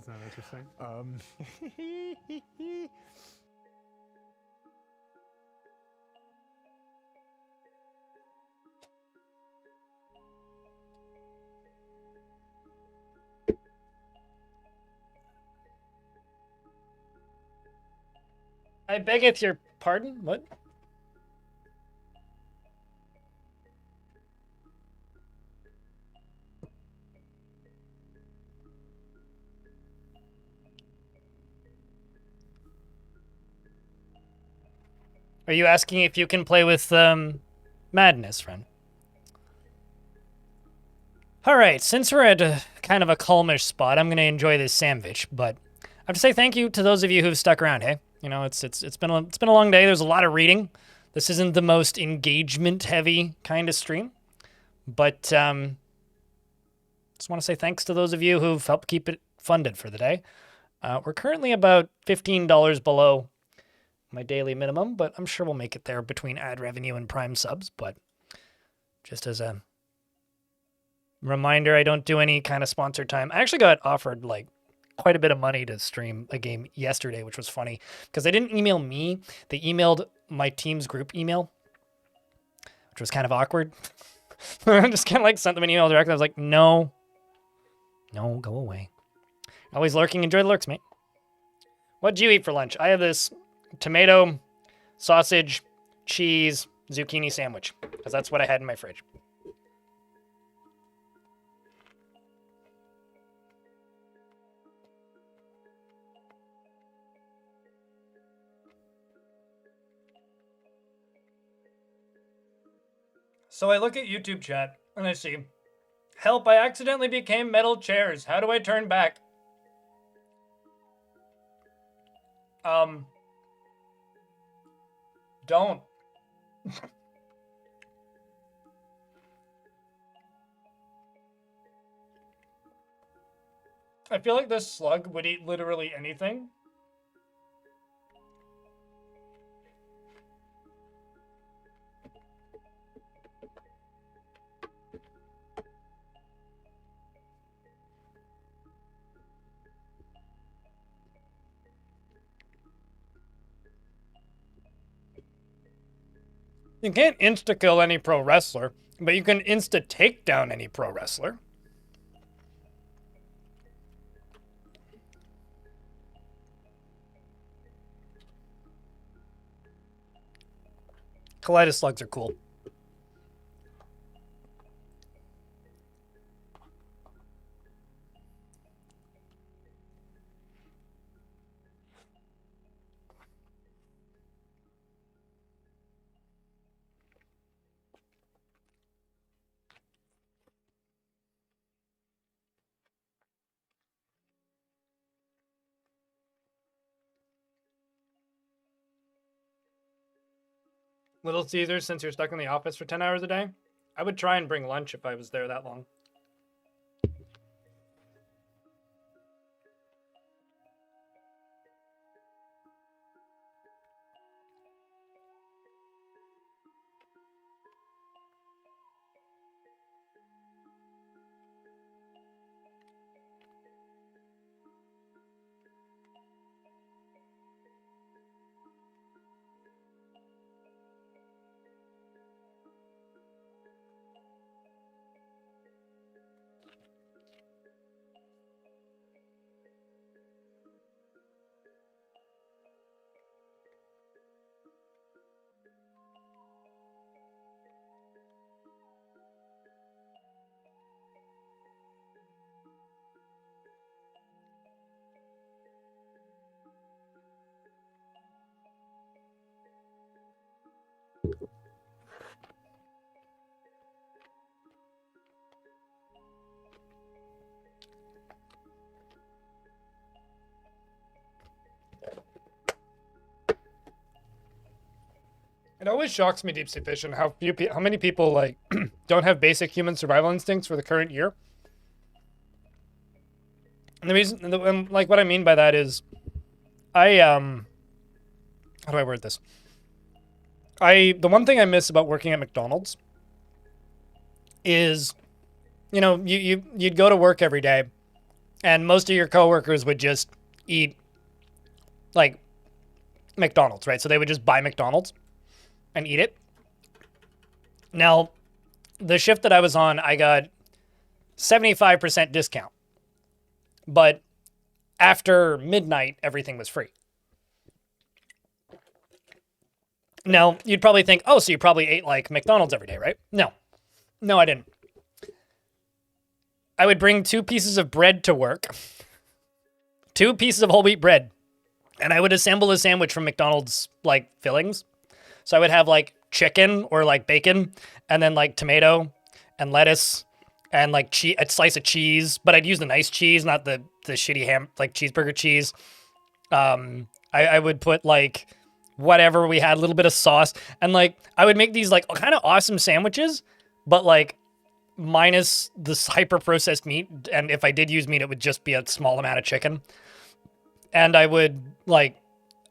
Isn't that interesting? I beggeth your pardon? What? Are you asking if you can play with Madness, friend? All right, since we're at a kind of a calmish spot, I'm gonna enjoy this sandwich. But I have to say thank you to those of you who've stuck around. Hey, you know it's been a long day. There's a lot of reading. This isn't the most engagement heavy kind of stream, but just want to say thanks to those of you who've helped keep it funded for the day. We're currently about $15 below my daily minimum, but I'm sure we'll make it there between ad revenue and Prime subs. But just as a reminder, I don't do any kind of sponsored time. I actually got offered like quite a bit of money to stream a game yesterday, which was funny because they didn't email me. They emailed my team's group email, which was kind of awkward. I just kind of like sent them an email directly. I was like, no, go away. Always lurking. Enjoy the lurks, mate. What'd you eat for lunch? I have this tomato, sausage, cheese, zucchini sandwich because that's what I had in my fridge. So I look at YouTube chat and I see, help, I accidentally became metal chairs. How do I turn back? Don't. I feel like this slug would eat literally anything. You can't insta-kill any pro wrestler, but you can insta-take-down any pro wrestler. Colitis slugs are cool. Little Caesar, since you're stuck in the office for 10 hours a day, I would try and bring lunch if I was there that long. It always shocks me, Deep Sea Fish, and how many people like don't have basic human survival instincts for the current year. And the reason, and like, what I mean by that is, how do I word this? The one thing I miss about working at McDonald's is, you know, you'd go to work every day, And most of your coworkers would just eat, like, McDonald's, right? So they would just buy McDonald's and eat it. Now, the shift that I was on, I got 75% discount. But after midnight, everything was free. Now, you'd probably think, oh, so you probably ate, like, McDonald's every day, right? No. No, I didn't. I would bring 2 pieces of bread to work. 2 pieces of whole wheat bread. And I would assemble a sandwich from McDonald's, like, fillings. So I would have, like, chicken or, like, bacon, and then, like, tomato and lettuce and, like, a slice of cheese. But I'd use the nice cheese, not the shitty ham, like, cheeseburger cheese. I would put, like, whatever we had, a little bit of sauce. And, like, I would make these, like, kind of awesome sandwiches, but, like, minus this hyper-processed meat. And if I did use meat, it would just be a small amount of chicken. And I would, like,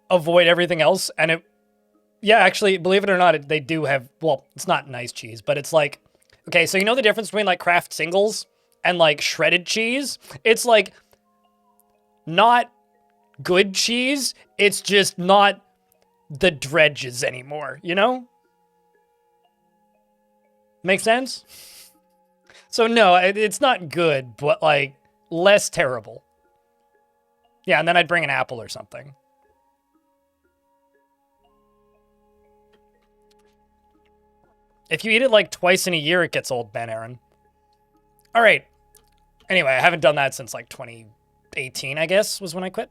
avoid everything else. And yeah, actually, believe it or not, they do have, well, it's not nice cheese, but it's like, okay, so you know the difference between, like, Kraft singles and, like, shredded cheese? It's, like, not good cheese. It's just not the dredges anymore, you know? Make sense? So no, it's not good, but, like, less terrible. Yeah, and then I'd bring an apple or something. If you eat it, like, twice in a year, it gets old, Ben Aaron. All right. Anyway, I haven't done that since, like, 2018, I guess, was when I quit.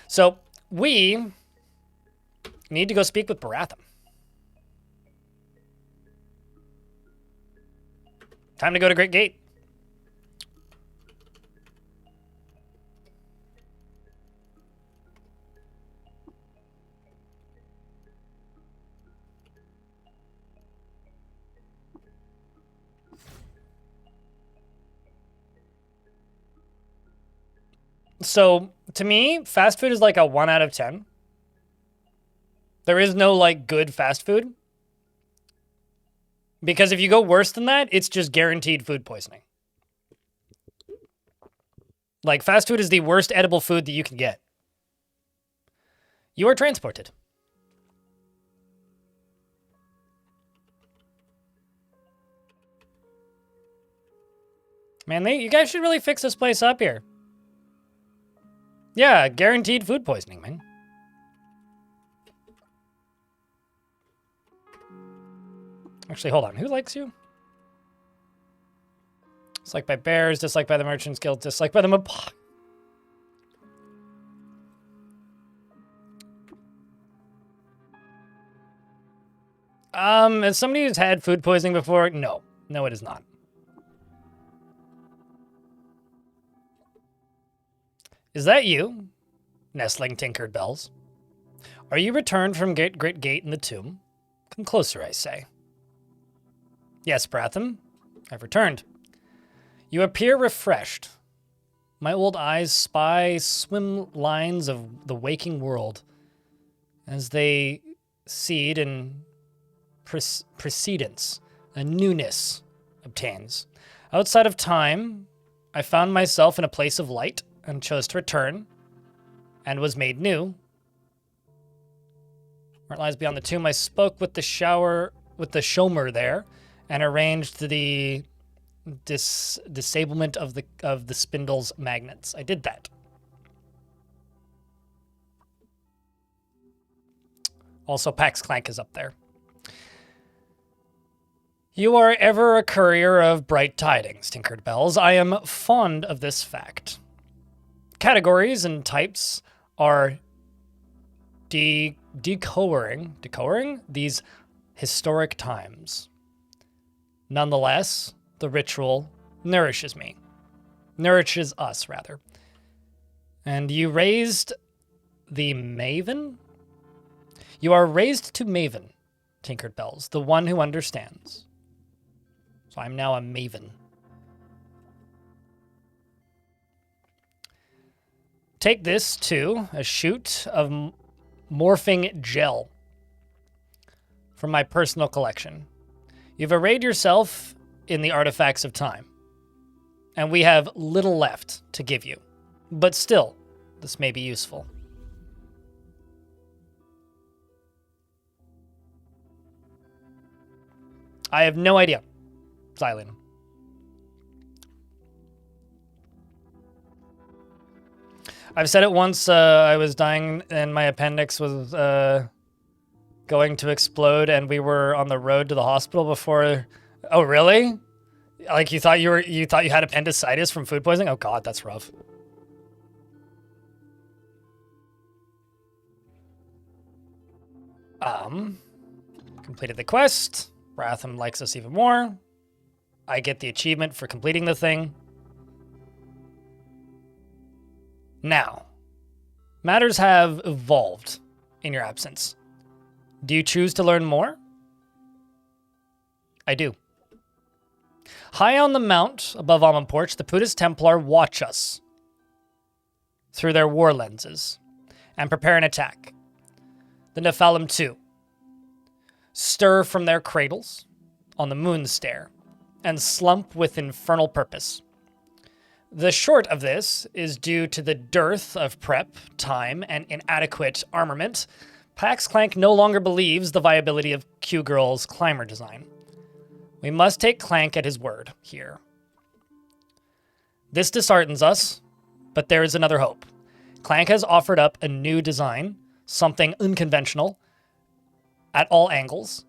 So we need to go speak with Baratheon. Time to go to Great Gate. So, to me, fast food is like a 1 out of 10. There is no, like, good fast food. Because if you go worse than that, it's just guaranteed food poisoning. Like, fast food is the worst edible food that you can get. You are transported. Man, you guys should really fix this place up here. Yeah, guaranteed food poisoning, man. Actually, hold on. Who likes you? Disliked by Bears, disliked by the Merchants Guild, disliked by the as somebody who's had food poisoning before, no. No, it is not. Is that you, nestling Tinkered Bells? Are you returned from Great Gate in the tomb? Come closer, I say. Yes, Baratheon, I've returned. You appear refreshed. My old eyes spy swim lines of the waking world as they seed in precedence, a newness obtains. Outside of time, I found myself in a place of light and chose to return and was made new. Where it lies beyond the tomb, I spoke with the Shomer there and arranged the disablement of the spindle's magnets. I did that. Also, Pax Clank is up there. You are ever a courier of bright tidings, Tinkered Bells. I am fond of this fact. Categories and types are decoring these historic times. Nonetheless, the ritual nourishes us, rather. And you raised the Maven? You are raised to Maven, Tinkered Bells, the one who understands. So I'm now a Maven. Take this, too, a shoot of morphing gel from my personal collection. You've arrayed yourself in the artifacts of time, and we have little left to give you. but still, this may be useful. I have no idea. Xylene. I've said it once, I was dying and my appendix was going to explode and we were on the road to the hospital before... Oh, really? Like you thought you had appendicitis from food poisoning? Oh god, that's rough. Completed the quest. Ratham likes us even more. I get the achievement for completing the thing. Now, matters have evolved in your absence. Do you choose to learn more? I do. High on the mount above Almond Porch, the Pudis Templar watch us through their war lenses and prepare an attack. The Nephalim too stir from their cradles on the moon stair and slump with infernal purpose. The short of this is due to the dearth of prep, time, and inadequate armament. Pax Clank no longer believes the viability of Q-Girl's climber design. We must take Clank at his word here. This disheartens us, but there is another hope. Clank has offered up a new design, something unconventional, at all angles,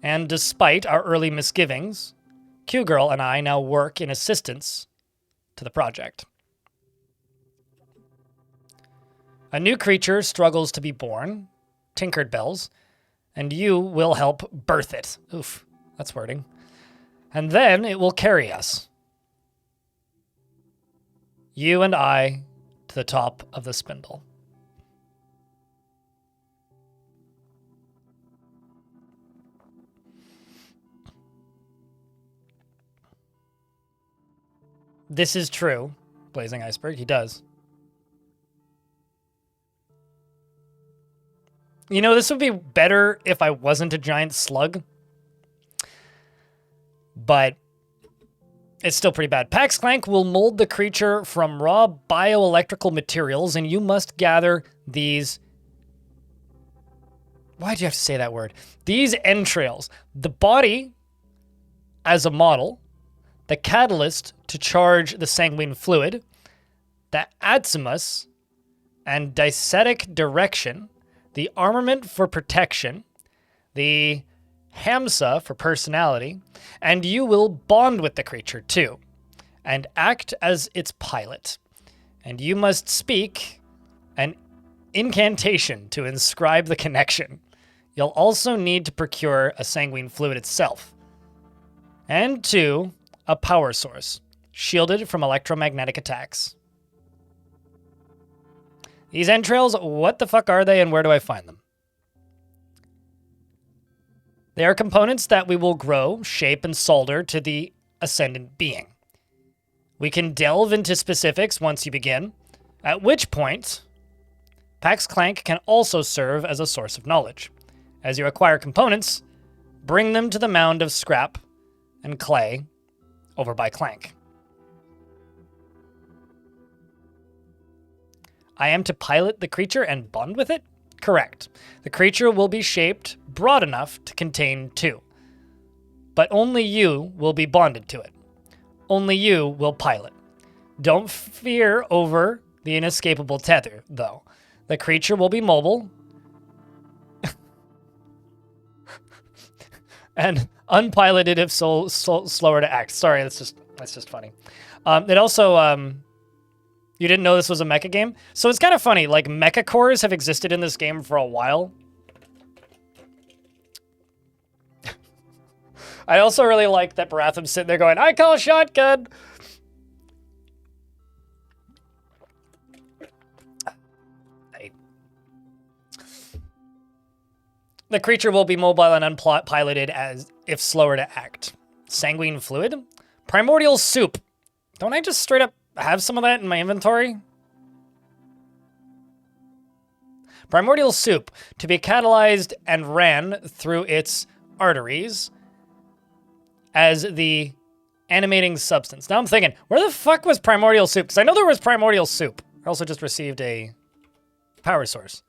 and despite our early misgivings, Q-Girl and I now work in assistance to the project. A new creature struggles to be born, Tinkered Bells, and you will help birth it. Oof, that's wording. And then it will carry us. You and I to the top of the spindle. This is true, Blazing Iceberg. He does. You know, this would be better if I wasn't a giant slug. But it's still pretty bad. Pax Clank will mold the creature from raw bioelectrical materials, and you must gather these... Why'd you have to say that word? These entrails. The body as a model, the catalyst to charge the sanguine fluid, the atzimus and dicetic direction, the armament for protection, the Hamsa for personality, and you will bond with the creature too, and act as its pilot. And you must speak an incantation to inscribe the connection. You'll also need to procure a sanguine fluid itself. And 2, a power source, shielded from electromagnetic attacks. These entrails, what the fuck are they and where do I find them? They are components that we will grow, shape, and solder to the Ascendant Being. We can delve into specifics once you begin, at which point, Pax Clank can also serve as a source of knowledge. As you acquire components, bring them to the mound of scrap and clay over by Clank. I am to pilot the creature and bond with it? Correct. The creature will be shaped broad enough to contain 2. But only you will be bonded to it. Only you will pilot. Don't fear over the inescapable tether, though. The creature will be mobile and unpiloted if slower to act. Sorry, that's just funny. It also... You didn't know this was a mecha game? So it's kind of funny, like, mecha cores have existed in this game for a while. I also really like that Baratham's sitting there going, I call shotgun! The creature will be mobile and unpiloted as if slower to act. Sanguine fluid? Primordial soup. Don't I just straight up have some of that in my inventory? Primordial soup, to be catalyzed and ran through its arteries as the animating substance. Now I'm thinking, where the fuck was primordial soup? Because I know there was primordial soup, Also just received a power source.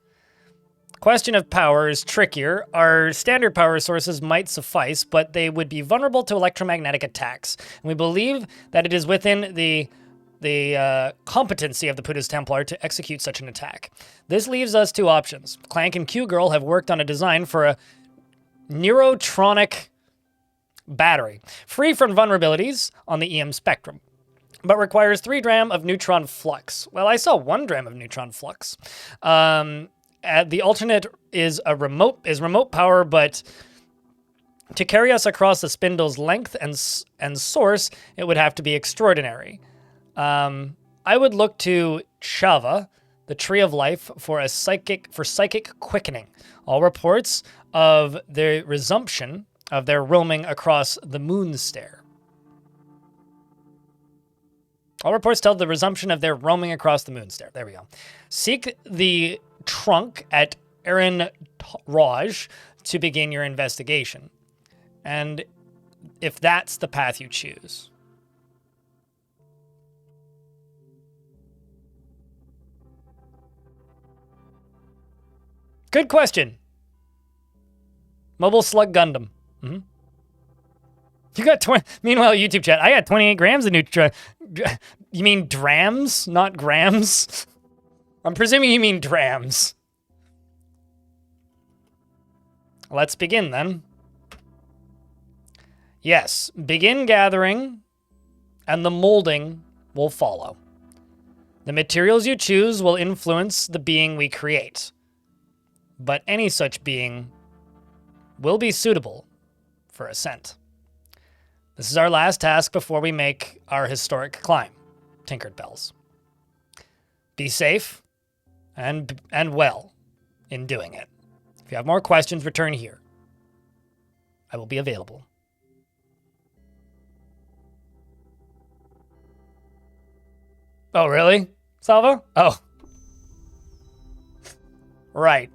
Question of power is trickier. Our standard power sources might suffice, but they would be vulnerable to electromagnetic attacks. And we believe that it is within the competency of the Puta's Templar to execute such an attack. This leaves us two options. Clank and Q-Girl have worked on a design for a neurotronic battery, free from vulnerabilities on the EM spectrum, but requires 3 dram of neutron flux. Well, I saw 1 dram of neutron flux. The alternate is remote power, but to carry us across the spindle's length and source, it would have to be extraordinary. I would look to Chava, the Tree of Life, for psychic quickening. All reports of the resumption of their roaming across the moon stair. All reports tell the resumption of their roaming across the moon stair. There we go. Seek the trunk at Aaron Raj to begin your investigation. And if that's the path you choose. Good question. Mobile Slug Gundam. Mm-hmm. You got 20. Meanwhile, YouTube chat, I got 28 grams of neutron. You mean drams, not grams? I'm presuming you mean drams. Let's begin then. Yes, begin gathering, and the molding will follow. The materials you choose will influence the being we create, but any such being will be suitable for ascent. This is our last task before we make our historic climb, Tinkered Bells. Be safe and well in doing it. If you have more questions, return here. I will be available. Oh, really, Salvo? Oh. Right.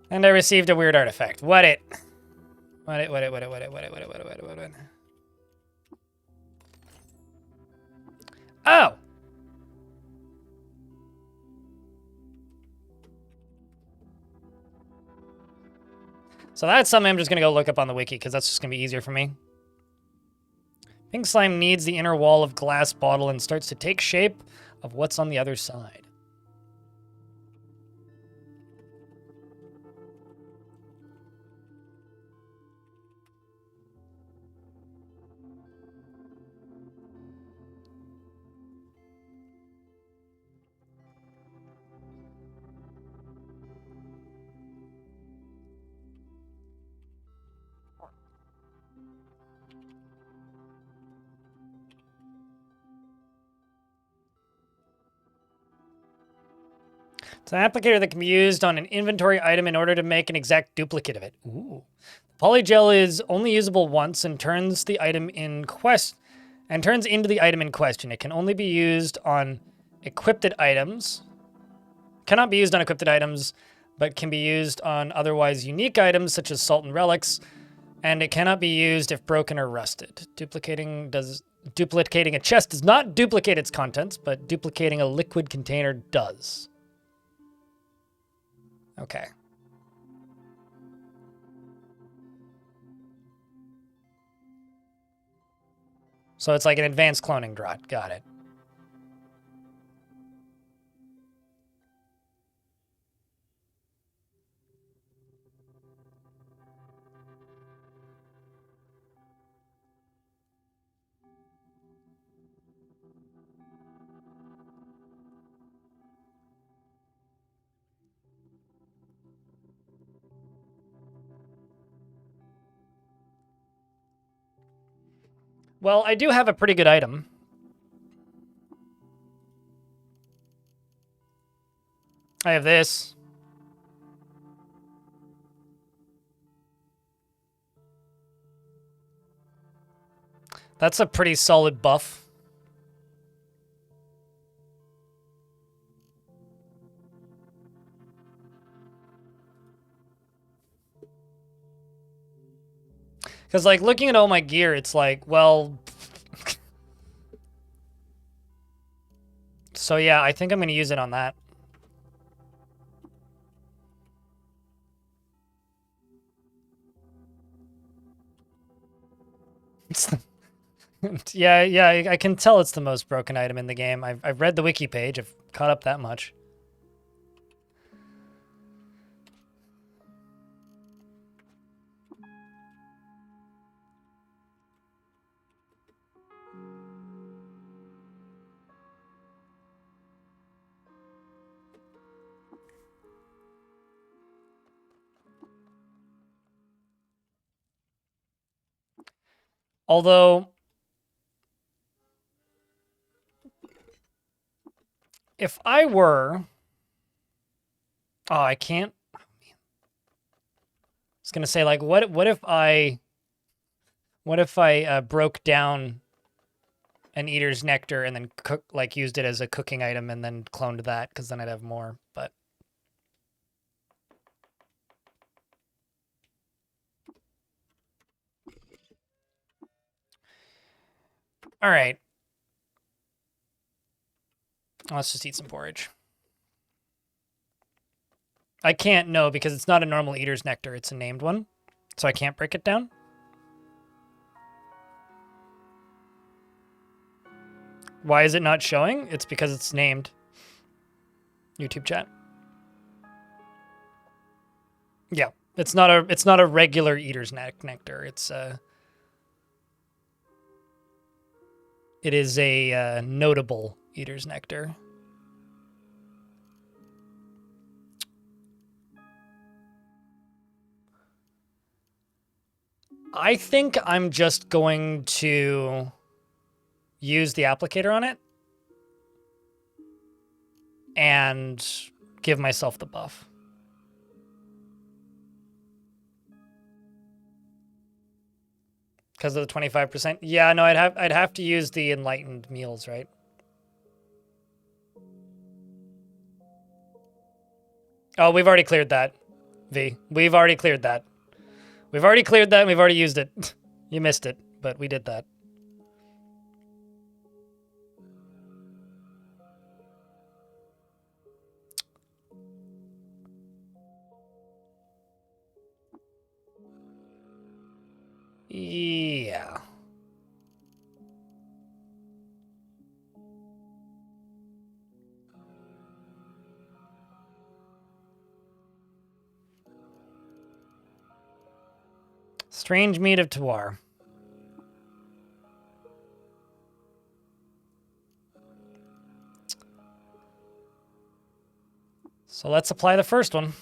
And I received a weird artifact. What it? Oh! So that's something I'm just gonna go look up on the wiki, because that's just gonna be easier for me. Pink slime needs the inner wall of glass bottle and starts to take shape of what's on the other side. It's an applicator that can be used on an inventory item in order to make an exact duplicate of it. Ooh. Polygel is only usable once and turns into the item in question. It can only be used on equipped items. Cannot be used on equipped items, but can be used on otherwise unique items such as salt and relics. And it cannot be used if broken or rusted. Duplicating a chest does not duplicate its contents, but duplicating a liquid container does. Okay. So it's like an advanced cloning draught. Got it. Well, I do have a pretty good item. I have this. That's a pretty solid buff. Because, like, looking at all my gear, it's like, well... So yeah, I think I'm going to use it on that. Yeah, I can tell it's the most broken item in the game. I've read the wiki page. I've caught up that much. Although, if I were... Oh, I can't... I was gonna say, like, what if I... What if I broke down an Eater's Nectar and then used it as a cooking item and then cloned that, because then I'd have more, but... All right. Let's just eat some porridge. I can't, no, because it's not a normal Eater's Nectar. It's a named one, so I can't break it down. Why is it not showing? It's because it's named. YouTube chat. Yeah, it's not a regular Eater's Nectar. It is a notable Eater's Nectar. I think I'm just going to use the applicator on it and give myself the buff. Because of the 25%? Yeah, no, I'd have to use the enlightened meals, right? Oh, we've already cleared that, V. We've already cleared that. We've already cleared that and we've already used it. You missed it, but we did that. Yeah. Strange meat of Tuar. So let's apply the first one.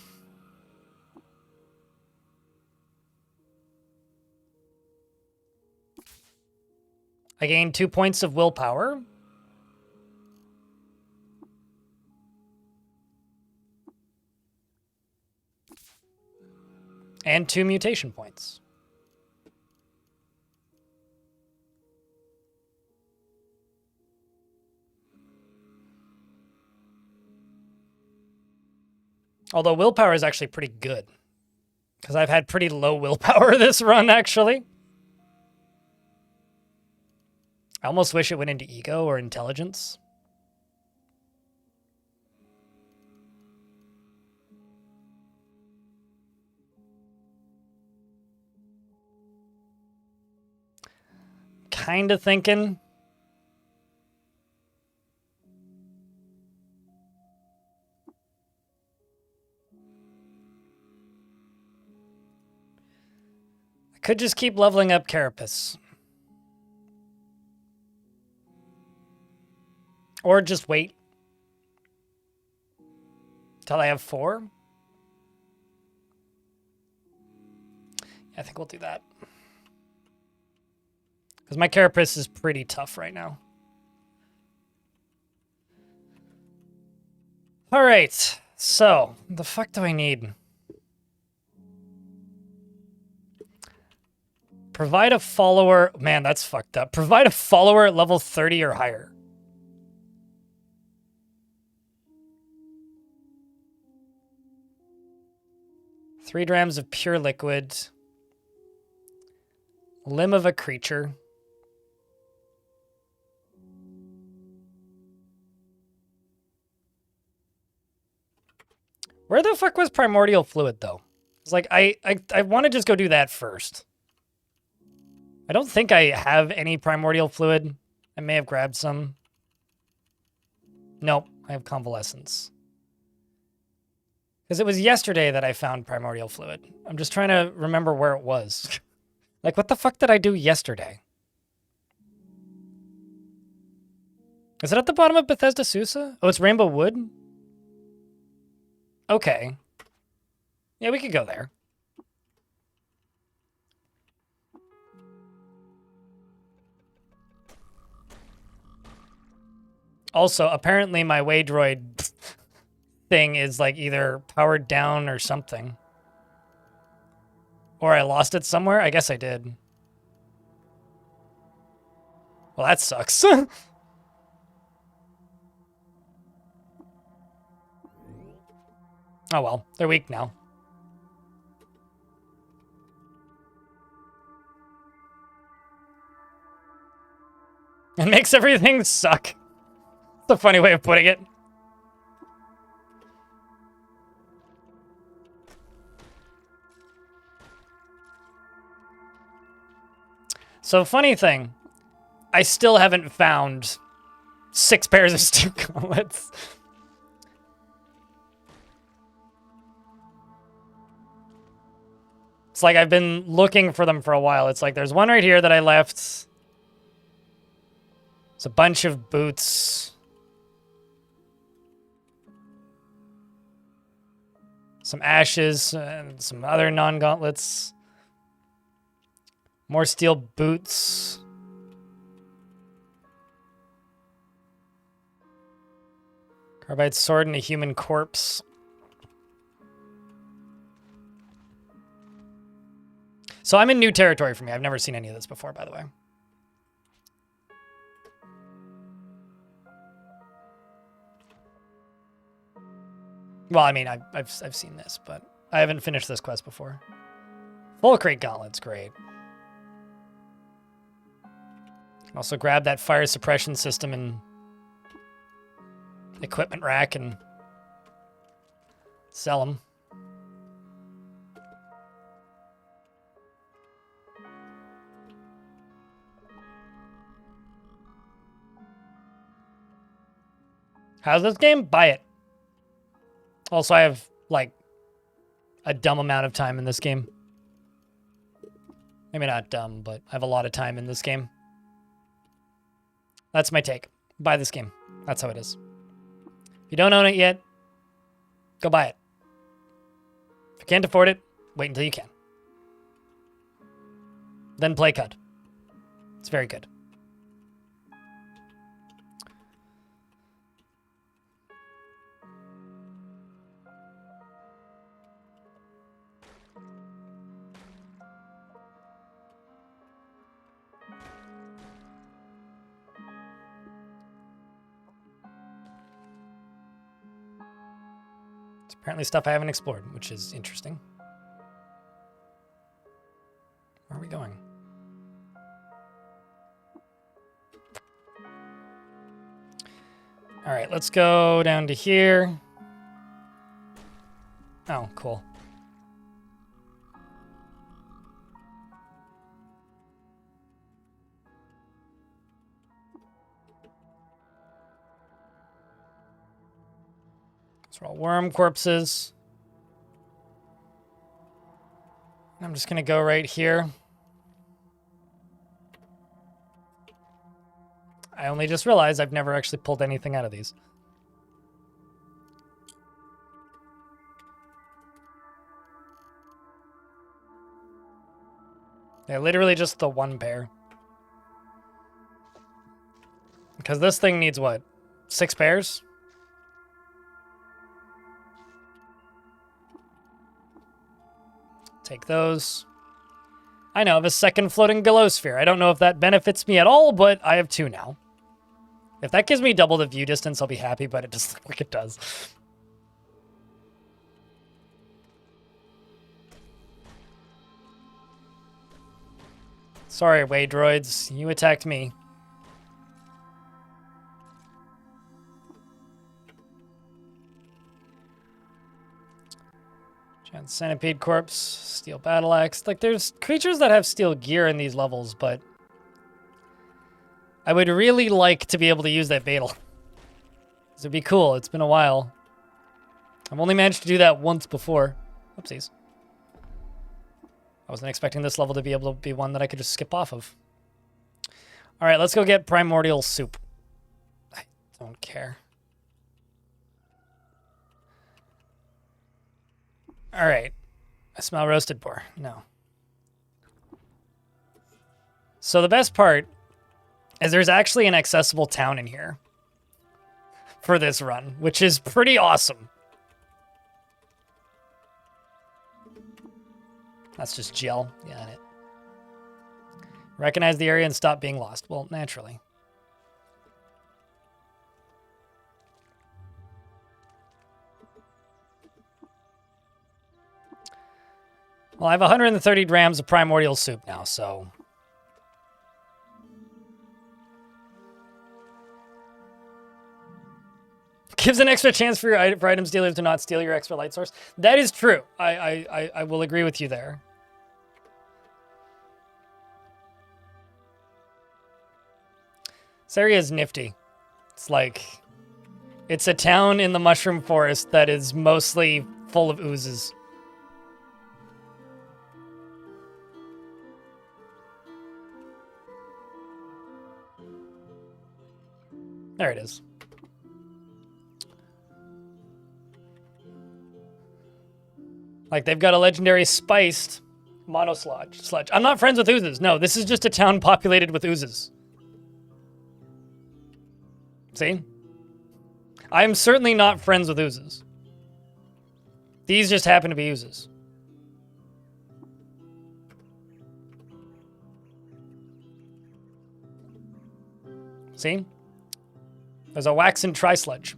I gained 2 points of willpower. And 2 mutation points. Although willpower is actually pretty good. Because I've had pretty low willpower this run, actually. I almost wish it went into ego or intelligence. Kind of thinking. I could just keep leveling up Carapace. Or just wait till I have 4. Yeah, I think we'll do that. Because my Carapace is pretty tough right now. Alright, so, the fuck do I need? Provide a follower... Man, that's fucked up. Provide a follower at level 30 or higher. Three drams of pure liquid. Limb of a creature. Where the fuck was primordial fluid, though? It's like, I want to just go do that first. I don't think I have any primordial fluid. I may have grabbed some. Nope, I have convalescence. Because it was yesterday that I found primordial fluid. I'm just trying to remember where it was. Like, what the fuck did I do yesterday? Is it at the bottom of Bethesda Susa? Oh, it's Rainbow Wood? Okay. Yeah, we could go there. Also, apparently my Waydroid thing is like either powered down or something. Or I lost it somewhere? I guess I did. Well, that sucks. Oh well, they're weak now. It makes everything suck. It's a funny way of putting it. So, funny thing, I still haven't found 6 pairs of steel gauntlets. It's like I've been looking for them for a while. It's like there's one right here that I left. It's a bunch of boots. Some ashes and some other non-gauntlets. More steel boots. Carbide sword and a human corpse. So I'm in new territory for me. I've never seen any of this before, by the way. Well, I mean, I've seen this, but I haven't finished this quest before. Full crate gauntlets, great. Can also grab that fire suppression system and equipment rack and sell them. How's this game? Buy it. Also, I have, like, a dumb amount of time in this game. Maybe not dumb, but I have a lot of time in this game. That's my take. Buy this game. That's how it is. If you don't own it yet, go buy it. If you can't afford it, wait until you can. Then play CUD. It's very good. Apparently stuff I haven't explored, which is interesting. Where are we going? All right, let's go down to here. Oh, cool. These are all worm corpses. I'm just going to go right here. I only just realized I've never actually pulled anything out of these. Yeah, literally just the one pair. Because this thing needs what? 6 pairs? Take those. I now have a second floating Galosphere. I don't know if that benefits me at all, but I have 2 now. If that gives me double the view distance, I'll be happy, but it doesn't look like it does. Sorry, Waydroids. You attacked me. Giant centipede corpse, steel battle axe. Like, there's creatures that have steel gear in these levels, but I would really like to be able to use that Beetle. It'd be cool. It's been a while. I've only managed to do that once before. Oopsies. I wasn't expecting this level to be able to be one that I could just skip off of. All right, let's go get primordial soup. I don't care. All right. I smell roasted boar. No. So the best part is there's actually an accessible town in here for this run, which is pretty awesome. That's just gel. Got it. Recognize the area and stop being lost. Well, naturally. Well, I have 130 grams of primordial soup now, so... Gives an extra chance for your for items dealers to not steal your extra light source. That is true. I will agree with you there. This area is nifty. It's like... It's a town in the mushroom forest that is mostly full of oozes. There it is. Like, they've got a legendary spiced monosludge. I'm not friends with oozes. No, this is just a town populated with oozes. See? I am certainly not friends with oozes. These just happen to be oozes. See? There's a waxen tri-sludge.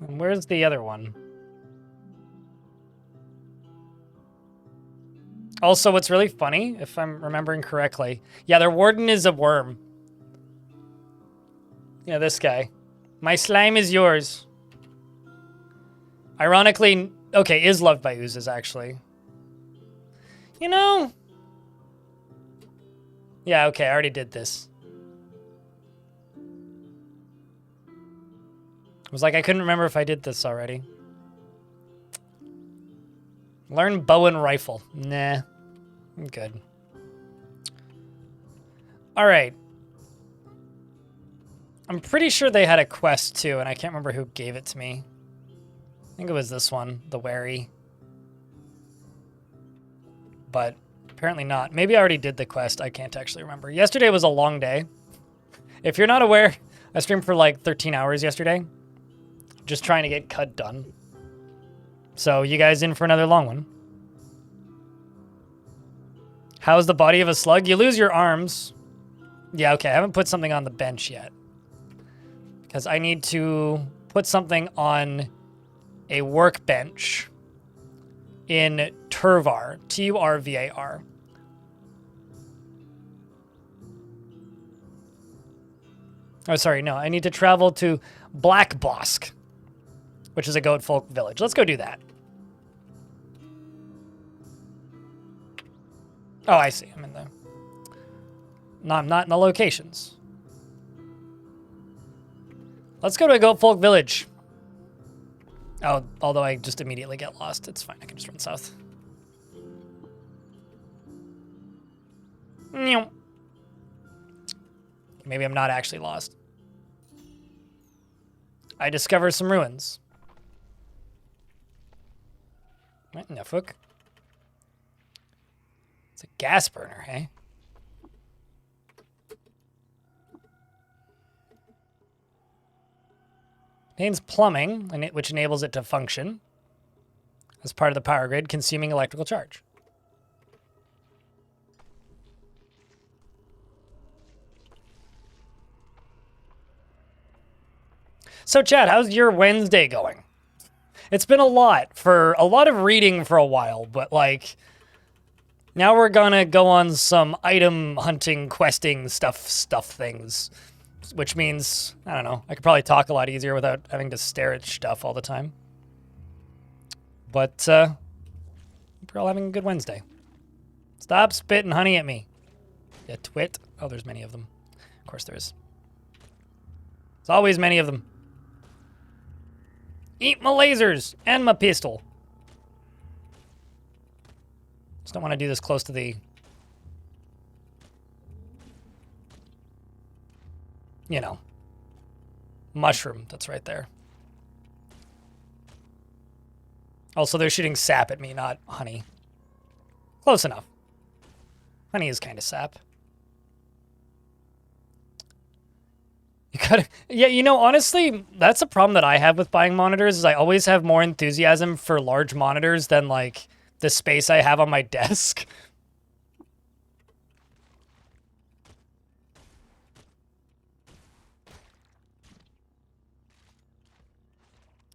And where's the other one? Also, what's really funny, if I'm remembering correctly, yeah, their warden is a worm. Yeah, this guy. My slime is yours. Ironically, okay, is loved by oozes, actually. You know? Yeah, okay, I already did this. I was like, I couldn't remember if I did this already. Learn bow and rifle. Nah, I'm good. All right. I'm pretty sure they had a quest too, and I can't remember who gave it to me. I think it was this one, the Wary. But apparently not. Maybe I already did the quest. I can't actually remember. Yesterday was a long day. If you're not aware, I streamed for like 13 hours yesterday. Just trying to get CUD done. So you guys in for another long one? How's the body of a slug? You lose your arms. Yeah, okay. I haven't put something on the bench yet. Because I need to put something on a workbench in Turvar. Turvar. Oh, sorry. No, I need to travel to Black Bosk, which is a goat folk village. Let's go do that. Oh, I see. I'm in the... No, I'm not in the locations. Let's go to a goat folk village. Oh, although I just immediately get lost. It's fine. I can just run south. Maybe I'm not actually lost. I discover some ruins. What in the fuck? It's a gas burner, hey? Contains plumbing, which enables it to function as part of the power grid, consuming electrical charge. So, Chad, how's your Wednesday going? It's been a lot of reading for a while, but like, Now we're gonna go on some item hunting, questing stuff things. Which means, I don't know, I could probably talk a lot easier without having to stare at stuff all the time. But, we're all having a good Wednesday. Stop spitting honey at me. You twit. Oh, there's many of them. Of course there is. There's always many of them. Eat my lasers and my pistol. Just don't want to do this close to the... You know. Mushroom that's right there. Also, they're shooting sap at me, not honey. Close enough. Honey is kind of sap. You gotta... Yeah, you know, honestly, that's a problem that I have with buying monitors, is I always have more enthusiasm for large monitors than, like, the space I have on my desk.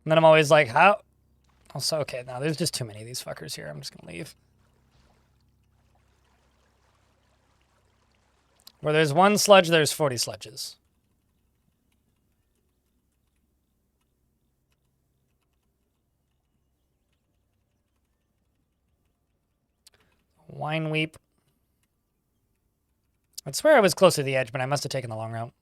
And then I'm always like, how... Also, okay, now there's just too many of these fuckers here. I'm just gonna leave. Where there's one sludge, there's 40 sludges. Wine weep. I swear I was close to the edge, but I must have taken the long route.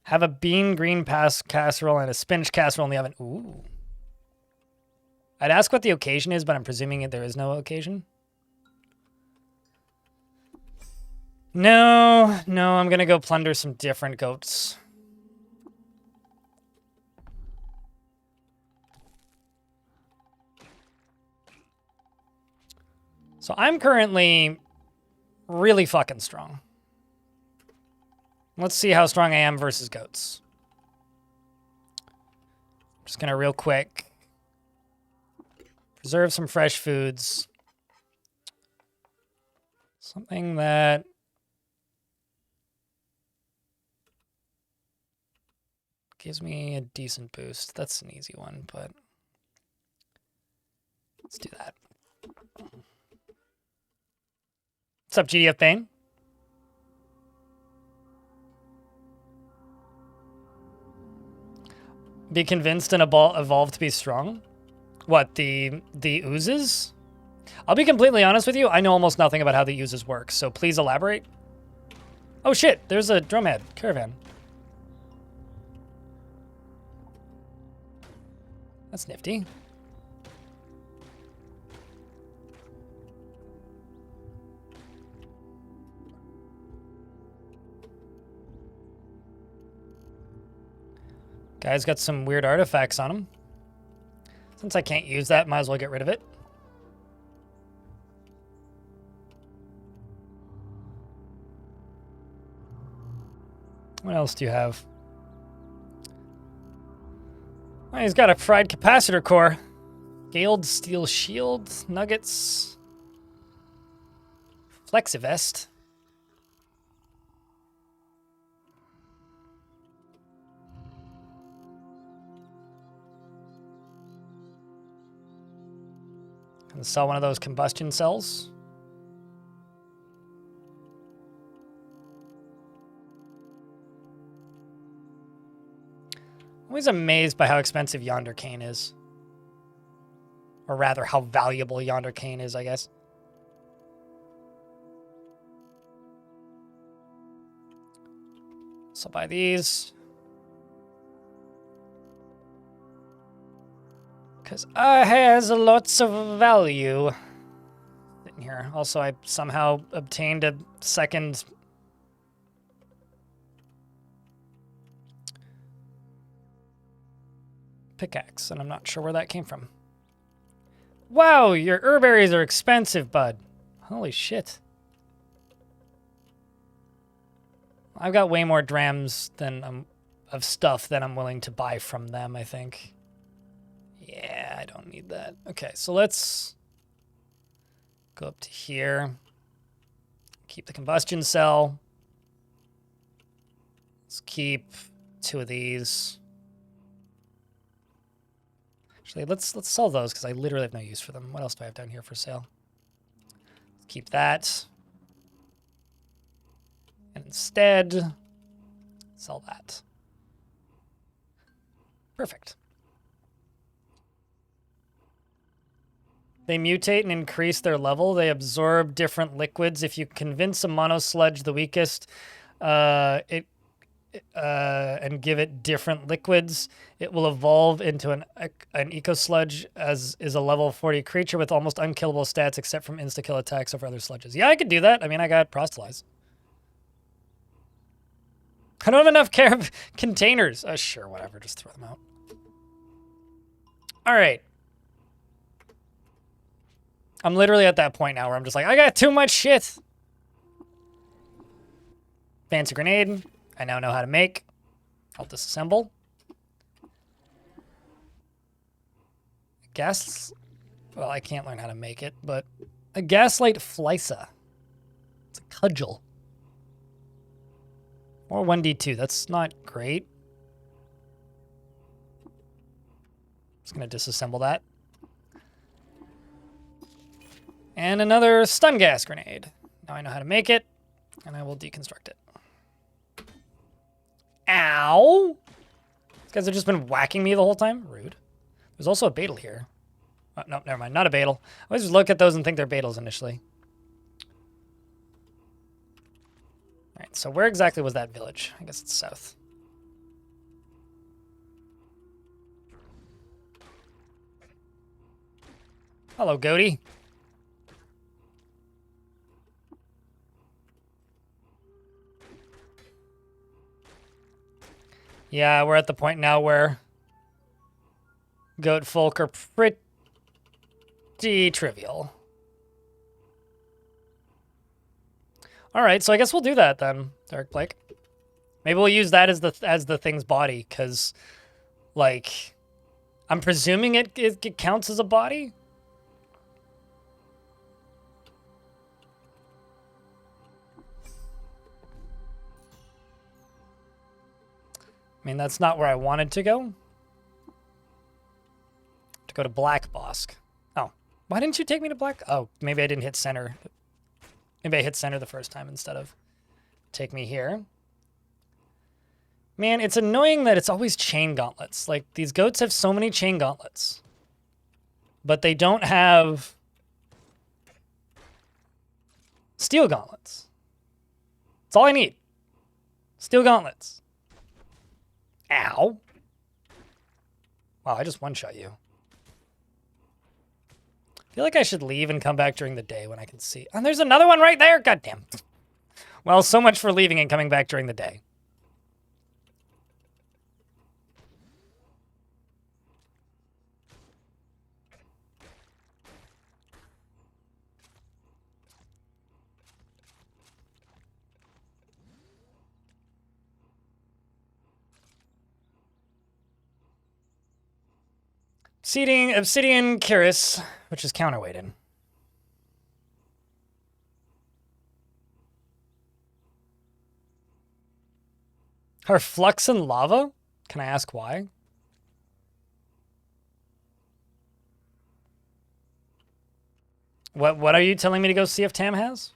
Have a bean green casserole and a spinach casserole in the oven. Ooh. I'd ask what the occasion is, but I'm presuming there is no occasion. No, I'm gonna go plunder some different goats. So I'm currently really fucking strong. Let's see how strong I am versus goats. Just gonna real quick preserve some fresh foods. Something that gives me a decent boost. That's an easy one, but let's do that. What's up, GDF Bane? Be convinced and evolve to be strong? What, the oozes? I'll be completely honest with you, I know almost nothing about how the oozes work, so please elaborate. Oh shit, there's a drumhead caravan. That's nifty. Guy's got some weird artifacts on him. Since I can't use that, might as well get rid of it. What else do you have? Oh, he's got a fried capacitor core. Scaled steel shield, nuggets. Flexivest. Gonna sell one of those combustion cells. Always amazed by how expensive Yonder Cane is. Or rather, how valuable Yonder Cane is, I guess. So buy these. Because I has lots of value in here. Also, I somehow obtained a second pickaxe, and I'm not sure where that came from. Wow, your herberries are expensive, bud. Holy shit. I've got way more drams than of stuff than I'm willing to buy from them, I think. Yeah, I don't need that. Okay, so let's go up to here. Keep the combustion cell. Let's keep 2 of these. Actually, let's sell those because I literally have no use for them. What else do I have down here for sale? Keep that. And instead, sell that. Perfect. They mutate and increase their level. They absorb different liquids. If you convince a mono sludge the weakest, and give it different liquids, it will evolve into an eco sludge, as is a level 40 creature with almost unkillable stats except from insta-kill attacks over other sludges. Yeah, I could do that. I mean, I got Prostalize. I don't have enough containers. Sure, whatever. Just throw them out. All right. I'm literally at that point now where I'm just like, I got too much shit. Fancy grenade. I now know how to make. I'll disassemble. Well, I can't learn how to make it, but a gaslight flysa. It's a cudgel. Or 1d2. That's not great. Just going to disassemble that. And another stun gas grenade. Now I know how to make it, and I will deconstruct it. Ow! These guys have just been whacking me the whole time. Rude. There's also a Beetle here. Oh, no, never mind. Not a Beetle. I always look at those and think they're Beetles initially. Alright, so where exactly was that village? I guess it's south. Hello, Goaty. Yeah, we're at the point now where goat folk are pretty trivial. All right, so I guess we'll do that then, Dark Blake. Maybe we'll use that as the thing's body, because, like, I'm presuming it counts as a body. I mean, that's not where I wanted to go. To go to Black Bosk. Oh, why didn't you take me to Black? Oh, maybe I didn't hit center. Maybe I hit center the first time instead of take me here. Man, it's annoying that it's always chain gauntlets. Like, these goats have so many chain gauntlets. But they don't have steel gauntlets. That's all I need. Steel gauntlets. Ow. Wow, I just one-shot you. I feel like I should leave and come back during the day when I can see. And there's another one right there! Goddamn. Well, so much for leaving and coming back during the day. Obsidian Cuirass, which is counterweighted. Are flux and lava? Can I ask why? What are you telling me to go see if Tam has?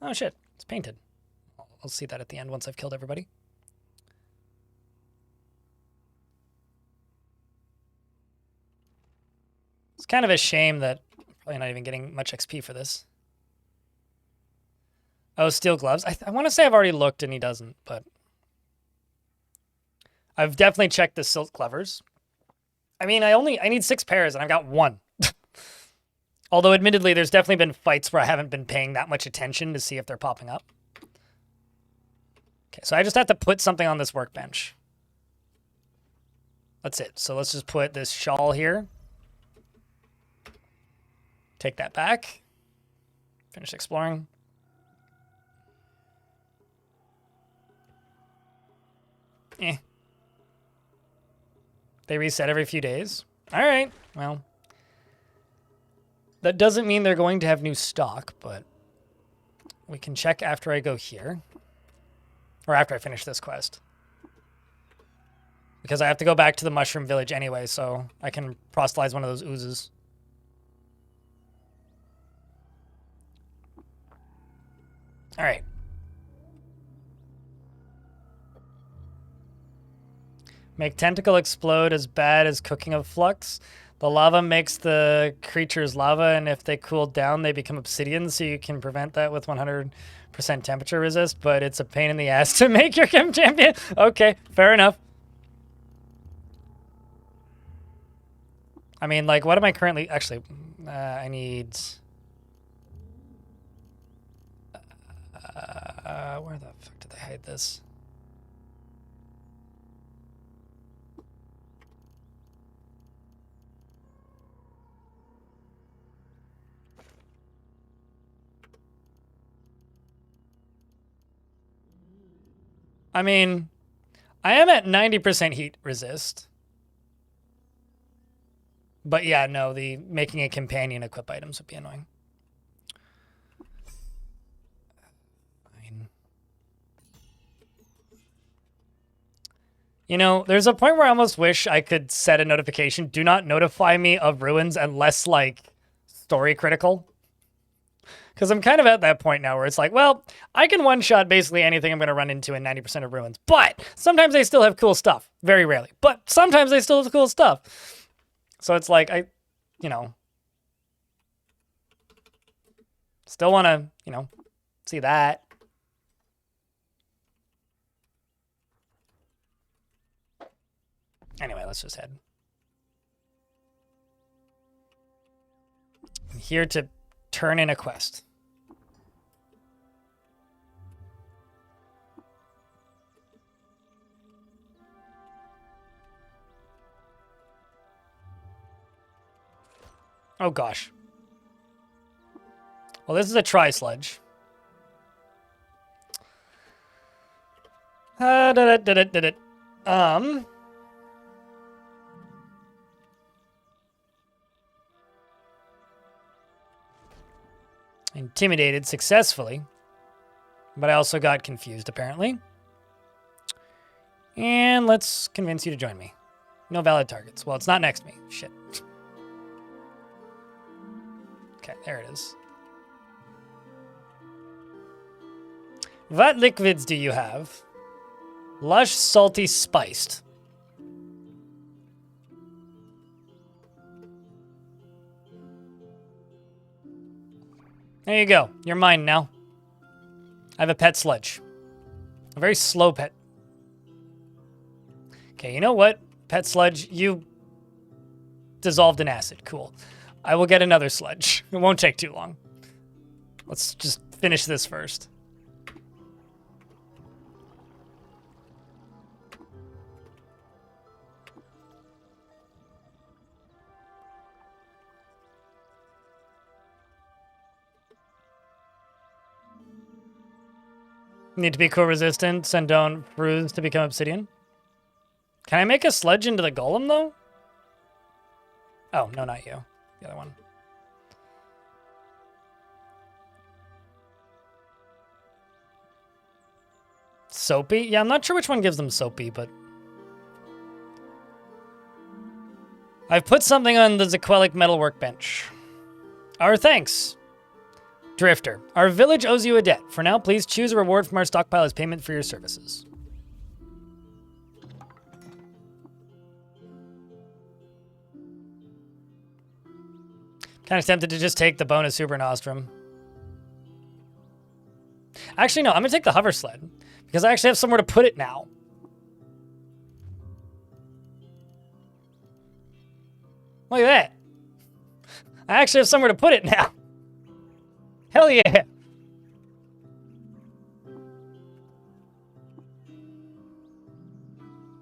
Oh shit, it's painted. I'll see that at the end once I've killed everybody. It's kind of a shame that I'm probably not even getting much XP for this. Oh, steel gloves. I want to say I've already looked and he doesn't, but I've definitely checked the silk clovers. I mean, I need 6 pairs and I've got 1. Although admittedly, there's definitely been fights where I haven't been paying that much attention to see if they're popping up. Okay, so I just have to put something on this workbench. That's it. So let's just put this shawl here. Take that back. Finish exploring. They reset every few days. All right, well. That doesn't mean they're going to have new stock, but we can check after I go here. Or after I finish this quest. Because I have to go back to the Mushroom Village anyway, so I can proselytize one of those oozes. All right. Make tentacle explode as bad as cooking of flux. The lava makes the creatures lava, and if they cool down, they become obsidian, so you can prevent that with 100% temperature resist, but it's a pain in the ass to make your chem champion. Okay, fair enough. I mean, like, what am I currently... Actually, I need... where the fuck did they hide this? I mean, I am at 90% heat resist. But yeah, no, the making a companion equip items would be annoying. Fine. You know, there's a point where I almost wish I could set a notification. Do not notify me of ruins unless, like, story critical. Because I'm kind of at that point now where it's like, well, I can one-shot basically anything I'm going to run into in 90% of ruins. But sometimes they still have cool stuff. Very rarely. But sometimes they still have cool stuff. So it's like, you know, still want to, you know, see that. Anyway, let's just head. I'm here to turn in a quest. Oh gosh. Well, this is a tri-sludge. Intimidated successfully, but I also got confused apparently. And let's convince you to join me. No valid targets. Well, it's not next to me. Shit. Okay, there it is. What liquids do you have? Lush, salty, spiced. There you go. You're mine now. I have a pet sludge. A very slow pet. Okay, you know what? Pet sludge, you dissolved in acid. Cool. I will get another sludge. It won't take too long. Let's just finish this first. Need to be core resistant. Send down fruits to become obsidian. Can I make a sludge into the golem though? Oh, no, not you. The other one. Soapy? Yeah, I'm not sure which one gives them soapy, but... I've put something on the Zaquelic metal workbench. Our thanks. Drifter. Our village owes you a debt. For now, please choose a reward from our stockpile as payment for your services. Kind of tempted to just take the bonus Super Nostrum. Actually, no, I'm going to take the hover sled. Because I actually have somewhere to put it now. Look at that. I actually have somewhere to put it now. Hell yeah.